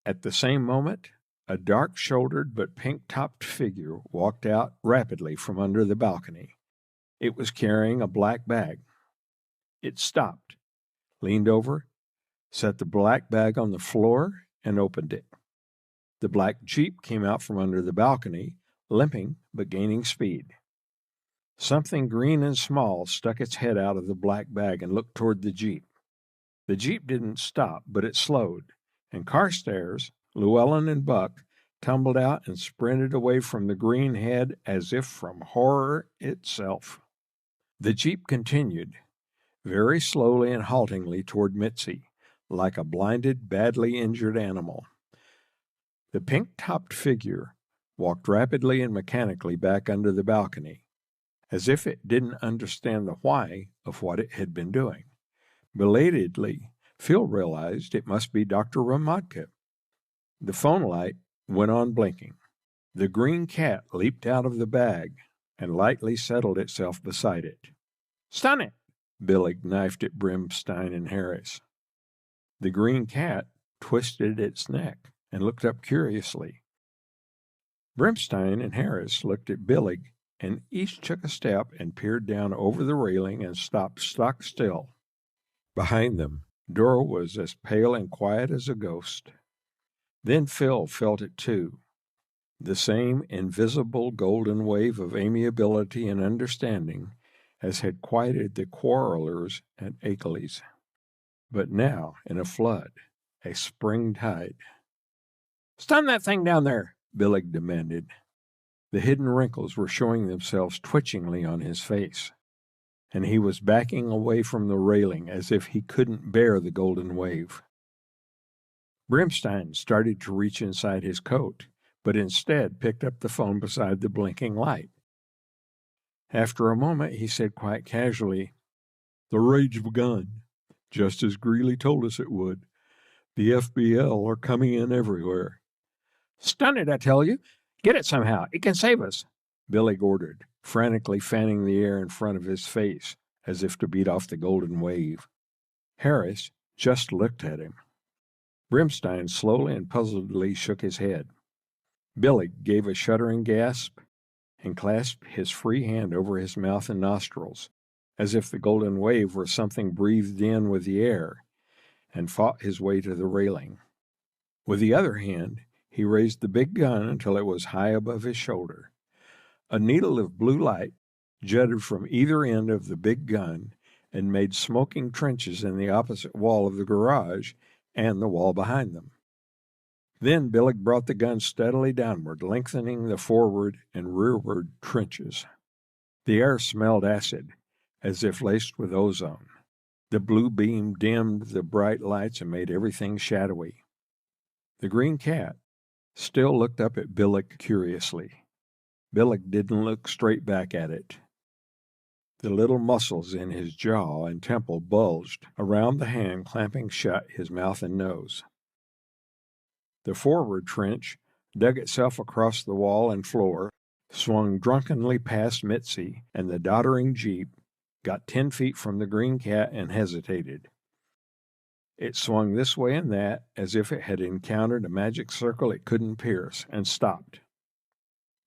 At the same moment, a dark-shouldered but pink-topped figure walked out rapidly from under the balcony. It was carrying a black bag. It stopped, leaned over, set the black bag on the floor, and opened it. The black Jeep came out from under the balcony, limping but gaining speed. Something green and small stuck its head out of the black bag and looked toward the Jeep. The Jeep didn't stop, but it slowed, and Carstairs, Llewellyn, and Buck tumbled out and sprinted away from the green head as if from horror itself. The Jeep continued, very slowly and haltingly toward Mitzi, like a blinded, badly injured animal. The pink-topped figure walked rapidly and mechanically back under the balcony, as if it didn't understand the why of what it had been doing. Belatedly, Phil realized it must be Dr. Ramadka. The phone light went on blinking. The green cat leaped out of the bag and lightly settled itself beside it. "Stun it!" Billig knifed at Brimstein and Harris. The green cat twisted its neck and looked up curiously. Brimstein and Harris looked at Billig, and each took a step and peered down over the railing and stopped stock still. Behind them, Dora was as pale and quiet as a ghost. Then Phil felt it too, the same invisible golden wave of amiability and understanding as had quieted the quarrelers at Akeley's. But now, in a flood, a spring tide. "Stun that thing down there," Billig demanded. The hidden wrinkles were showing themselves twitchingly on his face, and he was backing away from the railing as if he couldn't bear the golden wave. Brimstein started to reach inside his coat, but instead picked up the phone beside the blinking light. After a moment, he said quite casually, "The raid's begun, just as Greeley told us it would. The FBL are coming in everywhere." "Stun it, I tell you! Get it somehow! It can save us!" Billig ordered, frantically fanning the air in front of his face as if to beat off the golden wave. Harris just looked at him. Brimstein slowly and puzzledly shook his head. Billig gave a shuddering gasp and clasped his free hand over his mouth and nostrils, as if the golden wave were something breathed in with the air, and fought his way to the railing. With the other hand, he raised the big gun until it was high above his shoulder. A needle of blue light jutted from either end of the big gun and made smoking trenches in the opposite wall of the garage and the wall behind them. Then Billig brought the gun steadily downward, lengthening the forward and rearward trenches. The air smelled acid, as if laced with ozone. The blue beam dimmed the bright lights and made everything shadowy. The green cat still looked up at Billig curiously. Billig didn't look straight back at it. The little muscles in his jaw and temple bulged around the hand clamping shut his mouth and nose. The forward trench dug itself across the wall and floor, swung drunkenly past Mitzi, and the doddering jeep got 10 feet from the green cat and hesitated. It swung this way and that as if it had encountered a magic circle it couldn't pierce, and stopped.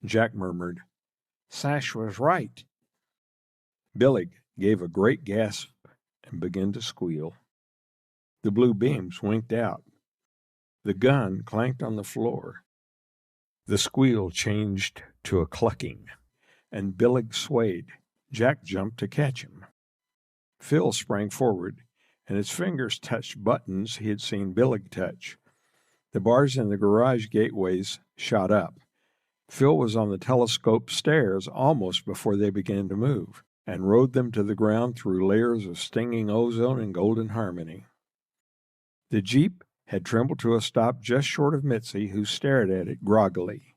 Jack murmured, "Sash was right." Billig gave a great gasp and began to squeal. The blue beams winked out. The gun clanked on the floor. The squeal changed to a clucking, and Billig swayed. Jack jumped to catch him. Phil sprang forward, and his fingers touched buttons he had seen Billig touch. The bars in the garage gateways shot up. Phil was on the telescope stairs almost before they began to move, and rode them to the ground through layers of stinging ozone and golden harmony. The jeep had trembled to a stop just short of Mitzi, who stared at it groggily,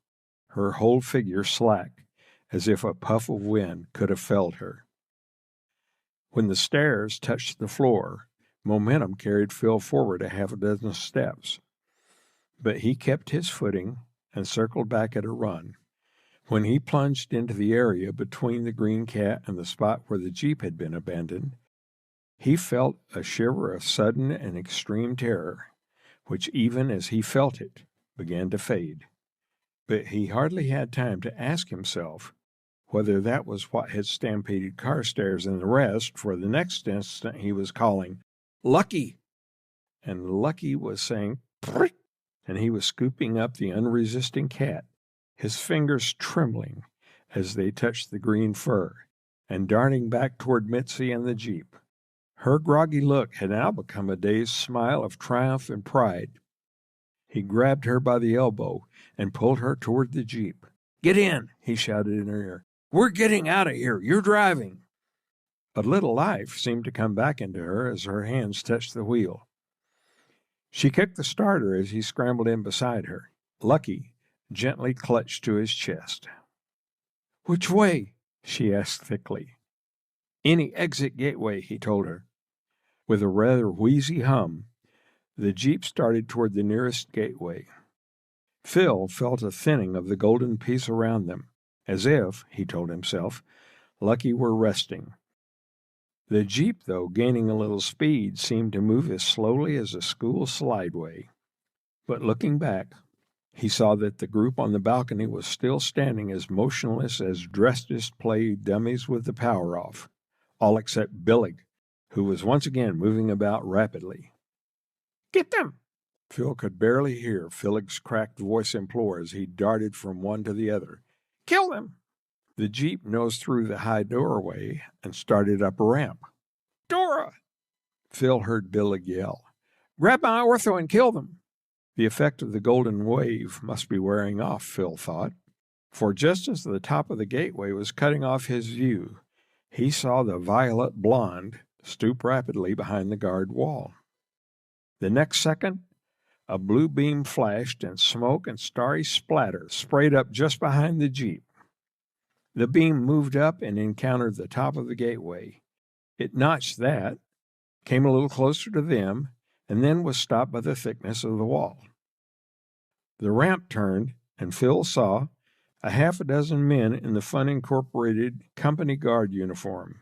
her whole figure slack, as if a puff of wind could have felled her. When the stairs touched the floor, momentum carried Phil forward a half a dozen steps. But he kept his footing and circled back at a run. When he plunged into the area between the green cat and the spot where the jeep had been abandoned, he felt a shiver of sudden and extreme terror, which, even as he felt it, began to fade. But he hardly had time to ask himself whether that was what had stampeded Carstairs and the rest, for the next instant he was calling, "Lucky!" And Lucky was saying, "Prick!" and he was scooping up the unresisting cat, his fingers trembling as they touched the green fur, and darting back toward Mitzi and the jeep. Her groggy look had now become a dazed smile of triumph and pride. He grabbed her by the elbow and pulled her toward the jeep. "Get in," he shouted in her ear. "We're getting out of here. You're driving." A little life seemed to come back into her as her hands touched the wheel. She kicked the starter as he scrambled in beside her. Lucky gently clutched to his chest. "Which way?" she asked thickly. "Any exit gateway," he told her. With a rather wheezy hum, the jeep started toward the nearest gateway. Phil felt a thinning of the golden peace around them, as if, he told himself, Lucky were resting. The Jeep, though gaining a little speed, seemed to move as slowly as a school slideway. But looking back, he saw that the group on the balcony was still standing as motionless as dress display dummies with the power off, all except Billig, who was once again moving about rapidly. "Get them!" Phil could barely hear Billig's cracked voice implore as he darted from one to the other. "Kill them!" The Jeep nosed through the high doorway and started up a ramp. "Dora!" Phil heard Billig yell. "Grab my ortho and kill them!" The effect of the golden wave must be wearing off, Phil thought, for just as the top of the gateway was cutting off his view, he saw the violet blonde stoop rapidly behind the guard wall. The next second, a blue beam flashed and smoke and starry splatter sprayed up just behind the Jeep. The beam moved up and encountered the top of the gateway. It notched that, came a little closer to them, and then was stopped by the thickness of the wall. The ramp turned, and Phil saw a half a dozen men in the Fun Incorporated company guard uniform.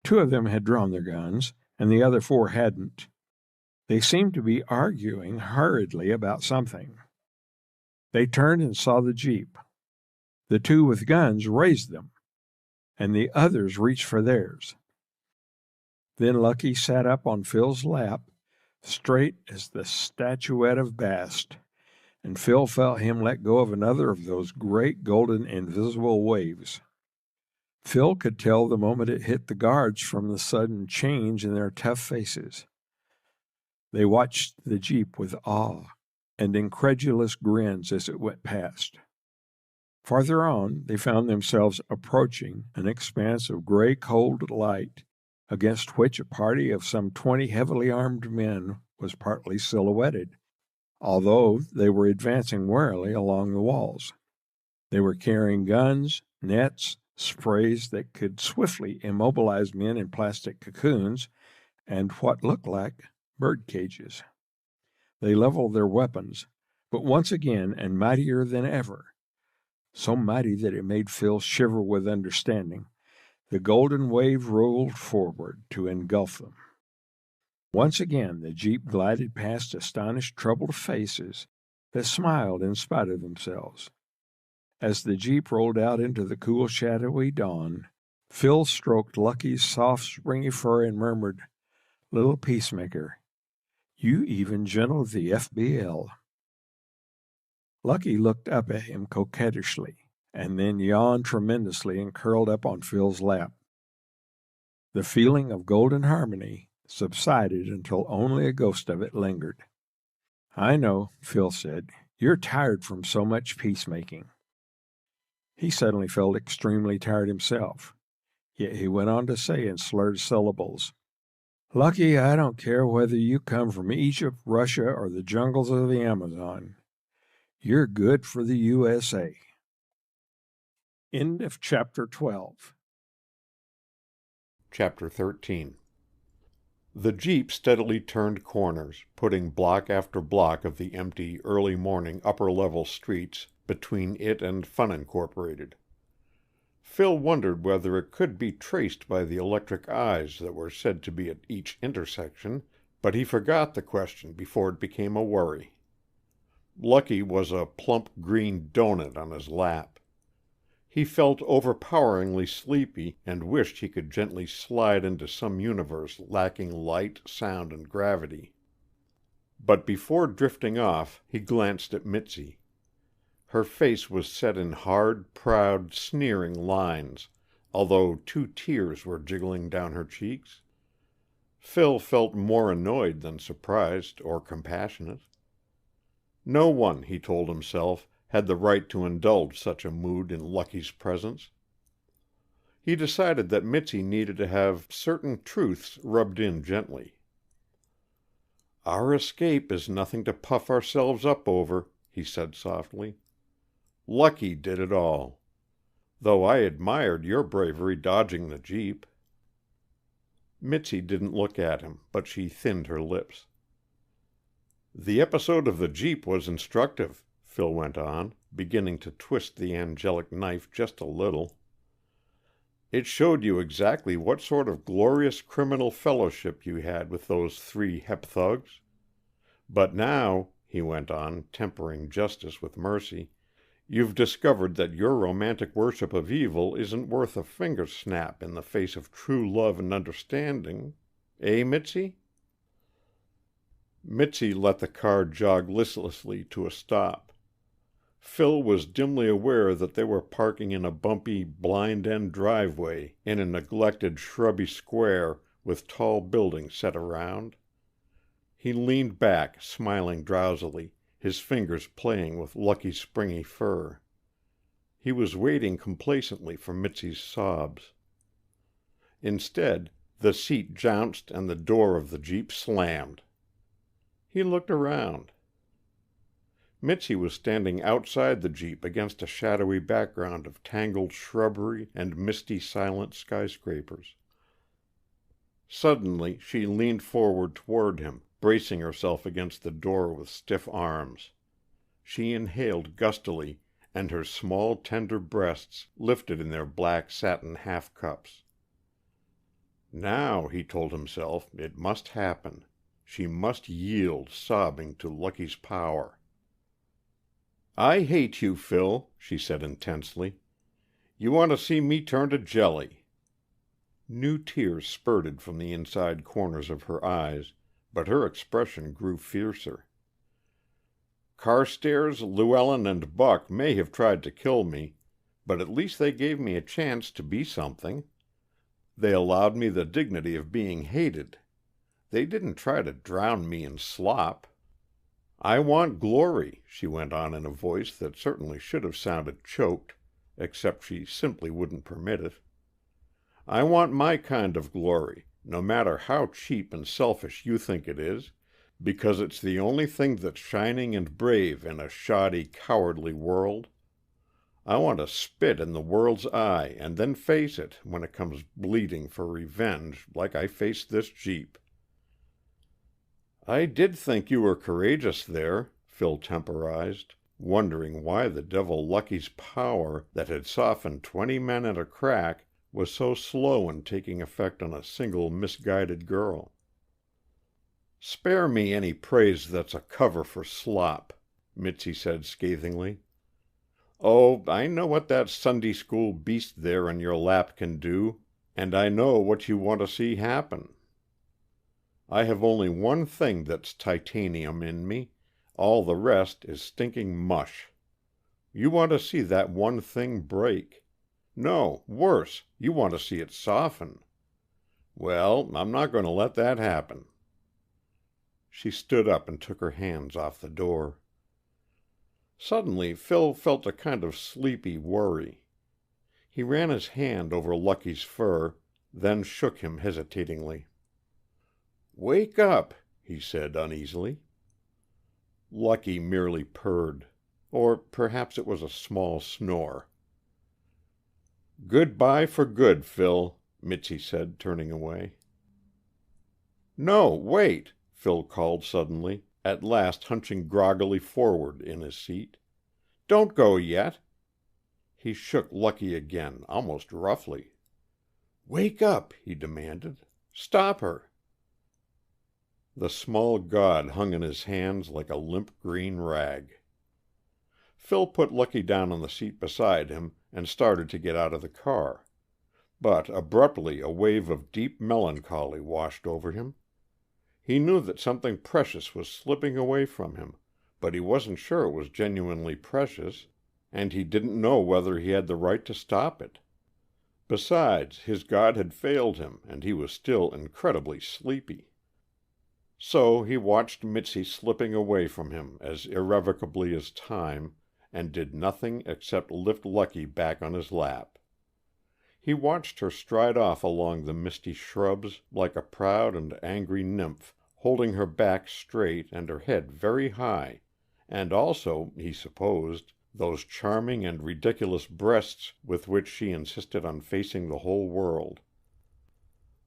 2 of them had drawn their guns, and the other 4 hadn't. They seemed to be arguing hurriedly about something. They turned and saw the Jeep. The 2 with guns raised them, and the others reached for theirs. Then Lucky sat up on Phil's lap, straight as the statuette of Bast, and Phil felt him let go of another of those great golden invisible waves. Phil could tell the moment it hit the guards from the sudden change in their tough faces. They watched the Jeep with awe and incredulous grins as it went past. Farther on, they found themselves approaching an expanse of gray cold light against which a party of some 20 heavily armed men was partly silhouetted, although they were advancing warily along the walls. They were carrying guns, nets, sprays that could swiftly immobilize men in plastic cocoons, and what looked like bird cages. They leveled their weapons, but once again, and mightier than ever, so mighty that it made Phil shiver with understanding, the golden wave rolled forward to engulf them. Once again, the Jeep glided past astonished, troubled faces that smiled in spite of themselves. As the Jeep rolled out into the cool, shadowy dawn, Phil stroked Lucky's soft, springy fur and murmured, "Little peacemaker, you even gentled the FBL." Lucky looked up at him coquettishly, and then yawned tremendously and curled up on Phil's lap. The feeling of golden harmony subsided until only a ghost of it lingered. "I know," Phil said. "You're tired from so much peacemaking." He suddenly felt extremely tired himself, yet he went on to say in slurred syllables, "Lucky, I don't care whether you come from Egypt, Russia, or the jungles of the Amazon. You're good for the USA." End of Chapter 12. Chapter 13. The Jeep steadily turned corners, putting block after block of the empty, early-morning upper-level streets between it and Fun Incorporated. Phil wondered whether it could be traced by the electric eyes that were said to be at each intersection, but he forgot the question before it became a worry. Lucky was a plump green doughnut on his lap. He felt overpoweringly sleepy and wished he could gently slide into some universe lacking light, sound, and gravity. But before drifting off, he glanced at Mitzi. Her face was set in hard, proud, sneering lines, although 2 tears were jiggling down her cheeks. Phil felt more annoyed than surprised or compassionate. No one, he told himself, had the right to indulge such a mood in Lucky's presence. He decided that Mitzi needed to have certain truths rubbed in gently. "Our escape is nothing to puff ourselves up over," he said softly. "Lucky did it all, though I admired your bravery dodging the Jeep." Mitzi didn't look at him, but she thinned her lips. "The episode of the Jeep was instructive," Phil went on, beginning to twist the angelic knife just a little. It showed you exactly what sort of glorious criminal fellowship you had with those 3 hep thugs. But now," he went on, tempering justice with mercy, "you've discovered that your romantic worship of evil isn't worth a finger snap in the face of true love and understanding. Eh, Mitzi?" Mitzi let the car jog listlessly to a stop. Phil was dimly aware that they were parking in a bumpy, blind-end driveway in a neglected shrubby square with tall buildings set around. He leaned back, smiling drowsily, his fingers playing with Lucky's springy fur. He was waiting complacently for Mitzi's sobs. Instead, the seat jounced and the door of the Jeep slammed. He looked around. Mitzi was standing outside the Jeep against a shadowy background of tangled shrubbery and misty, silent skyscrapers. Suddenly, she leaned forward toward him, bracing herself against the door with stiff arms. She inhaled gustily, and her small, tender breasts lifted in their black satin half-cups. Now, he told himself, it must happen. She must yield, sobbing, to Lucky's power. "I hate you, Phil," she said intensely. "You want to see me turn to jelly." New tears spurted from the inside corners of her eyes, but her expression grew fiercer. "Carstairs, Llewellyn, and Buck may have tried to kill me, but at least they gave me a chance to be something. They allowed me the dignity of being hated. They didn't try to drown me in slop. I want glory," she went on in a voice that certainly should have sounded choked, except she simply wouldn't permit it. "I want my kind of glory, no matter how cheap and selfish you think it is, because it's the only thing that's shining and brave in a shoddy, cowardly world. I want to spit in the world's eye and then face it when it comes bleeding for revenge like I faced this Jeep." "I did think you were courageous there," Phil temporized, wondering why the devil Lucky's power that had softened 20 men at a crack was so slow in taking effect on a single misguided girl. "Spare me any praise that's a cover for slop," Mitzi said scathingly. "Oh, I know what that Sunday school beast there in your lap can do, and I know what you want to see happen. I have only one thing that's titanium in me. All the rest is stinking mush. You want to see that one thing break. No, worse, you want to see it soften. Well, I'm not going to let that happen." She stood up and took her hands off the door. Suddenly, Phil felt a kind of sleepy worry. He ran his hand over Lucky's fur, then shook him hesitatingly. "Wake up," he said uneasily. Lucky merely purred, or perhaps it was a small snore. "Good-bye for good, Phil," Mitzi said, turning away. "No, wait," Phil called suddenly, at last hunching groggily forward in his seat. "Don't go yet." He shook Lucky again, almost roughly. "Wake up," he demanded. "Stop her." The small god hung in his hands like a limp green rag. Phil put Lucky down on the seat beside him and started to get out of the car. But abruptly a wave of deep melancholy washed over him. He knew that something precious was slipping away from him, but he wasn't sure it was genuinely precious, and he didn't know whether he had the right to stop it. Besides, his god had failed him, and he was still incredibly sleepy. So he watched Mitzi slipping away from him as irrevocably as time, and did nothing except lift Lucky back on his lap. He watched her stride off along the misty shrubs like a proud and angry nymph, holding her back straight and her head very high, and also, he supposed, those charming and ridiculous breasts with which she insisted on facing the whole world.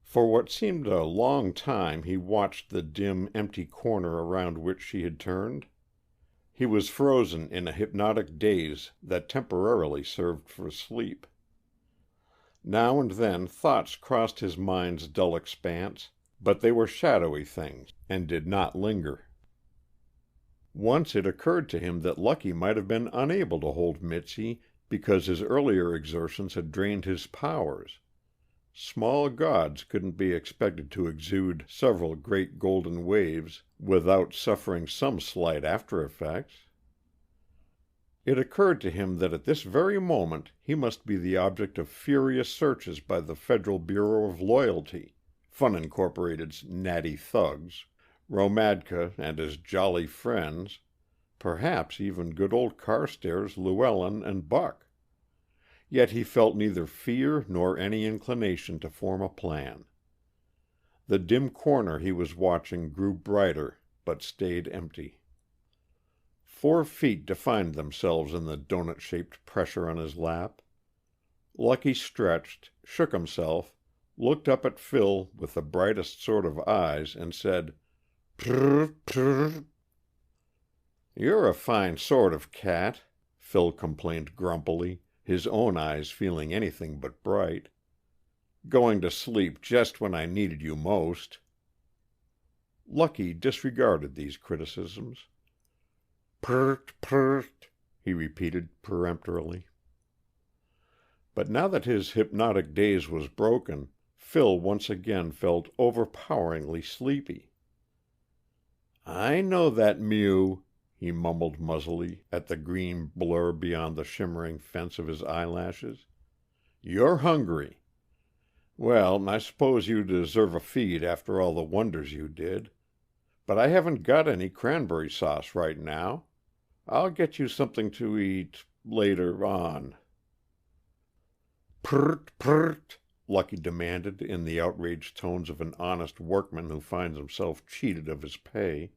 For what seemed a long time he watched the dim, empty corner around which she had turned. He was frozen in a hypnotic daze that temporarily served for sleep. Now and then thoughts crossed his mind's dull expanse, but they were shadowy things and did not linger. Once it occurred to him that Lucky might have been unable to hold Mitzi because his earlier exertions had drained his powers. Small gods couldn't be expected to exude several great golden waves without suffering some slight after-effects. It occurred to him that at this very moment he must be the object of furious searches by the Federal Bureau of Loyalty, Fun Incorporated's natty thugs, Romadka and his jolly friends, perhaps even good old Carstairs, Llewellyn, and Buck. Yet he felt neither fear nor any inclination to form a plan. The dim corner he was watching grew brighter, but stayed empty. 4 feet defined themselves in the donut-shaped pressure on his lap. Lucky stretched, shook himself, looked up at Phil with the brightest sort of eyes, and said, "Prrr, prrr." "You're a fine sort of cat," Phil complained grumpily, his own eyes feeling anything but bright. "Going to sleep just when I needed you most." Lucky disregarded these criticisms. "Pert, pert," he repeated peremptorily. But now that his hypnotic daze was broken, Phil once again felt overpoweringly sleepy. "I know that mew," he mumbled muzzily at the green blur beyond the shimmering fence of his eyelashes. "You're hungry. Well, I suppose you deserve a feed after all the wonders you did. But I haven't got any cranberry sauce right now. I'll get you something to eat later on." "Pert, pert," Lucky demanded in the outraged tones of an honest workman who finds himself cheated of his pay.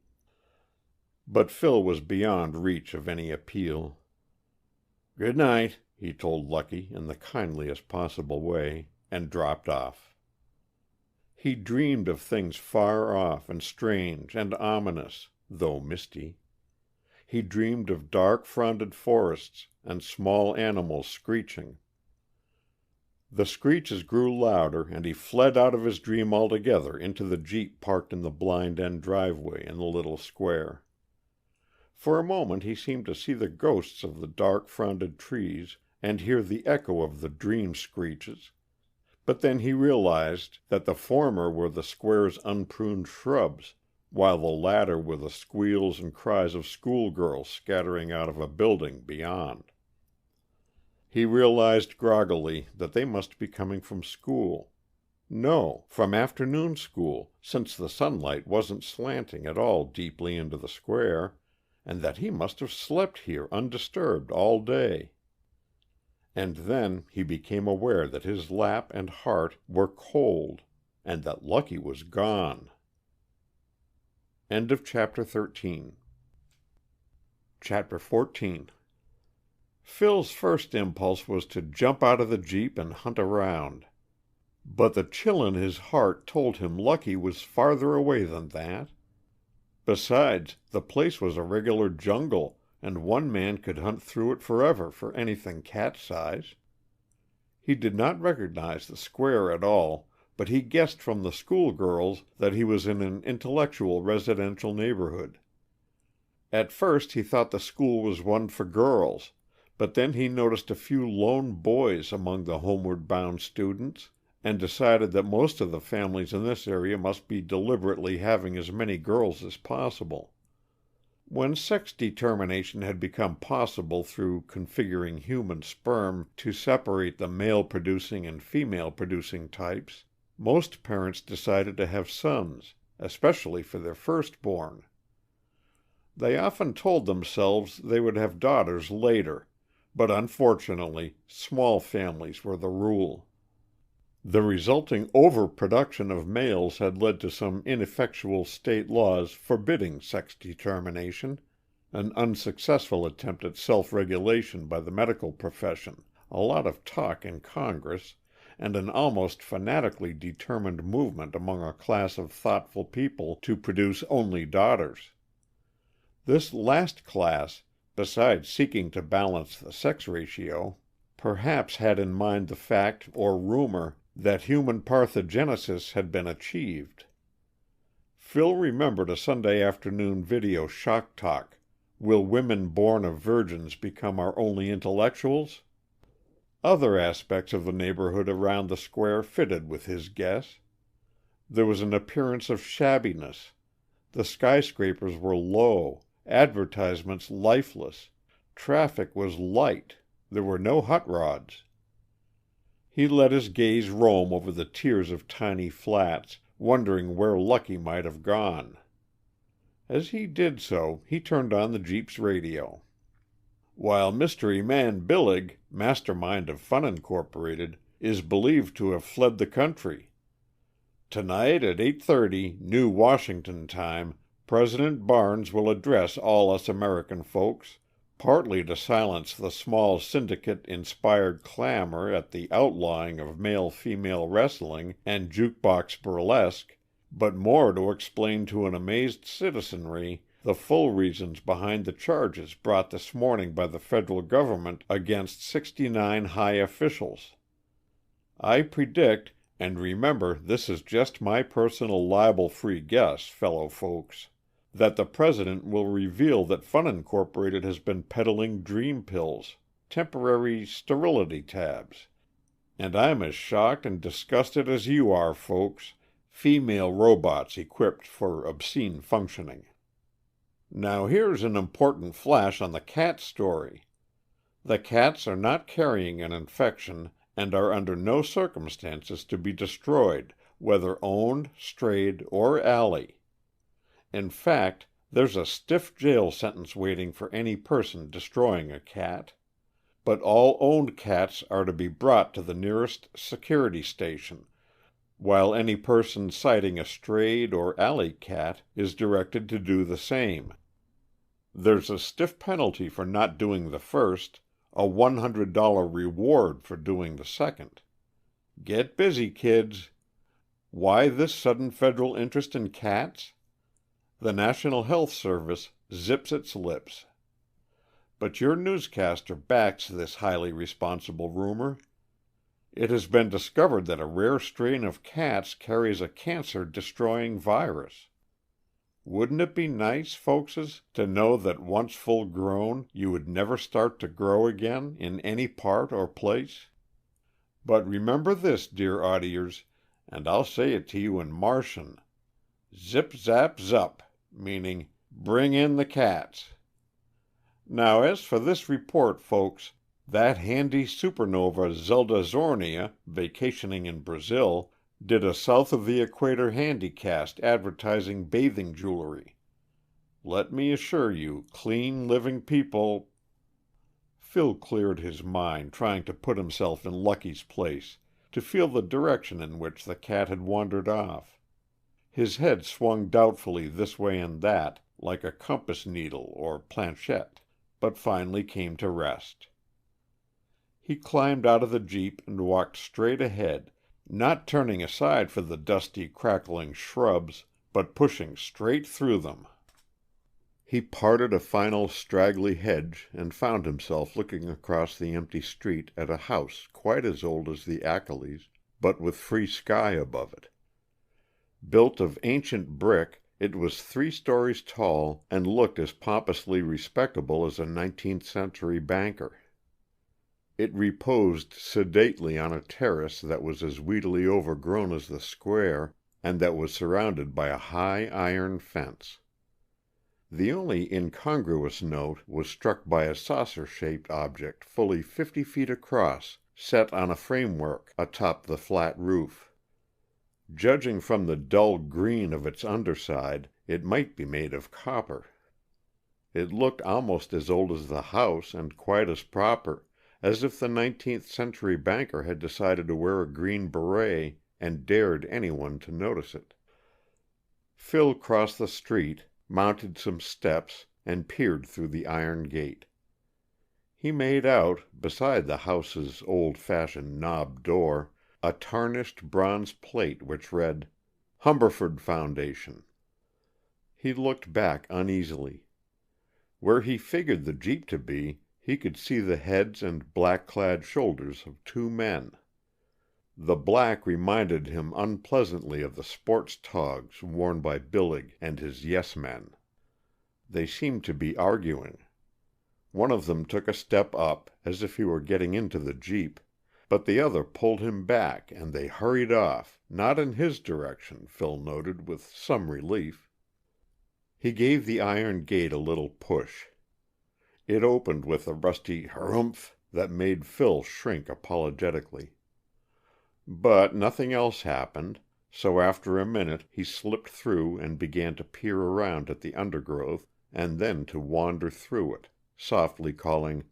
But Phil was beyond reach of any appeal. "Good night," he told Lucky in the kindliest possible way, and dropped off. He dreamed of things far off and strange and ominous, though misty. He dreamed of dark fronded forests and small animals screeching. The screeches grew louder, and he fled out of his dream altogether into the jeep parked in the blind-end driveway in the little square. For a moment he seemed to see the ghosts of the dark fronded trees and hear the echo of the dream screeches, but then he realized that the former were the square's unpruned shrubs, while the latter were the squeals and cries of schoolgirls scattering out of a building beyond. He realized groggily that they must be coming from school. No, from afternoon school, since the sunlight wasn't slanting at all deeply into the square, and that he must have slept here undisturbed all day. And then he became aware that his lap and heart were cold, and that Lucky was gone. End of Chapter 13. Chapter 14. Phil's first impulse was to jump out of the jeep and hunt around. But the chill in his heart told him Lucky was farther away than that. Besides, the place was a regular jungle, and one man could hunt through it forever for anything cat-size. He did not recognize the square at all, but he guessed from the schoolgirls that he was in an intellectual residential neighborhood. At first he thought the school was one for girls, but then he noticed a few lone boys among the homeward-bound students, and decided that most of the families in this area must be deliberately having as many girls as possible. When sex determination had become possible through configuring human sperm to separate the male-producing and female-producing types, most parents decided to have sons, especially for their firstborn. They often told themselves they would have daughters later, but unfortunately, small families were the rule. The resulting overproduction of males had led to some ineffectual state laws forbidding sex determination, an unsuccessful attempt at self-regulation by the medical profession, a lot of talk in Congress, and an almost fanatically determined movement among a class of thoughtful people to produce only daughters. This last class, besides seeking to balance the sex ratio, perhaps had in mind the fact or rumor that human parthenogenesis had been achieved. Phil remembered a Sunday afternoon video shock talk. Will women born of virgins become our only intellectuals? Other aspects of the neighborhood around the square fitted with his guess. There was an appearance of shabbiness. The skyscrapers were low, advertisements lifeless, traffic was light, there were no hot rods. He let his gaze roam over the tiers of tiny flats, wondering where Lucky might have gone. As he did so, he turned on the Jeep's radio. While Mystery Man Billig, mastermind of Fun Incorporated, is believed to have fled the country. Tonight at 8:30, New Washington time, President Barnes will address all us American folks, partly to silence the small syndicate-inspired clamor at the outlawing of male-female wrestling and jukebox burlesque, but more to explain to an amazed citizenry the full reasons behind the charges brought this morning by the federal government against 69 high officials. I predict, and remember this is just my personal libel-free guess, fellow folks, that the President will reveal that Fun Incorporated has been peddling dream pills, temporary sterility tabs. And I'm as shocked and disgusted as you are, folks, female robots equipped for obscene functioning. Now here's an important flash on the cat story. The cats are not carrying an infection and are under no circumstances to be destroyed, whether owned, strayed, or alley. In fact, there's a stiff jail sentence waiting for any person destroying a cat. But all owned cats are to be brought to the nearest security station, while any person citing a strayed or alley cat is directed to do the same. There's a stiff penalty for not doing the first, a $100 reward for doing the second. Get busy, kids. Why this sudden federal interest in cats? The National Health Service zips its lips. But your newscaster backs this highly responsible rumor. It has been discovered that a rare strain of cats carries a cancer-destroying virus. Wouldn't it be nice, folkses, to know that once full grown, you would never start to grow again in any part or place? But remember this, dear audiers, and I'll say it to you in Martian. Zip zap zup, meaning bring in the cats. Now as for this report, folks, that handy supernova Zelda Zornia, vacationing in Brazil, did a south of the equator handycast advertising bathing jewelry. Let me assure you, clean living people... Phil cleared his mind, trying to put himself in Lucky's place, to feel the direction in which the cat had wandered off. His head swung doubtfully this way and that, like a compass needle or planchette, but finally came to rest. He climbed out of the Jeep and walked straight ahead, not turning aside for the dusty, crackling shrubs, but pushing straight through them. He parted a final straggly hedge and found himself looking across the empty street at a house quite as old as the Acheles, but with free sky above it. Built of ancient brick, it was 3 stories tall and looked as pompously respectable as a 19th century banker. It reposed sedately on a terrace that was as weedily overgrown as the square, and that was surrounded by a high iron fence. The only incongruous note was struck by a saucer-shaped object fully 50 feet across, set on a framework atop the flat roof. Judging from the dull green of its underside, it might be made of copper. It looked almost as old as the house and quite as proper, as if the 19th century banker had decided to wear a green beret and dared anyone to notice it. Phil crossed the street, mounted some steps, and peered through the iron gate. He made out, beside the house's old-fashioned knob door, a tarnished bronze plate which read, "Humberford Foundation." He looked back uneasily. Where he figured the Jeep to be, He could see the heads and black-clad shoulders of two men. The black reminded him unpleasantly of the sports togs worn by Billig and his yes-men. They seemed to be arguing. One of them took a step up, as if he were getting into the jeep, but the other pulled him back, and they hurried off, not in his direction, Phil noted with some relief. He gave the iron gate a little push. It opened with a rusty harumph that made Phil shrink apologetically. But nothing else happened, so after a minute he slipped through and began to peer around at the undergrowth and then to wander through it, softly calling,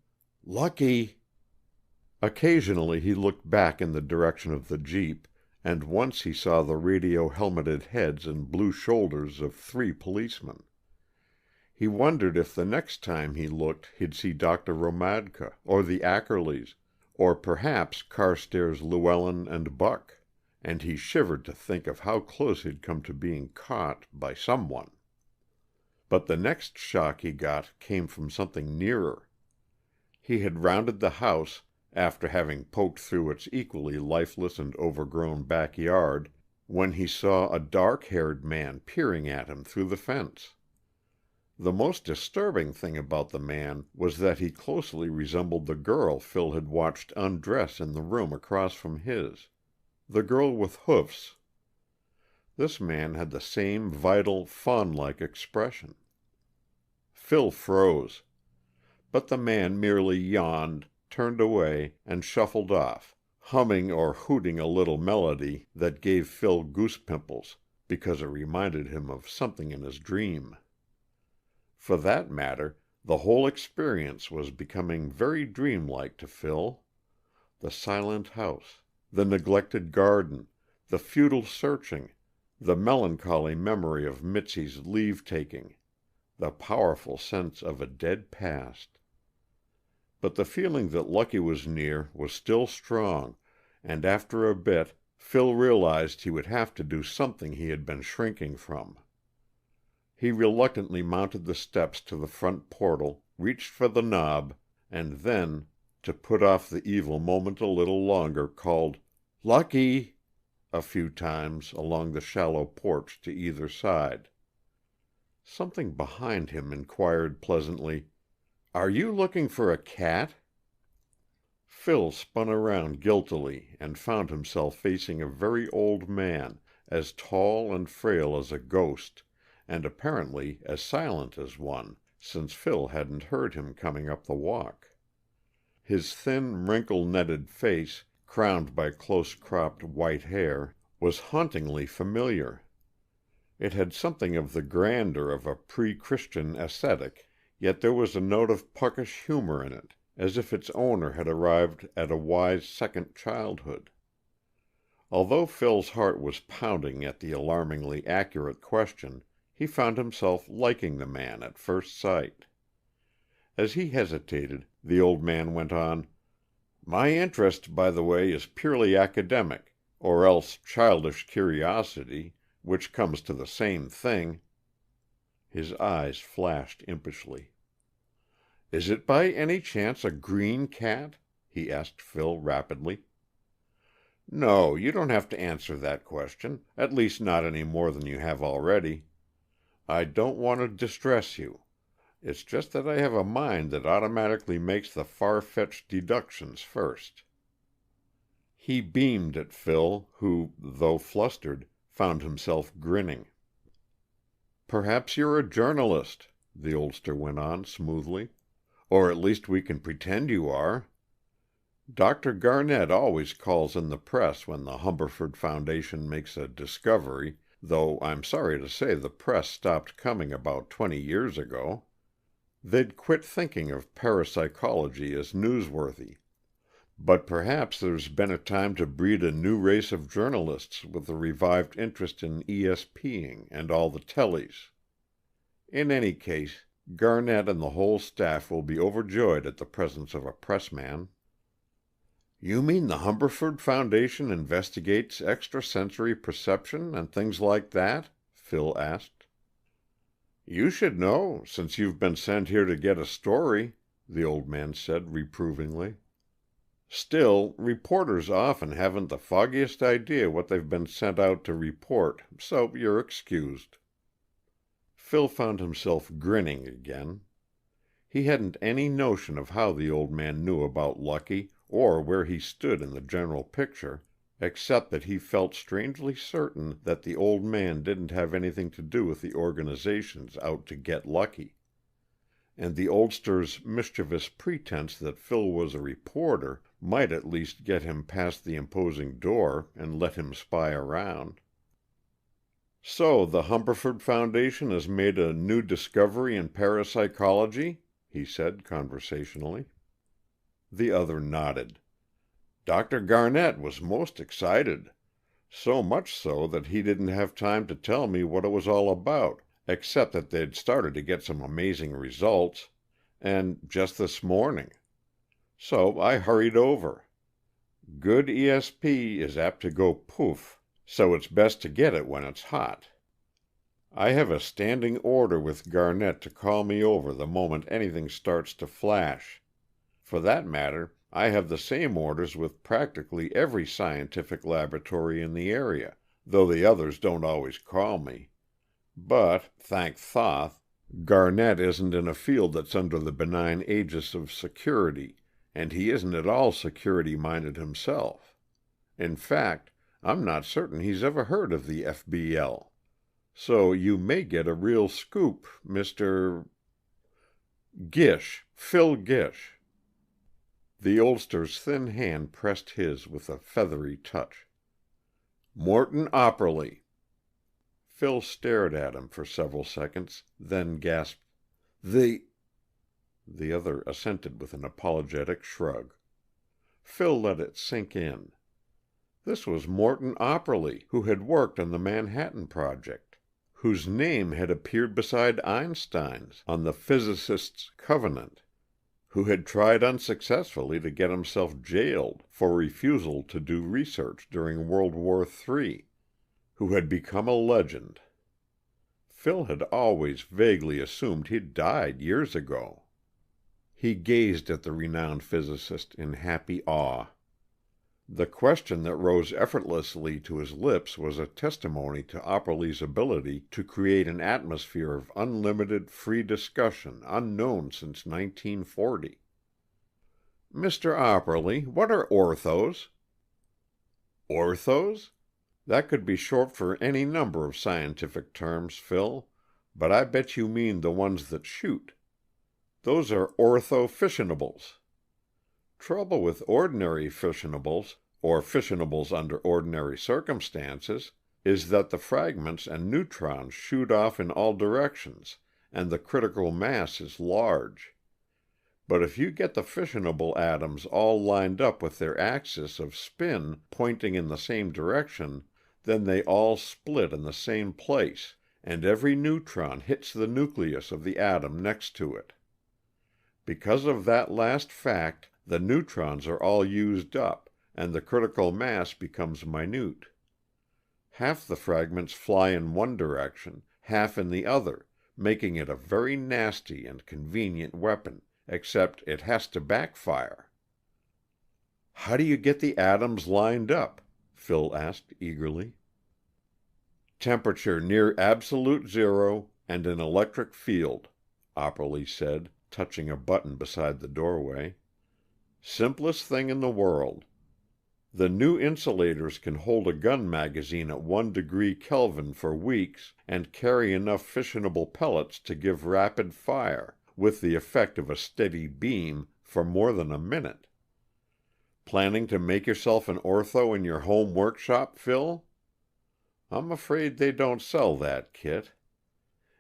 "Lucky!" Occasionally he looked back in the direction of the jeep, and once he saw the radio-helmeted heads and blue shoulders of 3 policemen. He wondered if the next time he looked he'd see Dr. Hromadka, or the Ackerleys, or perhaps Carstairs, Llewellyn, and Buck, and he shivered to think of how close he'd come to being caught by someone. But the next shock he got came from something nearer. He had rounded the house, after having poked through its equally lifeless and overgrown backyard, when he saw a dark-haired man peering at him through the fence. The most disturbing thing about the man was that he closely resembled the girl Phil had watched undress in the room across from his, the girl with hoofs. This man had the same vital, fawn-like expression. Phil froze, but the man merely yawned, turned away, and shuffled off, humming or hooting a little melody that gave Phil goose pimples, because it reminded him of something in his dream. For that matter, the whole experience was becoming very dreamlike to Phil. The silent house, the neglected garden, the futile searching, the melancholy memory of Mitzi's leave-taking, the powerful sense of a dead past. But the feeling that Lucky was near was still strong, and after a bit Phil realized he would have to do something he had been shrinking from. He reluctantly mounted the steps to the front portal, reached for the knob, and then, to put off the evil moment a little longer, called, "Lucky!" a few times along the shallow porch to either side. Something behind him inquired pleasantly, "Are you looking for a cat?" Phil spun around guiltily and found himself facing a very old man, as tall and frail as a ghost, and apparently as silent as one, since Phil hadn't heard him coming up the walk. His thin, wrinkle-netted face, crowned by close-cropped white hair, was hauntingly familiar. It had something of the grandeur of a pre-Christian ascetic, yet there was a note of puckish humor in it, as if its owner had arrived at a wise second childhood. Although Phil's heart was pounding at the alarmingly accurate question, he found himself liking the man at first sight. As he hesitated, the old man went on, "My interest, by the way, is purely academic, or else childish curiosity, which comes to the same thing." His eyes flashed impishly. "Is it by any chance a green cat?" he asked Phil rapidly. "No, you don't have to answer that question, at least not any more than you have already. I don't want to distress you. It's just that I have a mind that automatically makes the far-fetched deductions first." He beamed at Phil, who, though flustered, found himself grinning. "Perhaps you're a journalist," the oldster went on smoothly. "Or at least we can pretend you are. Dr. Garnett always calls in the press when the Humberford Foundation makes a discovery, though I'm sorry to say the press stopped coming about 20 years ago. They'd quit thinking of parapsychology as newsworthy. But perhaps there's been a time to breed a new race of journalists with a revived interest in ESPing and all the tellies. In any case, Garnett and the whole staff will be overjoyed at the presence of a pressman." "You mean the Humberford Foundation investigates extrasensory perception and things like that?" Phil asked. "You should know, since you've been sent here to get a story," the old man said reprovingly. Still, reporters often haven't the foggiest idea what they've been sent out to report, so you're excused. Phil found himself grinning again. He hadn't any notion of how the old man knew about Lucky, or where he stood in the general picture, except that he felt strangely certain that the old man didn't have anything to do with the organizations out to get Lucky. And the oldster's mischievous pretense that Phil was a reporter might at least get him past the imposing door and let him spy around. "So the Humberford Foundation has made a new discovery in parapsychology?" he said conversationally. The other nodded. "Dr. Garnett was most excited, so much so that he didn't have time to tell me what it was all about, except that they'd started to get some amazing results, and just this morning. So I hurried over. Good ESP is apt to go poof, so it's best to get it when it's hot. I have a standing order with Garnett to call me over the moment anything starts to flash. For that matter, I have the same orders with practically every scientific laboratory in the area, though the others don't always call me. But, thank Thoth, Garnett isn't in a field that's under the benign aegis of security, and he isn't at all security-minded himself. In fact, I'm not certain he's ever heard of the FBL. So you may get a real scoop, Mr. Gish, Phil Gish." The oldster's thin hand pressed his with a feathery touch. "Morton Opperly." Phil stared at him for several seconds, then gasped, The other assented with an apologetic shrug. Phil let it sink in. This was Morton Opperly, who had worked on the Manhattan Project, whose name had appeared beside Einstein's on the Physicists' Covenant, who had tried unsuccessfully to get himself jailed for refusal to do research during World War III, who had become a legend. Phil had always vaguely assumed he'd died years ago. He gazed at the renowned physicist in happy awe. The question that rose effortlessly to his lips was a testimony to Opperly's ability to create an atmosphere of unlimited free discussion unknown since 1940. "Mr. Opperly, what are orthos?" "Orthos? That could be short for any number of scientific terms, Phil, but I bet you mean the ones that shoot. Those are ortho-fissionables. Trouble with ordinary fissionables, or fissionables under ordinary circumstances, is that the fragments and neutrons shoot off in all directions, and the critical mass is large. But if you get the fissionable atoms all lined up with their axis of spin pointing in the same direction, then they all split in the same place, and every neutron hits the nucleus of the atom next to it. Because of that last fact, the neutrons are all used up, and the critical mass becomes minute. Half the fragments fly in one direction, half in the other, making it a very nasty and convenient weapon, except it has to backfire." "How do you get the atoms lined up?" Phil asked eagerly. "Temperature near absolute zero and an electric field," Opperly said, touching a button beside the doorway. "Simplest thing in the world. The new insulators can hold a gun magazine at 1 degree Kelvin for weeks and carry enough fissionable pellets to give rapid fire, with the effect of a steady beam, for more than a minute. Planning to make yourself an ortho in your home workshop, Phil? I'm afraid they don't sell that kit.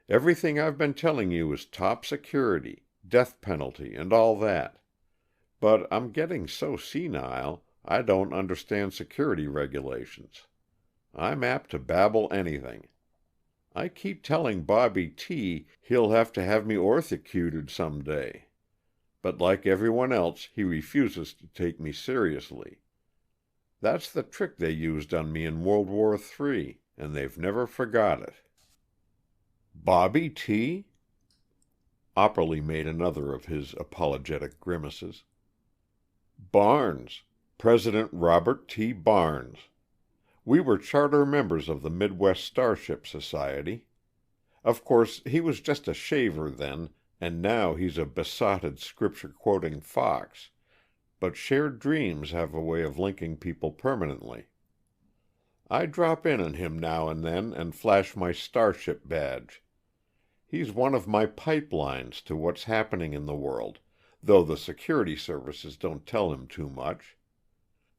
Everything I've been telling you is top security, death penalty, and all that. But I'm getting so senile, I don't understand security regulations. I'm apt to babble anything. I keep telling Bobby T. he'll have me orthocuted some day. But like everyone else, he refuses to take me seriously. That's the trick they used on me in World War III, and they've never forgot it." "Bobby T.?" Opperly made another of his apologetic grimaces. Barnes. President Robert T. Barnes. We were charter members of the Midwest Starship Society. Of course, he was just a shaver then, and now he's a besotted scripture-quoting fox, but shared dreams have a way of linking people permanently. I drop in on him now and then and flash my starship badge. He's one of my pipelines to what's happening in the world, though the security services don't tell him too much.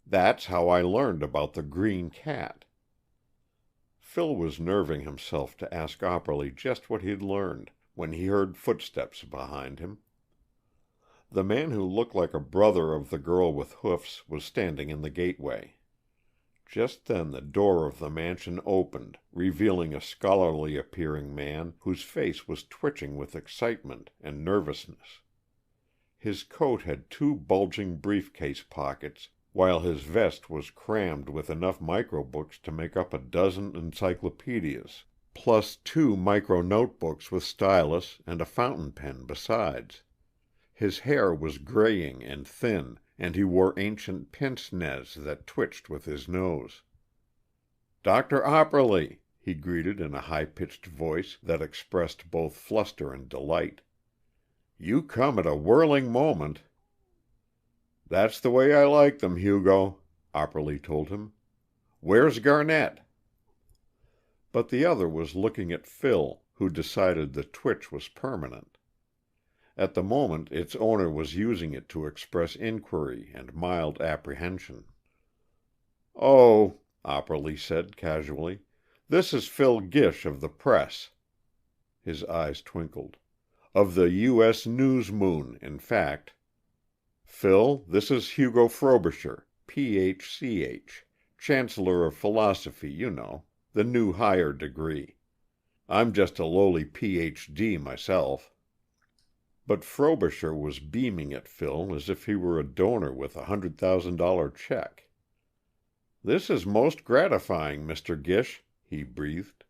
That's how I learned about the green cat. Phil was nerving himself to ask Opperly just what he'd learned, when he heard footsteps behind him. The man who looked like a brother of the girl with hoofs was standing in the gateway. Just then the door of the mansion opened, revealing a scholarly-appearing man whose face was twitching with excitement and nervousness. His coat had 2 bulging briefcase pockets, while his vest was crammed with enough microbooks to make up a dozen encyclopedias, plus 2 micro-notebooks with stylus and a fountain pen besides. His hair was graying and thin, and he wore ancient pince-nez that twitched with his nose. "Dr. Opperly," he greeted in a high-pitched voice that expressed both fluster and delight. "You come at a whirling moment." "That's the way I like them, Hugo," Opperly told him. "Where's Garnett?" But the other was looking at Phil, who decided the twitch was permanent. At the moment its owner was using it to express inquiry and mild apprehension. "Oh," Opperly said casually, "this is Phil Gish of the press." His eyes twinkled. "Of the U.S. News Moon, in fact. Phil, this is Hugo Frobisher, Ph.C.H., Chancellor of Philosophy, you know, the new higher degree. I'm just a lowly Ph.D. myself." But Frobisher was beaming at Phil as if he were a donor with a $100,000 check. "This is most gratifying, Mr. Gish," he breathed.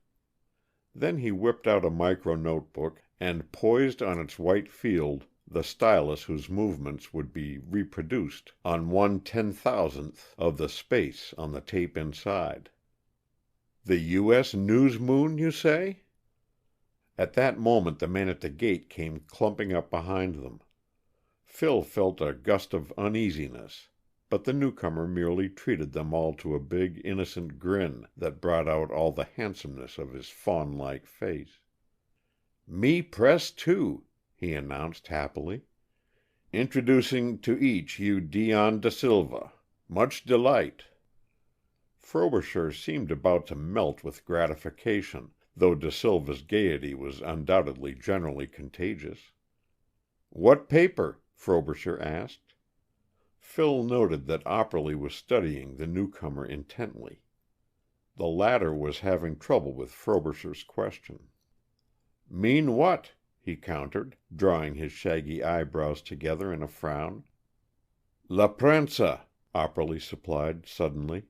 Then he whipped out a micro-notebook and poised on its white field the stylus whose movements would be reproduced on 1/10,000th of the space on the tape inside. "The U.S. News Moon, you say?" At that moment the man at the gate came clumping up behind them. Phil felt a gust of uneasiness, but the newcomer merely treated them all to a big, innocent grin that brought out all the handsomeness of his fawn-like face. "Me press, too," he announced happily. "Introducing to each you Dion da Silva. Much delight." Frobisher seemed about to melt with gratification, though Da Silva's gaiety was undoubtedly generally contagious. "What paper?" Frobisher asked. Phil noted that Opperly was studying the newcomer intently. The latter was having trouble with Frobisher's question. "Mean what?" he countered, drawing his shaggy eyebrows together in a frown. "La Prensa," Opperly supplied suddenly.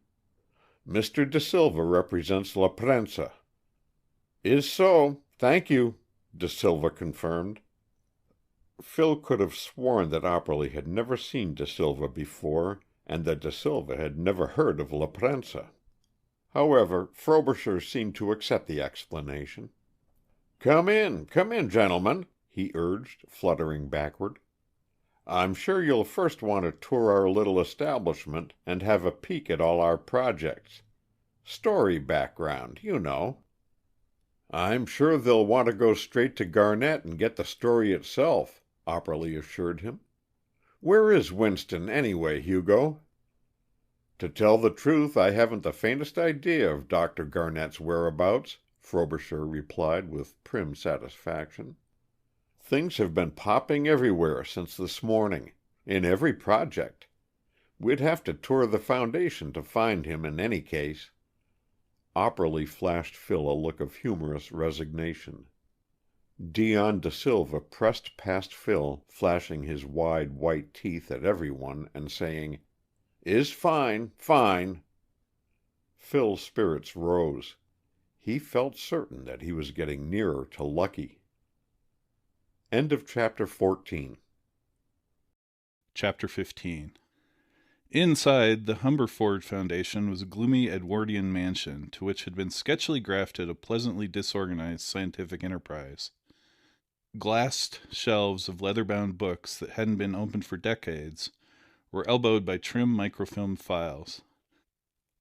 "Mr. Da Silva represents La Prensa." "Is so, thank you," Da Silva confirmed. Phil could have sworn that Opperly had never seen Da Silva before, and that Da Silva had never heard of La Prensa. However, Frobisher seemed to accept the explanation. Come in, gentlemen," he urged, fluttering backward. "I'm sure you'll first want to tour our little establishment and have a peek at all our projects. Story background, you know." "I'm sure they'll want to go straight to Garnett and get the story itself," Opperly assured him. "Where is Winston, anyway, Hugo?" "To tell the truth, I haven't the faintest idea of Dr. Garnett's whereabouts," Frobisher replied with prim satisfaction. "Things have been popping everywhere since this morning, in every project. We'd have to tour the Foundation to find him in any case." Opperly flashed Phil a look of humorous resignation. Dion da Silva pressed past Phil, flashing his wide white teeth at everyone and saying, "Is fine, fine." Phil's spirits rose. He felt certain that he was getting nearer to lucky. End of Chapter 14. Chapter 15. Inside, the Humberford Foundation was a gloomy Edwardian mansion to which had been sketchily grafted a pleasantly disorganized scientific enterprise. Glassed shelves of leather-bound books that hadn't been opened for decades were elbowed by trim microfilm files.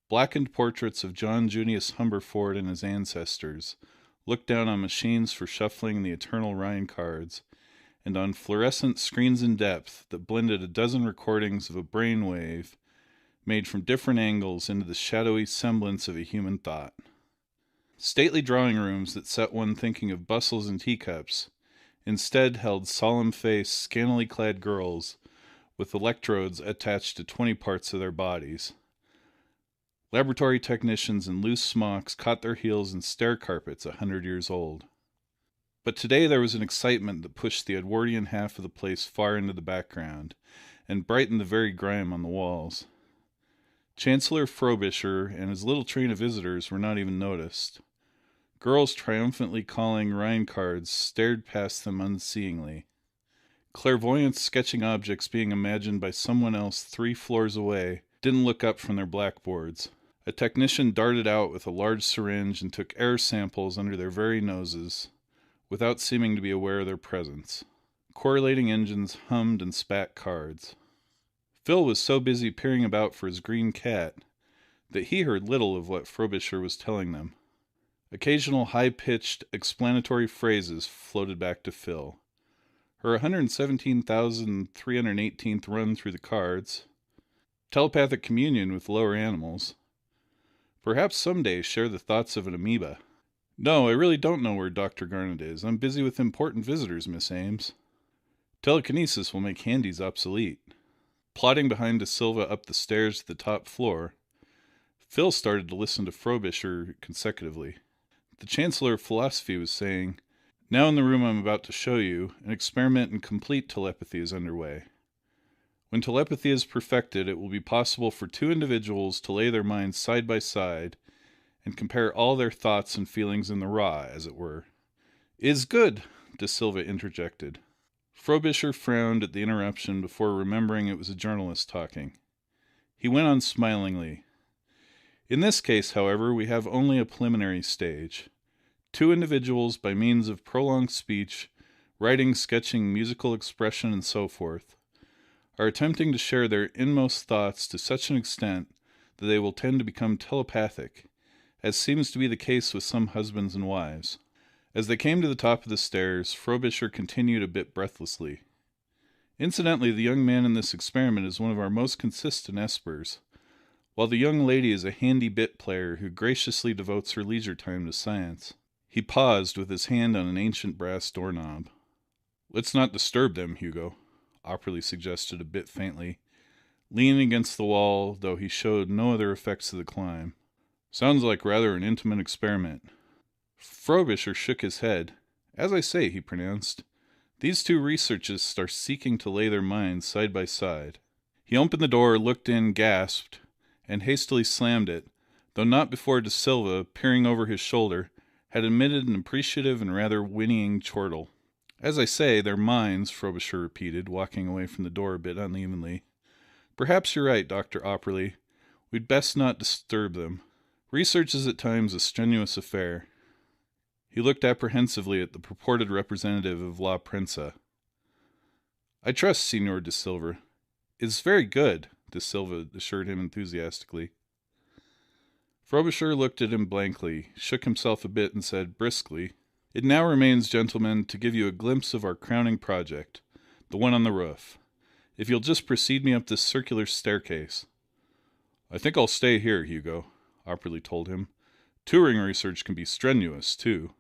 Blackened portraits of John Junius Humberford and his ancestors looked down on machines for shuffling the eternal Rhine cards, and on fluorescent screens in depth that blended a dozen recordings of a brain wave made from different angles into the shadowy semblance of a human thought. Stately drawing rooms that set one thinking of bustles and teacups instead held solemn-faced, scantily clad girls with electrodes attached to 20 parts of their bodies. Laboratory technicians in loose smocks caught their heels in stair carpets 100 years old. But today there was an excitement that pushed the Edwardian half of the place far into the background, and brightened the very grime on the walls. Chancellor Frobisher and his little train of visitors were not even noticed. Girls triumphantly calling Rhine cards stared past them unseeingly. Clairvoyants sketching objects being imagined by someone else 3 floors away didn't look up from their blackboards. A technician darted out with a large syringe and took air samples under their very noses, without seeming to be aware of their presence. Correlating engines hummed and spat cards. Phil was so busy peering about for his green cat that he heard little of what Frobisher was telling them. Occasional high-pitched explanatory phrases floated back to Phil. Her 117,318th run through the cards. Telepathic communion with lower animals. Perhaps someday share the thoughts of an amoeba. No, I really don't know where Dr. Garnet is. I'm busy with important visitors, Miss Ames. Telekinesis will make handies obsolete. Plodding behind De Silva up the stairs to the top floor, Phil started to listen to Frobisher consecutively. The Chancellor of Philosophy was saying, "Now in the room I'm about to show you, an experiment in complete telepathy is underway. When telepathy is perfected, it will be possible for 2 individuals to lay their minds side by side and compare all their thoughts and feelings in the raw, as it were." "Is good," De Silva interjected. Frobisher frowned at the interruption before remembering it was a journalist talking. He went on smilingly. "In this case, however, we have only a preliminary stage. 2 individuals, by means of prolonged speech, writing, sketching, musical expression, and so forth, are attempting to share their inmost thoughts to such an extent that they will tend to become telepathic, as seems to be the case with some husbands and wives." As they came to the top of the stairs, Frobisher continued a bit breathlessly. "Incidentally, the young man in this experiment is one of our most consistent espers, while the young lady is a handy bit player who graciously devotes her leisure time to science." He paused with his hand on an ancient brass doorknob. "Let's not disturb them, Hugo," Opperly suggested a bit faintly, leaning against the wall, though he showed no other effects of the climb. "Sounds like rather an intimate experiment." Frobisher shook his head. "As I say," he pronounced, "these 2 researchists are seeking to lay their minds side by side." He opened the door, looked in, gasped, and hastily slammed it, though not before De Silva, peering over his shoulder, had emitted an appreciative and rather whinnying chortle. "As I say, their minds," Frobisher repeated, walking away from the door a bit unevenly. "Perhaps you're right, Dr. Opperly. We'd best not disturb them. Research is at times a strenuous affair." He looked apprehensively at the purported representative of La Prensa. "I trust Signor De Silva." "It's very good," De Silva assured him enthusiastically. Frobisher looked at him blankly, shook himself a bit, and said briskly, "It now remains, gentlemen, to give you a glimpse of our crowning project, the one on the roof. If you'll just precede me up this circular staircase." "I think I'll stay here, Hugo," Opperly told him. "Touring research can be strenuous, too."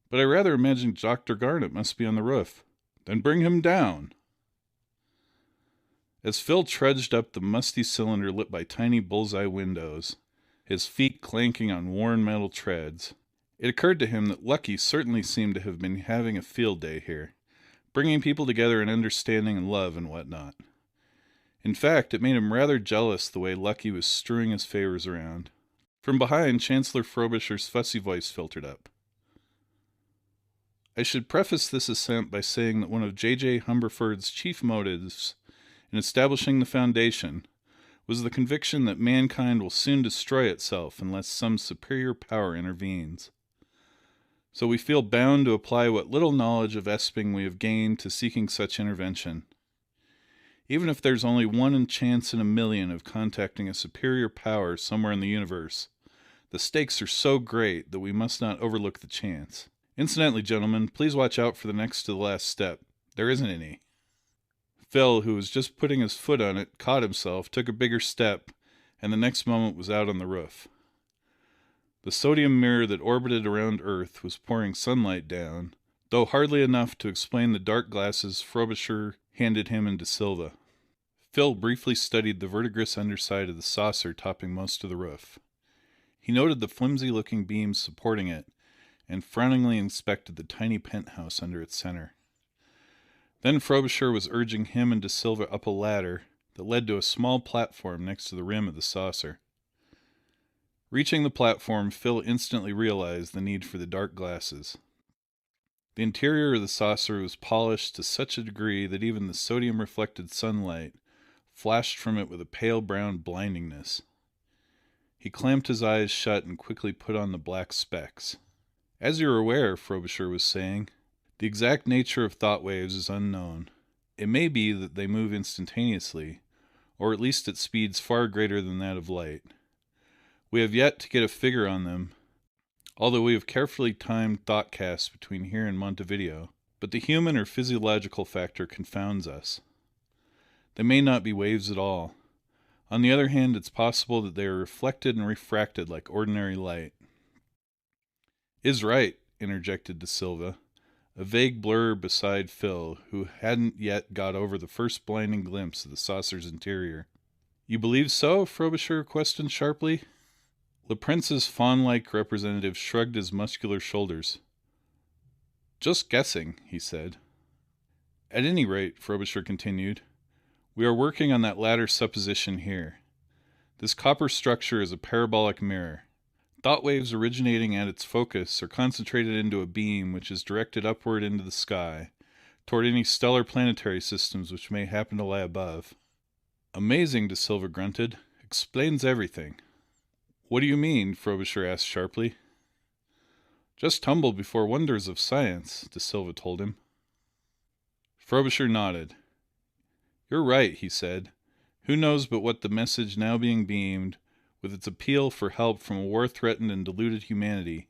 "But I rather imagine Dr. Garnet must be on the roof." "Then bring him down." As Phil trudged up the musty cylinder lit by tiny bullseye windows, his feet clanking on worn metal treads, it occurred to him that Lucky certainly seemed to have been having a field day here, bringing people together in understanding and love and what not. In fact, it made him rather jealous the way Lucky was strewing his favors around. From behind, Chancellor Frobisher's fussy voice filtered up. I should preface this ascent by saying that one of J.J. Humberford's chief motives in establishing the Foundation was the conviction that mankind will soon destroy itself unless some superior power intervenes. So we feel bound to apply what little knowledge of Esping we have gained to seeking such intervention. Even if there's only one chance in a million of contacting a superior power somewhere in the universe, the stakes are so great that we must not overlook the chance. Incidentally, gentlemen, please watch out for the next to the last step. There isn't any. Phil, who was just putting his foot on it, caught himself, took a bigger step, and the next moment was out on the roof. The sodium mirror that orbited around Earth was pouring sunlight down, though hardly enough to explain the dark glasses Frobisher handed him and De Silva. Phil briefly studied the vertigrous underside of the saucer topping most of the roof. He noted the flimsy-looking beams supporting it, and frowningly inspected the tiny penthouse under its center. Then Frobisher was urging him and De Silva up a ladder that led to a small platform next to the rim of the saucer. Reaching the platform, Phil instantly realized the need for the dark glasses. The interior of the saucer was polished to such a degree that even the sodium-reflected sunlight flashed from it with a pale brown blindingness. He clamped his eyes shut and quickly put on the black specs. As you're aware, Frobisher was saying, the exact nature of thought waves is unknown. It may be that they move instantaneously, or at least at speeds far greater than that of light. We have yet to get a figure on them, although we have carefully timed thoughtcasts between here and Montevideo, but the human or physiological factor confounds us. They may not be waves at all. On the other hand, it's possible that they are reflected and refracted like ordinary light. Is right, interjected De Silva, a vague blur beside Phil, who hadn't yet got over the first blinding glimpse of the saucer's interior. You believe so? Frobisher questioned sharply. The prince's fawn-like representative shrugged his muscular shoulders. Just guessing, he said. At any rate, Frobisher continued, we are working on that latter supposition here. This copper structure is a parabolic mirror. Thought waves originating at its focus are concentrated into a beam which is directed upward into the sky, toward any stellar planetary systems which may happen to lie above. Amazing, De Silva grunted. Explains everything. What do you mean? Frobisher asked sharply. Just humbled before wonders of science, De Silva told him. Frobisher nodded. You're right, he said. Who knows but what the message now being beamed, with its appeal for help from a war-threatened and deluded humanity,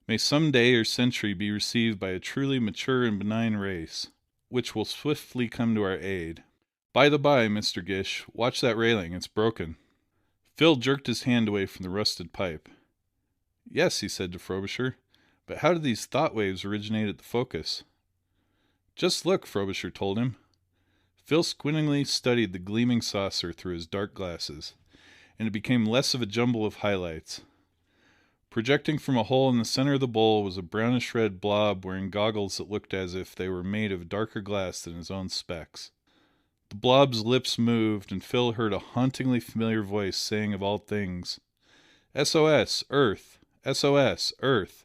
may some day or century be received by a truly mature and benign race, which will swiftly come to our aid. By the by, Mr. Gish, watch that railing, it's broken. Phil jerked his hand away from the rusted pipe. Yes, he said to Frobisher, but how did these thought waves originate at the focus? Just look, Frobisher told him. Phil squintingly studied the gleaming saucer through his dark glasses, and it became less of a jumble of highlights. Projecting from a hole in the center of the bowl was a brownish-red blob wearing goggles that looked as if they were made of darker glass than his own specs. The blob's lips moved, and Phil heard a hauntingly familiar voice saying of all things, SOS, Earth! SOS, Earth!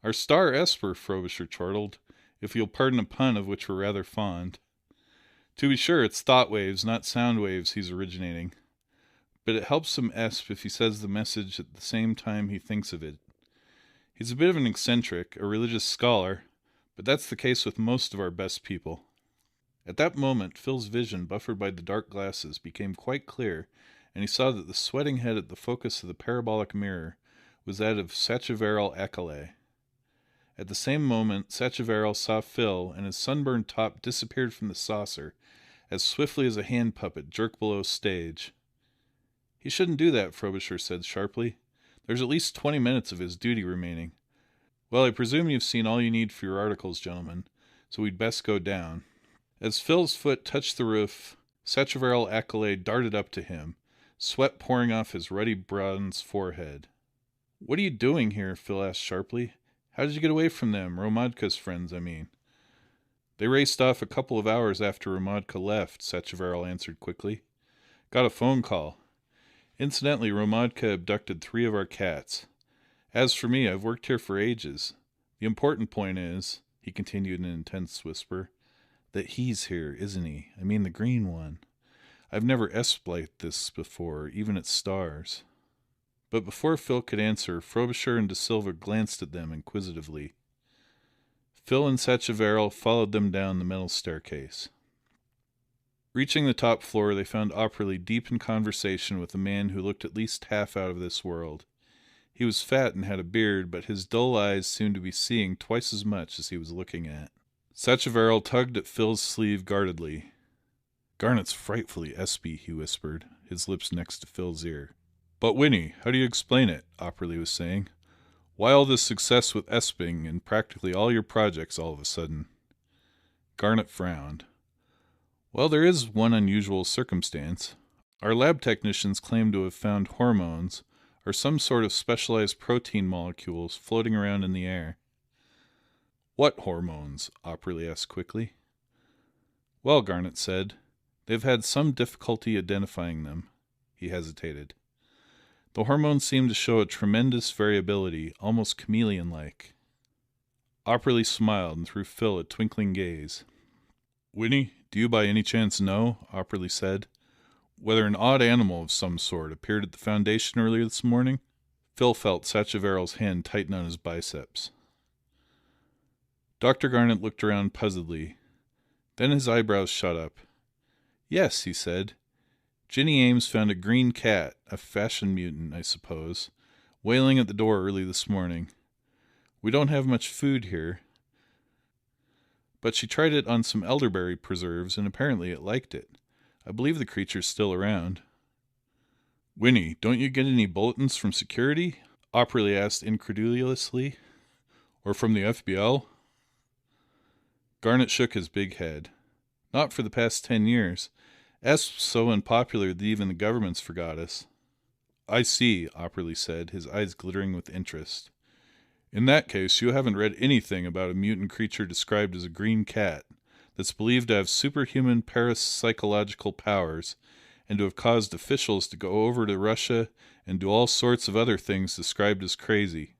Our star Esper, Frobisher chortled, if you'll pardon a pun of which we're rather fond. To be sure, it's thought waves, not sound waves, he's originating. But it helps him esp if he says the message at the same time he thinks of it. He's a bit of an eccentric, a religious scholar, but that's the case with most of our best people. At that moment, Phil's vision, buffered by the dark glasses, became quite clear, and he saw that the sweating head at the focus of the parabolic mirror was that of Sacheverell Accolay. At the same moment, Sacheverell saw Phil, and his sunburned top disappeared from the saucer as swiftly as a hand puppet jerked below stage. He shouldn't do that, Frobisher said sharply. There's at least 20 minutes of his duty remaining. Well, I presume you've seen all you need for your articles, gentlemen, so we'd best go down. As Phil's foot touched the roof, Sacheverell Accolay darted up to him, sweat pouring off his ruddy bronze forehead. What are you doing here? Phil asked sharply. How did you get away from them, Romadka's friends, I mean? They raced off a couple of hours after Romadka left, Sacheverell answered quickly. Got a phone call. Incidentally, Romadka abducted 3 of our cats. As for me, I've worked here for ages. The important point is, he continued in an intense whisper. "That he's here, isn't he? I mean the green one. I've never esped like this before, even at stars." But before Phil could answer, Frobisher and De Silva glanced at them inquisitively. Phil and Sacheverell followed them down the metal staircase. Reaching the top floor, they found Opperly deep in conversation with a man who looked at least half out of this world. He was fat and had a beard, but his dull eyes seemed to be seeing twice as much as he was looking at. Sacheverell tugged at Phil's sleeve guardedly. "Garnet's frightfully espy," he whispered, his lips next to Phil's ear. "But Winnie, how do you explain it?" Opperly was saying. "Why all this success with esping and practically all your projects all of a sudden?" Garnet frowned. "Well, there is one unusual circumstance. Our lab technicians claim to have found hormones, or some sort of specialized protein molecules, floating around in the air." "What hormones?" Opperly asked quickly. "Well," Garnet said, "they've had some difficulty identifying them." He hesitated. "The hormones seem to show a tremendous variability, almost chameleon-like." Opperly smiled and threw Phil a twinkling gaze. "Winnie, do you by any chance know," Opperly said, "whether an odd animal of some sort appeared at the Foundation earlier this morning?" Phil felt Sacheverell's hand tighten on his biceps. Dr. Garnet looked around puzzledly. Then his eyebrows shot up. "Yes," he said. "Ginny Ames found a green cat, a fashion mutant, I suppose, wailing at the door early this morning. We don't have much food here, but she tried it on some elderberry preserves, and apparently it liked it. I believe the creature's still around." "Winnie, don't you get any bulletins from security?" Opperly asked incredulously. "Or from the FBL?" Garnet shook his big head. "Not for the past 10 years. Esp's so unpopular that even the government's forgot us." "I see," Opperly said, his eyes glittering with interest. "In that case, you haven't read anything about a mutant creature described as a green cat, that's believed to have superhuman parapsychological powers, and to have caused officials to go over to Russia and do all sorts of other things described as crazy.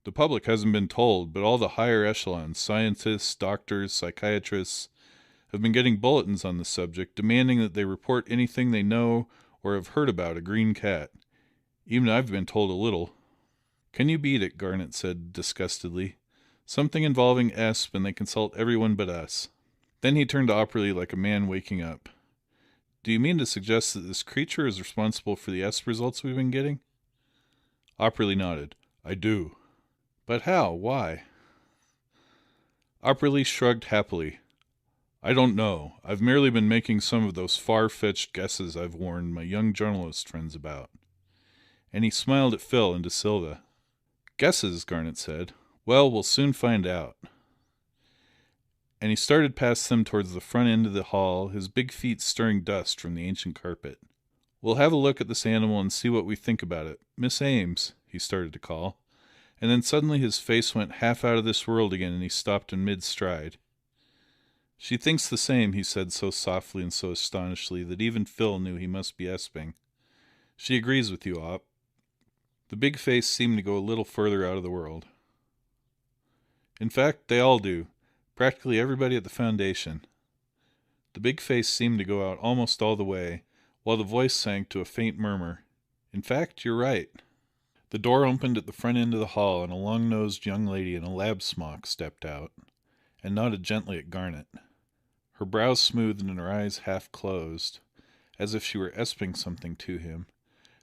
The public hasn't been told, but all the higher echelons, scientists, doctors, psychiatrists, have been getting bulletins on the subject, demanding that they report anything they know or have heard about a green cat. Even I've been told a little." "Can you beat it?" Garnet said disgustedly. "Something involving Esp, and they consult everyone but us." Then he turned to Opperly like a man waking up. "Do you mean to suggest that this creature is responsible for the Esp results we've been getting?" Opperly nodded. "I do." "But how? Why?" Opperly shrugged happily. "I don't know. I've merely been making some of those far-fetched guesses I've warned my young journalist friends about." And he smiled at Phil and De Silva. "Guesses," Garnet said. "Well, we'll soon find out." And he started past them towards the front end of the hall, his big feet stirring dust from the ancient carpet. "We'll have a look at this animal and see what we think about it. Miss Ames," he started to call, and then suddenly his face went half out of this world again and he stopped in mid-stride. "She thinks the same," he said so softly and so astonishedly that even Phil knew he must be esping. "She agrees with you, Op." The big face seemed to go a little further out of the world. "In fact, they all do. Practically everybody at the Foundation." The big face seemed to go out almost all the way, while the voice sank to a faint murmur. "In fact, you're right." The door opened at the front end of the hall, and a long-nosed young lady in a lab smock stepped out, and nodded gently at Garnet. Her brows smoothed and her eyes half closed, as if she were esping something to him.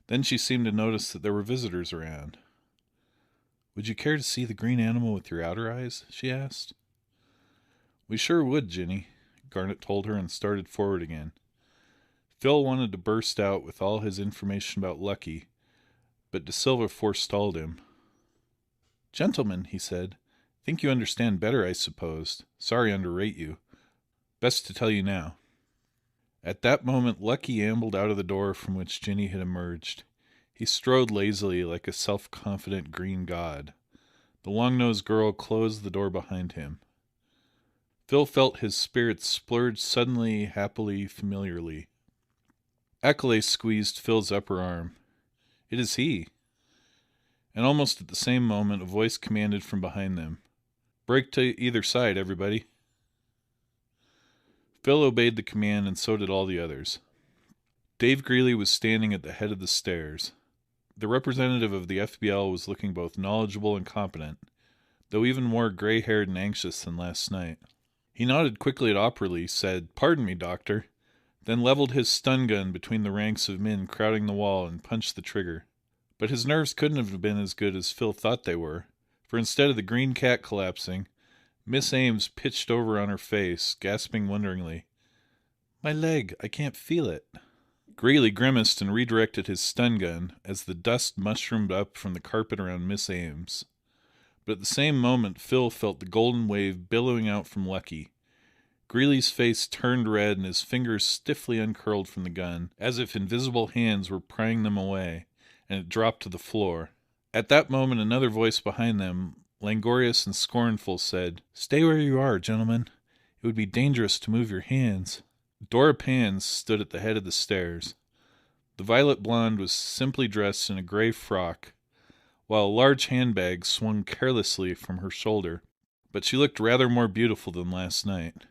Then she seemed to notice that there were visitors around. "Would you care to see the green animal with your outer eyes?" she asked. "We sure would, Ginny," Garnet told her and started forward again. Phil wanted to burst out with all his information about Lucky, but De Silva forestalled him. "Gentlemen," he said, "think you understand better, I suppose. Sorry underrate you. Best to tell you now." At that moment Lucky ambled out of the door from which Ginny had emerged. He strode lazily like a self-confident green god. The long-nosed girl closed the door behind him. Phil felt his spirits splurge suddenly, happily, familiarly. Accolade squeezed Phil's upper arm. "It is he." And almost at the same moment a voice commanded from behind them, Break to either side, everybody." Phil obeyed the command, and so did all the others. Dave Greeley was standing at the head of the stairs. The representative of the FBL was looking both knowledgeable and competent, though even more gray-haired and anxious than last night. He nodded quickly at Opperly, said, "Pardon me, Doctor," then leveled his stun gun between the ranks of men crowding the wall and punched the trigger. But his nerves couldn't have been as good as Phil thought they were, for instead of the green cat collapsing, Miss Ames pitched over on her face, gasping wonderingly, "My leg, I can't feel it." Greeley grimaced and redirected his stun gun as the dust mushroomed up from the carpet around Miss Ames. But at the same moment Phil felt the golden wave billowing out from Lucky. Greeley's face turned red and his fingers stiffly uncurled from the gun, as if invisible hands were prying them away, and it dropped to the floor. At that moment another voice behind them, languorous and scornful, said, "Stay where you are, gentlemen. It would be dangerous to move your hands." Dora Pans stood at the head of the stairs. The violet blonde was simply dressed in a gray frock, while a large handbag swung carelessly from her shoulder, but she looked rather more beautiful than last night.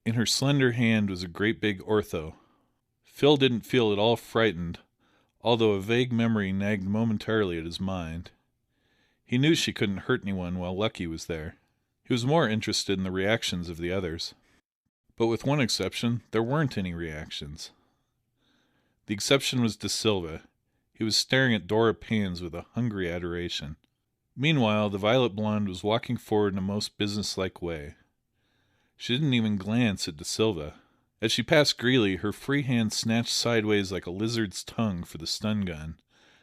In her slender hand was a great big ortho. Phil didn't feel at all frightened, although a vague memory nagged momentarily at his mind. He knew she couldn't hurt anyone while Lucky was there. He was more interested in the reactions of the others. But with one exception, there weren't any reactions. The exception was De Silva. He was staring at Dora Pans with a hungry adoration. Meanwhile, the violet blonde was walking forward in a most businesslike way. She didn't even glance at De Silva. As she passed Greeley, her free hand snatched sideways like a lizard's tongue for the stun gun,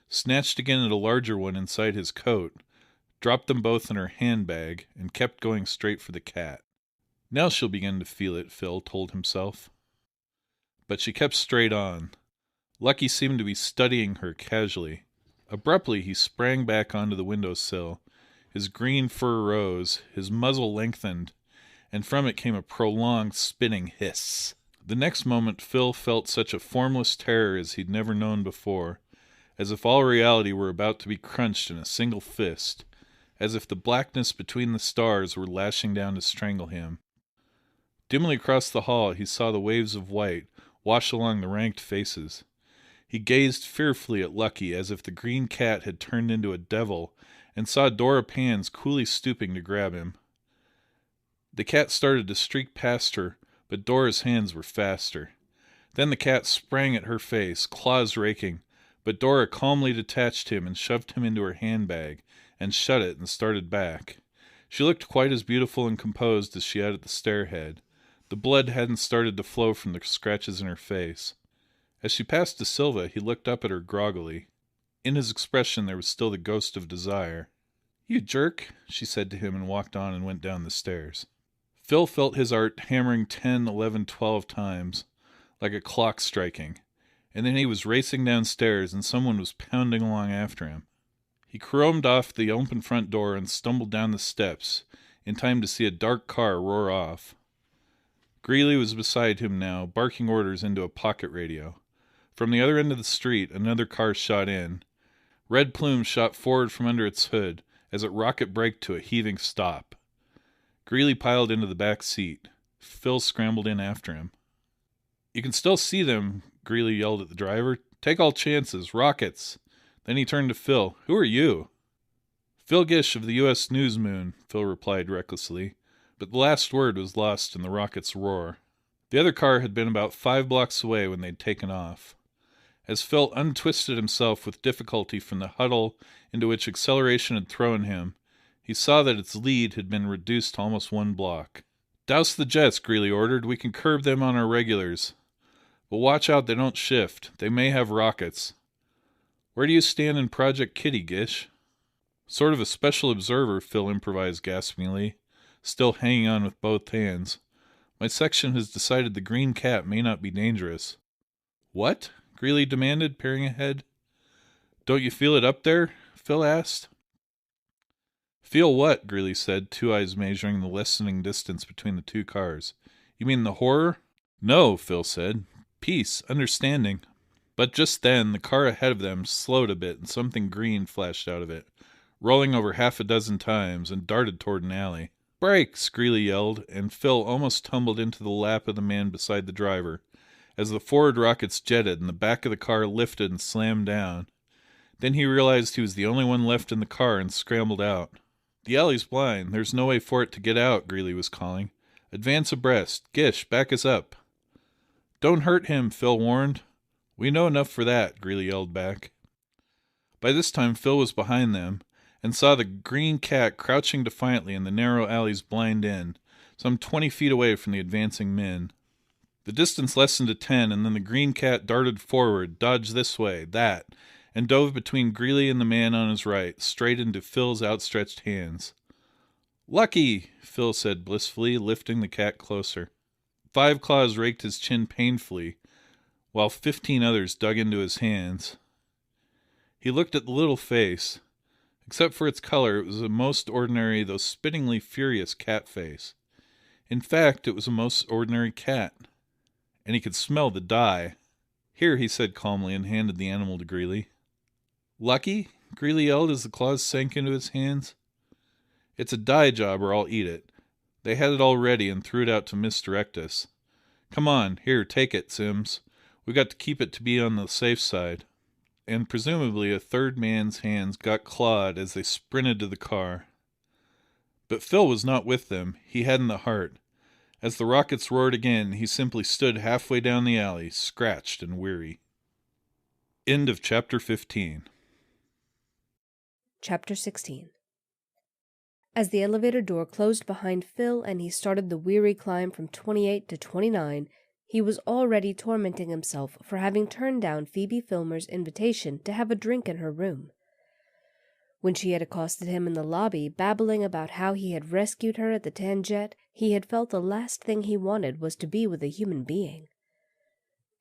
snatched again at a larger one inside his coat, dropped them both in her handbag, and kept going straight for the cat. Now she'll begin to feel it, Phil told himself. But she kept straight on. Lucky seemed to be studying her casually. Abruptly he sprang back onto the window sill. His green fur rose, his muzzle lengthened, and from it came a prolonged spinning hiss. The next moment Phil felt such a formless terror as he'd never known before, as if all reality were about to be crunched in a single fist, as if the blackness between the stars were lashing down to strangle him. Dimly across the hall he saw the waves of white wash along the ranked faces. He gazed fearfully at Lucky as if the green cat had turned into a devil, and saw Dora Pans coolly stooping to grab him. The cat started to streak past her, but Dora's hands were faster. Then the cat sprang at her face, claws raking, but Dora calmly detached him and shoved him into her handbag, and shut it and started back. She looked quite as beautiful and composed as she had at the stairhead. The blood hadn't started to flow from the scratches in her face. As she passed De Silva, he looked up at her groggily. In his expression there was still the ghost of desire. "You jerk," she said to him, and walked on and went down the stairs. Phil felt his heart hammering 10, 11, 12 times, like a clock striking, and then he was racing downstairs and someone was pounding along after him. He caromed off the open front door and stumbled down the steps, in time to see a dark car roar off. Greeley was beside him now, barking orders into a pocket radio. From the other end of the street another car shot in. Red plumes shot forward from under its hood as it rocket braked to a heaving stop. Greeley piled into the back seat. Phil scrambled in after him. "You can still see them," Greeley yelled at the driver. "Take all chances. Rockets." Then he turned to Phil. "Who are you?" "Phil Gish of the U.S. News Moon," Phil replied recklessly, but the last word was lost in the rocket's roar. The other car had been about 5 blocks away when they'd taken off. As Phil untwisted himself with difficulty from the huddle into which acceleration had thrown him, he saw that its lead had been reduced to almost 1 block. "Douse the jets," Greeley ordered. "We can curb them on our regulars. But watch out they don't shift. They may have rockets. Where do you stand in Project Kitty, Gish?" "Sort of a special observer," Phil improvised gaspingly, still hanging on with both hands. "My section has decided the green cat may not be dangerous." "What?" Greeley demanded, peering ahead. "Don't you feel it up there?" Phil asked. "Feel what?" Greeley said, two eyes measuring the lessening distance between the two cars. "You mean the horror?" "No," Phil said. "Peace, understanding." But just then the car ahead of them slowed a bit and something green flashed out of it. rolling over half a dozen times, and darted toward an alley. "Brakes!" Greeley yelled, and Phil almost tumbled into the lap of the man beside the driver, as the forward rockets jetted and the back of the car lifted and slammed down. Then he realized he was the only one left in the car and scrambled out. "The alley's blind. There's no way for it to get out," Greeley was calling. "Advance abreast. Gish, back us up." "Don't hurt him," Phil warned. "We know enough for that," Greeley yelled back. By this time Phil was behind them, and saw the green cat crouching defiantly in the narrow alley's blind end, some 20 feet away from the advancing men. The distance lessened to 10, and then the green cat darted forward, dodged this way, that, and dove between Greeley and the man on his right, straight into Phil's outstretched hands. "Lucky!" Phil said blissfully, lifting the cat closer. 5 claws raked his chin painfully, while 15 others dug into his hands. He looked at the little face. Except for its color, it was a most ordinary, though spittingly furious cat face. In fact, it was a most ordinary cat. And he could smell the dye. "Here," he said calmly, and handed the animal to Greeley. "Lucky?" Greeley yelled as the claws sank into his hands. "It's a dye job, or I'll eat it. They had it all ready and threw it out to misdirect us. Come on, here, take it, Sims. We got to keep it to be on the safe side." And presumably a third man's hands got clawed as they sprinted to the car. But Phil was not with them. He hadn't the heart. As the rockets roared again, he simply stood halfway down the alley, scratched and weary. End of Chapter 15. Chapter 16. As the elevator door closed behind Phil and he started the weary climb from 28 to 29, he was already tormenting himself for having turned down Phoebe Filmer's invitation to have a drink in her room. When she had accosted him in the lobby, babbling about how he had rescued her at the Tanjet, he had felt the last thing he wanted was to be with a human being.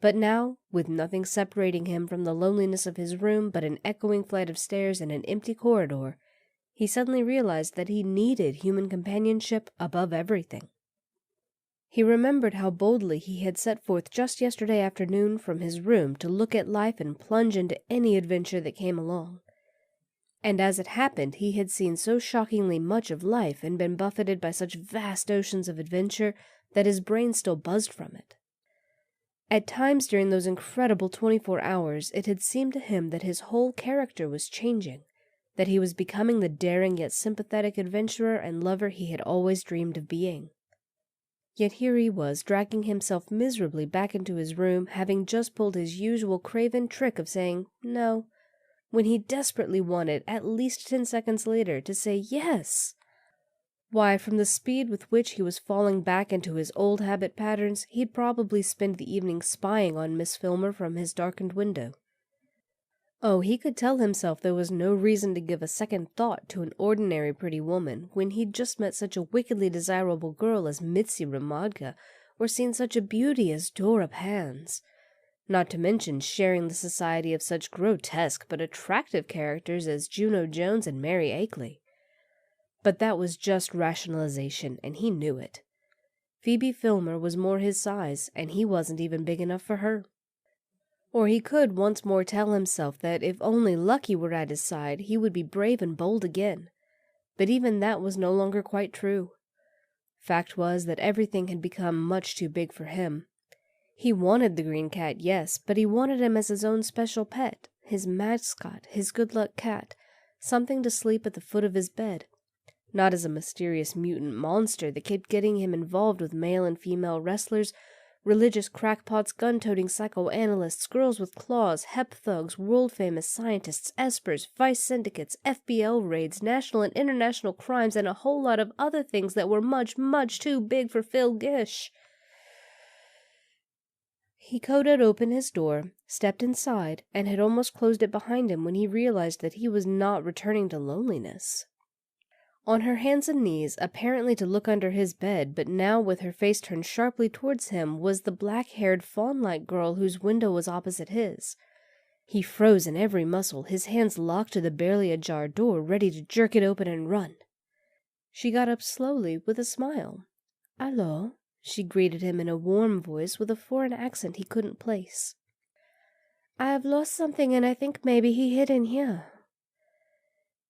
But now, with nothing separating him from the loneliness of his room but an echoing flight of stairs and an empty corridor, he suddenly realized that he needed human companionship above everything. He remembered how boldly he had set forth just yesterday afternoon from his room to look at life and plunge into any adventure that came along. And as it happened, he had seen so shockingly much of life and been buffeted by such vast oceans of adventure that his brain still buzzed from it. At times during those incredible 24 hours, it had seemed to him that his whole character was changing, that he was becoming the daring yet sympathetic adventurer and lover he had always dreamed of being. Yet here he was, dragging himself miserably back into his room, having just pulled his usual craven trick of saying no, when he desperately wanted, at least 10 seconds later, to say yes. Why, from the speed with which he was falling back into his old habit patterns, he'd probably spend the evening spying on Miss Filmer from his darkened window. Oh, he could tell himself there was no reason to give a second thought to an ordinary pretty woman when he'd just met such a wickedly desirable girl as Mitzi Ramadka, or seen such a beauty as Dora Pans, not to mention sharing the society of such grotesque but attractive characters as Juno Jones and Mary Akeley. But that was just rationalization, and he knew it. Phoebe Filmer was more his size, and he wasn't even big enough for her. Or he could once more tell himself that if only Lucky were at his side, he would be brave and bold again. But even that was no longer quite true. Fact was that everything had become much too big for him. He wanted the green cat, yes, but he wanted him as his own special pet, his mascot, his good-luck cat, something to sleep at the foot of his bed. Not as a mysterious mutant monster that kept getting him involved with male and female wrestlers, religious crackpots, gun-toting psychoanalysts, girls with claws, hep thugs, world-famous scientists, espers, vice syndicates, FBL raids, national and international crimes, and a whole lot of other things that were much, much too big for Phil Gish. He coded open his door, stepped inside, and had almost closed it behind him when he realized that he was not returning to loneliness. On her hands and knees, apparently to look under his bed, but now with her face turned sharply towards him, was the black-haired, fawn-like girl whose window was opposite his. He froze in every muscle, his hands locked to the barely ajar door, ready to jerk it open and run. She got up slowly, with a smile. "Allô?" she greeted him in a warm voice with a foreign accent he couldn't place. "I have lost something, and I think maybe he hid in here."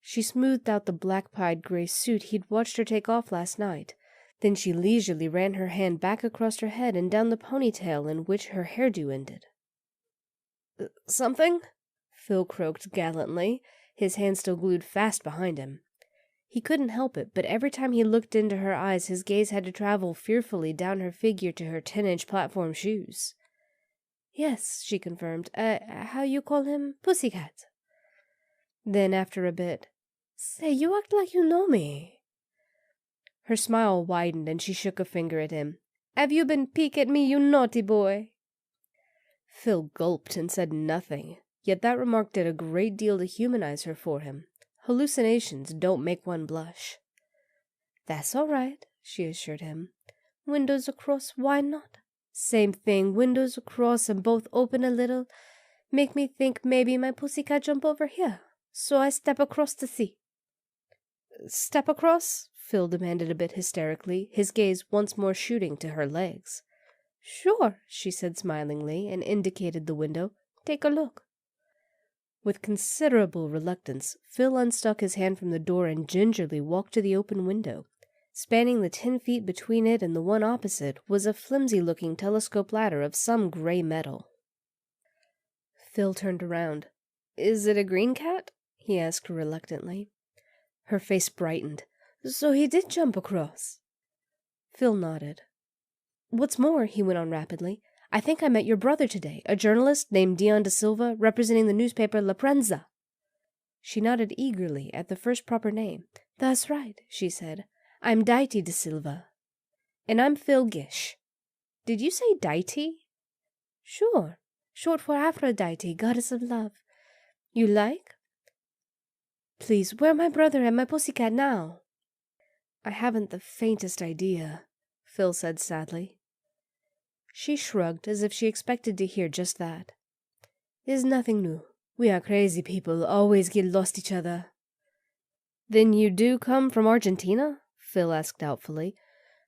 She smoothed out the black-pied gray suit he'd watched her take off last night. Then she leisurely ran her hand back across her head and down the ponytail in which her hairdo ended. Something? Phil croaked gallantly, his hand still glued fast behind him. He couldn't help it, but every time he looked into her eyes his gaze had to travel fearfully down her figure to her 10-inch platform shoes. Yes, she confirmed. How you call him? Pussycat. Then, after a bit, Say, you act like you know me. Her smile widened and she shook a finger at him. Have you been peek at me, you naughty boy? Phil gulped and said nothing, yet that remark did a great deal to humanize her for him. Hallucinations don't make one blush. That's all right, she assured him. Windows across, why not? Same thing, windows across and both open a little. Make me think maybe my pussycat jump over here, so I step across to see. Step across? Phil demanded a bit hysterically, his gaze once more shooting to her legs. Sure, she said smilingly, and indicated the window. Take a look. With considerable reluctance, Phil unstuck his hand from the door and gingerly walked to the open window. Spanning the 10 feet between it and the one opposite was a flimsy-looking telescope ladder of some gray metal. Phil turned around. Is it a green cat? He asked reluctantly. Her face brightened. So he did jump across. Phil nodded. What's more, he went on rapidly, I think I met your brother today, a journalist named Dion da Silva, representing the newspaper La Prensa. She nodded eagerly at the first proper name. That's right, she said. I'm Dighty da Silva. And I'm Phil Gish. Did you say Dighty? Sure. Short for Aphrodite, goddess of love. You like? Please, where are my brother and my pussycat now? I haven't the faintest idea, Phil said sadly. She shrugged as if she expected to hear just that. There's nothing new. We are crazy people, always get lost each other. Then you do come from Argentina? Phil asked doubtfully.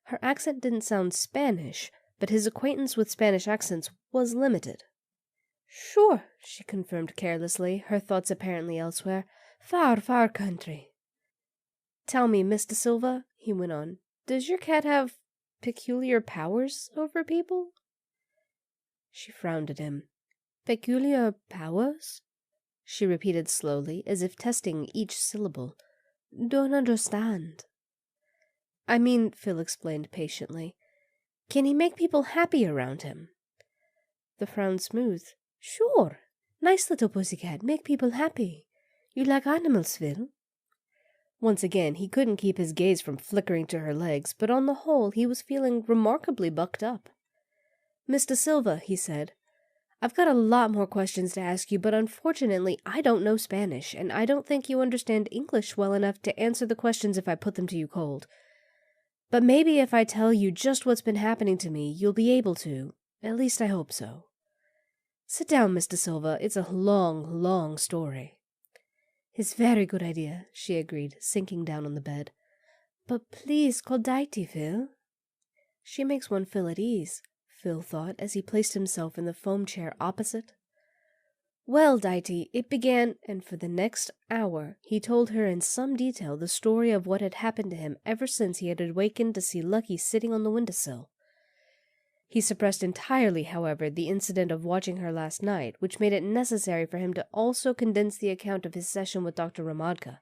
Her accent didn't sound Spanish, but his acquaintance with Spanish accents was limited. Sure, she confirmed carelessly, her thoughts apparently elsewhere. Far, far country. Tell me, Miss da Silva, he went on, does your cat have peculiar powers over people? She frowned at him. Peculiar powers? She repeated slowly, as if testing each syllable. Don't understand. I mean, Phil explained patiently, can he make people happy around him? The frown smoothed. Sure. Nice little pussycat, make people happy. You like animals, Phil? Once again, he couldn't keep his gaze from flickering to her legs, but on the whole he was feeling remarkably bucked up. Miss da Silva, he said, I've got a lot more questions to ask you, but unfortunately I don't know Spanish, and I don't think you understand English well enough to answer the questions if I put them to you cold. But maybe if I tell you just what's been happening to me, you'll be able to. At least I hope so. Sit down, Miss da Silva. It's a long, long story. It's very good idea, she agreed, sinking down on the bed. But please call Dighty, Phil. She makes one feel at ease, Phil thought, as he placed himself in the foam chair opposite. Well, Dighty, it began, and for the next hour he told her in some detail the story of what had happened to him ever since he had awakened to see Lucky sitting on the windowsill. He suppressed entirely, however, the incident of watching her last night, which made it necessary for him to also condense the account of his session with Dr. Ramadka.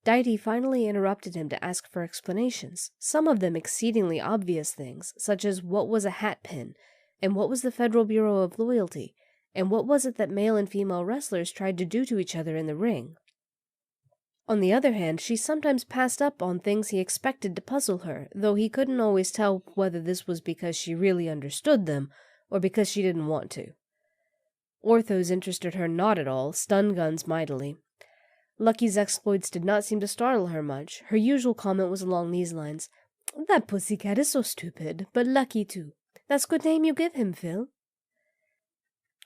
Dighty finally interrupted him to ask for explanations, some of them exceedingly obvious things, such as what was a hat pin, and what was the Federal Bureau of Loyalty, and what was it that male and female wrestlers tried to do to each other in the ring. On the other hand, she sometimes passed up on things he expected to puzzle her, though he couldn't always tell whether this was because she really understood them, or because she didn't want to. Orthos interested her not at all, stun guns mightily. Lucky's exploits did not seem to startle her much. Her usual comment was along these lines. That pussycat is so stupid, but Lucky too. That's good name you give him, Phil.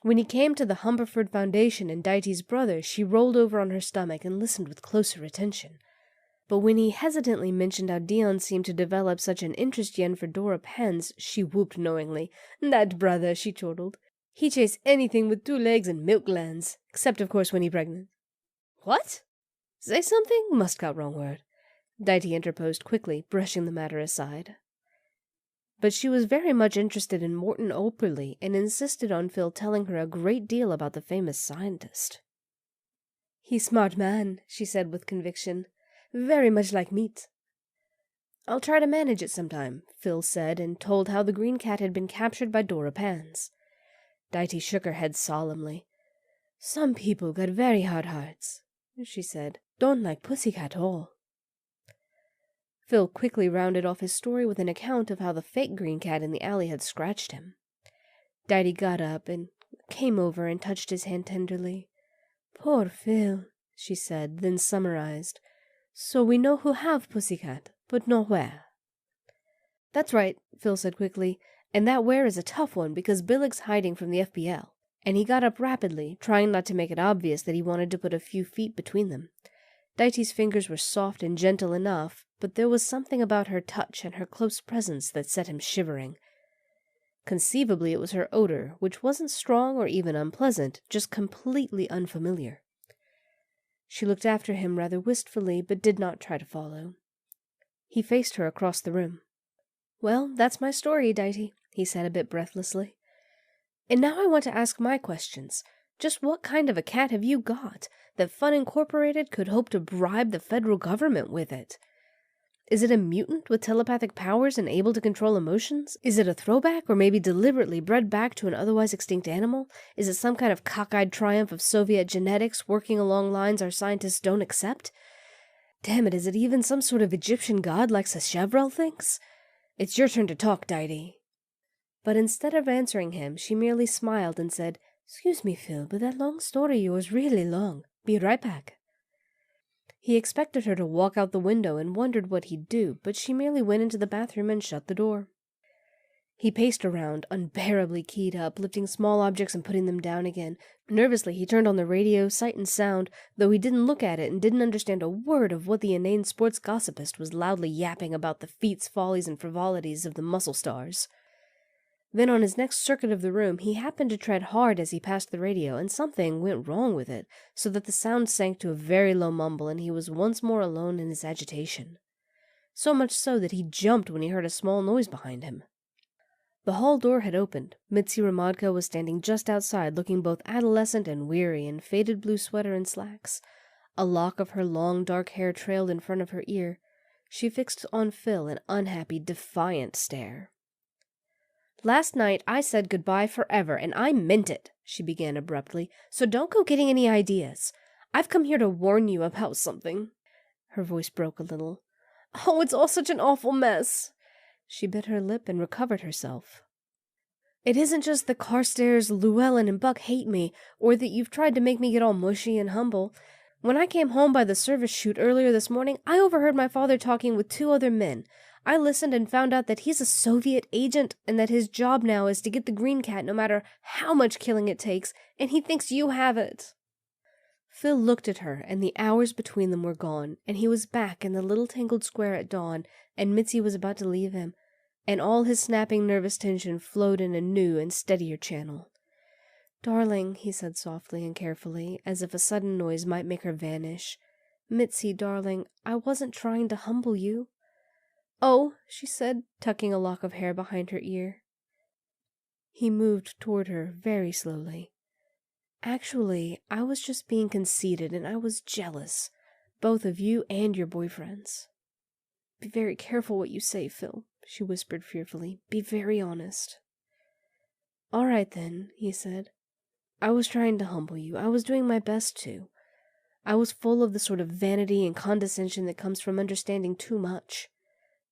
When he came to the Humberford Foundation and Dighty's brother, she rolled over on her stomach and listened with closer attention. But when he hesitantly mentioned how Dion seemed to develop such an interest yen for Dora pens, she whooped knowingly. That brother, she chortled. He chased anything with 2 legs and milk glands, except of course when he pregnant. What? Say something? Must got wrong word. Dighty interposed quickly, brushing the matter aside. But she was very much interested in Morton Operley and insisted on Phil telling her a great deal about the famous scientist. "He smart man," she said with conviction. "Very much like meat." "I'll try to manage it sometime," Phil said, and told how the green cat had been captured by Dora Pans. Dighty shook her head solemnly. "Some people got very hard hearts," she said. "Don't like pussycat all." Phil quickly rounded off his story with an account of how the fake green cat in the alley had scratched him. Dighty got up and came over and touched his hand tenderly. "Poor Phil," she said, then summarized. "So we know who have pussycat, but not where." "That's right," Phil said quickly, "and that where is a tough one because Billick's hiding from the FBL." And he got up rapidly, trying not to make it obvious that he wanted to put a few feet between them. Dighty's fingers were soft and gentle enough, but there was something about her touch and her close presence that set him shivering. Conceivably it was her odor, which wasn't strong or even unpleasant, just completely unfamiliar. She looked after him rather wistfully, but did not try to follow. He faced her across the room. "Well, that's my story, Dighty," he said a bit breathlessly. "And now I want to ask my questions. Just what kind of a cat have you got that Fun Incorporated could hope to bribe the federal government with it? Is it a mutant with telepathic powers and able to control emotions? Is it a throwback or maybe deliberately bred back to an otherwise extinct animal? Is it some kind of cockeyed triumph of Soviet genetics working along lines our scientists don't accept? Damn it, is it even some sort of Egyptian god like Sachevrel thinks? It's your turn to talk, Dighty." But instead of answering him, she merely smiled and said, "Excuse me, Phil, but that long story of yours really long. Be right back." He expected her to walk out the window and wondered what he'd do, but she merely went into the bathroom and shut the door. He paced around, unbearably keyed up, lifting small objects and putting them down again. Nervously, he turned on the radio, Sight and Sound, though he didn't look at it and didn't understand a word of what the inane sports gossipist was loudly yapping about the feats, follies, and frivolities of the muscle stars. Then on his next circuit of the room, he happened to tread hard as he passed the radio, and something went wrong with it, so that the sound sank to a very low mumble, and he was once more alone in his agitation. So much so that he jumped when he heard a small noise behind him. The hall door had opened. Mitzi Ramadka was standing just outside, looking both adolescent and weary, in faded blue sweater and slacks. A lock of her long dark hair trailed in front of her ear. She fixed on Phil an unhappy, defiant stare. "Last night I said goodbye forever, and I meant it," she began abruptly, "so don't go getting any ideas. I've come here to warn you about something." Her voice broke a little. "Oh, it's all such an awful mess." She bit her lip and recovered herself. "It isn't just that Carstairs, Llewellyn, and Buck hate me, or that you've tried to make me get all mushy and humble. When I came home by the service chute earlier this morning, I overheard my father talking with 2 other men. I listened and found out that he's a Soviet agent and that his job now is to get the green cat no matter how much killing it takes, and he thinks you have it." Phil looked at her, and the hours between them were gone, and he was back in the little tangled square at dawn, and Mitzi was about to leave him, and all his snapping nervous tension flowed in a new and steadier channel. "Darling," he said softly and carefully, as if a sudden noise might make her vanish. "Mitzi, darling, I wasn't trying to humble you." "Oh," she said, tucking a lock of hair behind her ear. He moved toward her very slowly. "Actually, I was just being conceited, and I was jealous, both of you and your boyfriends." "Be very careful what you say, Phil," she whispered fearfully. "Be very honest." "All right, then," he said. "I was trying to humble you. I was doing my best to. I was full of the sort of vanity and condescension that comes from understanding too much.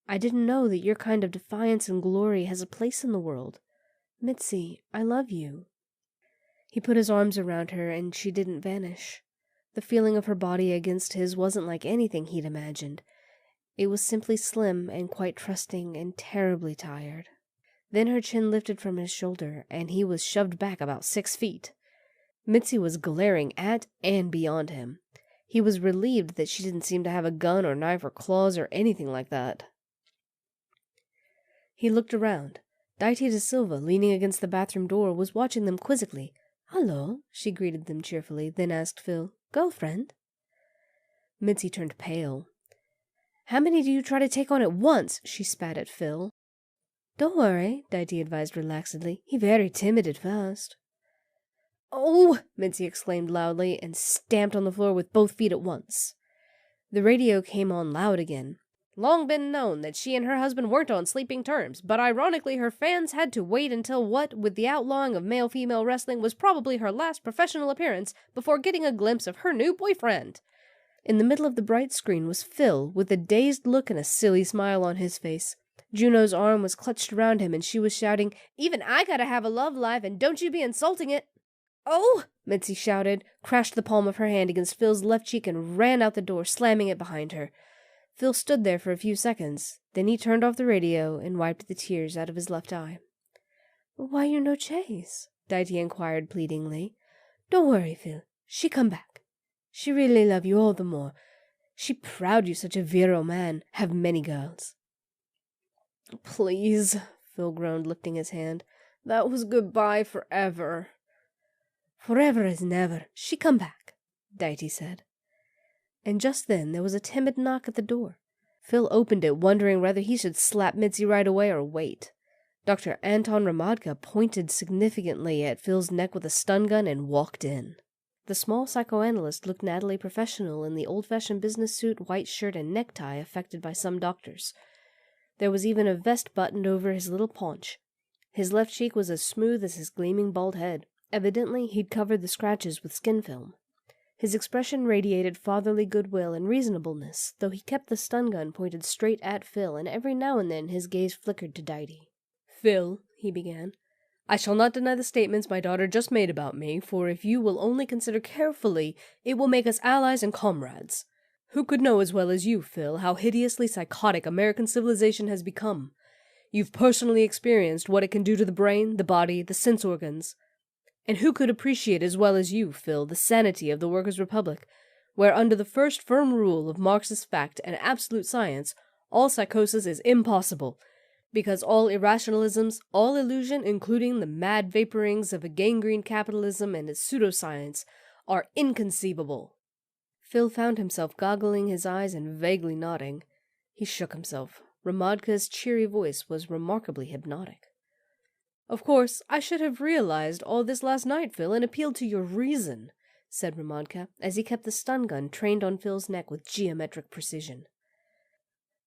I didn't know that your kind of defiance and glory has a place in the world. Mitzi, I love you." He put his arms around her, and she didn't vanish. The feeling of her body against his wasn't like anything he'd imagined. It was simply slim and quite trusting and terribly tired. Then her chin lifted from his shoulder, and he was shoved back about 6 feet. Mitzi was glaring at and beyond him. He was relieved that she didn't seem to have a gun or knife or claws or anything like that. He looked around. Dighty de Silva, leaning against the bathroom door, was watching them quizzically. "Hello," she greeted them cheerfully, then asked Phil, "Girlfriend?" Mitzi turned pale. How many do you try to take on at once? She spat at Phil. Don't worry, Deity advised relaxedly. He very timid at first. Oh! Mitzi exclaimed loudly and stamped on the floor with both feet at once. The radio came on loud again. Long been known that she and her husband weren't on sleeping terms, but ironically her fans had to wait until what, with the outlawing of male-female wrestling, was probably her last professional appearance before getting a glimpse of her new boyfriend. In the middle of the bright screen was Phil, with a dazed look and a silly smile on his face. Juno's arm was clutched around him, and she was shouting, "Even I gotta have a love life, and don't you be insulting it!" "Oh!" Mitzi shouted, crashed the palm of her hand against Phil's left cheek, and ran out the door, slamming it behind her. Phil stood there for a few seconds. Then he turned off the radio and wiped the tears out of his left eye. "Why you no chase?" Deity inquired pleadingly. "Don't worry, Phil. She come back. She really love you all the more. She proud you such a virile man, have many girls." "Please," Phil groaned, lifting his hand. "That was goodbye forever." "Forever is never. She come back," Deity said. And just then there was a timid knock at the door. Phil opened it, wondering whether he should slap Mitzi right away or wait. Dr. Anton Ramadka pointed significantly at Phil's neck with a stun gun and walked in. The small psychoanalyst looked nattily professional in the old-fashioned business suit, white shirt, and necktie affected by some doctors. There was even a vest buttoned over his little paunch. His left cheek was as smooth as his gleaming bald head. Evidently, he'd covered the scratches with skin film. His expression radiated fatherly goodwill and reasonableness, though he kept the stun gun pointed straight at Phil, and every now and then his gaze flickered to Deity. "Phil," he began, "I shall not deny the statements my daughter just made about me, for if you will only consider carefully, it will make us allies and comrades. Who could know as well as you, Phil, how hideously psychotic American civilization has become? You've personally experienced what it can do to the brain, the body, the sense organs. And who could appreciate as well as you, Phil, the sanity of the Workers' Republic, where under the first firm rule of Marxist fact and absolute science, all psychosis is impossible, because all irrationalisms, all illusion, including the mad vaporings of a gangrene capitalism and its pseudoscience, are inconceivable." Phil found himself goggling his eyes and vaguely nodding. He shook himself. Ramadka's cheery voice was remarkably hypnotic. "Of course, I should have realized all this last night, Phil, and appealed to your reason," said Ramadka, as he kept the stun gun trained on Phil's neck with geometric precision.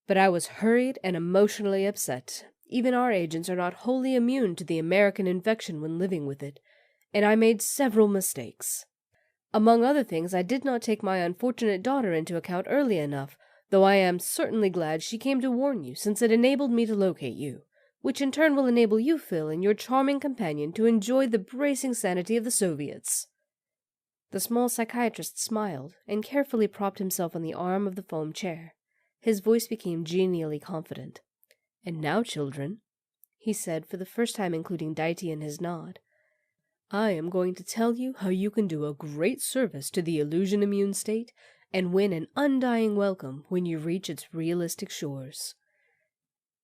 "But I was hurried and emotionally upset. Even our agents are not wholly immune to the American infection when living with it, and I made several mistakes. Among other things, I did not take my unfortunate daughter into account early enough, though I am certainly glad she came to warn you, since it enabled me to locate you, which in turn will enable you, Phil, and your charming companion to enjoy the bracing sanity of the Soviets." The small psychiatrist smiled, and carefully propped himself on the arm of the foam chair. His voice became genially confident. "And now, children," he said, for the first time including Deity in his nod, "I am going to tell you how you can do a great service to the illusion immune state and win an undying welcome when you reach its realistic shores.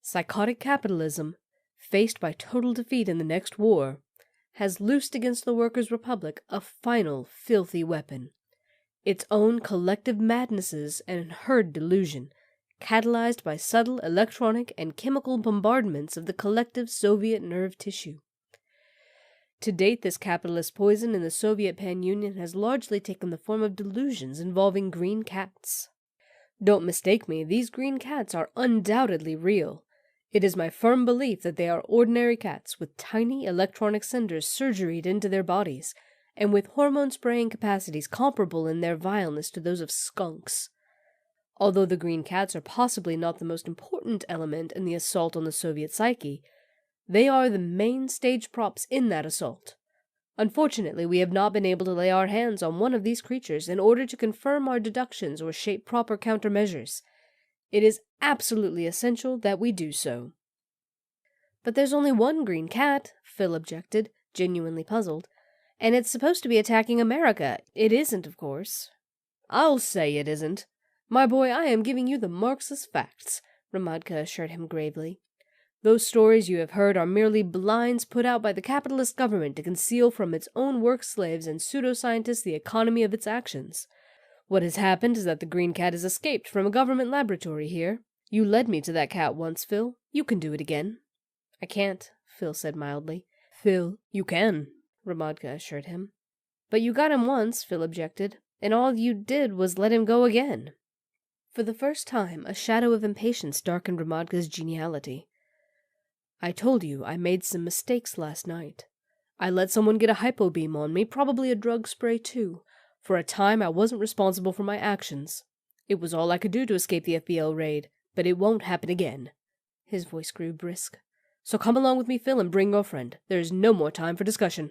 Psychotic capitalism, faced by total defeat in the next war, has loosed against the Workers' Republic a final filthy weapon, its own collective madnesses and herd delusion, catalyzed by subtle electronic and chemical bombardments of the collective Soviet nerve tissue. To date, this capitalist poison in the Soviet Pan-Union has largely taken the form of delusions involving green cats. Don't mistake me, these green cats are undoubtedly real. It is my firm belief that they are ordinary cats with tiny electronic senders surgeried into their bodies, and with hormone-spraying capacities comparable in their vileness to those of skunks. Although the green cats are possibly not the most important element in the assault on the Soviet psyche, they are the main stage props in that assault. Unfortunately, we have not been able to lay our hands on one of these creatures in order to confirm our deductions or shape proper countermeasures. It is absolutely essential that we do so." "But there's only one green cat," Phil objected, genuinely puzzled, "and it's supposed to be attacking America. It isn't, of course." "I'll say it isn't. My boy, I am giving you the Marxist facts," Ramadka assured him gravely. "Those stories you have heard are merely blinds put out by the capitalist government to conceal from its own work slaves and pseudoscientists the economy of its actions. What has happened is that the green cat has escaped from a government laboratory here. You led me to that cat once, Phil. You can do it again. I can't, Phil said mildly. Phil, you can, Ramadka assured him. But you got him once, Phil objected, and all you did was let him go again. For the first time, a shadow of impatience darkened Ramadka's geniality. I told you I made some mistakes last night. I let someone get a hypobeam on me, probably a drug spray too. For a time, I wasn't responsible for my actions. It was all I could do to escape the FBL raid, but it won't happen again. His voice grew brisk. So come along with me, Phil, and bring your friend. There is no more time for discussion.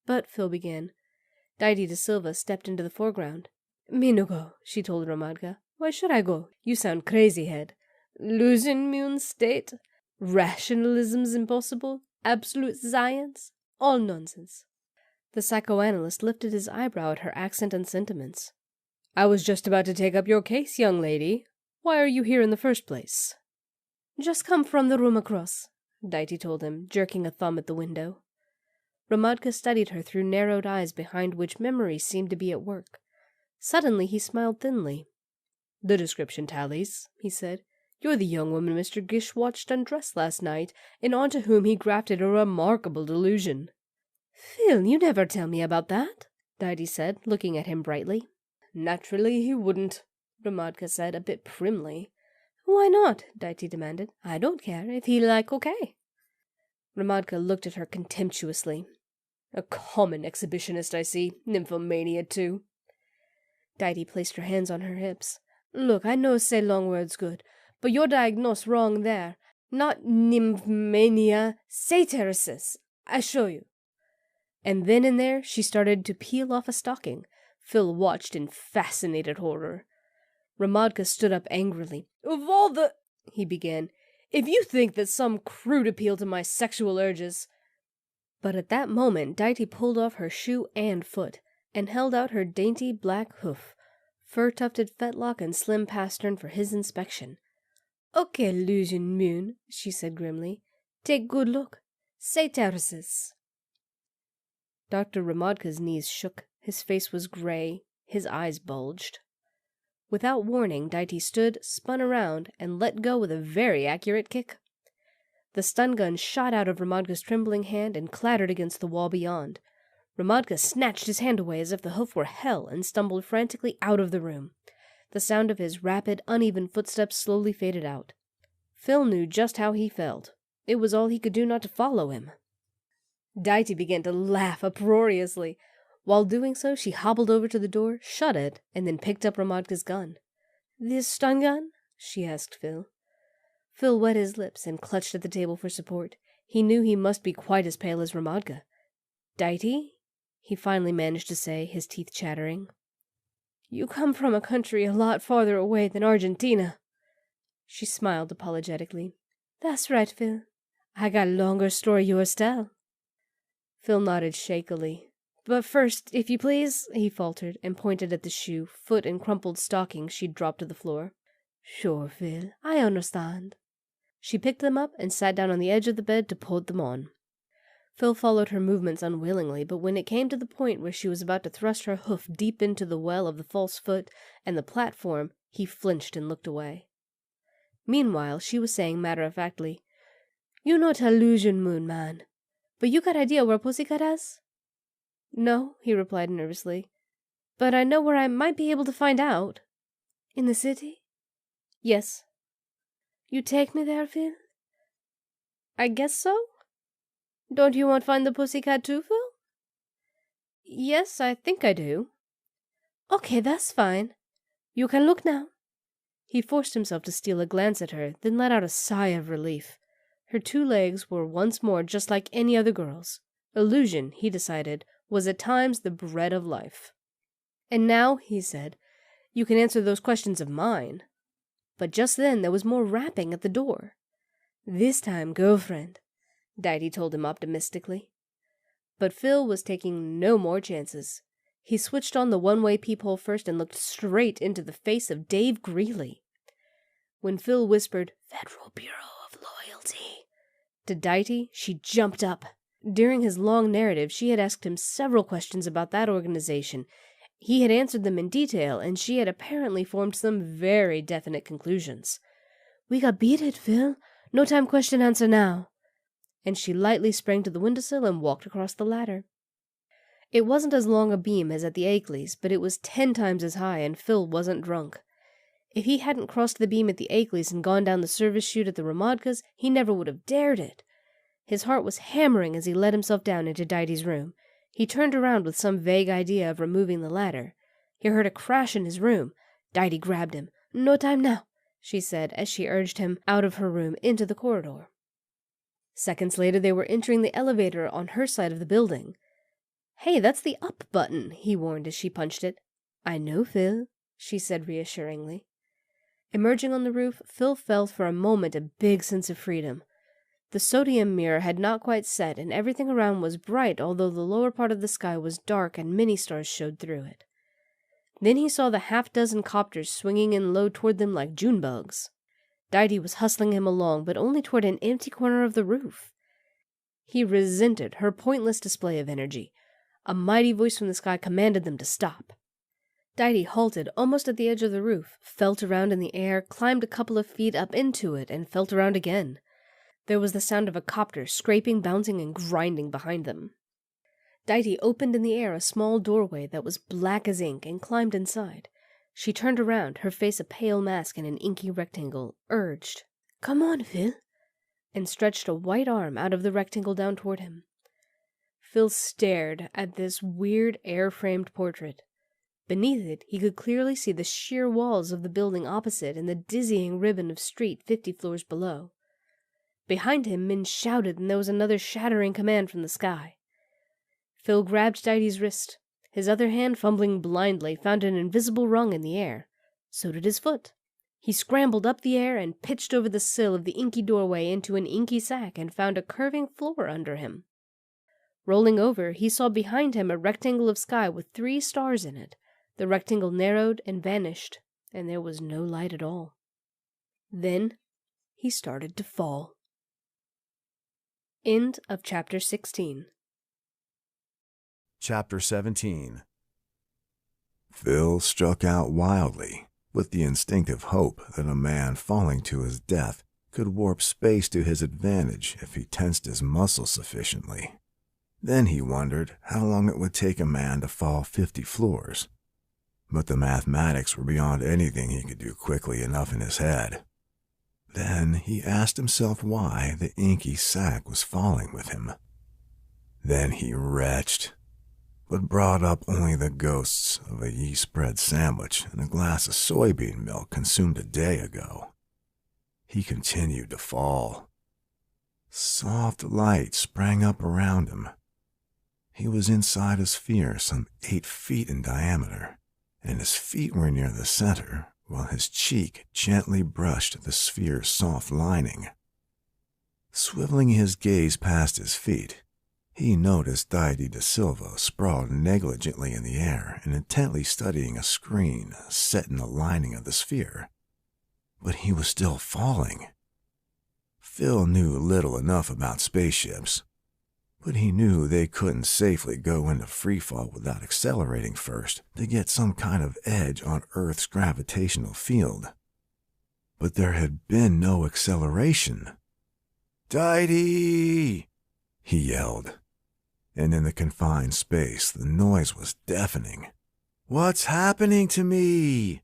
But, Phil began. Daiti de Silva stepped into the foreground. Me no go, she told Ramadka. Why should I go? You sound crazy, head. Illusion state? Rationalism's impossible? Absolute science? All nonsense. The psychoanalyst lifted his eyebrow at her accent and sentiments. I was just about to take up your case, young lady. Why are you here in the first place? Just come from the room across, Daiti told him, jerking a thumb at the window. Ramadka studied her through narrowed eyes behind which memory seemed to be at work. Suddenly he smiled thinly. The description tallies, he said. You're the young woman Mr. Gish watched undress last night, and onto whom he grafted a remarkable delusion. Phil, you never tell me about that, Daiti said, looking at him brightly. Naturally he wouldn't, Ramadka said, a bit primly. Why not? Daiti demanded. I don't care. If he like, okay. Ramadka looked at her contemptuously. A common exhibitionist, I see. Nymphomania, too. Daiti placed her hands on her hips. Look, I know say long words good, but you're diagnosed wrong there. Not nymphomania, satyrisis. I show you. And then and there she started to peel off a stocking. Phil watched in fascinated horror. Ramadka stood up angrily. Of all the... he began. If you think that some crude appeal to my sexual urges... But at that moment Daiti pulled off her shoe and foot, and held out her dainty black hoof, fur-tufted fetlock and slim pastern for his inspection. Okay, illusion moon, she said grimly. Take good look. Say terraces. Dr. Ramadka's knees shook, his face was gray, his eyes bulged. Without warning, Daiti stood, spun around, and let go with a very accurate kick. The stun gun shot out of Ramadka's trembling hand and clattered against the wall beyond. Ramadka snatched his hand away as if the hoof were hell and stumbled frantically out of the room. The sound of his rapid, uneven footsteps slowly faded out. Phil knew just how he felt. It was all he could do not to follow him. Daiti began to laugh uproariously. While doing so, she hobbled over to the door, shut it, and then picked up Ramadka's gun. This stun gun? She asked Phil. Phil wet his lips and clutched at the table for support. He knew he must be quite as pale as Ramadka. Daiti? He finally managed to say, his teeth chattering. You come from a country a lot farther away than Argentina. She smiled apologetically. That's right, Phil. I got a longer story yours tell. Phil nodded shakily. But first, if you please, he faltered, and pointed at the shoe, foot, and crumpled stocking she'd dropped to the floor. Sure, Phil, I understand. She picked them up and sat down on the edge of the bed to put them on. Phil followed her movements unwillingly, but when it came to the point where she was about to thrust her hoof deep into the well of the false foot and the platform, he flinched and looked away. Meanwhile, she was saying matter-of-factly, You not illusion moon man, but you got idea where Pussycat is? No, he replied nervously, but I know where I might be able to find out. In the city? Yes. You take me there, Phil? I guess so. Don't you want to find the pussycat too, Phil? Yes, I think I do. Okay, that's fine. You can look now. He forced himself to steal a glance at her, then let out a sigh of relief. Her 2 legs were once more just like any other girl's. Illusion, he decided, was at times the bread of life. And now, he said, you can answer those questions of mine. But just then there was more rapping at the door. This time, girlfriend, Daiti told him optimistically. But Phil was taking no more chances. He switched on the one-way peephole first and looked straight into the face of Dave Greeley. When Phil whispered, Federal Bureau of Loyalty, to Daiti, she jumped up. During his long narrative, she had asked him several questions about that organization, He had answered them in detail, and she had apparently formed some very definite conclusions. "We got beat it, Phil. No time question answer now." And she lightly sprang to the windowsill and walked across the ladder. It wasn't as long a beam as at the Akeley's, but it was 10 times as high, and Phil wasn't drunk. If he hadn't crossed the beam at the Akeley's and gone down the service chute at the Ramodka's, he never would have dared it. His heart was hammering as he let himself down into Didy's room. He turned around with some vague idea of removing the ladder. He heard a crash in his room. Didy grabbed him. "No time now," she said, as she urged him out of her room into the corridor. Seconds later, they were entering the elevator on her side of the building. "Hey, that's the up button," he warned as she punched it. "I know, Phil," she said reassuringly. Emerging on the roof, Phil felt for a moment a big sense of freedom. The sodium mirror had not quite set, and everything around was bright, although the lower part of the sky was dark and many stars showed through it. Then he saw the half-dozen copters swinging in low toward them like June bugs. Didy was hustling him along, but only toward an empty corner of the roof. He resented her pointless display of energy. A mighty voice from the sky commanded them to stop. Didy halted almost at the edge of the roof, felt around in the air, climbed a couple of feet up into it, and felt around again. There was the sound of a copter scraping, bouncing, and grinding behind them. Didy opened in the air a small doorway that was black as ink and climbed inside. She turned around, her face a pale mask in an inky rectangle, urged, "Come on, Phil," and stretched a white arm out of the rectangle down toward him. Phil stared at this weird air-framed portrait. Beneath it, he could clearly see the sheer walls of the building opposite and the dizzying ribbon of street 50 floors below. Behind him, men shouted, and there was another shattering command from the sky. Phil grabbed Didy's wrist. His other hand, fumbling blindly, found an invisible rung in the air. So did his foot. He scrambled up the air and pitched over the sill of the inky doorway into an inky sack and found a curving floor under him. Rolling over, he saw behind him a rectangle of sky with 3 stars in it. The rectangle narrowed and vanished, and there was no light at all. Then he started to fall. End of Chapter 16. Chapter 17. Phil struck out wildly, with the instinctive hope that a man falling to his death could warp space to his advantage if he tensed his muscles sufficiently. Then he wondered how long it would take a man to fall 50 floors. But the mathematics were beyond anything he could do quickly enough in his head. Then he asked himself why the inky sack was falling with him. Then he retched, but brought up only the ghosts of a yeast bread sandwich and a glass of soybean milk consumed a day ago. He continued to fall. Soft light sprang up around him. He was inside a sphere some 8 feet in diameter, and his feet were near the center, while his cheek gently brushed the sphere's soft lining. Swiveling his gaze past his feet, he noticed Didy da Silva sprawled negligently in the air and intently studying a screen set in the lining of the sphere. But he was still falling. Phil knew little enough about spaceships, but he knew they couldn't safely go into freefall without accelerating first to get some kind of edge on Earth's gravitational field. But there had been no acceleration. "Didy!" he yelled, and in the confined space the noise was deafening. "What's happening to me?"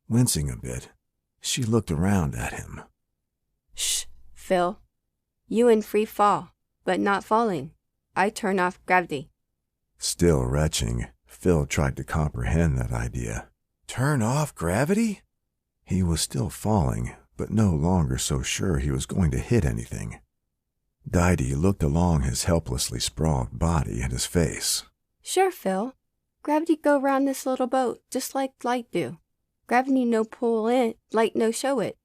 Wincing a bit, she looked around at him. "Shh, Phil. You in free fall, but not falling. I turn off gravity." Still retching, Phil tried to comprehend that idea. Turn off gravity? He was still falling, but no longer so sure he was going to hit anything. Didy looked along his helplessly sprawled body and his face. "Sure, Phil. Gravity go round this little boat, just like light do. Gravity no pull it, light no show it."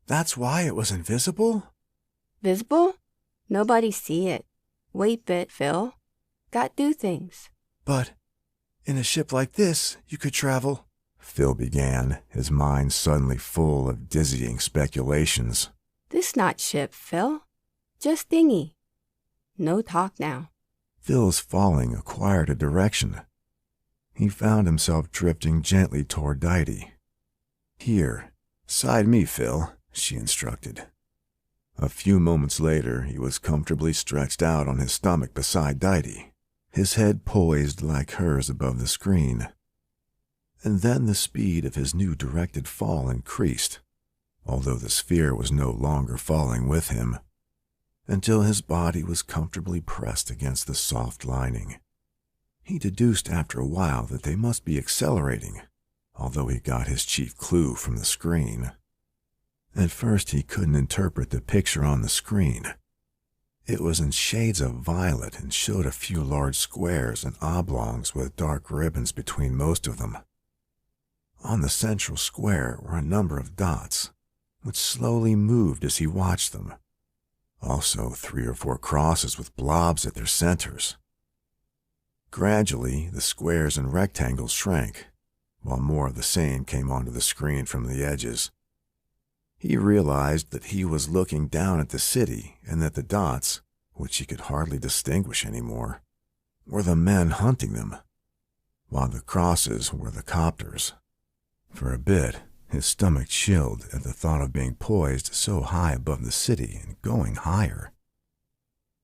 That's why it was invisible? Visible? Nobody see it. Wait bit, Phil. Got do things. But in a ship like this, you could travel, Phil began, his mind suddenly full of dizzying speculations. This not ship, Phil. Just dinghy. No talk now. Phil's falling acquired a direction. He found himself drifting gently toward Dighty. "Here, side me, Phil," she instructed. A few moments later, he was comfortably stretched out on his stomach beside Dighty, his head poised like hers above the screen. And then the speed of his new directed fall increased, although the sphere was no longer falling with him, until his body was comfortably pressed against the soft lining. He deduced after a while that they must be accelerating, although he got his chief clue from the screen. At first he couldn't interpret the picture on the screen. It was in shades of violet and showed a few large squares and oblongs with dark ribbons between most of them. On the central square were a number of dots, which slowly moved as he watched them. Also 3 or 4 crosses with blobs at their centers. Gradually, the squares and rectangles shrank, while more of the same came onto the screen from the edges. He realized that he was looking down at the city and that the dots, which he could hardly distinguish anymore, were the men hunting them, while the crosses were the copters. For a bit, his stomach chilled at the thought of being poised so high above the city and going higher.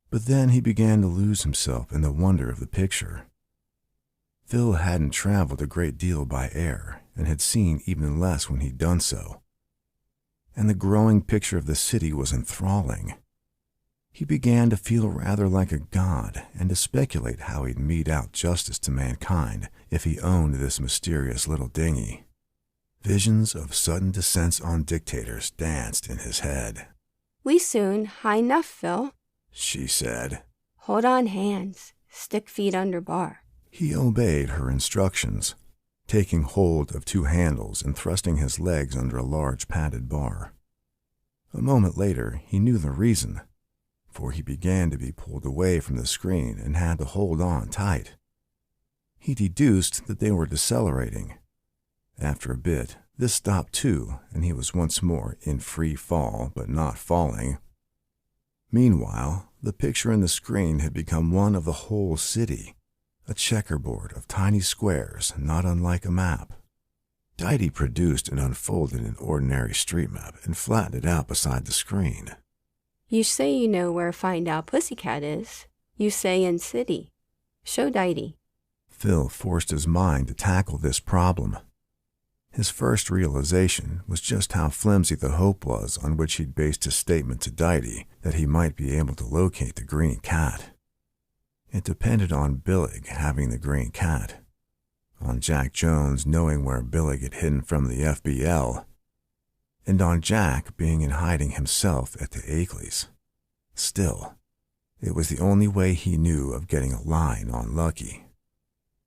But then he began to lose himself in the wonder of the picture. Phil hadn't traveled a great deal by air and had seen even less when he'd done so. And the growing picture of the city was enthralling. He began to feel rather like a god and to speculate how he'd mete out justice to mankind if he owned this mysterious little dinghy. Visions of sudden descents on dictators danced in his head. "We soon. High enough, Phil," she said. "Hold on hands. Stick feet under bar." He obeyed her instructions, taking hold of 2 handles and thrusting his legs under a large padded bar. A moment later, he knew the reason, for he began to be pulled away from the screen and had to hold on tight. He deduced that they were decelerating. After a bit, this stopped too, and he was once more in free fall, but not falling. Meanwhile, the picture in the screen had become one of the whole city, a checkerboard of tiny squares not unlike a map. Dighty produced and unfolded an ordinary street map and flattened it out beside the screen. "You say you know where Find Out Pussycat is. You say in city. Show Dighty." Phil forced his mind to tackle this problem. His first realization was just how flimsy the hope was on which he'd based his statement to Dighty that he might be able to locate the green cat. It depended on Billig having the green cat, on Jack Jones knowing where Billig had hidden from the FBL, and on Jack being in hiding himself at the Akeley's. Still, it was the only way he knew of getting a line on Lucky.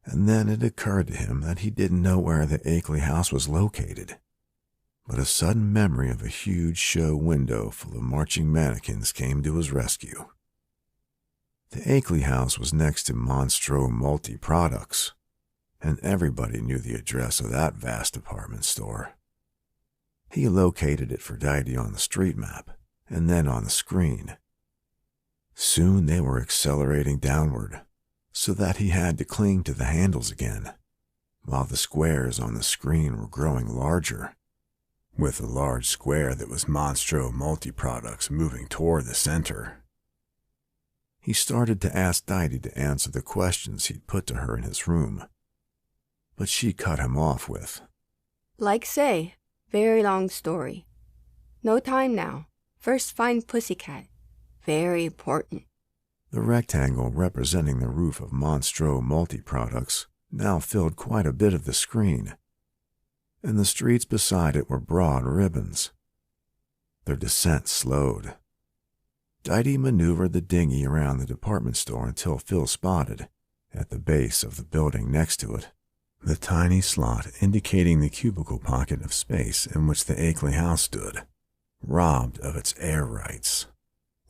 And then it occurred to him that he didn't know where the Akeley house was located. But a sudden memory of a huge show window full of marching mannequins came to his rescue. The Akeley house was next to Monstro Multi-Products, and everybody knew the address of that vast department store. He located it for Dighty on the street map, and then on the screen. Soon they were accelerating downward, so that he had to cling to the handles again, while the squares on the screen were growing larger, with the large square that was Monstro Multi-Products moving toward the center. He started to ask Dighty to answer the questions he'd put to her in his room, but she cut him off with, "Like say, very long story. No time now. First find Pussycat. Very important." The rectangle representing the roof of Monstro Multi-Products now filled quite a bit of the screen, and the streets beside it were broad ribbons. Their descent slowed. Dighty maneuvered the dinghy around the department store until Phil spotted, at the base of the building next to it, the tiny slot indicating the cubicle pocket of space in which the Akeley house stood, robbed of its air rights.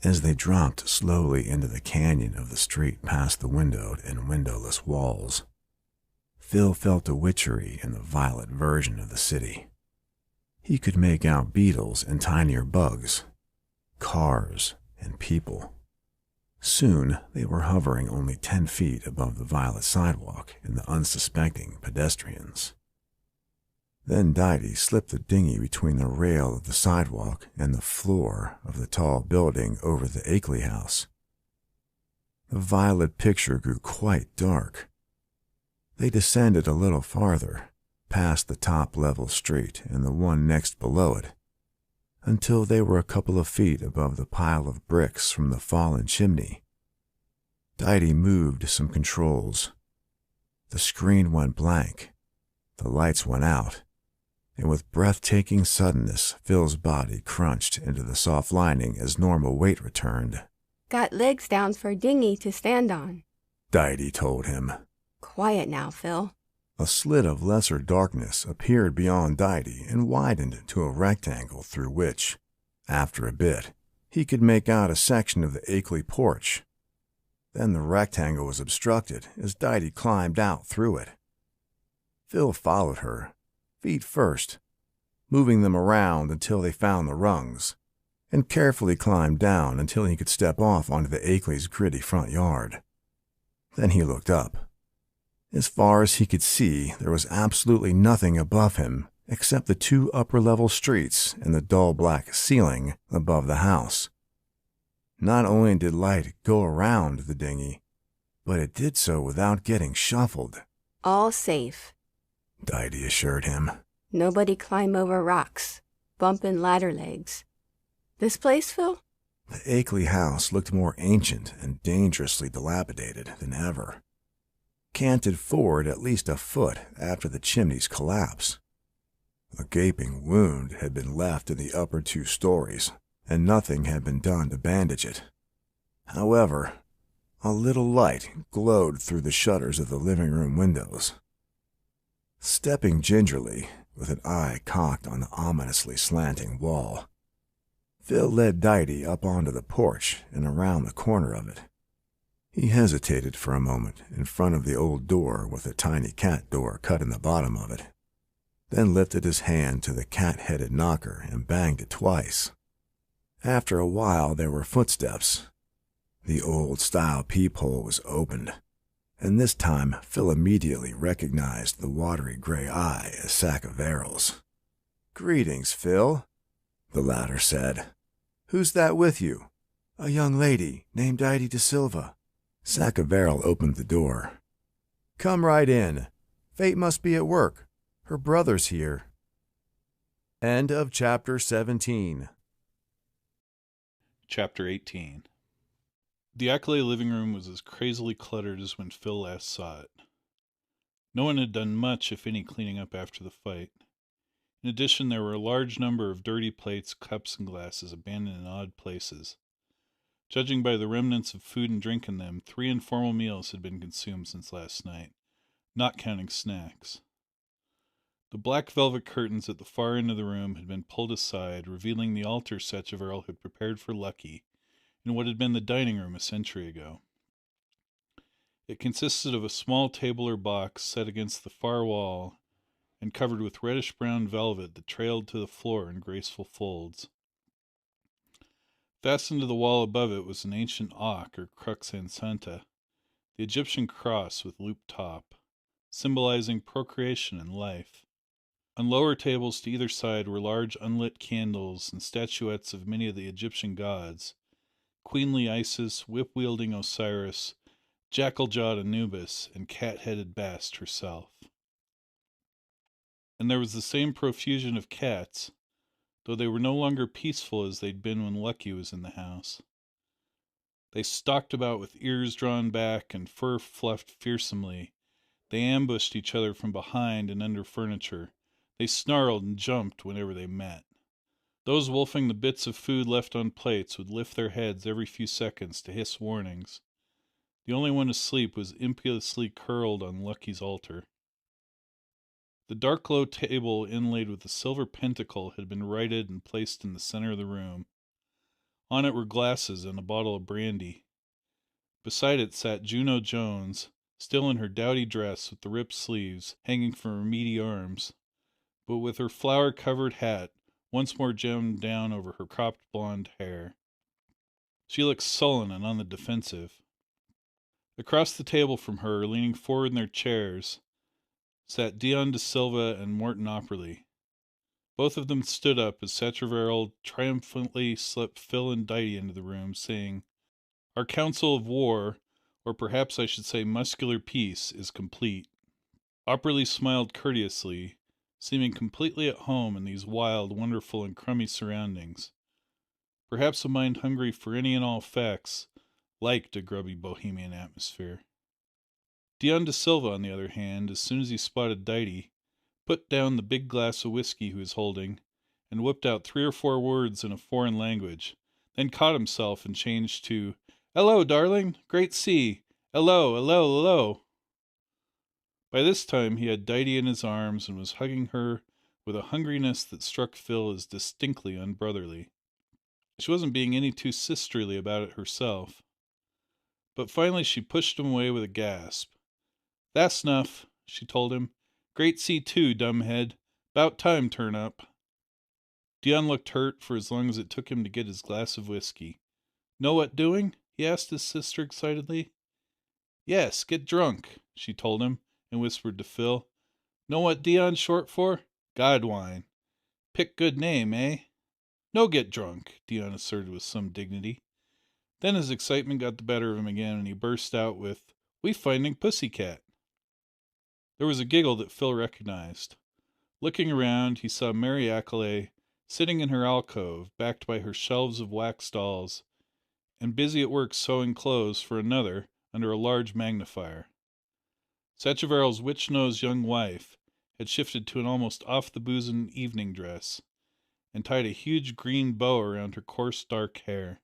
As they dropped slowly into the canyon of the street past the windowed and windowless walls, Phil felt a witchery in the violet version of the city. He could make out beetles and tinier bugs, cars and people. Soon they were hovering only 10 feet above the violet sidewalk and the unsuspecting pedestrians. Then Diety slipped the dinghy between the rail of the sidewalk and the floor of the tall building over the Akeley house. The violet picture grew quite dark. They descended a little farther, past the top-level street and the one next below it, until they were a couple of feet above the pile of bricks from the fallen chimney. Diety moved some controls. The screen went blank, the lights went out, and with breathtaking suddenness, Phil's body crunched into the soft lining as normal weight returned. Got legs down for a dinghy to stand on, Diety told him. Quiet now, Phil. A slit of lesser darkness appeared beyond Diety and widened to a rectangle through which, after a bit, he could make out a section of the Akeley porch. Then the rectangle was obstructed as Diety climbed out through it. Phil followed her, feet first, moving them around until they found the rungs, and carefully climbed down until he could step off onto the Akeley's gritty front yard. Then he looked up. As far as he could see, there was absolutely nothing above him except the 2 upper-level streets and the dull black ceiling above the house. Not only did light go around the dinghy, but it did so without getting shuffled. All safe, Diety assured him. Nobody climb over rocks, bumping ladder legs. This place, Phil? The Akeley house looked more ancient and dangerously dilapidated than ever, canted forward at least a foot after the chimney's collapse. A gaping wound had been left in the upper 2 stories, and nothing had been done to bandage it. However, a little light glowed through the shutters of the living room windows. Stepping gingerly, with an eye cocked on the ominously slanting wall, Phil led Diety up onto the porch and around the corner of it. He hesitated for a moment in front of the old door with a tiny cat door cut in the bottom of it, then lifted his hand to the cat-headed knocker and banged it twice. After a while there were footsteps. The old-style peephole was opened, and this time Phil immediately recognized the watery gray eye as Saccaveral's. "Greetings, Phil," the latter said. "Who's that with you?" "A young lady named Diety de Silva." Saccaveral opened the door. "Come right in. Fate must be at work. Her brother's here." End of Chapter 17. Chapter 18. The Akeley living room was as crazily cluttered as when Phil last saw it. No one had done much, if any, cleaning up after the fight. In addition, there were a large number of dirty plates, cups, and glasses abandoned in odd places. Judging by the remnants of food and drink in them, 3 informal meals had been consumed since last night, not counting snacks. The black velvet curtains at the far end of the room had been pulled aside, revealing the altar Sacheverell had prepared for Lucky in what had been the dining room a century ago. It consisted of a small table or box set against the far wall and covered with reddish-brown velvet that trailed to the floor in graceful folds. Fastened to the wall above it was an ancient auk, or crux ansanta, the Egyptian cross with looped top, symbolizing procreation and life. On lower tables to either side were large unlit candles and statuettes of many of the Egyptian gods, queenly Isis, whip-wielding Osiris, jackal-jawed Anubis, and cat-headed Bast herself. And there was the same profusion of cats, though they were no longer peaceful as they'd been when Lucky was in the house. They stalked about with ears drawn back and fur fluffed fearsomely. They ambushed each other from behind and under furniture. They snarled and jumped whenever they met. Those wolfing the bits of food left on plates would lift their heads every few seconds to hiss warnings. The only one asleep was impiously curled on Lucky's altar. The dark low table inlaid with a silver pentacle had been righted and placed in the center of the room. On it were glasses and a bottle of brandy. Beside it sat Juno Jones, still in her dowdy dress with the ripped sleeves hanging from her meaty arms, but with her flower-covered hat once more jammed down over her cropped blonde hair. She looked sullen and on the defensive. Across the table from her, leaning forward in their chairs, sat Dion de Silva and Morton Opperly. Both of them stood up as Sacheverell triumphantly slipped Phil and Dighty into the room, saying, "Our council of war, or perhaps I should say muscular peace, is complete." Opperly smiled courteously, seeming completely at home in these wild, wonderful, and crummy surroundings. Perhaps a mind hungry for any and all facts liked a grubby bohemian atmosphere. Dion de Silva, on the other hand, as soon as he spotted Dighty, put down the big glass of whiskey he was holding, and whipped out 3 or 4 words in a foreign language, then caught himself and changed to, "Hello, darling! Great sea! Hello, hello, hello!" By this time he had Dighty in his arms and was hugging her with a hungriness that struck Phil as distinctly unbrotherly. She wasn't being any too sisterly about it herself. But finally she pushed him away with a gasp. "That's enough," she told him. "Great sea too, dumbhead. 'Bout time turn up." Dion looked hurt for as long as it took him to get his glass of whiskey. "Know what doing?" he asked his sister excitedly. "Yes, get drunk," she told him, and whispered to Phil, "Know what Dion's short for? Godwine. Pick good name, eh?" "No get drunk," Dion asserted with some dignity. Then his excitement got the better of him again, and he burst out with, "We finding pussycat." There was a giggle that Phil recognized. Looking around, he saw Mary Accolay sitting in her alcove, backed by her shelves of wax dolls, and busy at work sewing clothes for another under a large magnifier. Sacheverell's witch-nosed young wife had shifted to an almost off-the-bosom evening dress, and tied a huge green bow around her coarse dark hair.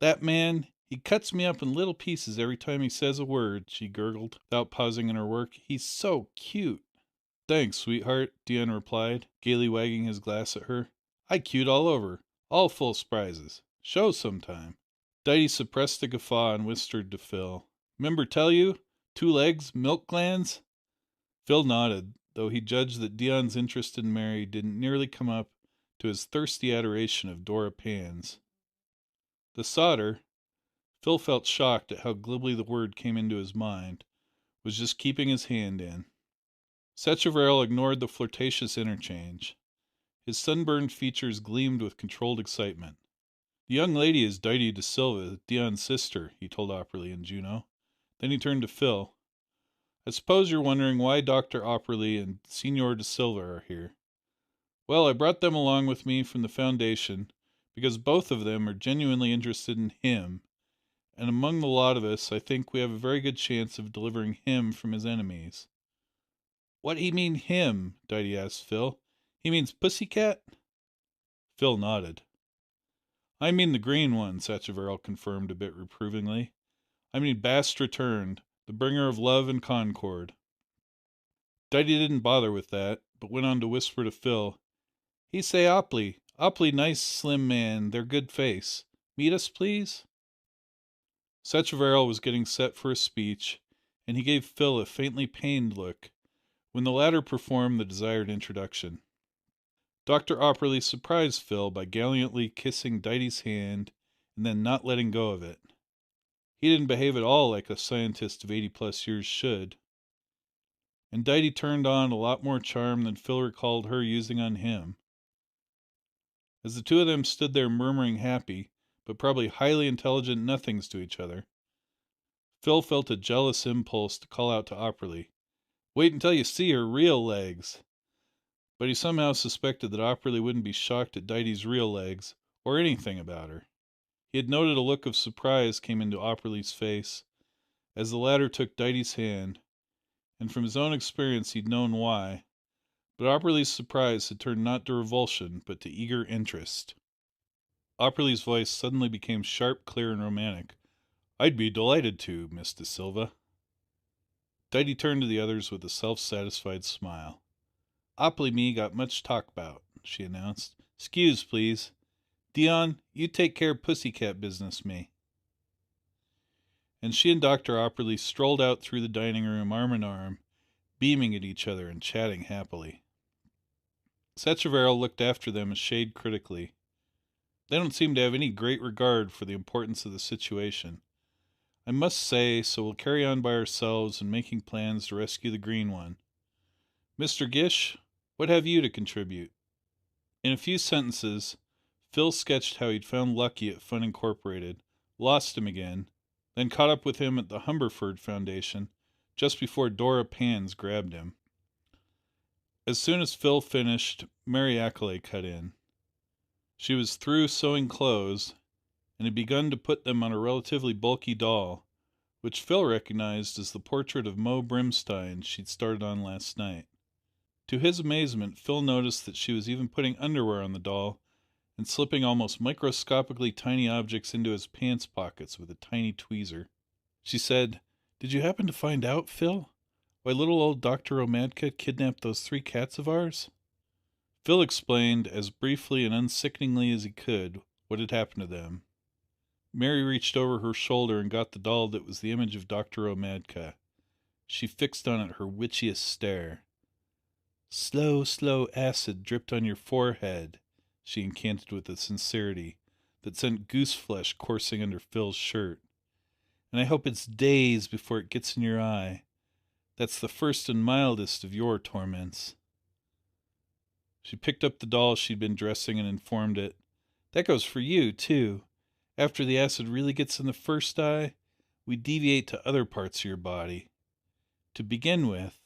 "That man, he cuts me up in little pieces every time he says a word," she gurgled, without pausing in her work. "He's so cute." "Thanks, sweetheart," Dion replied, gaily wagging his glass at her. "I cute all over, all full s'prises. Show sometime." Dighty suppressed a guffaw and whispered to Phil, "'Member tell you? 2 legs, milk glands?" Phil nodded, though he judged that Dion's interest in Mary didn't nearly come up to his thirsty adoration of Dora Pans. The solder, Phil felt shocked at how glibly the word came into his mind, was just keeping his hand in. Sacheverell ignored the flirtatious interchange. His sunburned features gleamed with controlled excitement. "The young lady is Dighty de Silva, Dion's sister," he told Opperly and Juno. Then he turned to Phil. "I suppose you're wondering why Dr. Opperly and Signor de Silva are here. Well, I brought them along with me from the Foundation because both of them are genuinely interested in him, and among the lot of us I think we have a very good chance of delivering him from his enemies." "What he mean him?" Dighty asked Phil. "He means pussycat?" Phil nodded. "I mean the green one," Sacheverell confirmed a bit reprovingly. "I mean Bast returned, the bringer of love and concord." Dighty didn't bother with that, but went on to whisper to Phil, "He say Opley nice slim man, their good face. Meet us, please?" Sacheverell was getting set for a speech, and he gave Phil a faintly pained look, when the latter performed the desired introduction. Dr. Opperly surprised Phil by gallantly kissing Dighty's hand and then not letting go of it. He didn't behave at all like a scientist of 80+ years should. And Dighty turned on a lot more charm than Phil recalled her using on him. As the two of them stood there murmuring happy, but probably highly intelligent nothings to each other, Phil felt a jealous impulse to call out to Opperly, "Wait until you see her real legs." But he somehow suspected that Opperly wouldn't be shocked at Dighty's real legs, or anything about her. He had noted a look of surprise came into Opperly's face, as the latter took Dighty's hand, and from his own experience he'd known why, but Opperly's surprise had turned not to revulsion, but to eager interest. Opperly's voice suddenly became sharp, clear, and romantic. "I'd be delighted to, Miss de Silva." Dighty turned to the others with a self-satisfied smile. "Opley me got much talk 'bout," she announced. "'Scuse, please. Dion, you take care pussycat business, me." And she and Dr. Opperly strolled out through the dining room arm in arm, beaming at each other and chatting happily. Sacheverell looked after them a shade critically. They don't seem to have any great regard for the importance of the situation. I must say, so we'll carry on by ourselves in making plans to rescue the green one. Mr. Gish, what have you to contribute?" In a few sentences, Phil sketched how he'd found Lucky at Fun Incorporated, lost him again, then caught up with him at the Humberford Foundation just before Dora Pans grabbed him. As soon as Phil finished, Mary Accolade cut in. She was through sewing clothes, and had begun to put them on a relatively bulky doll, which Phil recognized as the portrait of Mo Brimstein she'd started on last night. To his amazement, Phil noticed that she was even putting underwear on the doll and slipping almost microscopically tiny objects into his pants pockets with a tiny tweezer. She said, "Did you happen to find out, Phil, why little old Dr. Omadka kidnapped those 3 cats of ours?" Phil explained, as briefly and unsickeningly as he could, what had happened to them. Mary reached over her shoulder and got the doll that was the image of Dr. Omadka. She fixed on it her witchiest stare. "Slow, slow acid dripped on your forehead," she incanted with a sincerity that sent goose flesh coursing under Phil's shirt. "And I hope it's days before it gets in your eye. That's the first and mildest of your torments." She picked up the doll she'd been dressing and informed it, "That goes for you, too. After the acid really gets in the first eye, we deviate to other parts of your body. To begin with..."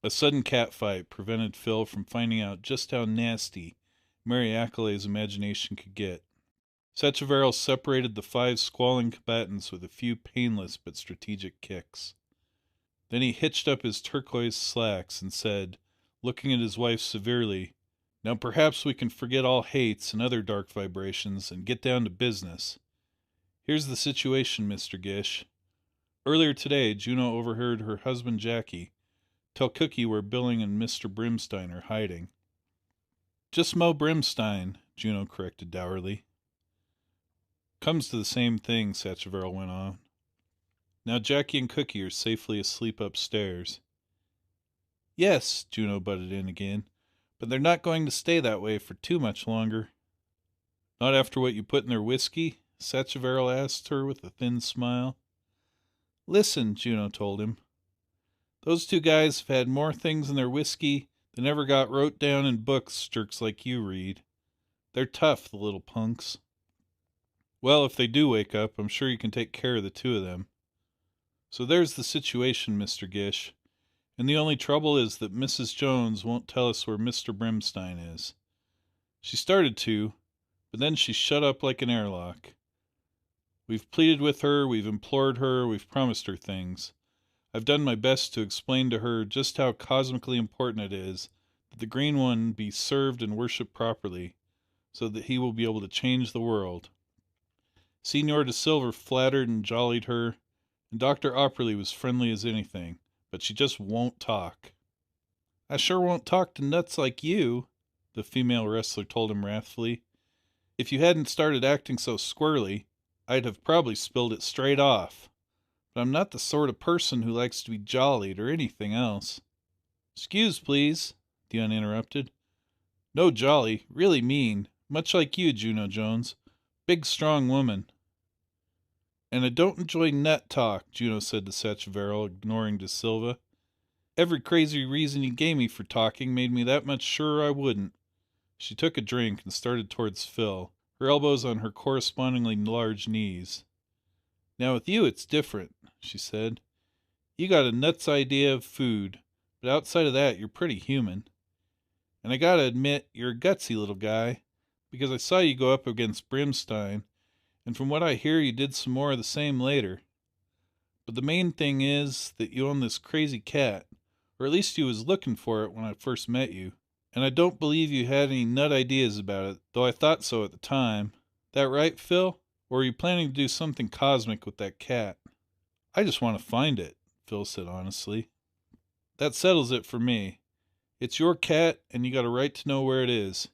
A sudden cat fight prevented Phil from finding out just how nasty Mary Accolade's imagination could get. Sacheverell separated the 5 squalling combatants with a few painless but strategic kicks. Then he hitched up his turquoise slacks and said, looking at his wife severely, "Now perhaps we can forget all hates and other dark vibrations and get down to business. Here's the situation, Mr. Gish. Earlier today, Juno overheard her husband Jackie tell Cookie where Billing and Mr. Brimstein are hiding." "Just Mo Brimstein," Juno corrected dourly. "Comes to the same thing," Sacheverell went on. "Now Jackie and Cookie are safely asleep upstairs." "Yes," Juno butted in again, "but they're not going to stay that way for too much longer." "Not after what you put in their whiskey?" Sacheverell asked her with a thin smile. "Listen," Juno told him. "Those 2 guys have had more things in their whiskey than ever got wrote down in books jerks like you read. They're tough, the little punks." "Well, if they do wake up, I'm sure you can take care of the 2 of them. So there's the situation, Mr. Gish, and the only trouble is that Mrs. Jones won't tell us where Mr. Brimstein is. She started to, but then she shut up like an airlock. We've pleaded with her, we've implored her, we've promised her things. I've done my best to explain to her just how cosmically important it is that the Green One be served and worshipped properly, so that he will be able to change the world. Signor de Silver flattered and jollied her, and Dr. Opperly was friendly as anything, but she just won't talk." "I sure won't talk to nuts like you," the female wrestler told him wrathfully. "If you hadn't started acting so squirrely, I'd have probably spilled it straight off. But I'm not the sort of person who likes to be jollied or anything else." "'Scuse, please," Dion interrupted. "No jolly, really mean, much like you, Juno Jones. Big strong woman." "And I don't enjoy nut talk," Juno said to Sacheverell, ignoring De Silva. "Every crazy reason you gave me for talking made me that much surer I wouldn't." She took a drink and started towards Phil, her elbows on her correspondingly large knees. "Now with you it's different," she said. "You got a nuts idea of food, but outside of that you're pretty human. And I gotta admit you're a gutsy little guy, because I saw you go up against Brimstein, and from what I hear you did some more of the same later. But the main thing is that you own this crazy cat, or at least you was looking for it when I first met you, and I don't believe you had any nut ideas about it, though I thought so at the time. That right, Phil? Or are you planning to do something cosmic with that cat?" "I just want to find it," Phil said honestly. "That settles it for me. It's your cat, and you got a right to know where it is,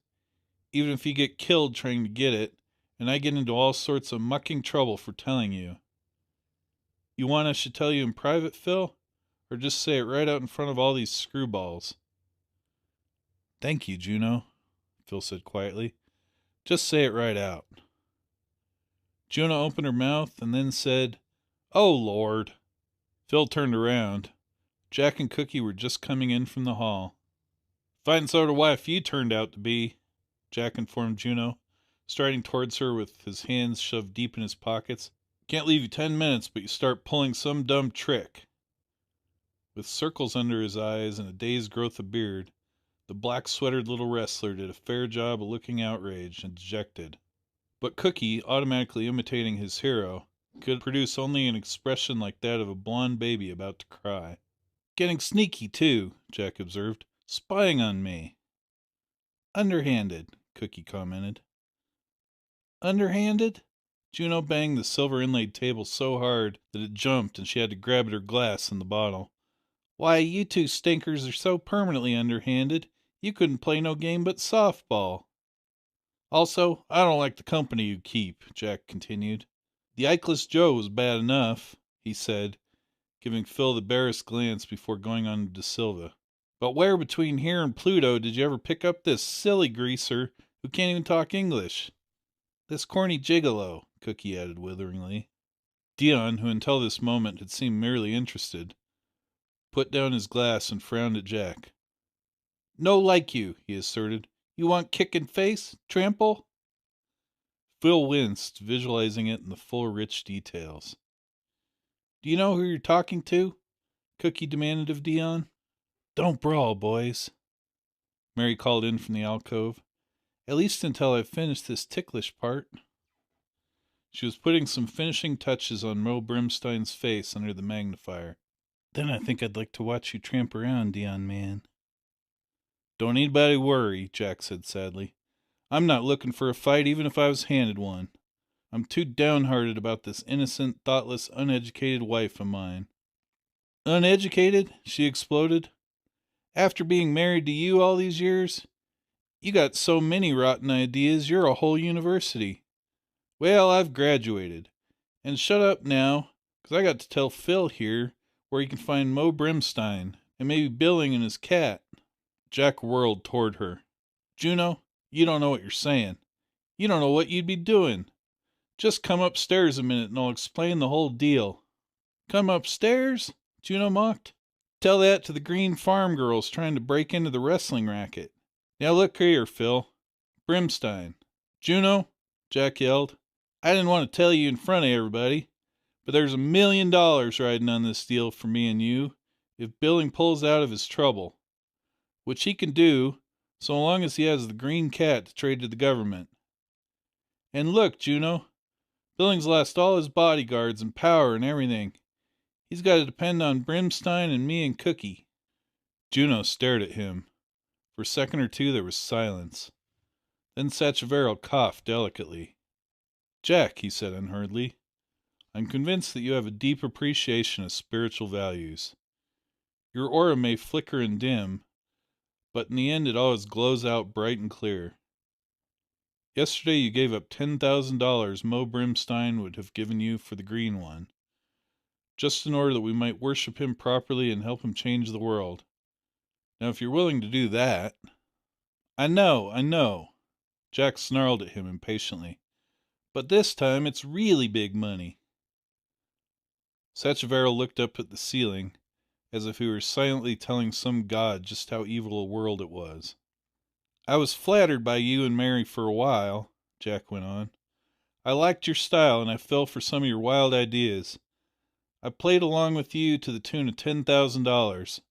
even if you get killed trying to get it, and I get into all sorts of mucking trouble for telling you. You want I should tell you in private, Phil, or just say it right out in front of all these screwballs?" "Thank you, Juno," Phil said quietly, Just say it right out." Juno opened her mouth and then said, "Oh, Lord." Phil turned around. Jack and Cookie were just coming in from the hall. "Fine sort of wife you turned out to be," Jack informed Juno, striding towards her with his hands shoved deep in his pockets. "Can't leave you 10 minutes, but you start pulling some dumb trick." With circles under his eyes and a day's growth of beard, the black-sweatered little wrestler did a fair job of looking outraged and dejected. But Cookie, automatically imitating his hero, could produce only an expression like that of a blonde baby about to cry. "Getting sneaky, too," Jack observed. "Spying on me." "Underhanded," Cookie commented. "Underhanded?" Juno banged the silver inlaid table so hard that it jumped and she had to grab at her glass and the bottle. "Why, you two stinkers are so permanently underhanded, you couldn't play no game but softball." "Also, I don't like the company you keep," Jack continued. "The Ikeless Joe was bad enough," he said, giving Phil the barest glance before going on to De Silva. "But where between here and Pluto did you ever pick up this silly greaser who can't even talk English? This corny gigolo," Cookie added witheringly. Dion, who until this moment had seemed merely interested, put down his glass and frowned at Jack. "No like you," he asserted. "You want kick in face? Trample?" Phil winced, visualizing it in the full rich details. "Do you know who you're talking to?" Cookie demanded of Dion. "Don't brawl, boys," Mary called in from the alcove. "At least until I've finished this ticklish part." She was putting some finishing touches on Mo Brimstein's face under the magnifier. "Then I think I'd like to watch you tramp around, Dion man." "Don't anybody worry," Jack said sadly. "I'm not looking for a fight even if I was handed one. I'm too downhearted about this innocent, thoughtless, uneducated wife of mine." "Uneducated?" she exploded. "After being married to you all these years? You got so many rotten ideas, you're a whole university. Well, I've graduated. And shut up now, 'cause I got to tell Phil here where he can find Mo Brimstein, and maybe Billing and his cat." Jack whirled toward her. "Juno, you don't know what you're saying. You don't know what you'd be doing. Just come upstairs a minute and I'll explain the whole deal." "Come upstairs?" Juno mocked. "Tell that to the Green Farm girls trying to break into the wrestling racket. Now look here, Phil. Brimstein." "Juno," Jack yelled, "I didn't want to tell you in front of everybody, but there's $1 million riding on this deal for me and you if Billing pulls out of his trouble. Which he can do, so long as he has the green cat to trade to the government. And look, Juno, Billings lost all his bodyguards and power and everything. He's got to depend on Brimstein and me and Cookie." Juno stared at him. For a second or two there was silence. Then Sacheverell coughed delicately. "Jack," he said unhurriedly, "I'm convinced that you have a deep appreciation of spiritual values. Your aura may flicker and dim, but in the end it always glows out bright and clear. Yesterday you gave up $10,000 Mo Brimstein would have given you for the green one, just in order that we might worship him properly and help him change the world. Now if you're willing to do that—" I know," Jack snarled at him impatiently. "But this time it's really big money." Sacheverell looked up at the ceiling, as if he were silently telling some god just how evil a world it was. "I was flattered by you and Mary for a while," Jack went on. "I liked your style and I fell for some of your wild ideas. I played along with you to the tune of $10,000,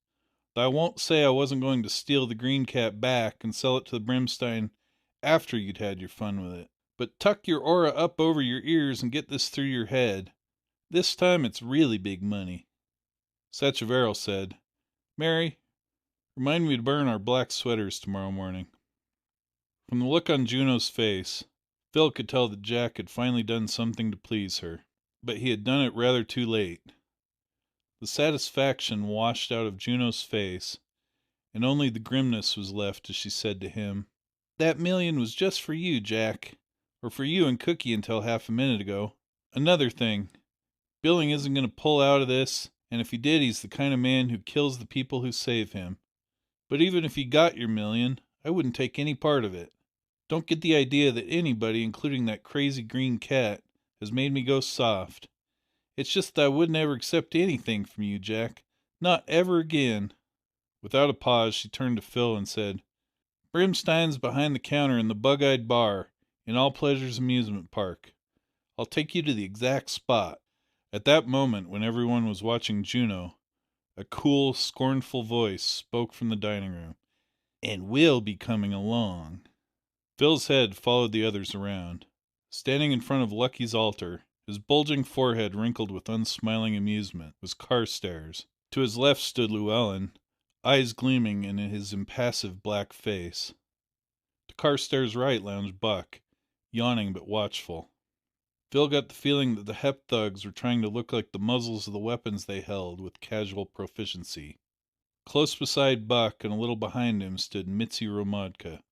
though I won't say I wasn't going to steal the green cat back and sell it to the Brimstein after you'd had your fun with it. But tuck your aura up over your ears and get this through your head. This time it's really big money." Sacheverell said, "Mary, remind me to burn our black sweaters tomorrow morning." From the look on Juno's face, Phil could tell that Jack had finally done something to please her, but he had done it rather too late. The satisfaction washed out of Juno's face, and only the grimness was left as she said to him, "That $1 million was just for you, Jack, or for you and Cookie until half a minute ago. Another thing, Billing isn't going to pull out of this, and if he did, he's the kind of man who kills the people who save him. But even if you got your $1 million, I wouldn't take any part of it. Don't get the idea that anybody, including that crazy green cat, has made me go soft. It's just that I would never accept anything from you, Jack. Not ever again." Without a pause, she turned to Phil and said, "Brimstein's behind the counter in the Bug-Eyed Bar, in All Pleasures Amusement Park. I'll take you to the exact spot." At that moment, when everyone was watching Juno, a cool, scornful voice spoke from the dining room. "And we'll be coming along." Phil's head followed the others around. Standing in front of Lucky's altar, his bulging forehead wrinkled with unsmiling amusement, was Carstairs. To his left stood Llewellyn, eyes gleaming in his impassive black face. To Carstairs' right lounged Buck, yawning but watchful. Phil got the feeling that the Hep thugs were trying to look like the muzzles of the weapons they held with casual proficiency. Close beside Buck and a little behind him stood Mitzi Romodka.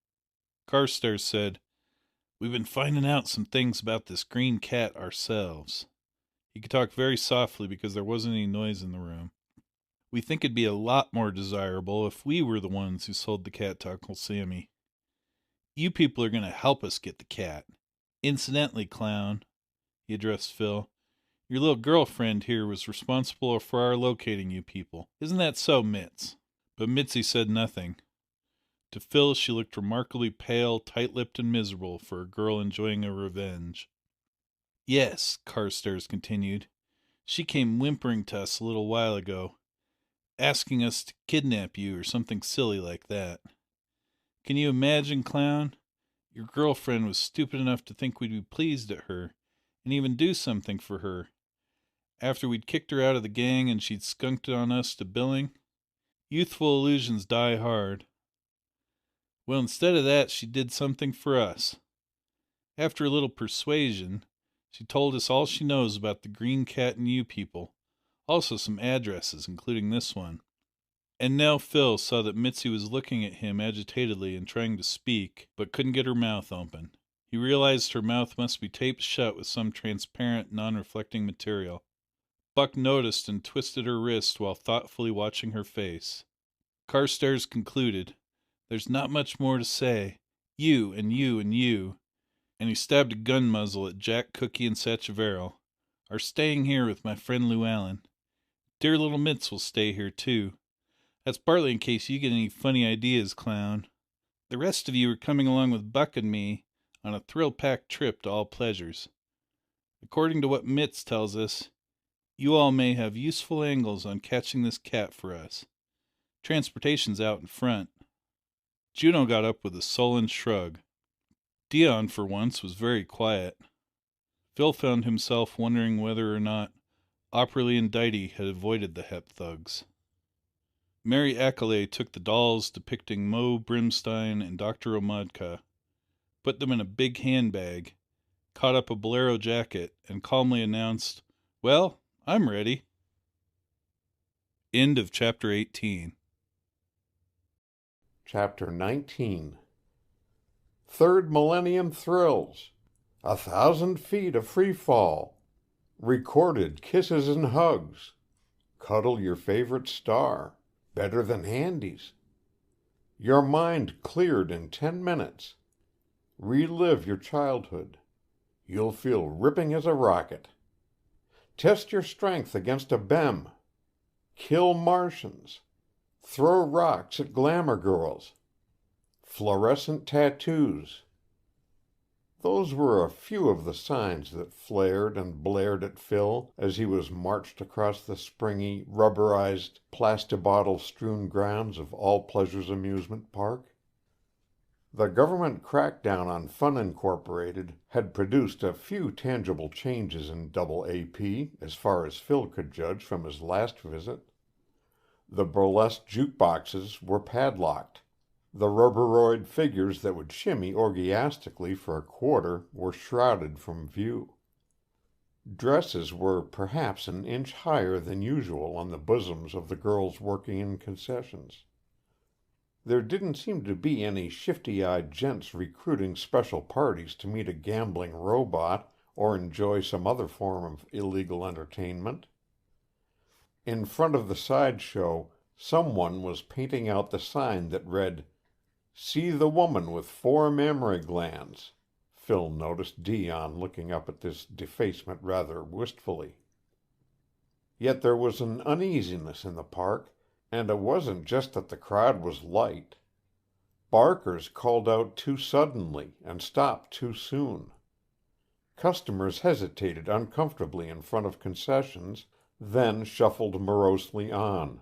Carstairs said, "We've been finding out some things about this green cat ourselves." He could talk very softly because there wasn't any noise in the room. "We think it'd be a lot more desirable if we were the ones who sold the cat to Uncle Sammy. You people are going to help us get the cat. Incidentally, Clown," he addressed Phil, "your little girlfriend here was responsible for our locating you people. Isn't that so, Mitz?" But Mitzi said nothing. To Phil, she looked remarkably pale, tight-lipped, and miserable for a girl enjoying a revenge. "Yes," Carstairs continued, "she came whimpering to us a little while ago, asking us to kidnap you or something silly like that. Can you imagine, Clown? Your girlfriend was stupid enough to think we'd be pleased at her, and even do something for her, after we'd kicked her out of the gang and she'd skunked on us to billing. Youthful illusions die hard. Well, instead of that, she did something for us. After a little persuasion, she told us all she knows about the Green Cat and you people, also some addresses, including this one." And now Phil saw that Mitzi was looking at him agitatedly and trying to speak, but couldn't get her mouth open. He realized her mouth must be taped shut with some transparent, non-reflecting material. Buck noticed and twisted her wrist while thoughtfully watching her face. Carstairs concluded, "There's not much more to say. You and you and you," and he stabbed a gun muzzle at Jack, Cookie, and Sacheverell, "are staying here with my friend Llewellyn. Dear little Mitz will stay here, too. That's partly in case you get any funny ideas, Clown. The rest of you are coming along with Buck and me on a thrill-packed trip to All Pleasures. According to what Mitz tells us, you all may have useful angles on catching this cat for us. Transportation's out in front." Juno got up with a sullen shrug. Dion, for once, was very quiet. Phil found himself wondering whether or not Opperly and Dighty had avoided the Hep thugs. Mary Accolay took the dolls depicting Moe Brimstein and Dr. Omodka, put them in a big handbag, caught up a bolero jacket, and calmly announced, "Well, I'm ready." End of Chapter 18. Chapter 19. Third Millennium Thrills. 1,000 feet of free fall. Recorded kisses and hugs. Cuddle your favorite star. Better than Handy's. Your mind cleared in 10 minutes. Relive your childhood. You'll feel ripping as a rocket. Test your strength against a BEM. Kill Martians. Throw rocks at glamour girls. Fluorescent tattoos. Those were a few of the signs that flared and blared at Phil as he was marched across the springy, rubberized, plastibottle-strewn grounds of All Pleasures Amusement Park. The government crackdown on Fun Incorporated had produced a few tangible changes in Double AP, as far as Phil could judge from his last visit. The burlesque jukeboxes were padlocked. The rubberoid figures that would shimmy orgiastically for a quarter were shrouded from view. Dresses were perhaps an inch higher than usual on the bosoms of the girls working in concessions. There didn't seem to be any shifty-eyed gents recruiting special parties to meet a gambling robot or enjoy some other form of illegal entertainment. In front of the sideshow, someone was painting out the sign that read, See the woman with 4 mammary glands. Phil noticed Dion looking up at this defacement rather wistfully. Yet there was an uneasiness in the park, and it wasn't just that the crowd was light. Barkers called out too suddenly and stopped too soon. Customers hesitated uncomfortably in front of concessions, then shuffled morosely on.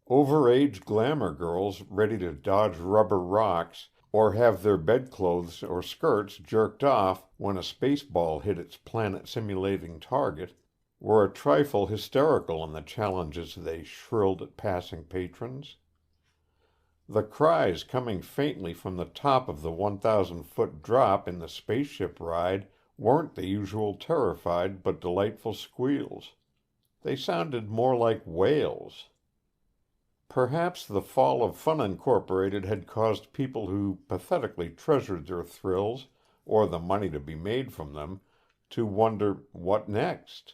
Overage glamour girls ready to dodge rubber rocks or have their bedclothes or skirts jerked off when a spaceball hit its planet-simulating target were a trifle hysterical in the challenges they shrilled at passing patrons. The cries coming faintly from the top of the 1,000-foot drop in the spaceship ride weren't the usual terrified but delightful squeals. They sounded more like wails. Perhaps the fall of Fun Incorporated had caused people who pathetically treasured their thrills, or the money to be made from them, to wonder what next.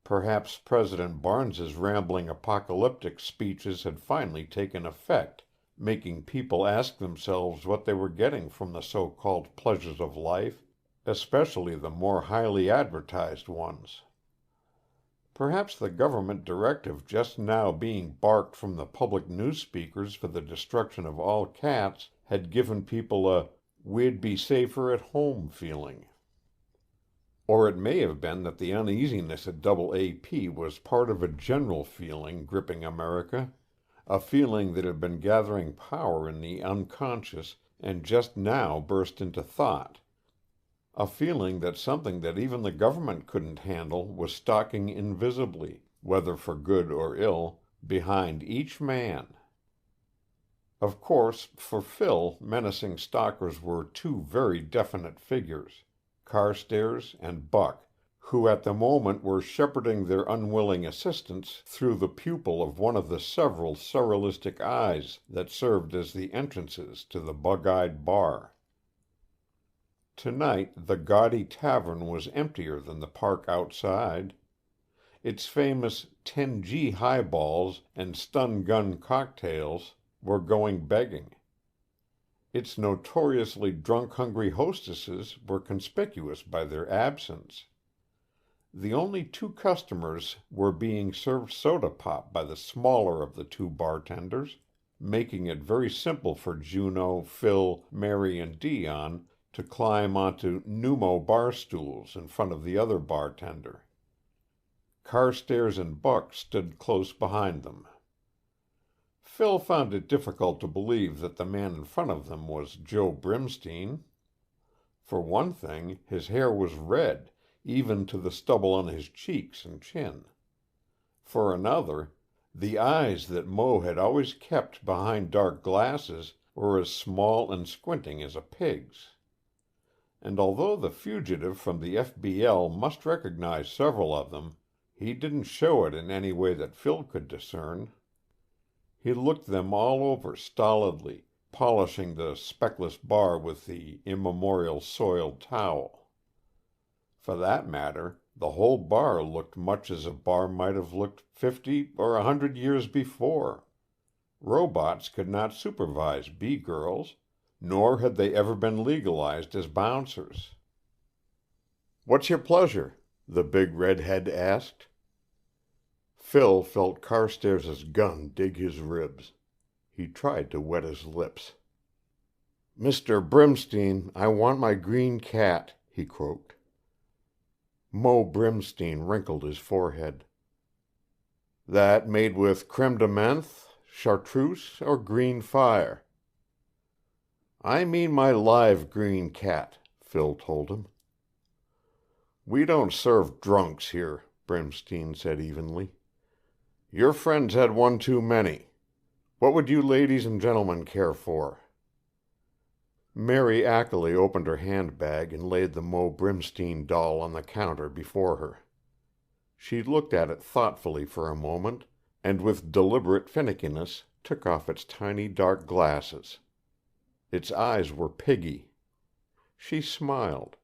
Perhaps President Barnes's rambling apocalyptic speeches had finally taken effect, making people ask themselves what they were getting from the so-called pleasures of life, especially the more highly advertised ones. Perhaps the government directive just now being barked from the public news speakers for the destruction of all cats had given people a "we'd be safer at home" feeling. Or it may have been that the uneasiness at AP was part of a general feeling gripping America, a feeling that had been gathering power in the unconscious and just now burst into thought, a feeling that something that even the government couldn't handle was stalking invisibly, whether for good or ill, behind each man. Of course, for Phil, menacing stalkers were 2 very definite figures, Carstairs and Buck, who at the moment were shepherding their unwilling assistants through the pupil of one of the several surrealistic eyes that served as the entrances to the bug-eyed bar. Tonight the gaudy tavern was emptier than the park outside. Its famous 10G highballs and stun-gun cocktails were going begging. Its notoriously drunk-hungry hostesses were conspicuous by their absence. The only 2 customers were being served soda pop by the smaller of the 2 bartenders, making it very simple for Juno, Phil, Mary, and Dion to climb onto pneumo bar stools in front of the other bartender. Carstairs and Buck stood close behind them. Phil found it difficult to believe that the man in front of them was Joe Brimstein. For one thing, his hair was red, even to the stubble on his cheeks and chin. For another, the eyes that Mo had always kept behind dark glasses were as small and squinting as a pig's. And although the fugitive from the FBL must recognize several of them, he didn't show it in any way that Phil could discern. He looked them all over stolidly, polishing the speckless bar with the immemorial soiled towel. For that matter, the whole bar looked much as a bar might have looked 50 or 100 years before. Robots could not supervise B-girls, nor had they ever been legalized as bouncers. "What's your pleasure?" the big redhead asked. Phil felt Carstairs' gun dig his ribs. He tried to wet his lips. "Mr. Brimstein, I want my green cat," he croaked. Mo Brimstein wrinkled his forehead. "That made with creme de menthe, chartreuse, or green fire?" "I mean my live green cat," Phil told him. "We don't serve drunks here," Brimstein said evenly. "Your friends had one too many. What would you ladies and gentlemen care for?" Mary Ackley opened her handbag and laid the Mo Brimstein doll on the counter before her. She looked at it thoughtfully for a moment, and with deliberate finickiness took off its tiny dark glasses. Its eyes were piggy. She smiled.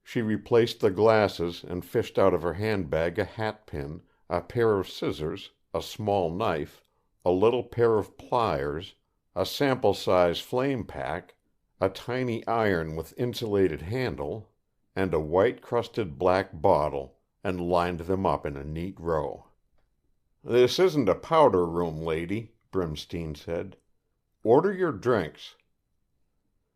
She replaced the glasses and fished out of her handbag a hatpin, a pair of scissors, a small knife, a little pair of pliers, a sample-size flame pack, a tiny iron with insulated handle, and a white-crusted black bottle, and lined them up in a neat row. "This isn't a powder room, lady," Brimstein said. "Order your drinks."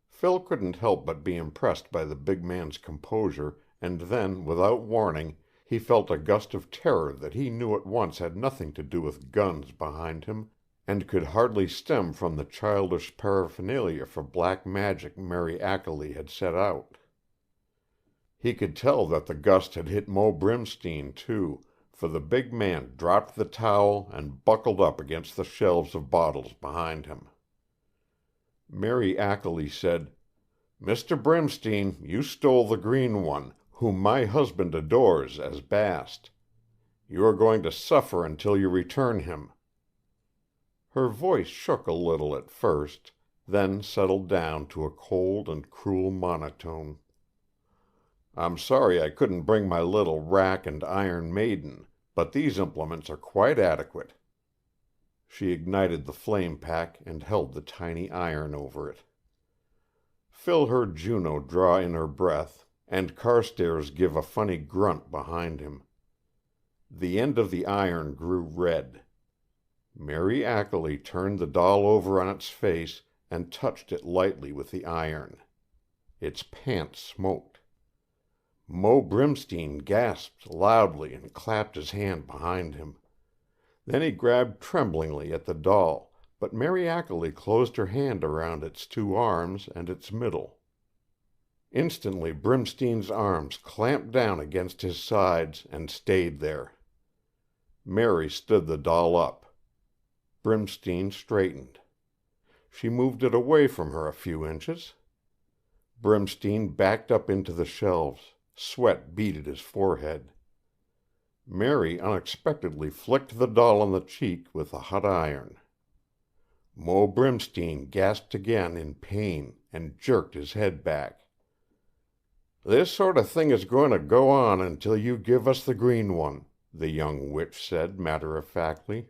Phil couldn't help but be impressed by the big man's composure, and then, without warning, he felt a gust of terror that he knew at once had nothing to do with guns behind him, and could hardly stem from the childish paraphernalia for black magic Mary Ackley had set out. He could tell that the gust had hit Mo Brimstein, too, for the big man dropped the towel and buckled up against the shelves of bottles behind him. Mary Ackley said, "Mr. Brimstein, you stole the green one, whom my husband adores as Bast. You are going to suffer until you return him." Her voice shook a little at first, then settled down to a cold and cruel monotone. "I'm sorry I couldn't bring my little rack and iron maiden, but these implements are quite adequate." She ignited the flame pack and held the tiny iron over it. Phil heard Juno draw in her breath, and Carstairs give a funny grunt behind him. The end of the iron grew red. Mary Ackley turned the doll over on its face and touched it lightly with the iron. Its pants smoked. Mo Brimstein gasped loudly and clapped his hand behind him. Then he grabbed tremblingly at the doll, but Mary Ackley closed her hand around its two arms and its middle. Instantly Brimstein's arms clamped down against his sides and stayed there. Mary stood the doll up. Brimstein straightened. She moved it away from her a few inches. Brimstein backed up into the shelves. Sweat beaded his forehead. Mary unexpectedly flicked the doll on the cheek with a hot iron. Mo Brimstein gasped again in pain and jerked his head back. "This sort of thing is going to go on until you give us the green one," the young witch said matter-of-factly.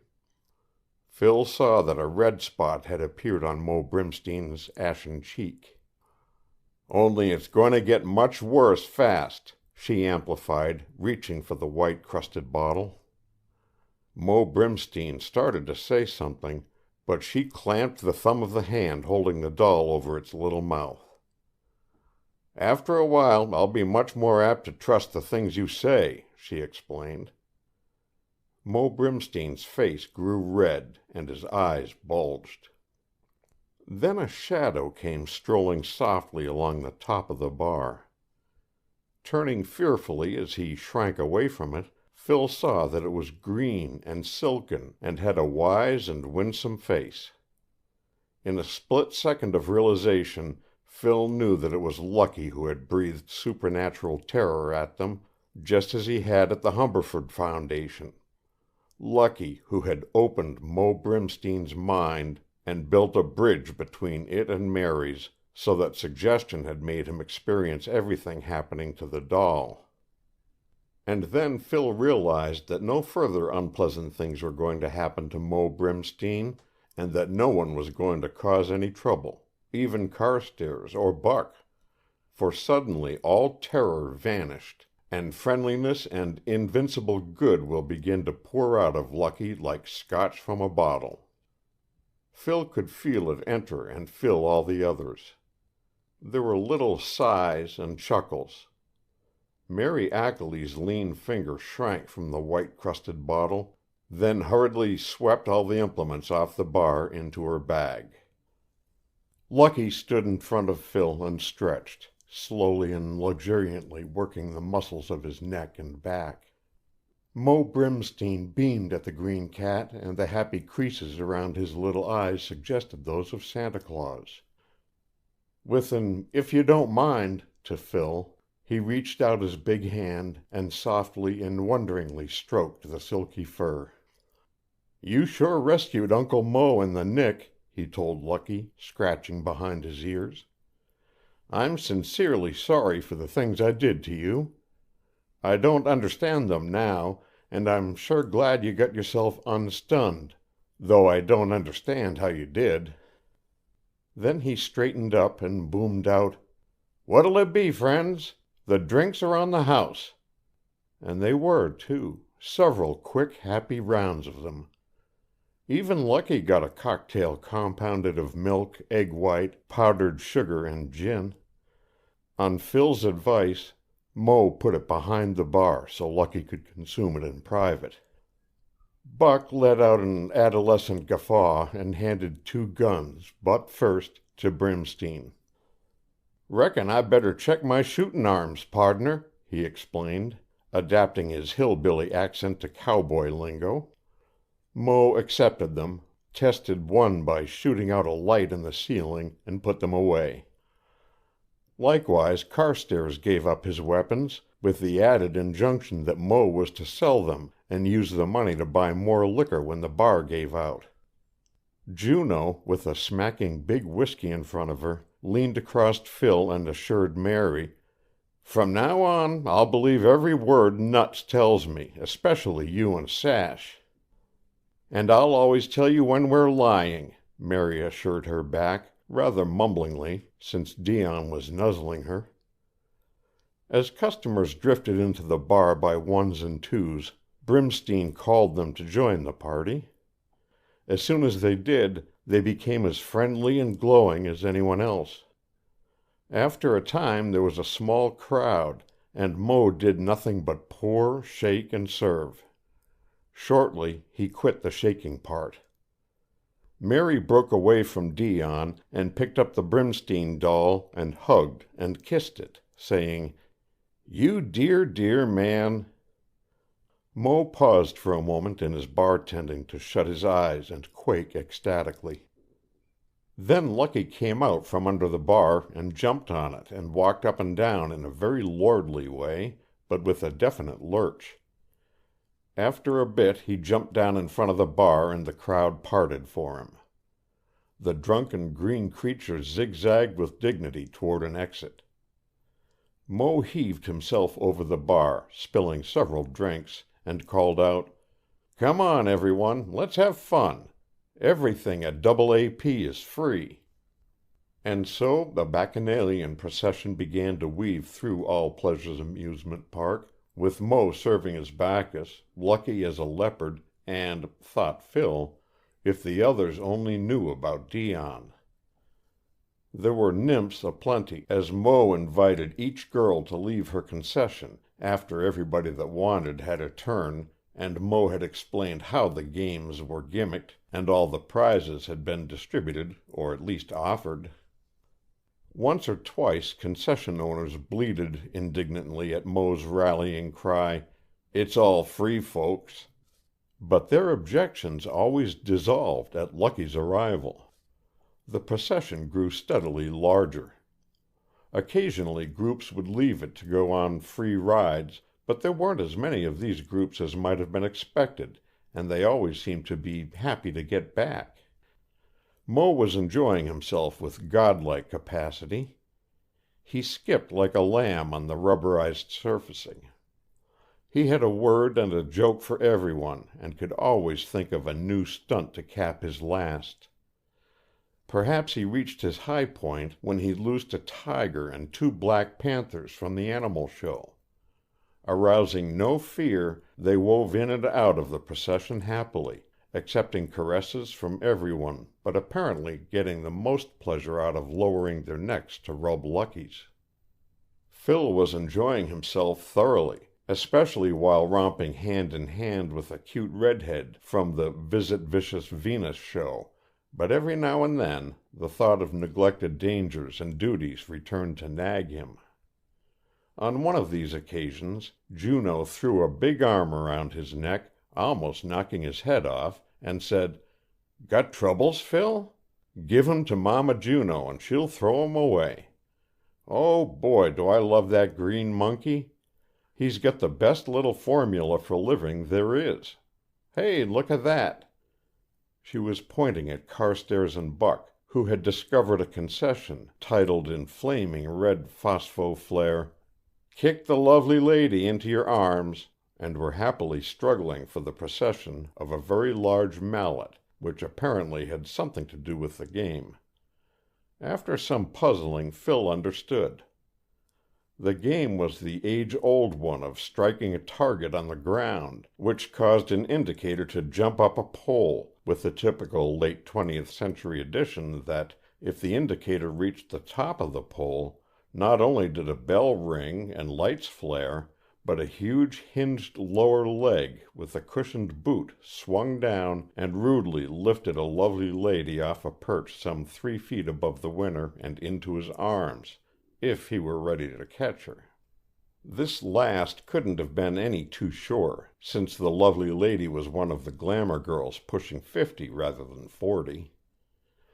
Phil saw that a red spot had appeared on Mo Brimstein's ashen cheek. "Only it's going to get much worse fast," she amplified, reaching for the white-crusted bottle. Mo Brimstein started to say something, but she clamped the thumb of the hand holding the doll over its little mouth. "After a while I'll be much more apt to trust the things you say," she explained. Mo Brimstein's face grew red and his eyes bulged. Then a shadow came strolling softly along the top of the bar. Turning fearfully as he shrank away from it, Phil saw that it was green and silken and had a wise and winsome face. In a split second of realization, Phil knew that it was Lucky who had breathed supernatural terror at them, just as he had at the Humberford Foundation. Lucky who had opened Mo Brimstein's mind and built a bridge between it and Mary's, so that suggestion had made him experience everything happening to the doll. And then Phil realized that no further unpleasant things were going to happen to Mo Brimstein, and that no one was going to cause any trouble, even Carstairs or Buck, for suddenly all terror vanished, and friendliness and invincible good will begin to pour out of Lucky like scotch from a bottle. Phil could feel it enter and fill all the others. There were little sighs and chuckles. Mary Ackley's lean finger shrank from the white-crusted bottle, then hurriedly swept all the implements off the bar into her bag. Lucky stood in front of Phil and stretched, slowly and luxuriantly working the muscles of his neck and back. Mo Brimstein beamed at the green cat, and the happy creases around his little eyes suggested those of Santa Claus. With an "if you don't mind" to Phil, he reached out his big hand and softly and wonderingly stroked the silky fur. "You sure rescued Uncle Mo in the nick," he told Lucky, scratching behind his ears. "I'm sincerely sorry for the things I did to you. I don't understand them now, and I'm sure glad you got yourself unstunned, though I don't understand how you did." Then he straightened up and boomed out, "What'll it be, friends? The drinks are on the house." And they were, too, several quick, happy rounds of them. Even Lucky got a cocktail compounded of milk, egg white, powdered sugar, and gin. On Phil's advice, Mo put it behind the bar so Lucky could consume it in private. Buck let out an adolescent guffaw and handed 2 guns, butt first, to Brimstein. "Reckon I better check my shooting arms, pardner," he explained, adapting his hillbilly accent to cowboy lingo. Mo accepted them, tested one by shooting out a light in the ceiling, and put them away. Likewise, Carstairs gave up his weapons, with the added injunction that Mo was to sell them and use the money to buy more liquor when the bar gave out. Juno, with a smacking big whiskey in front of her, leaned across Phil and assured Mary, "From now on, I'll believe every word Nuts tells me, especially you and Sash." "And I'll always tell you when we're lying," Mary assured her back, rather mumblingly, since Dion was nuzzling her. As customers drifted into the bar by ones and twos, Brimstein called them to join the party. As soon as they did, they became as friendly and glowing as anyone else. After a time there was a small crowd, and Mo did nothing but pour, shake, and serve. Shortly he quit the shaking part. Mary broke away from Dion and picked up the Brimstein doll and hugged and kissed it, saying, "You dear, dear man." Mo paused for a moment in his bartending to shut his eyes and quake ecstatically. Then Lucky came out from under the bar and jumped on it and walked up and down in a very lordly way, but with a definite lurch. After a bit he jumped down in front of the bar and the crowd parted for him. The drunken green creature zigzagged with dignity toward an exit. Mo heaved himself over the bar, spilling several drinks, and called out, "Come on, everyone, let's have fun. Everything at AA.P. is free." And so the bacchanalian procession began to weave through All Pleasures Amusement Park, with Mo serving as Bacchus, Lucky as a leopard, and, thought Phil, if the others only knew about Dion. There were nymphs aplenty, as Mo invited each girl to leave her concession after everybody that wanted had a turn, and Mo had explained how the games were gimmicked, and all the prizes had been distributed, or at least offered. Once or twice concession owners bleated indignantly at Mo's rallying cry, "It's all free, folks." But their objections always dissolved at Lucky's arrival. The procession grew steadily larger. Occasionally groups would leave it to go on free rides, but there weren't as many of these groups as might have been expected, and they always seemed to be happy to get back. Mo was enjoying himself with godlike capacity. He skipped like a lamb on the rubberized surfacing. He had a word and a joke for everyone, and could always think of a new stunt to cap his last. Perhaps he reached his high point when he loosed a tiger and 2 black panthers from the animal show. Arousing no fear, they wove in and out of the procession happily, accepting caresses from everyone, but apparently getting the most pleasure out of lowering their necks to rub Lucky's. Phil was enjoying himself thoroughly, especially while romping hand in hand with a cute redhead from the Visit Vicious Venus show, but every now and then the thought of neglected dangers and duties returned to nag him. On one of these occasions, Juno threw a big arm around his neck, almost knocking his head off, and said, "Got troubles, Phil? Give 'em to Mama Juno and she'll throw 'em away. Oh, boy, do I love that green monkey. He's got the best little formula for living there is. Hey, look at that." She was pointing at Carstairs and Buck, who had discovered a concession titled in flaming red phospho flare, "Kick the lovely lady into your arms," and were happily struggling for the possession of a very large mallet, which apparently had something to do with the game. After some puzzling, Phil understood. The game was the age-old one of striking a target on the ground, which caused an indicator to jump up a pole, with the typical late 20th century addition that, if the indicator reached the top of the pole, not only did a bell ring and lights flare, but a huge hinged lower leg with a cushioned boot swung down and rudely lifted a lovely lady off a perch some 3 feet above the winner and into his arms, if he were ready to catch her. This last couldn't have been any too sure, since the lovely lady was one of the glamour girls pushing 50 rather than 40.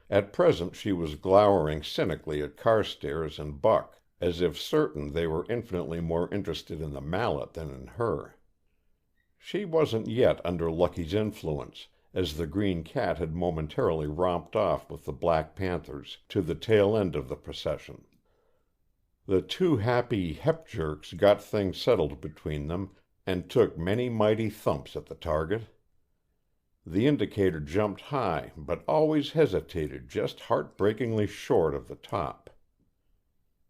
At present she was glowering cynically at Carstairs and Buck, as if certain they were infinitely more interested in the mallet than in her. She wasn't yet under Lucky's influence, as the green cat had momentarily romped off with the Black Panthers to the tail end of the procession. The 2 happy hep-jerks got things settled between them and took many mighty thumps at the target. The indicator jumped high, but always hesitated just heartbreakingly short of the top.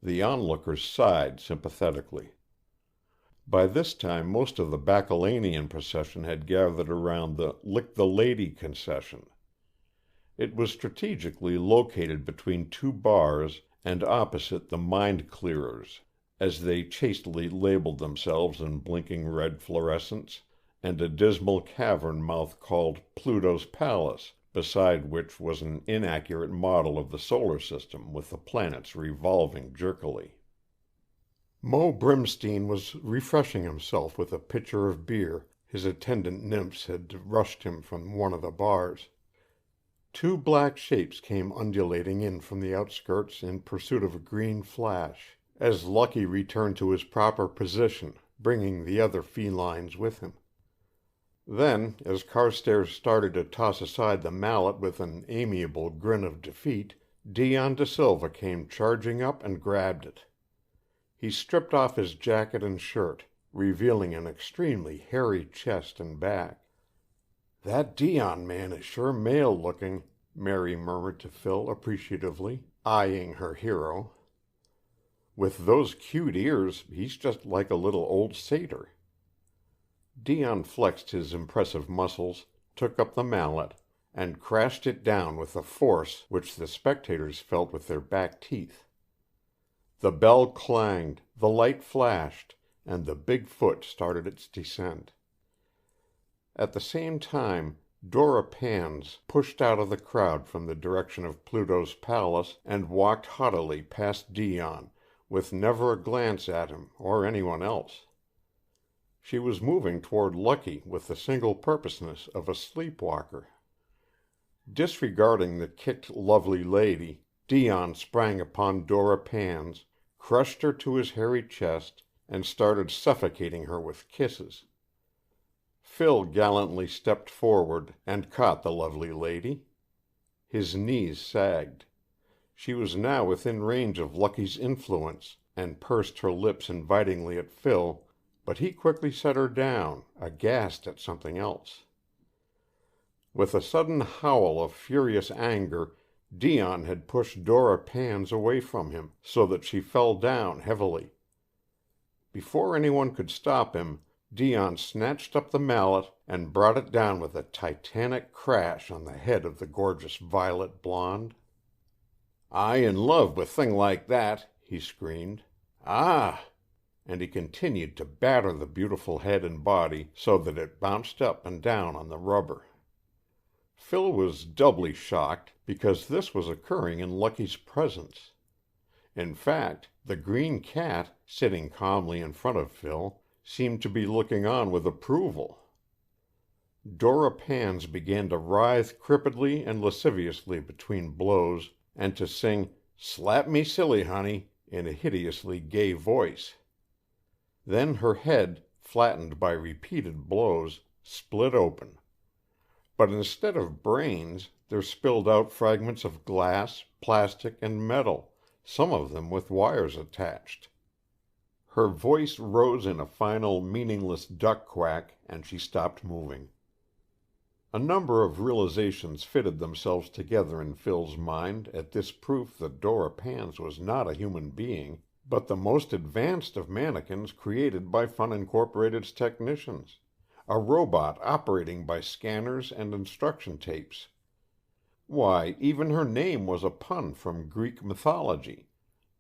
The onlookers sighed sympathetically. By this time most of the Bacchanalian procession had gathered around the Lick the Lady concession. It was strategically located between 2 bars and opposite the Mind Clearers, as they chastely labeled themselves in blinking red fluorescence, and a dismal cavern mouth called Pluto's Palace, beside which was an inaccurate model of the solar system with the planets revolving jerkily. Mo Brimstein was refreshing himself with a pitcher of beer. His attendant nymphs had rushed him from one of the bars. 2 black shapes came undulating in from the outskirts in pursuit of a green flash, as Lucky returned to his proper position, bringing the other felines with him. Then, as Carstairs started to toss aside the mallet with an amiable grin of defeat, Dion de Silva came charging up and grabbed it. He stripped off his jacket and shirt, revealing an extremely hairy chest and back. "That Dion man is sure male-looking," Mary murmured to Phil appreciatively, eyeing her hero. "With those cute ears, he's just like a little old satyr." Dion flexed his impressive muscles, took up the mallet, and crashed it down with a force which the spectators felt with their back teeth. The bell clanged, the light flashed, and the big foot started its descent. At the same time, Dora Pans pushed out of the crowd from the direction of Pluto's Palace and walked haughtily past Dion, with never a glance at him or anyone else. She was moving toward Lucky with the single purposeness of a sleepwalker. Disregarding the kicked lovely lady, Dion sprang upon Dora Pans, crushed her to his hairy chest, and started suffocating her with kisses. Phil gallantly stepped forward and caught the lovely lady. His knees sagged. She was now within range of Lucky's influence, and pursed her lips invitingly at Phil, but he quickly set her down, aghast at something else. With a sudden howl of furious anger, Dion had pushed Dora Pans away from him, so that she fell down heavily. Before anyone could stop him, Dion snatched up the mallet and brought it down with a titanic crash on the head of the gorgeous violet blonde. "I in love with thing like that," he screamed. "Ah!" And he continued to batter the beautiful head and body so that it bounced up and down on the rubber. Phil was doubly shocked because this was occurring in Lucky's presence. In fact, the green cat, sitting calmly in front of Phil, seemed to be looking on with approval. Dora Pans began to writhe crippledly and lasciviously between blows, and to sing "Slap Me Silly, Honey" in a hideously gay voice. Then her head, flattened by repeated blows, split open. But instead of brains, there spilled out fragments of glass, plastic, and metal, some of them with wires attached. Her voice rose in a final meaningless duck quack, and she stopped moving. A number of realizations fitted themselves together in Phil's mind at this proof that Dora Pans was not a human being, but the most advanced of mannequins created by Fun Incorporated's technicians, a robot operating by scanners and instruction tapes. Why, even her name was a pun from Greek mythology,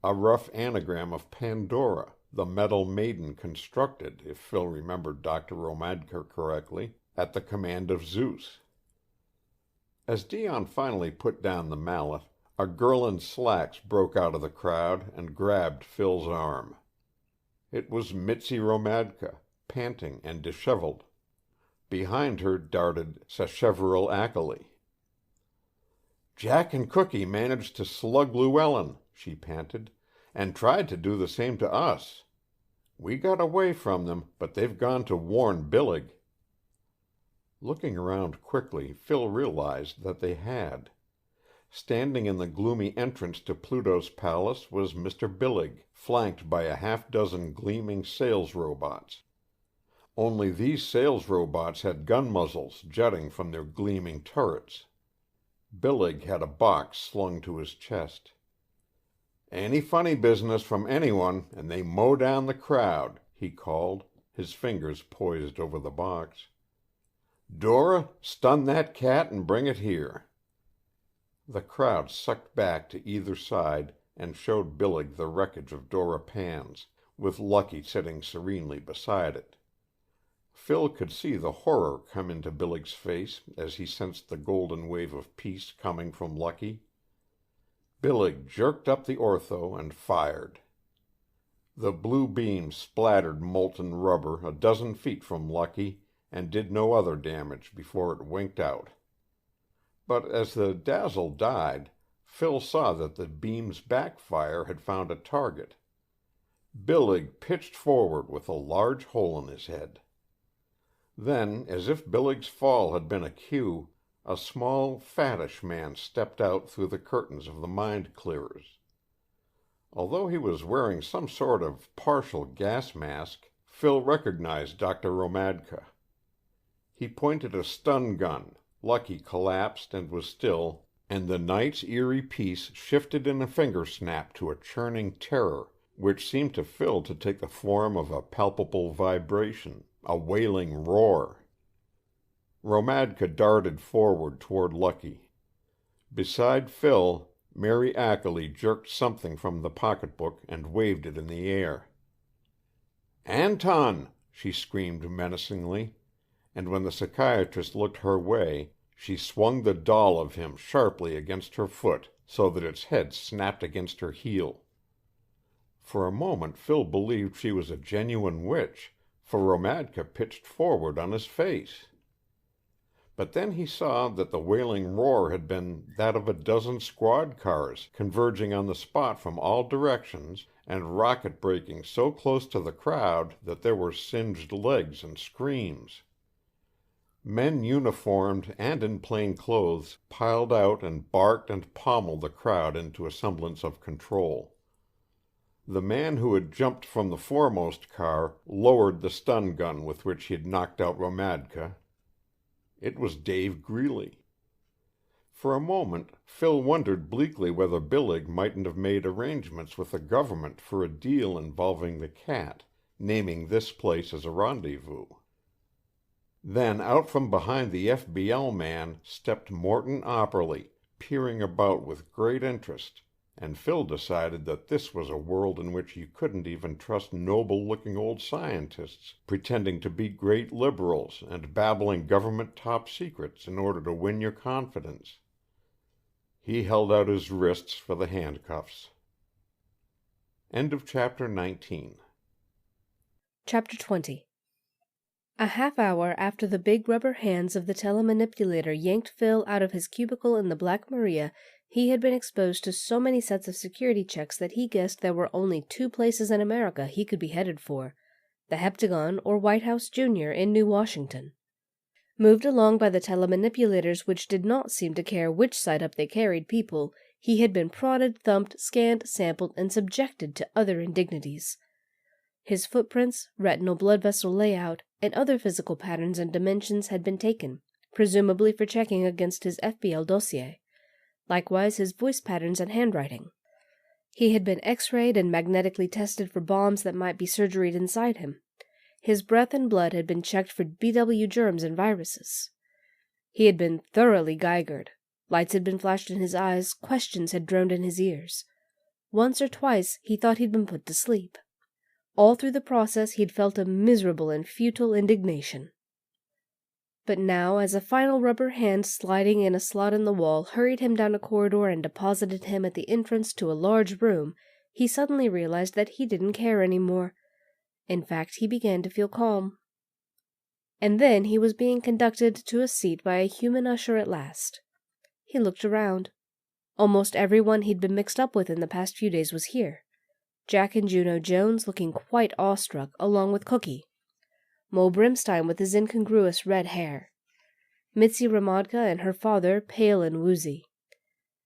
a rough anagram of Pandora, the metal maiden constructed, if Phil remembered Dr. Romadker correctly, at the command of Zeus. As Dion finally put down the mallet, a girl in slacks broke out of the crowd and grabbed Phil's arm. It was Mitzi Romadka, panting and disheveled. Behind her darted Sacheverell Ackley. "Jack and Cookie managed to slug Llewellyn," she panted, "and tried to do the same to us. We got away from them, but they've gone to warn Billig." Looking around quickly, Phil realized that they had. Standing in the gloomy entrance to Pluto's palace was Mr. Billig, flanked by a half-dozen gleaming sales robots. Only these sales robots had gun muzzles jutting from their gleaming turrets. Billig had a box slung to his chest. "Any funny business from anyone, and they mow down the crowd," he called, his fingers poised over the box. "Dora, stun that cat and bring it here." The crowd sucked back to either side and showed Billig the wreckage of Dora Pans, with Lucky sitting serenely beside it. Phil could see the horror come into Billig's face as he sensed the golden wave of peace coming from Lucky. Billig jerked up the ortho and fired. The blue beam splattered molten rubber a dozen feet from Lucky and did no other damage before it winked out. But as the dazzle died, Phil saw that the beam's backfire had found a target. Billig pitched forward with a large hole in his head. Then, as if Billig's fall had been a cue, a small, fattish man stepped out through the curtains of the mind clearers. Although he was wearing some sort of partial gas mask, Phil recognized Dr. Romadka. He pointed a stun gun. Lucky collapsed and was still, and the night's eerie peace shifted in a finger snap to a churning terror, which seemed to Phil to take the form of a palpable vibration, a wailing roar. Romadka darted forward toward Lucky. Beside Phil, Mary Ackley jerked something from the pocketbook and waved it in the air. "Anton!" she screamed menacingly, and when the psychiatrist looked her way, she swung the doll of him sharply against her foot so that its head snapped against her heel. For a moment Phil believed she was a genuine witch, for Romadka pitched forward on his face. But then he saw that the wailing roar had been that of a dozen squad cars converging on the spot from all directions and rocket braking so close to the crowd that there were singed legs and screams. Men uniformed and in plain clothes piled out and barked and pommeled the crowd into a semblance of control. The man who had jumped from the foremost car lowered the stun gun with which he had knocked out Romadka. It was Dave Greeley. For a moment, Phil wondered bleakly whether Billig mightn't have made arrangements with the government for a deal involving the cat, naming this place as a rendezvous. Then out from behind the FBL man stepped Morton Opperly, peering about with great interest, and Phil decided that this was a world in which you couldn't even trust noble-looking old scientists pretending to be great liberals and babbling government top secrets in order to win your confidence. He held out his wrists for the handcuffs. End of Chapter 19. Chapter 20. A half hour after the big rubber hands of the telemanipulator yanked Phil out of his cubicle in the Black Maria, he had been exposed to so many sets of security checks that he guessed there were only two places in America he could be headed for, the Heptagon or White House Junior in New Washington. Moved along by the telemanipulators, which did not seem to care which side up they carried people, he had been prodded, thumped, scanned, sampled, and subjected to other indignities. His footprints, retinal blood vessel layout, and other physical patterns and dimensions had been taken, presumably for checking against his FBL dossier, likewise his voice patterns and handwriting. He had been X-rayed and magnetically tested for bombs that might be surgeried inside him. His breath and blood had been checked for BW germs and viruses. He had been thoroughly Geigered. Lights had been flashed in his eyes, questions had droned in his ears. Once or twice he thought he'd been put to sleep. All through the process he'd felt a miserable and futile indignation. But now, as a final rubber hand sliding in a slot in the wall hurried him down a corridor and deposited him at the entrance to a large room, he suddenly realized that he didn't care anymore. In fact, he began to feel calm. And then he was being conducted to a seat by a human usher at last. He looked around. Almost everyone he'd been mixed up with in the past few days was here. Jack and Juno Jones looking quite awestruck, along with Cookie. Mo Brimstein with his incongruous red hair. Mitzi Ramadka and her father, pale and woozy.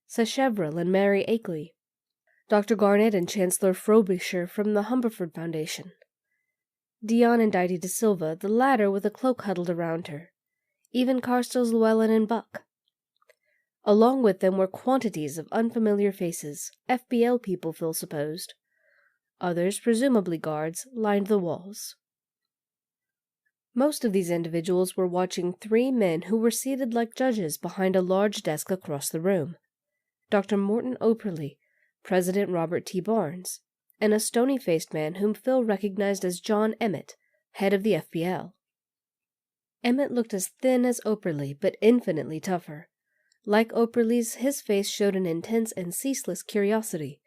Sachevral and Mary Akeley. Dr. Garnett and Chancellor Frobisher from the Humberford Foundation. Dion and Diety de Silva, the latter with a cloak huddled around her. Even Carstels Llewellyn and Buck. Along with them were quantities of unfamiliar faces, FBL people, Phil supposed. Others, presumably guards, lined the walls. Most of these individuals were watching three men who were seated like judges behind a large desk across the room. Dr. Morton Operly, President Robert T. Barnes, and a stony-faced man whom Phil recognized as John Emmett, head of the FBL. Emmett looked as thin as Operly, but infinitely tougher. Like Operly's, his face showed an intense and ceaseless curiosity,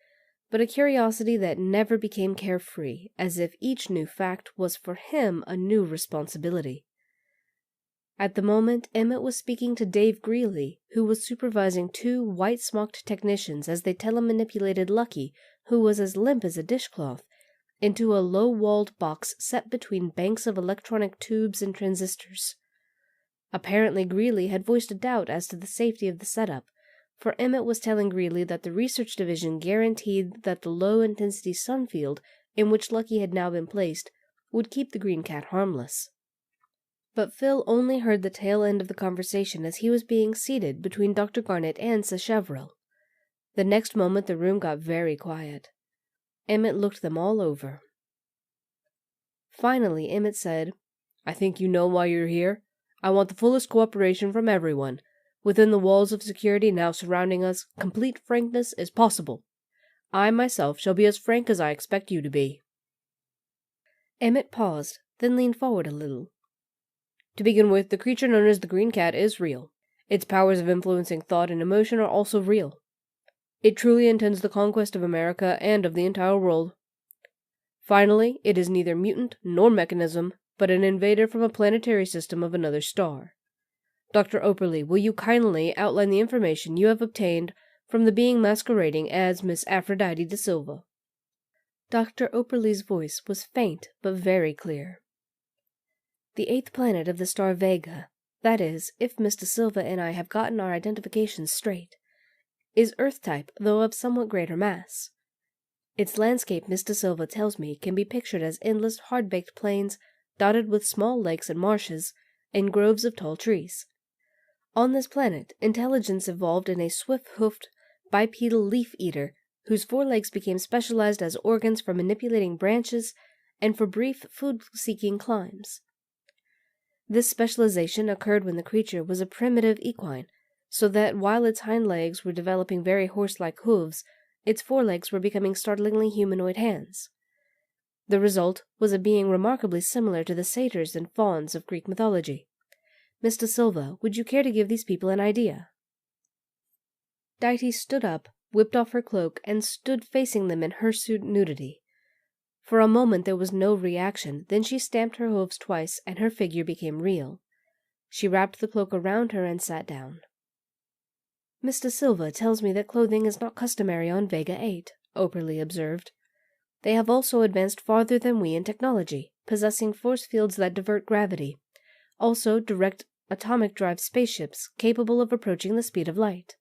but a curiosity that never became carefree, as if each new fact was for him a new responsibility. At the moment, Emmett was speaking to Dave Greeley, who was supervising two white-smocked technicians as they telemanipulated Lucky, who was as limp as a dishcloth, into a low-walled box set between banks of electronic tubes and transistors. Apparently Greeley had voiced a doubt as to the safety of the setup, for Emmett was telling Greeley that the research division guaranteed that the low-intensity sun field in which Lucky had now been placed would keep the green cat harmless. But Phil only heard the tail end of the conversation as he was being seated between Dr. Garnett and Sachevral. The next moment the room got very quiet. Emmett looked them all over. Finally Emmett said, "I think you know why you're here. I want the fullest cooperation from everyone. Within the walls of security now surrounding us, complete frankness is possible. I myself shall be as frank as I expect you to be." Emmett paused, then leaned forward a little. "To begin with, the creature known as the Green Cat is real. Its powers of influencing thought and emotion are also real. It truly intends the conquest of America and of the entire world. Finally, it is neither mutant nor mechanism, but an invader from a planetary system of another star. Dr. Operly, will you kindly outline the information you have obtained from the being masquerading as Miss Aphrodite de Silva?" Dr. Operly's voice was faint but very clear. "The 8th planet of the star Vega, that is, if Miss de Silva and I have gotten our identifications straight, is Earth-type, though of somewhat greater mass. Its landscape, Miss de Silva tells me, can be pictured as endless hard-baked plains dotted with small lakes and marshes, and groves of tall trees. On this planet, intelligence evolved in a swift-hoofed, bipedal leaf-eater whose forelegs became specialized as organs for manipulating branches and for brief food-seeking climbs. This specialization occurred when the creature was a primitive equine, so that while its hind legs were developing very horse-like hooves, its forelegs were becoming startlingly humanoid hands. The result was a being remarkably similar to the satyrs and fauns of Greek mythology. Miss de Silva, would you care to give these people an idea?" Diety stood up, whipped off her cloak, and stood facing them in hirsute nudity. For a moment there was no reaction, then she stamped her hooves twice, and her figure became real. She wrapped the cloak around her and sat down. "Miss de Silva tells me that clothing is not customary on Vega 8, Operly observed. They have also advanced farther than we in technology, possessing force fields that divert gravity, also direct atomic-drive spaceships capable of approaching the speed of light.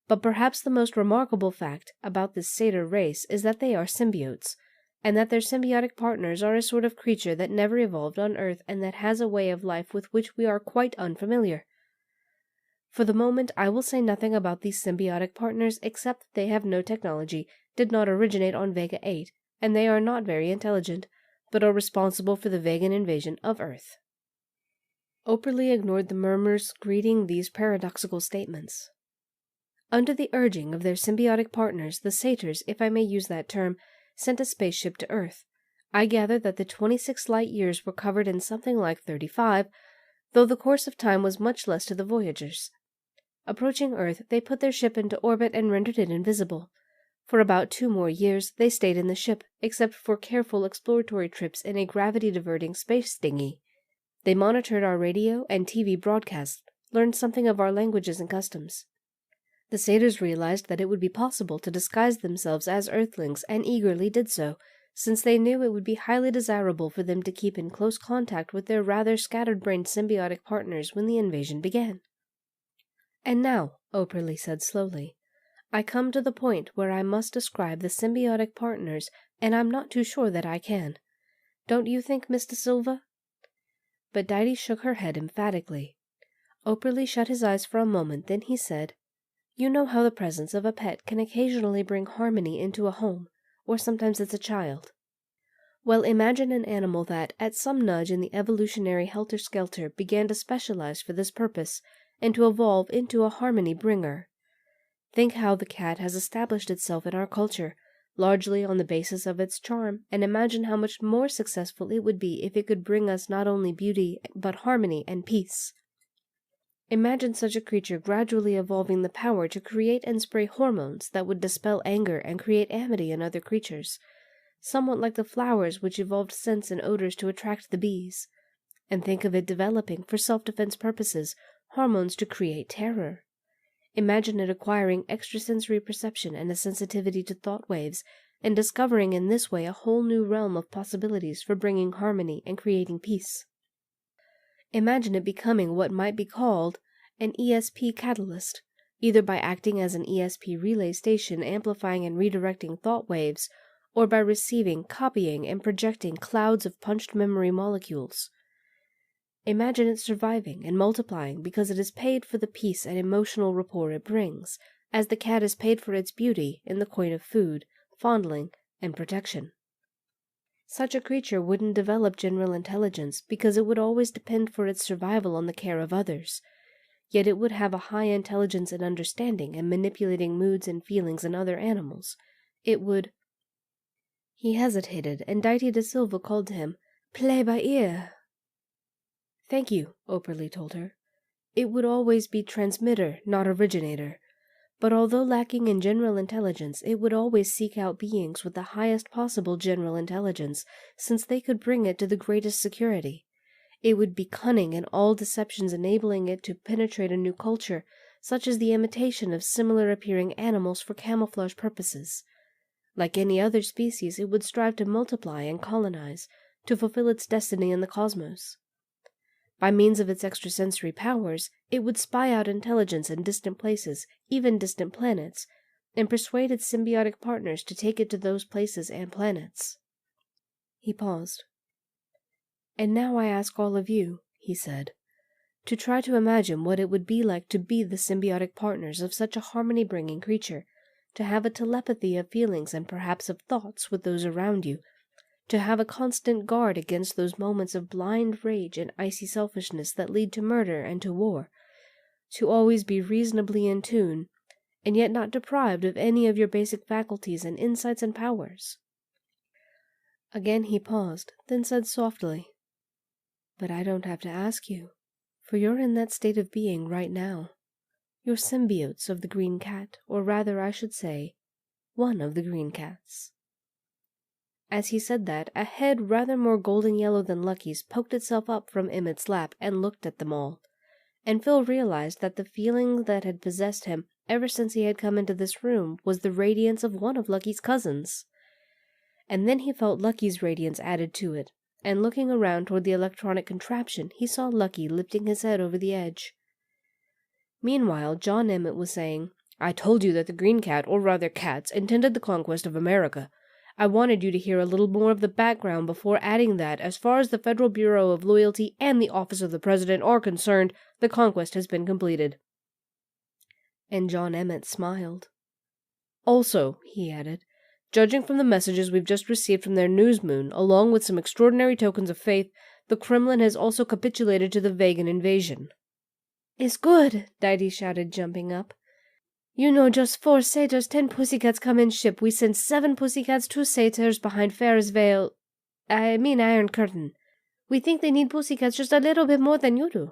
But perhaps the most remarkable fact about this satyr race is that they are symbiotes, and that their symbiotic partners are a sort of creature that never evolved on Earth and that has a way of life with which we are quite unfamiliar. For the moment, I will say nothing about these symbiotic partners except that they have no technology, did not originate on Vega 8, and they are not very intelligent, but are responsible for the Vegan invasion of Earth. Operly ignored the murmurs greeting these paradoxical statements. Under the urging of their symbiotic partners, the satyrs, if I may use that term, sent a spaceship to Earth. I gather that the 26 light years were covered in something like 35, though the course of time was much less to the voyagers. Approaching Earth, they put their ship into orbit and rendered it invisible. For about 2 more years, they stayed in the ship, except for careful exploratory trips in a gravity-diverting space dinghy. They monitored our radio and TV broadcasts, learned something of our languages and customs. The satyrs realized that it would be possible to disguise themselves as Earthlings, and eagerly did so, since they knew it would be highly desirable for them to keep in close contact with their rather scattered-brained symbiotic partners when the invasion began. And now, Operly said slowly, I come to the point where I must describe the symbiotic partners, and I'm not too sure that I can. Don't you think, Mr. Silva? But Didi shook her head emphatically. Operly shut his eyes for a moment, then he said, You know how the presence of a pet can occasionally bring harmony into a home, or sometimes it's a child. Well, imagine an animal that, at some nudge in the evolutionary helter-skelter, began to specialize for this purpose, and to evolve into a harmony bringer. Think how the cat has established itself in our culture, largely on the basis of its charm, and imagine how much more successful it would be if it could bring us not only beauty, but harmony and peace. Imagine such a creature gradually evolving the power to create and spray hormones that would dispel anger and create amity in other creatures, somewhat like the flowers which evolved scents and odors to attract the bees. And think of it developing, for self-defense purposes, hormones to create terror. Imagine it acquiring extrasensory perception and a sensitivity to thought waves, and discovering in this way a whole new realm of possibilities for bringing harmony and creating peace. Imagine it becoming what might be called an ESP catalyst, either by acting as an ESP relay station amplifying and redirecting thought waves, or by receiving, copying, and projecting clouds of punched memory molecules. Imagine it surviving and multiplying because it is paid for the peace and emotional rapport it brings, as the cat is paid for its beauty in the coin of food, fondling, and protection. Such a creature wouldn't develop general intelligence because it would always depend for its survival on the care of others, yet it would have a high intelligence in understanding and manipulating moods and feelings in other animals. It would— He hesitated, and Didi da Silva called to him, "Play by ear." "Thank you," Operly told her. "It would always be transmitter, not originator. But although lacking in general intelligence, it would always seek out beings with the highest possible general intelligence, since they could bring it to the greatest security. It would be cunning in all deceptions, enabling it to penetrate a new culture, such as the imitation of similar-appearing animals for camouflage purposes. Like any other species, it would strive to multiply and colonize, to fulfill its destiny in the cosmos. By means of its extrasensory powers, it would spy out intelligence in distant places, even distant planets, and persuade its symbiotic partners to take it to those places and planets." He paused. "And now I ask all of you," he said, "to try to imagine what it would be like to be the symbiotic partners of such a harmony-bringing creature, to have a telepathy of feelings and perhaps of thoughts with those around you, to have a constant guard against those moments of blind rage and icy selfishness that lead to murder and to war, to always be reasonably in tune, and yet not deprived of any of your basic faculties and insights and powers." Again he paused, then said softly, "But I don't have to ask you, for you're in that state of being right now. You're symbiotes of the green cat, or rather, I should say, one of the green cats." As he said that, a head rather more golden yellow than Lucky's poked itself up from Emmett's lap and looked at them all, and Phil realized that the feeling that had possessed him ever since he had come into this room was the radiance of one of Lucky's cousins. And then he felt Lucky's radiance added to it, and looking around toward the electronic contraption, he saw Lucky lifting his head over the edge. Meanwhile, John Emmett was saying, "I told you that the green cat, or rather cats, intended the conquest of America. I wanted you to hear a little more of the background before adding that, as far as the Federal Bureau of Loyalty and the Office of the President are concerned, the conquest has been completed." And John Emmett smiled. Also, he added, judging from the messages we've just received from their newsmoon, along with some extraordinary tokens of faith, the Kremlin has also capitulated to the Vegan invasion. It's good, Didi shouted, jumping up. You know, just 4 satyrs, 10 pussycats come in ship. We send 7 pussycats, 2 satyrs behind Ferris Veil. I mean Iron Curtain. We think they need pussycats just a little bit more than you do.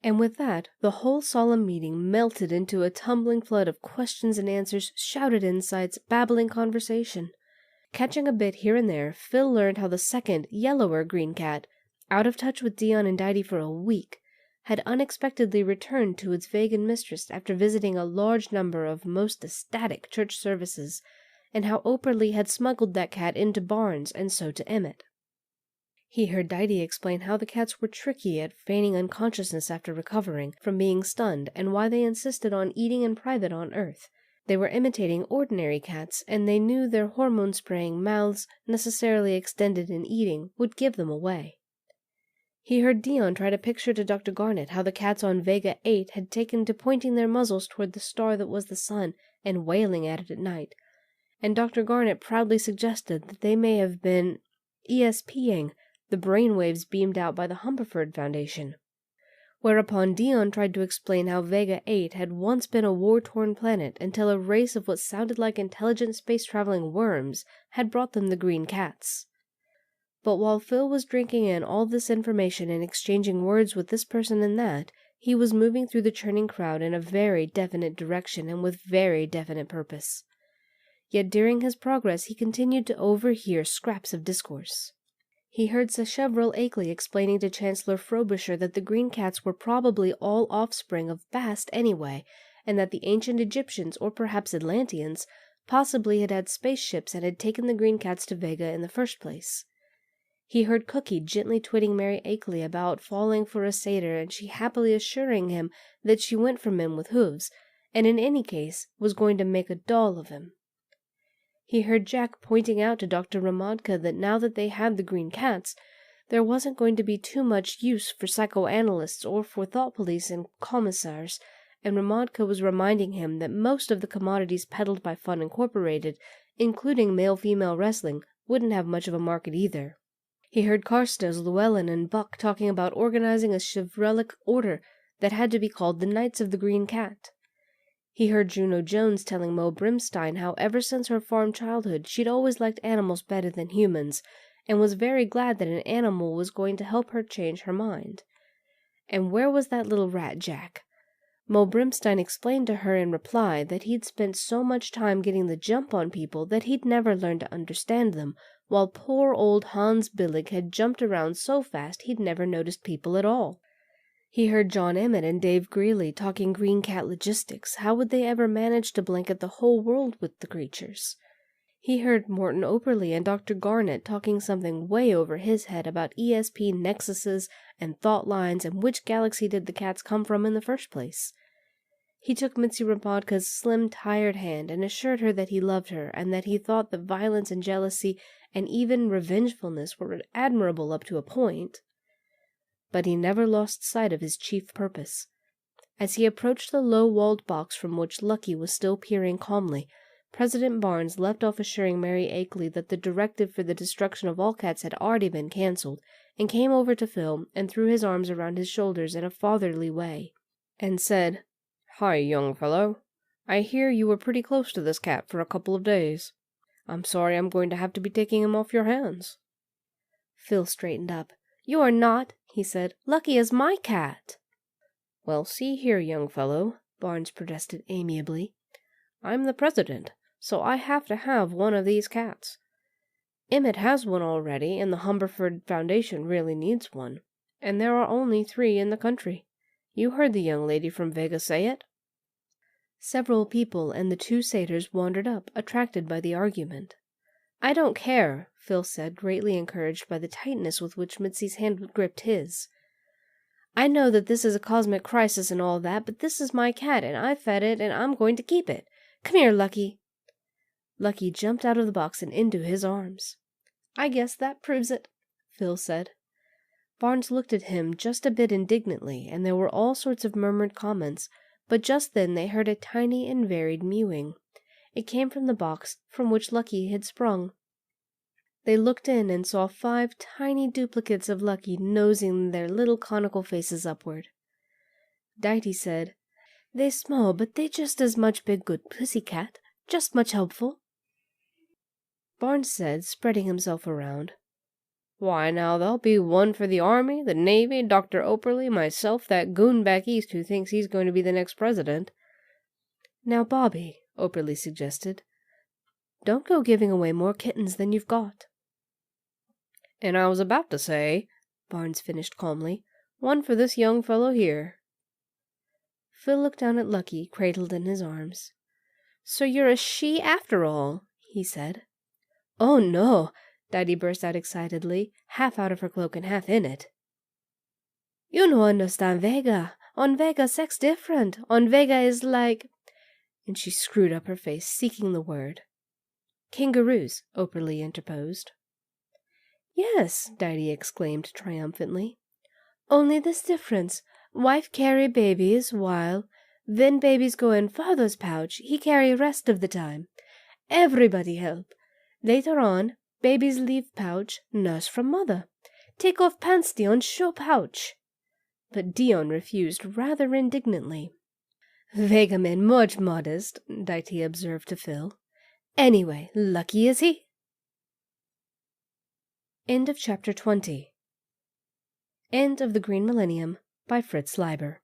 And with that, the whole solemn meeting melted into a tumbling flood of questions and answers, shouted insights, babbling conversation. Catching a bit here and there, Phil learned how the second, yellower green cat, out of touch with Dion and Didi for a week, had unexpectedly returned to its vegan mistress after visiting a large number of most ecstatic church services, and how Operly had smuggled that cat into Barnes and so to Emmett. He heard Didi explain how the cats were tricky at feigning unconsciousness after recovering from being stunned, and why they insisted on eating in private on Earth. They were imitating ordinary cats, and they knew their hormone-spraying mouths, necessarily extended in eating, would give them away. He heard Dion try to picture to Dr. Garnet how the cats on Vega 8 had taken to pointing their muzzles toward the star that was the sun and wailing at it at night, and Dr. Garnet proudly suggested that they may have been ESPing the brainwaves beamed out by the Humberford Foundation. Whereupon Dion tried to explain how Vega 8 had once been a war-torn planet until a race of what sounded like intelligent space-traveling worms had brought them the green cats. But while Phil was drinking in all this information and exchanging words with this person and that, he was moving through the churning crowd in a very definite direction and with very definite purpose. Yet during his progress he continued to overhear scraps of discourse. He heard Sacheverell Akeley explaining to Chancellor Frobisher that the green cats were probably all offspring of Bast anyway, and that the ancient Egyptians, or perhaps Atlanteans, possibly had had spaceships and had taken the green cats to Vega in the first place. He heard Cookie gently twitting Mary Akeley about falling for a satyr, and she happily assuring him that she went from him with hooves, and in any case was going to make a doll of him. He heard Jack pointing out to Dr. Ramadka that now that they had the green cats, there wasn't going to be too much use for psychoanalysts or for thought police and commissars, and Ramadka was reminding him that most of the commodities peddled by Fun Incorporated, including male-female wrestling, wouldn't have much of a market either. He heard Carstairs, Llewellyn, and Buck talking about organizing a chivalric order that had to be called the Knights of the Green Cat. He heard Juno Jones telling Mo Brimstein how ever since her farm childhood she'd always liked animals better than humans, and was very glad that an animal was going to help her change her mind. And where was that little rat Jack? Mo Brimstein explained to her in reply that he'd spent so much time getting the jump on people that he'd never learned to understand them, while poor old Hans Billig had jumped around so fast he'd never noticed people at all. He heard John Emmett and Dave Greeley talking green cat logistics. How would they ever manage to blanket the whole world with the creatures? He heard Morton Operly and Dr. Garnet talking something way over his head about ESP nexuses and thought lines and which galaxy did the cats come from in the first place. He took Mitzi Ramadka's slim, tired hand and assured her that he loved her and that he thought that violence and jealousy and even revengefulness were admirable up to a point. But he never lost sight of his chief purpose. As he approached the low-walled box from which Lucky was still peering calmly, President Barnes left off assuring Mary Akeley that the directive for the destruction of all cats had already been cancelled, and came over to Phil and threw his arms around his shoulders in a fatherly way, and said, "Hi, young fellow. I hear you were pretty close to this cat for a couple of days. I'm sorry I'm going to have to be taking him off your hands." Phil straightened up. "You're not," he said. "Lucky is my cat." "Well, see here, young fellow," Barnes protested amiably. "I'm the president, so I have to have one of these cats. Emmett has one already, and the Humberford Foundation really needs one. And there are only 3 in the country. You heard the young lady from Vega say it." Several people and the 2 satyrs wandered up, attracted by the argument. "I don't care," Phil said, greatly encouraged by the tightness with which Mitzi's hand gripped his. "I know that this is a cosmic crisis and all that, but this is my cat, and I fed it, and I'm going to keep it. Come here, Lucky." Lucky jumped out of the box and into his arms. "I guess that proves it," Phil said. Barnes looked at him just a bit indignantly, and there were all sorts of murmured comments, but just then they heard a tiny and varied mewing. It came from the box from which Lucky had sprung. They looked in and saw 5 tiny duplicates of Lucky nosing their little conical faces upward. Dighty said, "They small, but they just as much big good pussycat, just much helpful." Barnes said, spreading himself around, "Why, now there'll be one for the Army, the Navy, Dr. Operly, myself, that goon back east who thinks he's going to be the next president." "Now, Bobby," Operly suggested, "don't go giving away more kittens than you've got." "And I was about to say," Barnes finished calmly, "one for this young fellow here." Phil looked down at Lucky, cradled in his arms. "So you're a she after all," he said. "Oh, no," Daddy burst out excitedly, half out of her cloak and half in it. "You no understand Vega. On Vega, sex different. On Vega is like—" and she screwed up her face, seeking the word. "Kangaroos," Operly interposed. "Yes," Dighty exclaimed triumphantly. "Only this difference. Wife carry babies while, when babies go in father's pouch, he carry rest of the time. Everybody help. Later on, babies leave pouch, nurse from mother. Take off pants, Dion, show pouch." But Dion refused rather indignantly. "Vega man much modest," Dighty observed to Phil. "Anyway, lucky is he." End of chapter 20. End of the Green Millennium by Fritz Leiber.